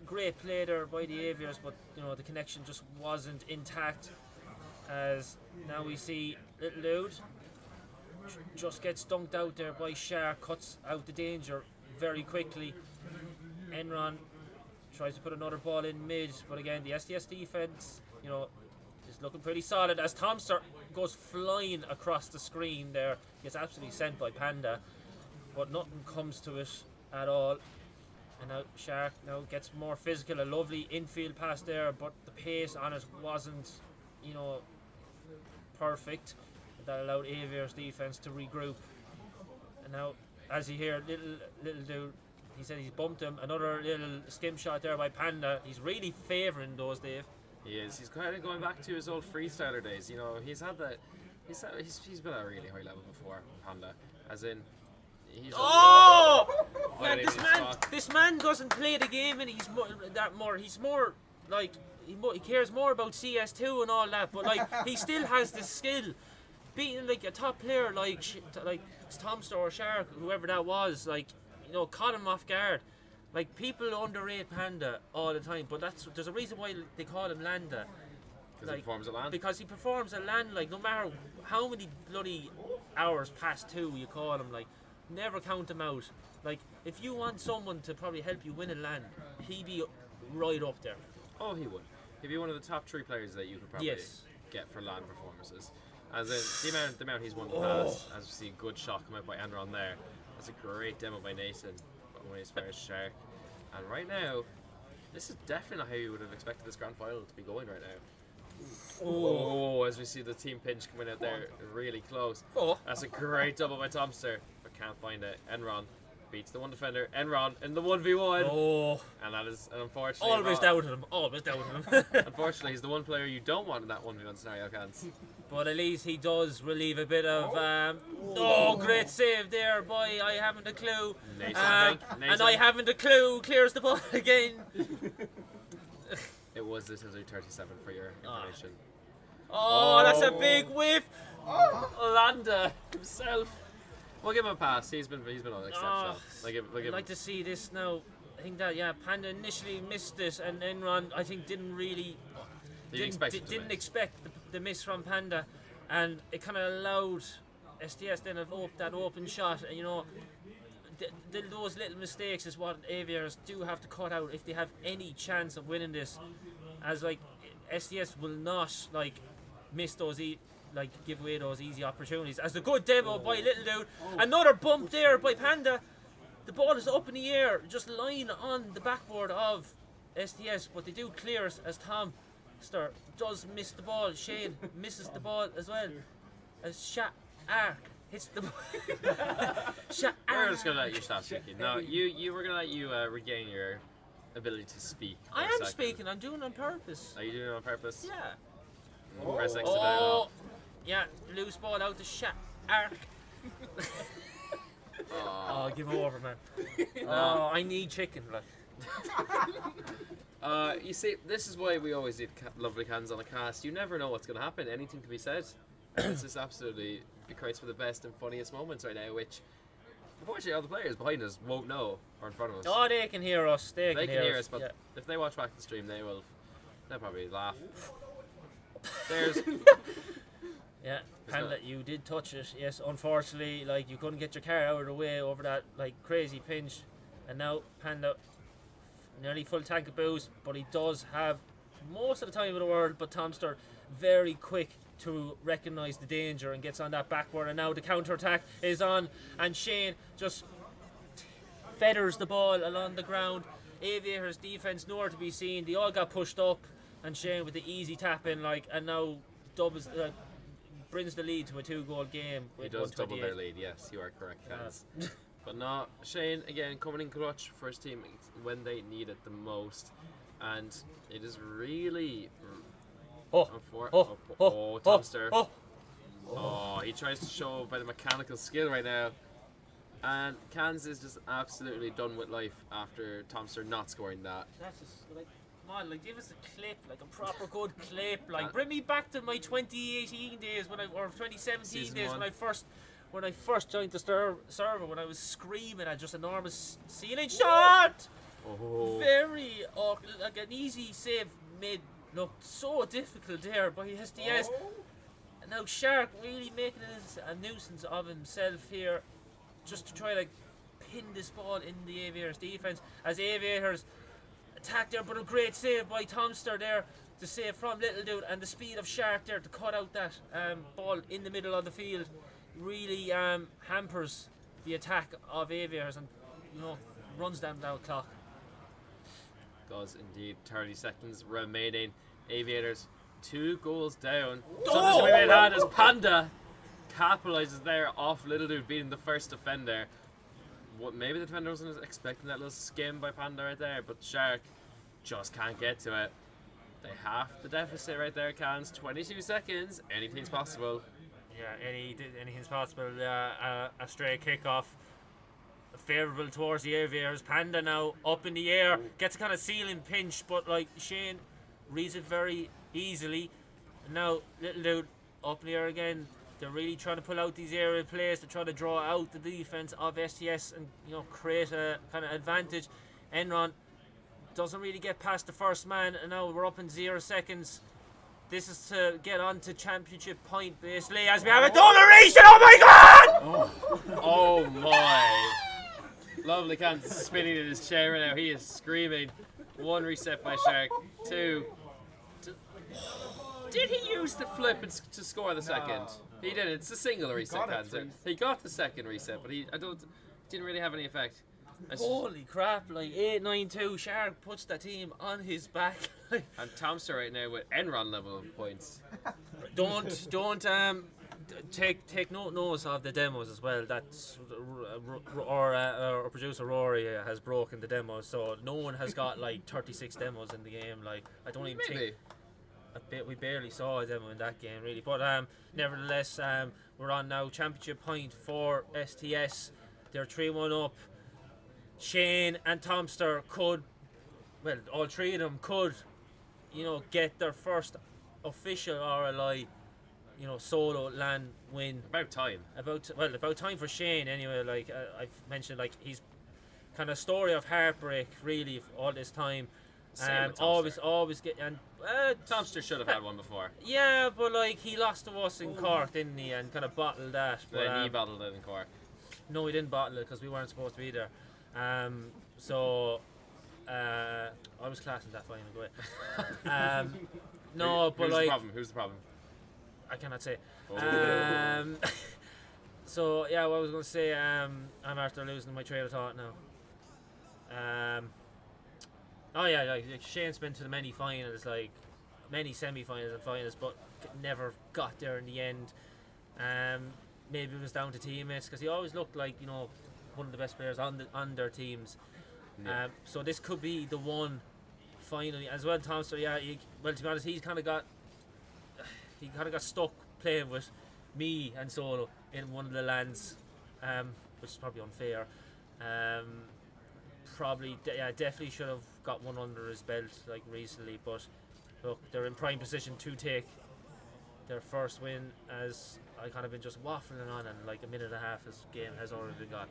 [SPEAKER 15] Great play there by the Aviators, but the connection just wasn't intact. As now we see little dude just gets dunked out there by Shark, cuts out the danger very quickly. Enron tries to put another ball in mid, but again the STS defense, is looking pretty solid as Tomster goes flying across the screen there. Gets absolutely sent by Panda, but nothing comes to it at all. And now Shark gets more physical. A lovely infield pass there, but the pace on it wasn't, perfect. That allowed Aviators defense to regroup. And now, as you hear, little dude, he said he's bumped him. Another little skim shot there by Panda. He's really favouring those, Dave.
[SPEAKER 13] He is. He's kind of going back to his old freestyler days. He's had that. He's been at a really high level before, Panda. As in, he's.
[SPEAKER 15] Man, this man doesn't play the game, and he's more like he cares more about CS2 and all that. But he still has the skill. Beating a top player like Tomster or Shark, whoever that was, caught him off guard. People underrate Panda all the time, but there's a reason why they call him Landa.
[SPEAKER 13] Because he performs at LAN?
[SPEAKER 15] Because he performs at LAN, no matter how many bloody hours past 2 you call him, never count him out. If you want someone to probably help you win a LAN, he'd be right up there.
[SPEAKER 13] Oh, he would. He'd be one of the top 3 players that you could probably get for LAN performances. As in, the amount he's won the past, as we see a good shot come out by Enron there. That's a great demo by Nathan when he's fired Shark. And right now, this is definitely not how you would have expected this grand final to be going right now. Oh, as we see the team pinch coming out there really close. That's a great double by Tomster, but can't find it. Enron beats the one defender. Enron in the 1v1. And that is unfortunately.
[SPEAKER 15] Always doubted him.
[SPEAKER 13] Unfortunately, he's the one player you don't want in that 1v1 scenario, Cans.
[SPEAKER 15] But at least he does relieve a bit of. Oh, great save there, boy! I haven't a clue. And I haven't a clue. Clears the ball again.
[SPEAKER 13] It was the Scissor 37 for your information.
[SPEAKER 15] Oh, that's a big whiff.
[SPEAKER 13] Landa himself. We'll give him a pass. He's been exceptional.
[SPEAKER 15] I'd like to see this now. I think that Panda initially missed this, and Enron I think didn't expect the miss from Panda, and it kind of allowed SDS then that open shot. And those little mistakes is what Aviators do have to cut out if they have any chance of winning this, as like SDS will not miss those give away those easy opportunities. As a good demo by Little Dude. Another bump there by Panda. The ball is up in the air, just lying on the backboard of SDS, but they do clear as Tom does miss the ball. Shane misses the ball as well. As Sha Ark hits the ball.
[SPEAKER 13] We're just gonna let you stop speaking. No, you were gonna let you regain your ability to speak.
[SPEAKER 15] I am speaking. I'm doing it on purpose.
[SPEAKER 13] Are you doing it on purpose?
[SPEAKER 15] Yeah.
[SPEAKER 13] Press X to dial.
[SPEAKER 15] Yeah, loose ball out to Sha Ark. Oh, give over, man. Oh, I need chicken.
[SPEAKER 13] You see, this is why we always need LovelyCans on a cast. You never know what's going to happen. Anything can be said. This is absolutely it creates for the best and funniest moments right now, which unfortunately all the players behind us won't know or in front of us.
[SPEAKER 15] Oh, they can hear us. They can hear us,
[SPEAKER 13] but if they watch back the stream, they'll probably laugh. There's.
[SPEAKER 15] Yeah, Panda, you did touch it. Yes, unfortunately, you couldn't get your car out of the way over that crazy pinch, and now Panda nearly full tank of booze, but he does have most of the time in the world. But Tomster very quick to recognise the danger and gets on that backboard, and now the counter attack is on, and Shane just feathers the ball along the ground. Aviators defence nowhere to be seen. They all got pushed up, and Shane with the easy tap in, and now doubles. Brings the lead to a 2-goal game.
[SPEAKER 13] He does double their lead, yes, you are correct, Kaz. But no, Shane again coming in clutch for his team when they need it the most, and it is really. Tomster. He tries to show by the mechanical skill right now, and Cans is just absolutely done with life after Tomster not scoring that.
[SPEAKER 15] That's just come on, give us a clip, a proper good clip. Bring me back to my 2018 days or 2017 days when I first joined the server, when I was screaming at just enormous ceiling shot. Very awkward, an easy save made look so difficult there by SDS. And now Shark really making it a nuisance of himself here, just to try to pin this ball in the Aviators defense, as Aviators attack there, but a great save by Tomster there to save from Little Dude, and the speed of Shark there to cut out that ball in the middle of the field really hampers the attack of Aviators, and runs down the clock.
[SPEAKER 13] Does indeed. 30 seconds remaining. Aviators 2 goals down. Something's going to be made had as Panda capitalizes there off Little Dude beating the first defender. Maybe the defender wasn't expecting that little skim by Panda right there, but Shark just can't get to it. They half the deficit right there, Cans. 22 seconds. Anything's possible.
[SPEAKER 15] Yeah, anything's possible. A stray kickoff. Favourable towards the Aviators. Panda now up in the air. Gets a kind of ceiling pinch, but Shane reads it very easily. And now Little Dude up in the air again. They're really trying to pull out these aerial plays to try to draw out the defence of STS and create a kind of advantage. Enron doesn't really get past the first man, and now we're up in 0 seconds. This is to get on to championship point basically, as we have a domination. Oh my god!
[SPEAKER 13] Oh my! LovelyCans is spinning in his chair right now. He is screaming. 1 reset by Shark. 2. Did he use the flip to score the second? He did. It's a single reset, Cancer. He got the second reset, but didn't really have any effect.
[SPEAKER 15] Holy crap! 8-9-2. Shark puts the team on his back.
[SPEAKER 13] And Tomster right now with Enron level of points.
[SPEAKER 15] Don't take note of the demos as well. That's our producer Rory has broken the demos, so no one has got 36 demos in the game. I don't even think. we barely saw them in that game really, but nevertheless, we're on now championship point for STS. They're 3-1 up. Shane and Tomster could, well, all three of them could, get their first official RLI, solo LAN win.
[SPEAKER 13] About time.
[SPEAKER 15] About time for Shane anyway. Like I've mentioned, like he's kind of story of heartbreak really all this time.
[SPEAKER 13] Same with Tomster.
[SPEAKER 15] Always get and
[SPEAKER 13] Tomster should have had one before.
[SPEAKER 15] yeah, but like he lost to us in Cork, didn't he? And kind of bottled that. But
[SPEAKER 13] Then he battled it in Cork.
[SPEAKER 15] no, he didn't bottle it because we weren't supposed to be there. So I was classing that final. Go ahead. No, but
[SPEAKER 13] Who's
[SPEAKER 15] like
[SPEAKER 13] the problem? Who's the problem?
[SPEAKER 15] I cannot say.
[SPEAKER 13] Oh.
[SPEAKER 15] So yeah, what I was going to say, I'm after losing my train of thought now. Oh yeah, like Shane's been to the many finals, like many semi-finals and finals, but never got there in the end. Maybe it was down to teammates because he always looked like one of the best players on their teams.
[SPEAKER 13] Yeah.
[SPEAKER 15] So this could be the one finally as well. Tomster, yeah, well to be honest, he kind of got stuck playing with me and Solo in one of the lands, which is probably unfair. Definitely should have got one under his belt like recently, but look, they're in prime position to take their first win, as I kind of been just waffling on, and like a minute and a half this game has already been gone.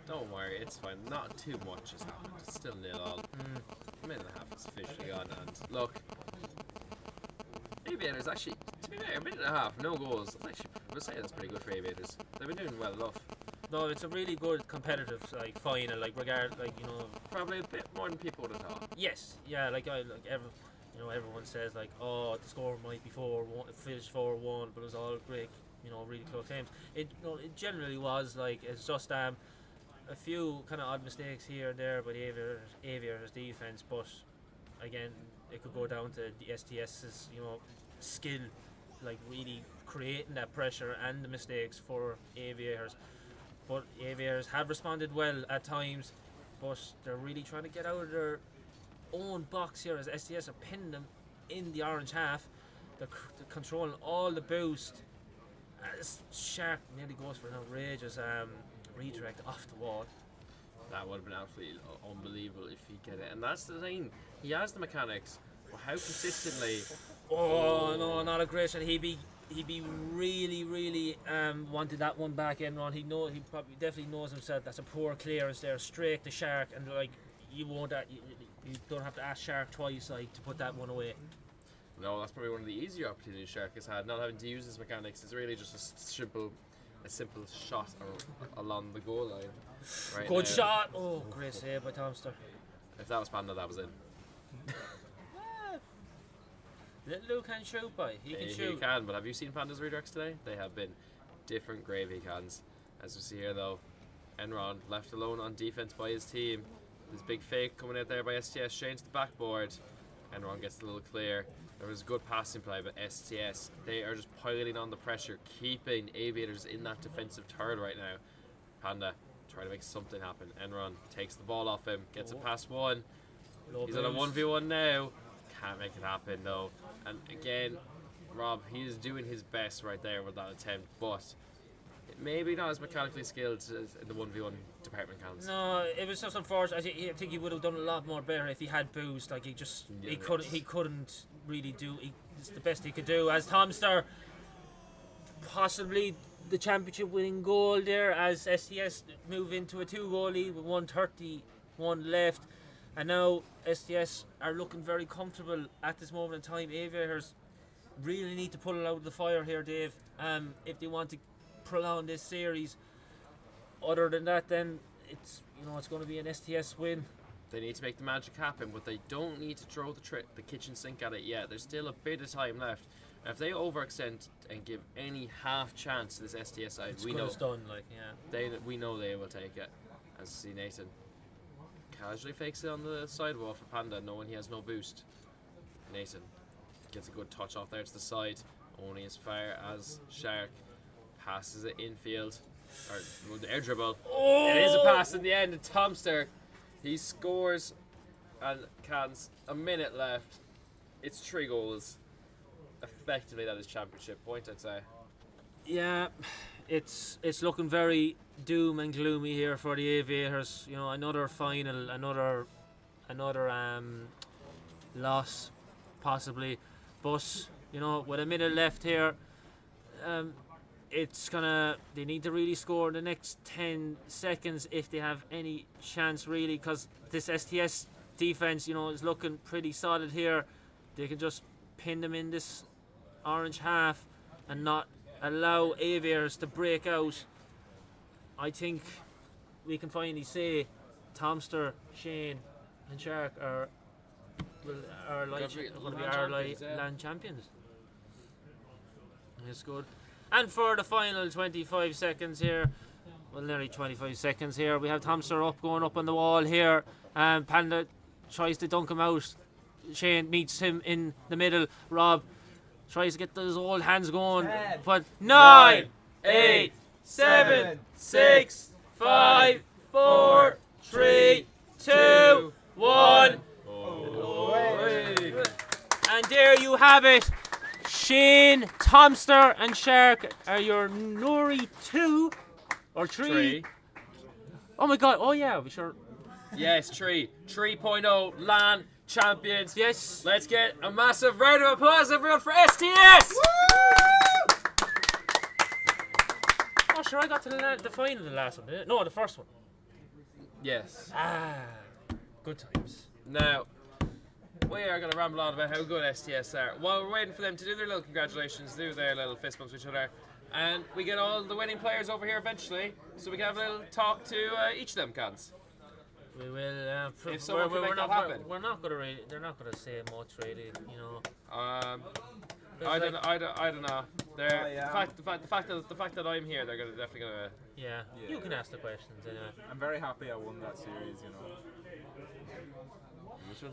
[SPEAKER 13] Don't worry, it's fine. Not too much has happened. It's still 0-0. A minute and a half is officially gone, and look, Aviators actually, to be fair, a minute and a half, no goals. Actually, we'll say that's pretty good for Aviators. They've been doing well enough.
[SPEAKER 15] No, it's a really good competitive final,
[SPEAKER 13] probably a bit more than people would have thought.
[SPEAKER 15] Yes, yeah, everyone says like, oh, the score might be 4-1, finished 4-1, but it was all great, really close games. It generally was like it's just a few kind of odd mistakes here and there by the Aviators defense, but again, it could go down to the STS's skill, like really creating that pressure and the mistakes for Aviators. But Aviators have responded well at times, but they're really trying to get out of their own box here as STS are pinning them in the orange half. They're controlling all the boost. This Shark nearly goes for an outrageous redirect off the wall.
[SPEAKER 13] That would have been absolutely unbelievable if he get it. And that's the thing. He has the mechanics, but how consistently...
[SPEAKER 15] Oh, no, not a great shot. He'd be really wanted that one back in on. He probably definitely knows himself. That's a poor clearance there, straight to Shark, and like you don't have to ask Shark twice to put that one away.
[SPEAKER 13] No, that's probably one of the easier opportunities Shark has had. Not having to use his mechanics. It's really just a simple shot along the goal line. Right
[SPEAKER 15] Good
[SPEAKER 13] now.
[SPEAKER 15] shot. Oh, great save by Tomster.
[SPEAKER 13] If that was Panda, that was in.
[SPEAKER 15] Little Lou can shoot, boy. He can shoot.
[SPEAKER 13] He can, but have you seen Panda's redirects today? They have been different gravy cans. As we see here, though, Enron left alone on defense by his team. This big fake coming out there by STS. Shane to the backboard. Enron gets a little clear. There was a good passing play, but STS, they are just piling on the pressure, keeping Aviators in that defensive third right now. Panda trying to make something happen. Enron takes the ball off him, gets a pass one. He's on a 1v1 now. Can't make it happen though. And again, Rob, he is doing his best right there with that attempt, but maybe not as mechanically skilled as in the 1v1 department counts.
[SPEAKER 15] No, it was just unfortunate. I think he would have done a lot more better if he had boost. Like he couldn't really do. It's the best he could do. As Tomster, possibly the championship winning goal there, as STS move into a 2-goal lead with 1:31 left. And now STS are looking very comfortable at this moment in time. Aviators really need to pull it out of the fire here, Dave, if they want to prolong this series. Other than that, then it's going to be an STS win.
[SPEAKER 13] They need to make the magic happen, but they don't need to throw the kitchen sink at it yet. There's still a bit of time left. And if they overextend and give any half chance to this STS side, we know we know they will take it. As you see Nathan casually fakes it on the sidewall for Panda, knowing he has no boost. Nathan gets a good touch off there to the side, only as far as Shark passes it infield, or the air dribble.
[SPEAKER 15] Oh!
[SPEAKER 13] It is a pass in the end, and Tomster, he scores, and Cans, a minute left. It's 3 goals. effectively that is championship point, I'd say.
[SPEAKER 15] Yeah, it's looking very doom and gloomy here for the Aviators. You know, another final, another loss, possibly. But you know, with a minute left here, they need to really score in the next 10 seconds if they have any chance, really, because this STS defense, you know, is looking pretty solid here. They can just pin them in this orange half and not allow Aviators to break out. I think we can finally say Tomster, Shane and Shark are going to be RLI LAN champions. That's good. And for the final 25 seconds here, well, nearly 25 seconds here, we have Tomster going up on the wall here. Panda tries to dunk him out. Shane meets him in the middle. Rob tries to get those old hands going.
[SPEAKER 16] 10,
[SPEAKER 15] but 9, 8, 7, 6, 5, 4, 3, 2, 1. And there you have it. Shane, Tomster and Shark are your Newry 2 or 3. Oh my god, oh yeah, we sure.
[SPEAKER 13] Yes, 3.0 LAN champions.
[SPEAKER 15] Yes.
[SPEAKER 13] Let's get a massive round of applause, everyone, for STS!
[SPEAKER 15] Oh sure, I got to the final the last one, didn't it? No, the first one.
[SPEAKER 13] Yes.
[SPEAKER 15] Good times.
[SPEAKER 13] Now, we are going to ramble on about how good STS are. While we're waiting for them to do their little congratulations, do their little fist bumps with each other, and we get all the winning players over here eventually, so we can have a little talk to each of them, cans.
[SPEAKER 15] We will.
[SPEAKER 13] If someone can make that happen.
[SPEAKER 15] We're not going to really. They're not going to say much, really. You know.
[SPEAKER 13] I don't know. The fact that I'm here, they're definitely gonna.
[SPEAKER 15] Yeah. You can ask the questions anyway.
[SPEAKER 14] I'm very happy I won that series. You know.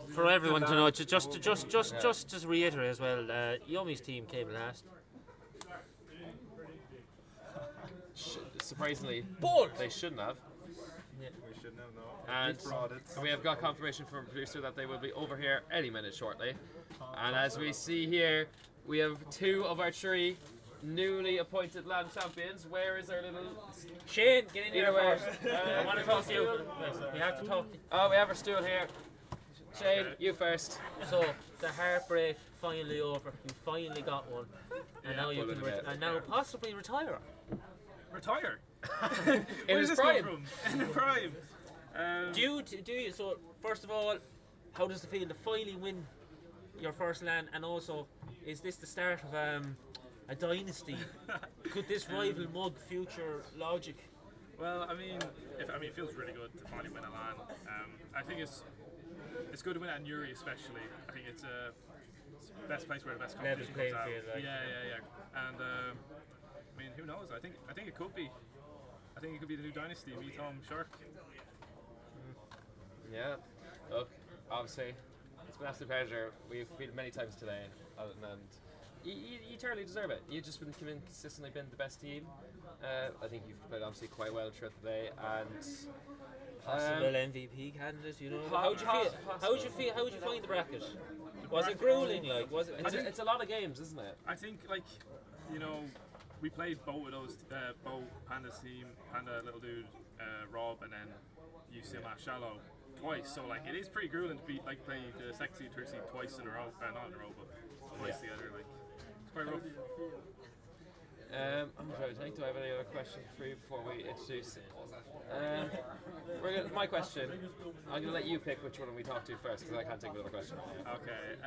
[SPEAKER 15] For everyone to know, just reiterate as well. Yummy's team came last.
[SPEAKER 13] Surprisingly, they shouldn't have.
[SPEAKER 14] We shouldn't have, no.
[SPEAKER 13] And we have got confirmation from a producer that they will be over here any minute shortly. And as we see here, we have 2 of our 3 newly appointed LAN champions. Where is our little
[SPEAKER 15] Shane? Get in here first. I want to talk to you. We have to talk.
[SPEAKER 13] Oh, we have our stool here. Shane, you first.
[SPEAKER 15] So the heartbreak finally over. You finally got one, and now you can and now possibly retire.
[SPEAKER 8] Retire?
[SPEAKER 13] In his prime.
[SPEAKER 8] In the prime.
[SPEAKER 15] Do you? So first of all, how does it feel to finally win your first LAN, and also is this the start of a dynasty? Could this rival Mug future Logic?
[SPEAKER 8] Well, I mean, it feels really good to finally win a LAN. I think it's good to win at Newry, especially. I think it's the best place where the best competition comes out. Yeah. And I mean, who knows? I think it could be. I think it could be the new dynasty. Me, Tom, Shark.
[SPEAKER 13] Yeah. Look, obviously, it's been an absolute pleasure. We've competed many times today, and you totally deserve it. You've just consistently been the best team. I think you've played obviously quite well throughout the day, and
[SPEAKER 15] possible MVP candidate. You know, how would you feel? How would you find the bracket? Was it grueling? Like, was it?
[SPEAKER 13] It's a lot of games, isn't it?
[SPEAKER 8] I think, like, you know, we played both of those, Bo, Panda's team, Panda, little dude, Rob, and then you Simas Shallow twice. So like, it is pretty grueling to play the second seed, third seed twice in a row. Not in a row, but twice together. Like, it's quite rough.
[SPEAKER 13] I'm trying to think. Do I have any other questions for you before we introduce? My question. I'm gonna let you pick which one we talk to first because I can't take another question.
[SPEAKER 8] Okay.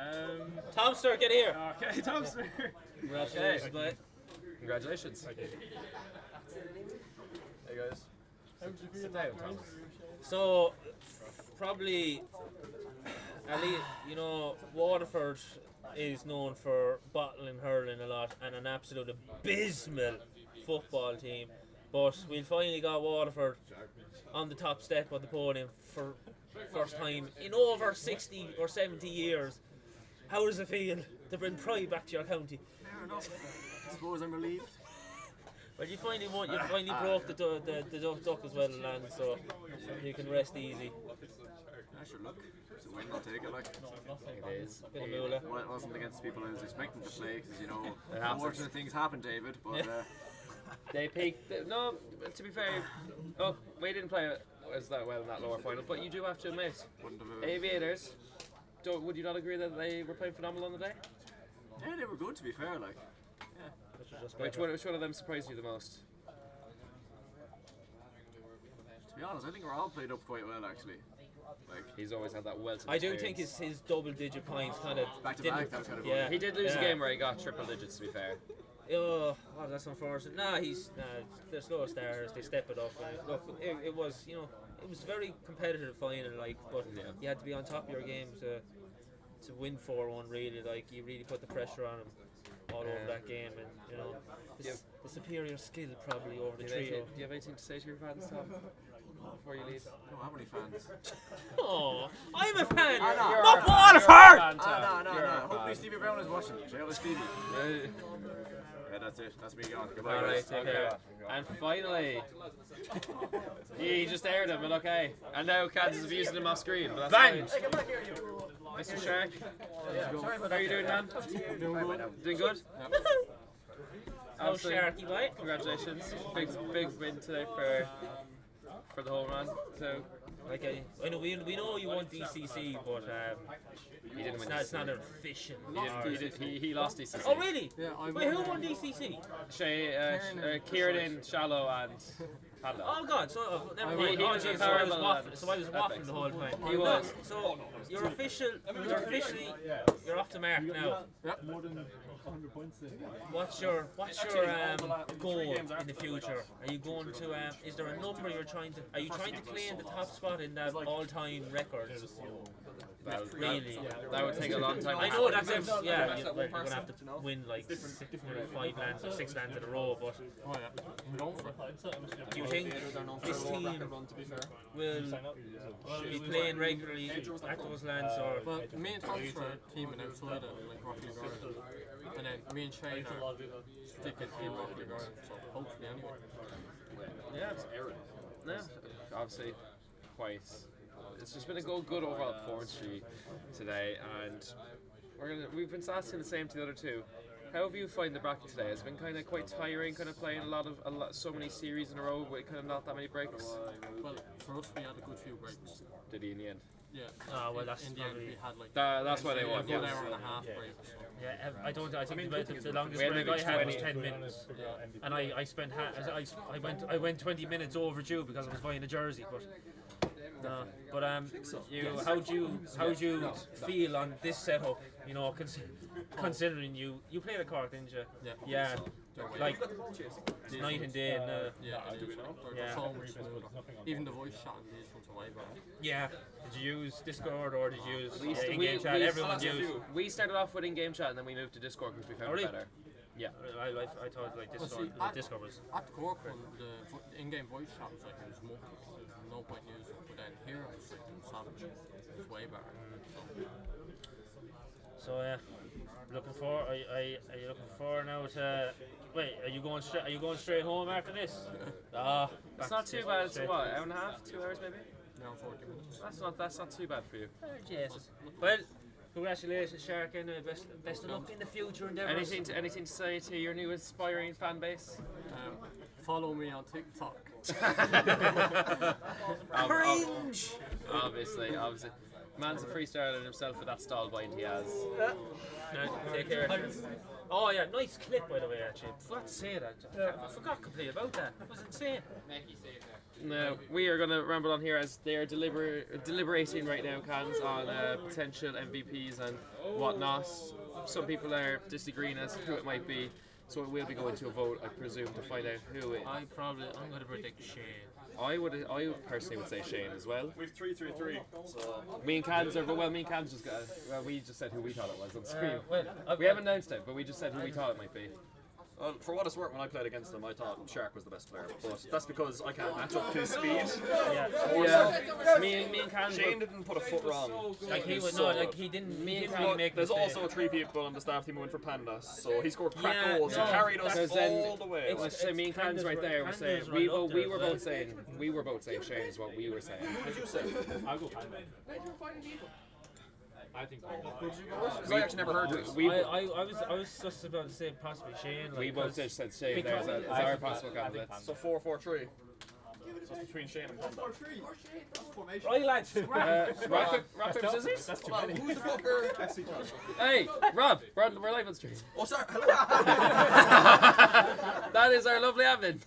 [SPEAKER 15] Tomster, get here.
[SPEAKER 8] Okay, Tomster.
[SPEAKER 15] Congratulations, mate.
[SPEAKER 13] Congratulations. Hey guys. Sit down, Thomas.
[SPEAKER 15] So, probably, at least, you know, Waterford is known for bottling hurling a lot and an absolute abysmal football team. But we finally got Waterford on the top step of the podium for first time in over 60 or 70 years. How does it feel to bring pride back to your county?
[SPEAKER 4] Fair enough. I suppose I'm relieved.
[SPEAKER 15] Well, you finally won. You finally broke the duck as well, and so you can rest easy.
[SPEAKER 4] Sure, look, it's a
[SPEAKER 10] win, I'll take it. Like
[SPEAKER 1] It is.
[SPEAKER 10] well, it wasn't against people I was expecting to play because unfortunate things happen, David. But
[SPEAKER 13] they peaked. No, to be fair, we didn't play as that well in that lower final, but you do have to admit, Aviators. Would you not agree that they were playing phenomenal on the day?
[SPEAKER 10] Yeah, they were good. To be fair, like.
[SPEAKER 13] Which one of them surprised you the most?
[SPEAKER 10] To be honest, I think we're all played up quite well actually. Like
[SPEAKER 13] he's always had that wealth of
[SPEAKER 15] I do
[SPEAKER 13] experience.
[SPEAKER 15] think his double-digit points kind of
[SPEAKER 10] back to back. That was kind of
[SPEAKER 15] yeah.
[SPEAKER 13] He did lose a game where he got triple digits. To be fair.
[SPEAKER 15] Oh, that's unfortunate. They're slow starters. They step it up. And look, it was it was very competitive final. Like, but you had to be on top of your game to win 4-1. Really, like you really put the pressure on him all over that game, and the superior skill probably over the trio.
[SPEAKER 13] Do you have anything to say to your fans, Tom? Before you leave?
[SPEAKER 10] I don't have any fans.
[SPEAKER 15] Oh, I'm a fan.
[SPEAKER 13] You're
[SPEAKER 15] not
[SPEAKER 13] our
[SPEAKER 15] Waterford.
[SPEAKER 10] No. Hopefully Stevie Brown is watching. Shout out to Stevie. Yeah, that's it. That's me gone. Goodbye,
[SPEAKER 13] Alright,
[SPEAKER 10] guys.
[SPEAKER 13] take care. And finally, he just aired him, but okay. And now Kansas is using him off screen. But that's fine. Mr. Shark, how are you doing, man? Doing good?
[SPEAKER 15] Oh, Sharky, right?
[SPEAKER 13] Congratulations. Big win today for the whole run. So,
[SPEAKER 15] like I know we know you won DCC, but
[SPEAKER 13] he didn't win.
[SPEAKER 15] It's not an official.
[SPEAKER 13] He lost DCC.
[SPEAKER 15] Oh really?
[SPEAKER 14] Yeah,
[SPEAKER 15] wait, who won DCC?
[SPEAKER 13] Kieran, Shallow, and Panda.
[SPEAKER 15] Oh God! So never mind.
[SPEAKER 13] He was
[SPEAKER 15] So I was waffling the whole time.
[SPEAKER 13] He was.
[SPEAKER 15] So you're officially you're off the mark now.
[SPEAKER 14] Yep. More than 100 points.
[SPEAKER 15] What's your goal in the future? Are you going to? Is there a number you're trying to? Are you trying to claim the top spot in that all-time record? Really?
[SPEAKER 13] That would take a long time.
[SPEAKER 15] I know that's it. Yeah, you're gonna have to win like 5 lands or 6 lands in a row. But do you think this team will be playing regularly at those lands, or?
[SPEAKER 14] Well, me and Tom's for a team and outside of like Rocky Garden, and then me and Shane are sticking in Rocky Garden. So hopefully anyway.
[SPEAKER 13] Yeah, obviously quite. It's just been a good overall performance for you today, and we've been asking the same to the other two. How have you found the bracket today? It's been kind of quite tiring, kind of playing so many series in a row with kind of not that many breaks.
[SPEAKER 14] Well, for us we had a good few breaks.
[SPEAKER 13] Did he in the end?
[SPEAKER 14] Yeah.
[SPEAKER 15] Well, that's
[SPEAKER 14] in the end we had like.
[SPEAKER 13] That's why they won.
[SPEAKER 14] A good hour and a half break.
[SPEAKER 15] Yeah, I think the longest break I had was 10 minutes, and I spent I went 20 minutes overdue because I was buying a jersey, but. No, but how do you feel on this setup? Considering you played a Cork, didn't you? Yeah. Like night and day.
[SPEAKER 14] Even the voice chat and these ones away, bro.
[SPEAKER 15] Yeah. Did you use Discord or did you use in-game chat? Everyone used.
[SPEAKER 13] We started off with in-game chat and then we moved to Discord because we found it better. Yeah.
[SPEAKER 15] I thought like Discord was.
[SPEAKER 14] At Cork, when the in-game voice chat was like it was more. No point in using, but then here it's like savage. It's way better.
[SPEAKER 15] So are you looking forward now to? Wait, are you going straight home after this?
[SPEAKER 13] It's not too bad. It's what, hour and a half, 2 hours maybe?
[SPEAKER 14] No, 40 minutes.
[SPEAKER 13] That's not too bad for you.
[SPEAKER 15] Jesus. Well, congratulations, Shark, and best of luck in the future endeavours.
[SPEAKER 13] Anything to say to your new inspiring fan base?
[SPEAKER 14] Follow me on TikTok.
[SPEAKER 15] Cringe!
[SPEAKER 13] Obviously. Man's a freestyler himself with that stall bind he has.
[SPEAKER 15] Take care. Oh yeah, nice clip by the way actually. Forgot to say that. I forgot completely about that. That was insane.
[SPEAKER 13] No, we are going to ramble on here as they are deliberating right now, Cans, on potential MVPs and whatnot. Some people are disagreeing as to who it might be. So we'll be going to a vote, I presume, to find out who it.
[SPEAKER 15] I'm going to predict Shane.
[SPEAKER 13] I personally would say Shane as well.
[SPEAKER 10] We've 3-3-3. So
[SPEAKER 13] me and Cans just got. Well, we just said who we thought it was on screen.
[SPEAKER 15] Well,
[SPEAKER 13] we haven't announced it, but we just said who we thought it might be.
[SPEAKER 10] Well, for what it's worth, when I played against them, I thought Shark was the best player, but that's because I can't match up his speed.
[SPEAKER 13] Me and Cans.
[SPEAKER 10] Shane didn't put a foot wrong.
[SPEAKER 15] Like he didn't really make.
[SPEAKER 10] There's also 3 people on the staff team who went for Panda, so he scored crack goals. He carried us all the way.
[SPEAKER 13] Me and Cans right there were saying we were both saying Shane is what we were saying.
[SPEAKER 10] What did you say?
[SPEAKER 7] I'll go Panda.
[SPEAKER 14] I think
[SPEAKER 10] Because I actually never heard this.
[SPEAKER 15] I was just about to say possibly Shane. Like,
[SPEAKER 13] We both just said Shane. There's our possible candidate.
[SPEAKER 10] So 4-4-3. So it's between Shane and Panda.
[SPEAKER 15] Right, lads.
[SPEAKER 13] Rock, paper, scissors?
[SPEAKER 10] That's too many. Who's the fucker?
[SPEAKER 13] Hey, Rob, we're live on stream.
[SPEAKER 10] Oh, sorry. Hello.
[SPEAKER 13] That is our lovely admin.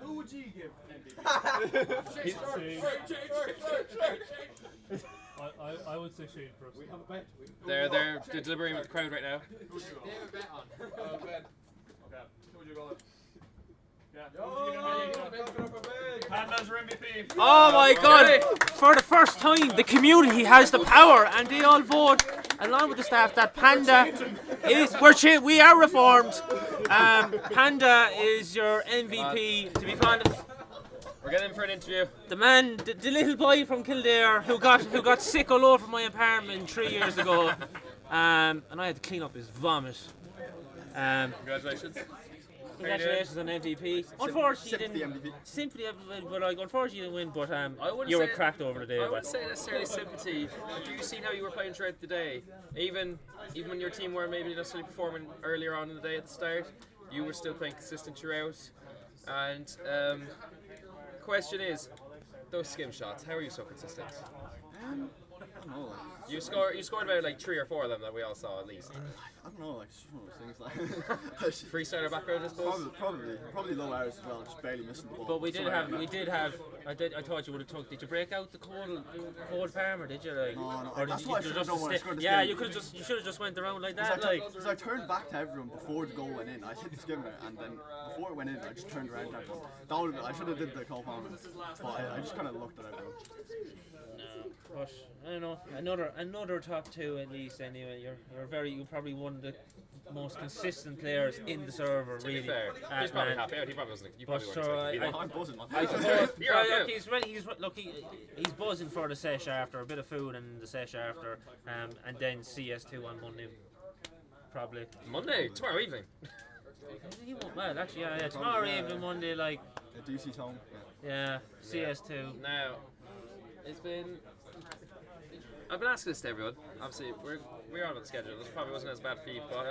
[SPEAKER 10] Who would you give?
[SPEAKER 14] I would say Shane first. We have a bet.
[SPEAKER 13] They're deliberating with the crowd right now.
[SPEAKER 14] They have a bet on.
[SPEAKER 10] Okay. Who would you go with?
[SPEAKER 8] Pandas are MVP.
[SPEAKER 15] Oh my God! For the first time, the community has the power, and they all vote, along with the staff, that Panda is. We are reformed. Panda is your MVP. To be honest,
[SPEAKER 13] We're getting him for an interview.
[SPEAKER 15] the man, the little boy from Kildare, who got sick all over my apartment 3 years ago, and I had to clean up his vomit.
[SPEAKER 13] Congratulations.
[SPEAKER 15] Congratulations on MVP. Unfortunately, you didn't. Sympathy, but like, unfortunately, you didn't win. But you were cracked over the day.
[SPEAKER 13] I wouldn't say necessarily sympathy. Have you seen how you were playing throughout the day? Even when your team weren't maybe necessarily performing earlier on in the day at the start, you were still playing consistent throughout. And question is, those skim shots, how are you so consistent?
[SPEAKER 9] I don't know.
[SPEAKER 13] You scored about like 3 or 4 of them that we all saw at least.
[SPEAKER 9] I don't know, like, just one of those things like.
[SPEAKER 13] Freestyler background, I suppose.
[SPEAKER 9] Probably low hours as well, just barely missing the ball.
[SPEAKER 15] But we did have. I thought you would have took. Did you break out the cold farmer? Did you like?
[SPEAKER 9] No.
[SPEAKER 15] Or
[SPEAKER 9] That's
[SPEAKER 15] did
[SPEAKER 9] why I
[SPEAKER 15] you
[SPEAKER 9] should've
[SPEAKER 15] just
[SPEAKER 9] done when I
[SPEAKER 15] stay?
[SPEAKER 9] scored the
[SPEAKER 15] Yeah,
[SPEAKER 9] skim.
[SPEAKER 15] you should have just went around like that.
[SPEAKER 9] Because I turned back to everyone before the goal went in. I hit the skimmer, and then before it went in, I just turned around to everyone. I should have did the cold farmer, but I just kind of looked at everyone.
[SPEAKER 15] But I don't know. Another top 2 at least. Anyway, you're probably one of the most consistent players in the server.
[SPEAKER 13] To
[SPEAKER 15] really.
[SPEAKER 13] be fair, he's probably happy out. He probably wasn't. You probably weren't expecting to beat him.
[SPEAKER 9] I'm buzzing.
[SPEAKER 15] I suppose.
[SPEAKER 13] You're happy out.
[SPEAKER 15] He's buzzing for the sesh after a bit of food and the sesh after, and then CS2 on Monday, probably.
[SPEAKER 13] Monday, tomorrow evening.
[SPEAKER 15] He won't. Well, actually, yeah. Tomorrow evening, Monday, like.
[SPEAKER 9] DC's home.
[SPEAKER 15] Yeah, CS2.
[SPEAKER 13] Now, it's been. I've been asking this to everyone. Obviously, we're on the schedule. This probably wasn't as bad for you, but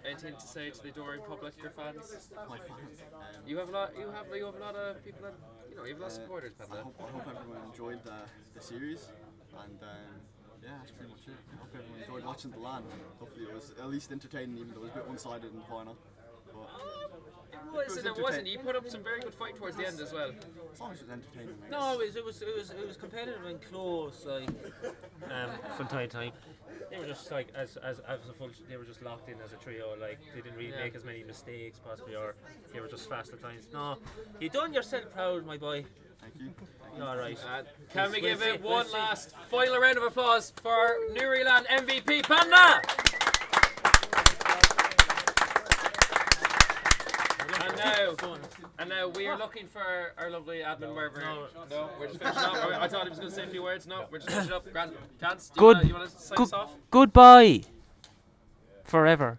[SPEAKER 13] anything to say to the adoring public, your fans?
[SPEAKER 9] My fans.
[SPEAKER 13] You have a lot. You have a lot of people that you have a lot of supporters.
[SPEAKER 9] I hope everyone enjoyed the series, and yeah, that's pretty much it. I hope everyone enjoyed watching the LAN. Hopefully, it was at least entertaining, even though it was a bit one-sided in the final.
[SPEAKER 13] It wasn't. You put up some very good fight towards the end as well.
[SPEAKER 9] As long as it was entertaining.
[SPEAKER 15] No, it was competitive and close, like from time to time. They were just like as a full. They were just locked in as a trio. Like they didn't really make as many mistakes possibly, or they were just fast at times. No, you done yourself proud, my boy.
[SPEAKER 9] Thank you.
[SPEAKER 15] All right.
[SPEAKER 13] Can we give it one last final round of applause for Newry LAN MVP Panda? And now we are looking for our lovely admin wherever. No, we're just finishing up. I thought he was going to say a few words. No, we're just finishing up. Grant, Cans, you want to sign us off?
[SPEAKER 15] Goodbye. Forever.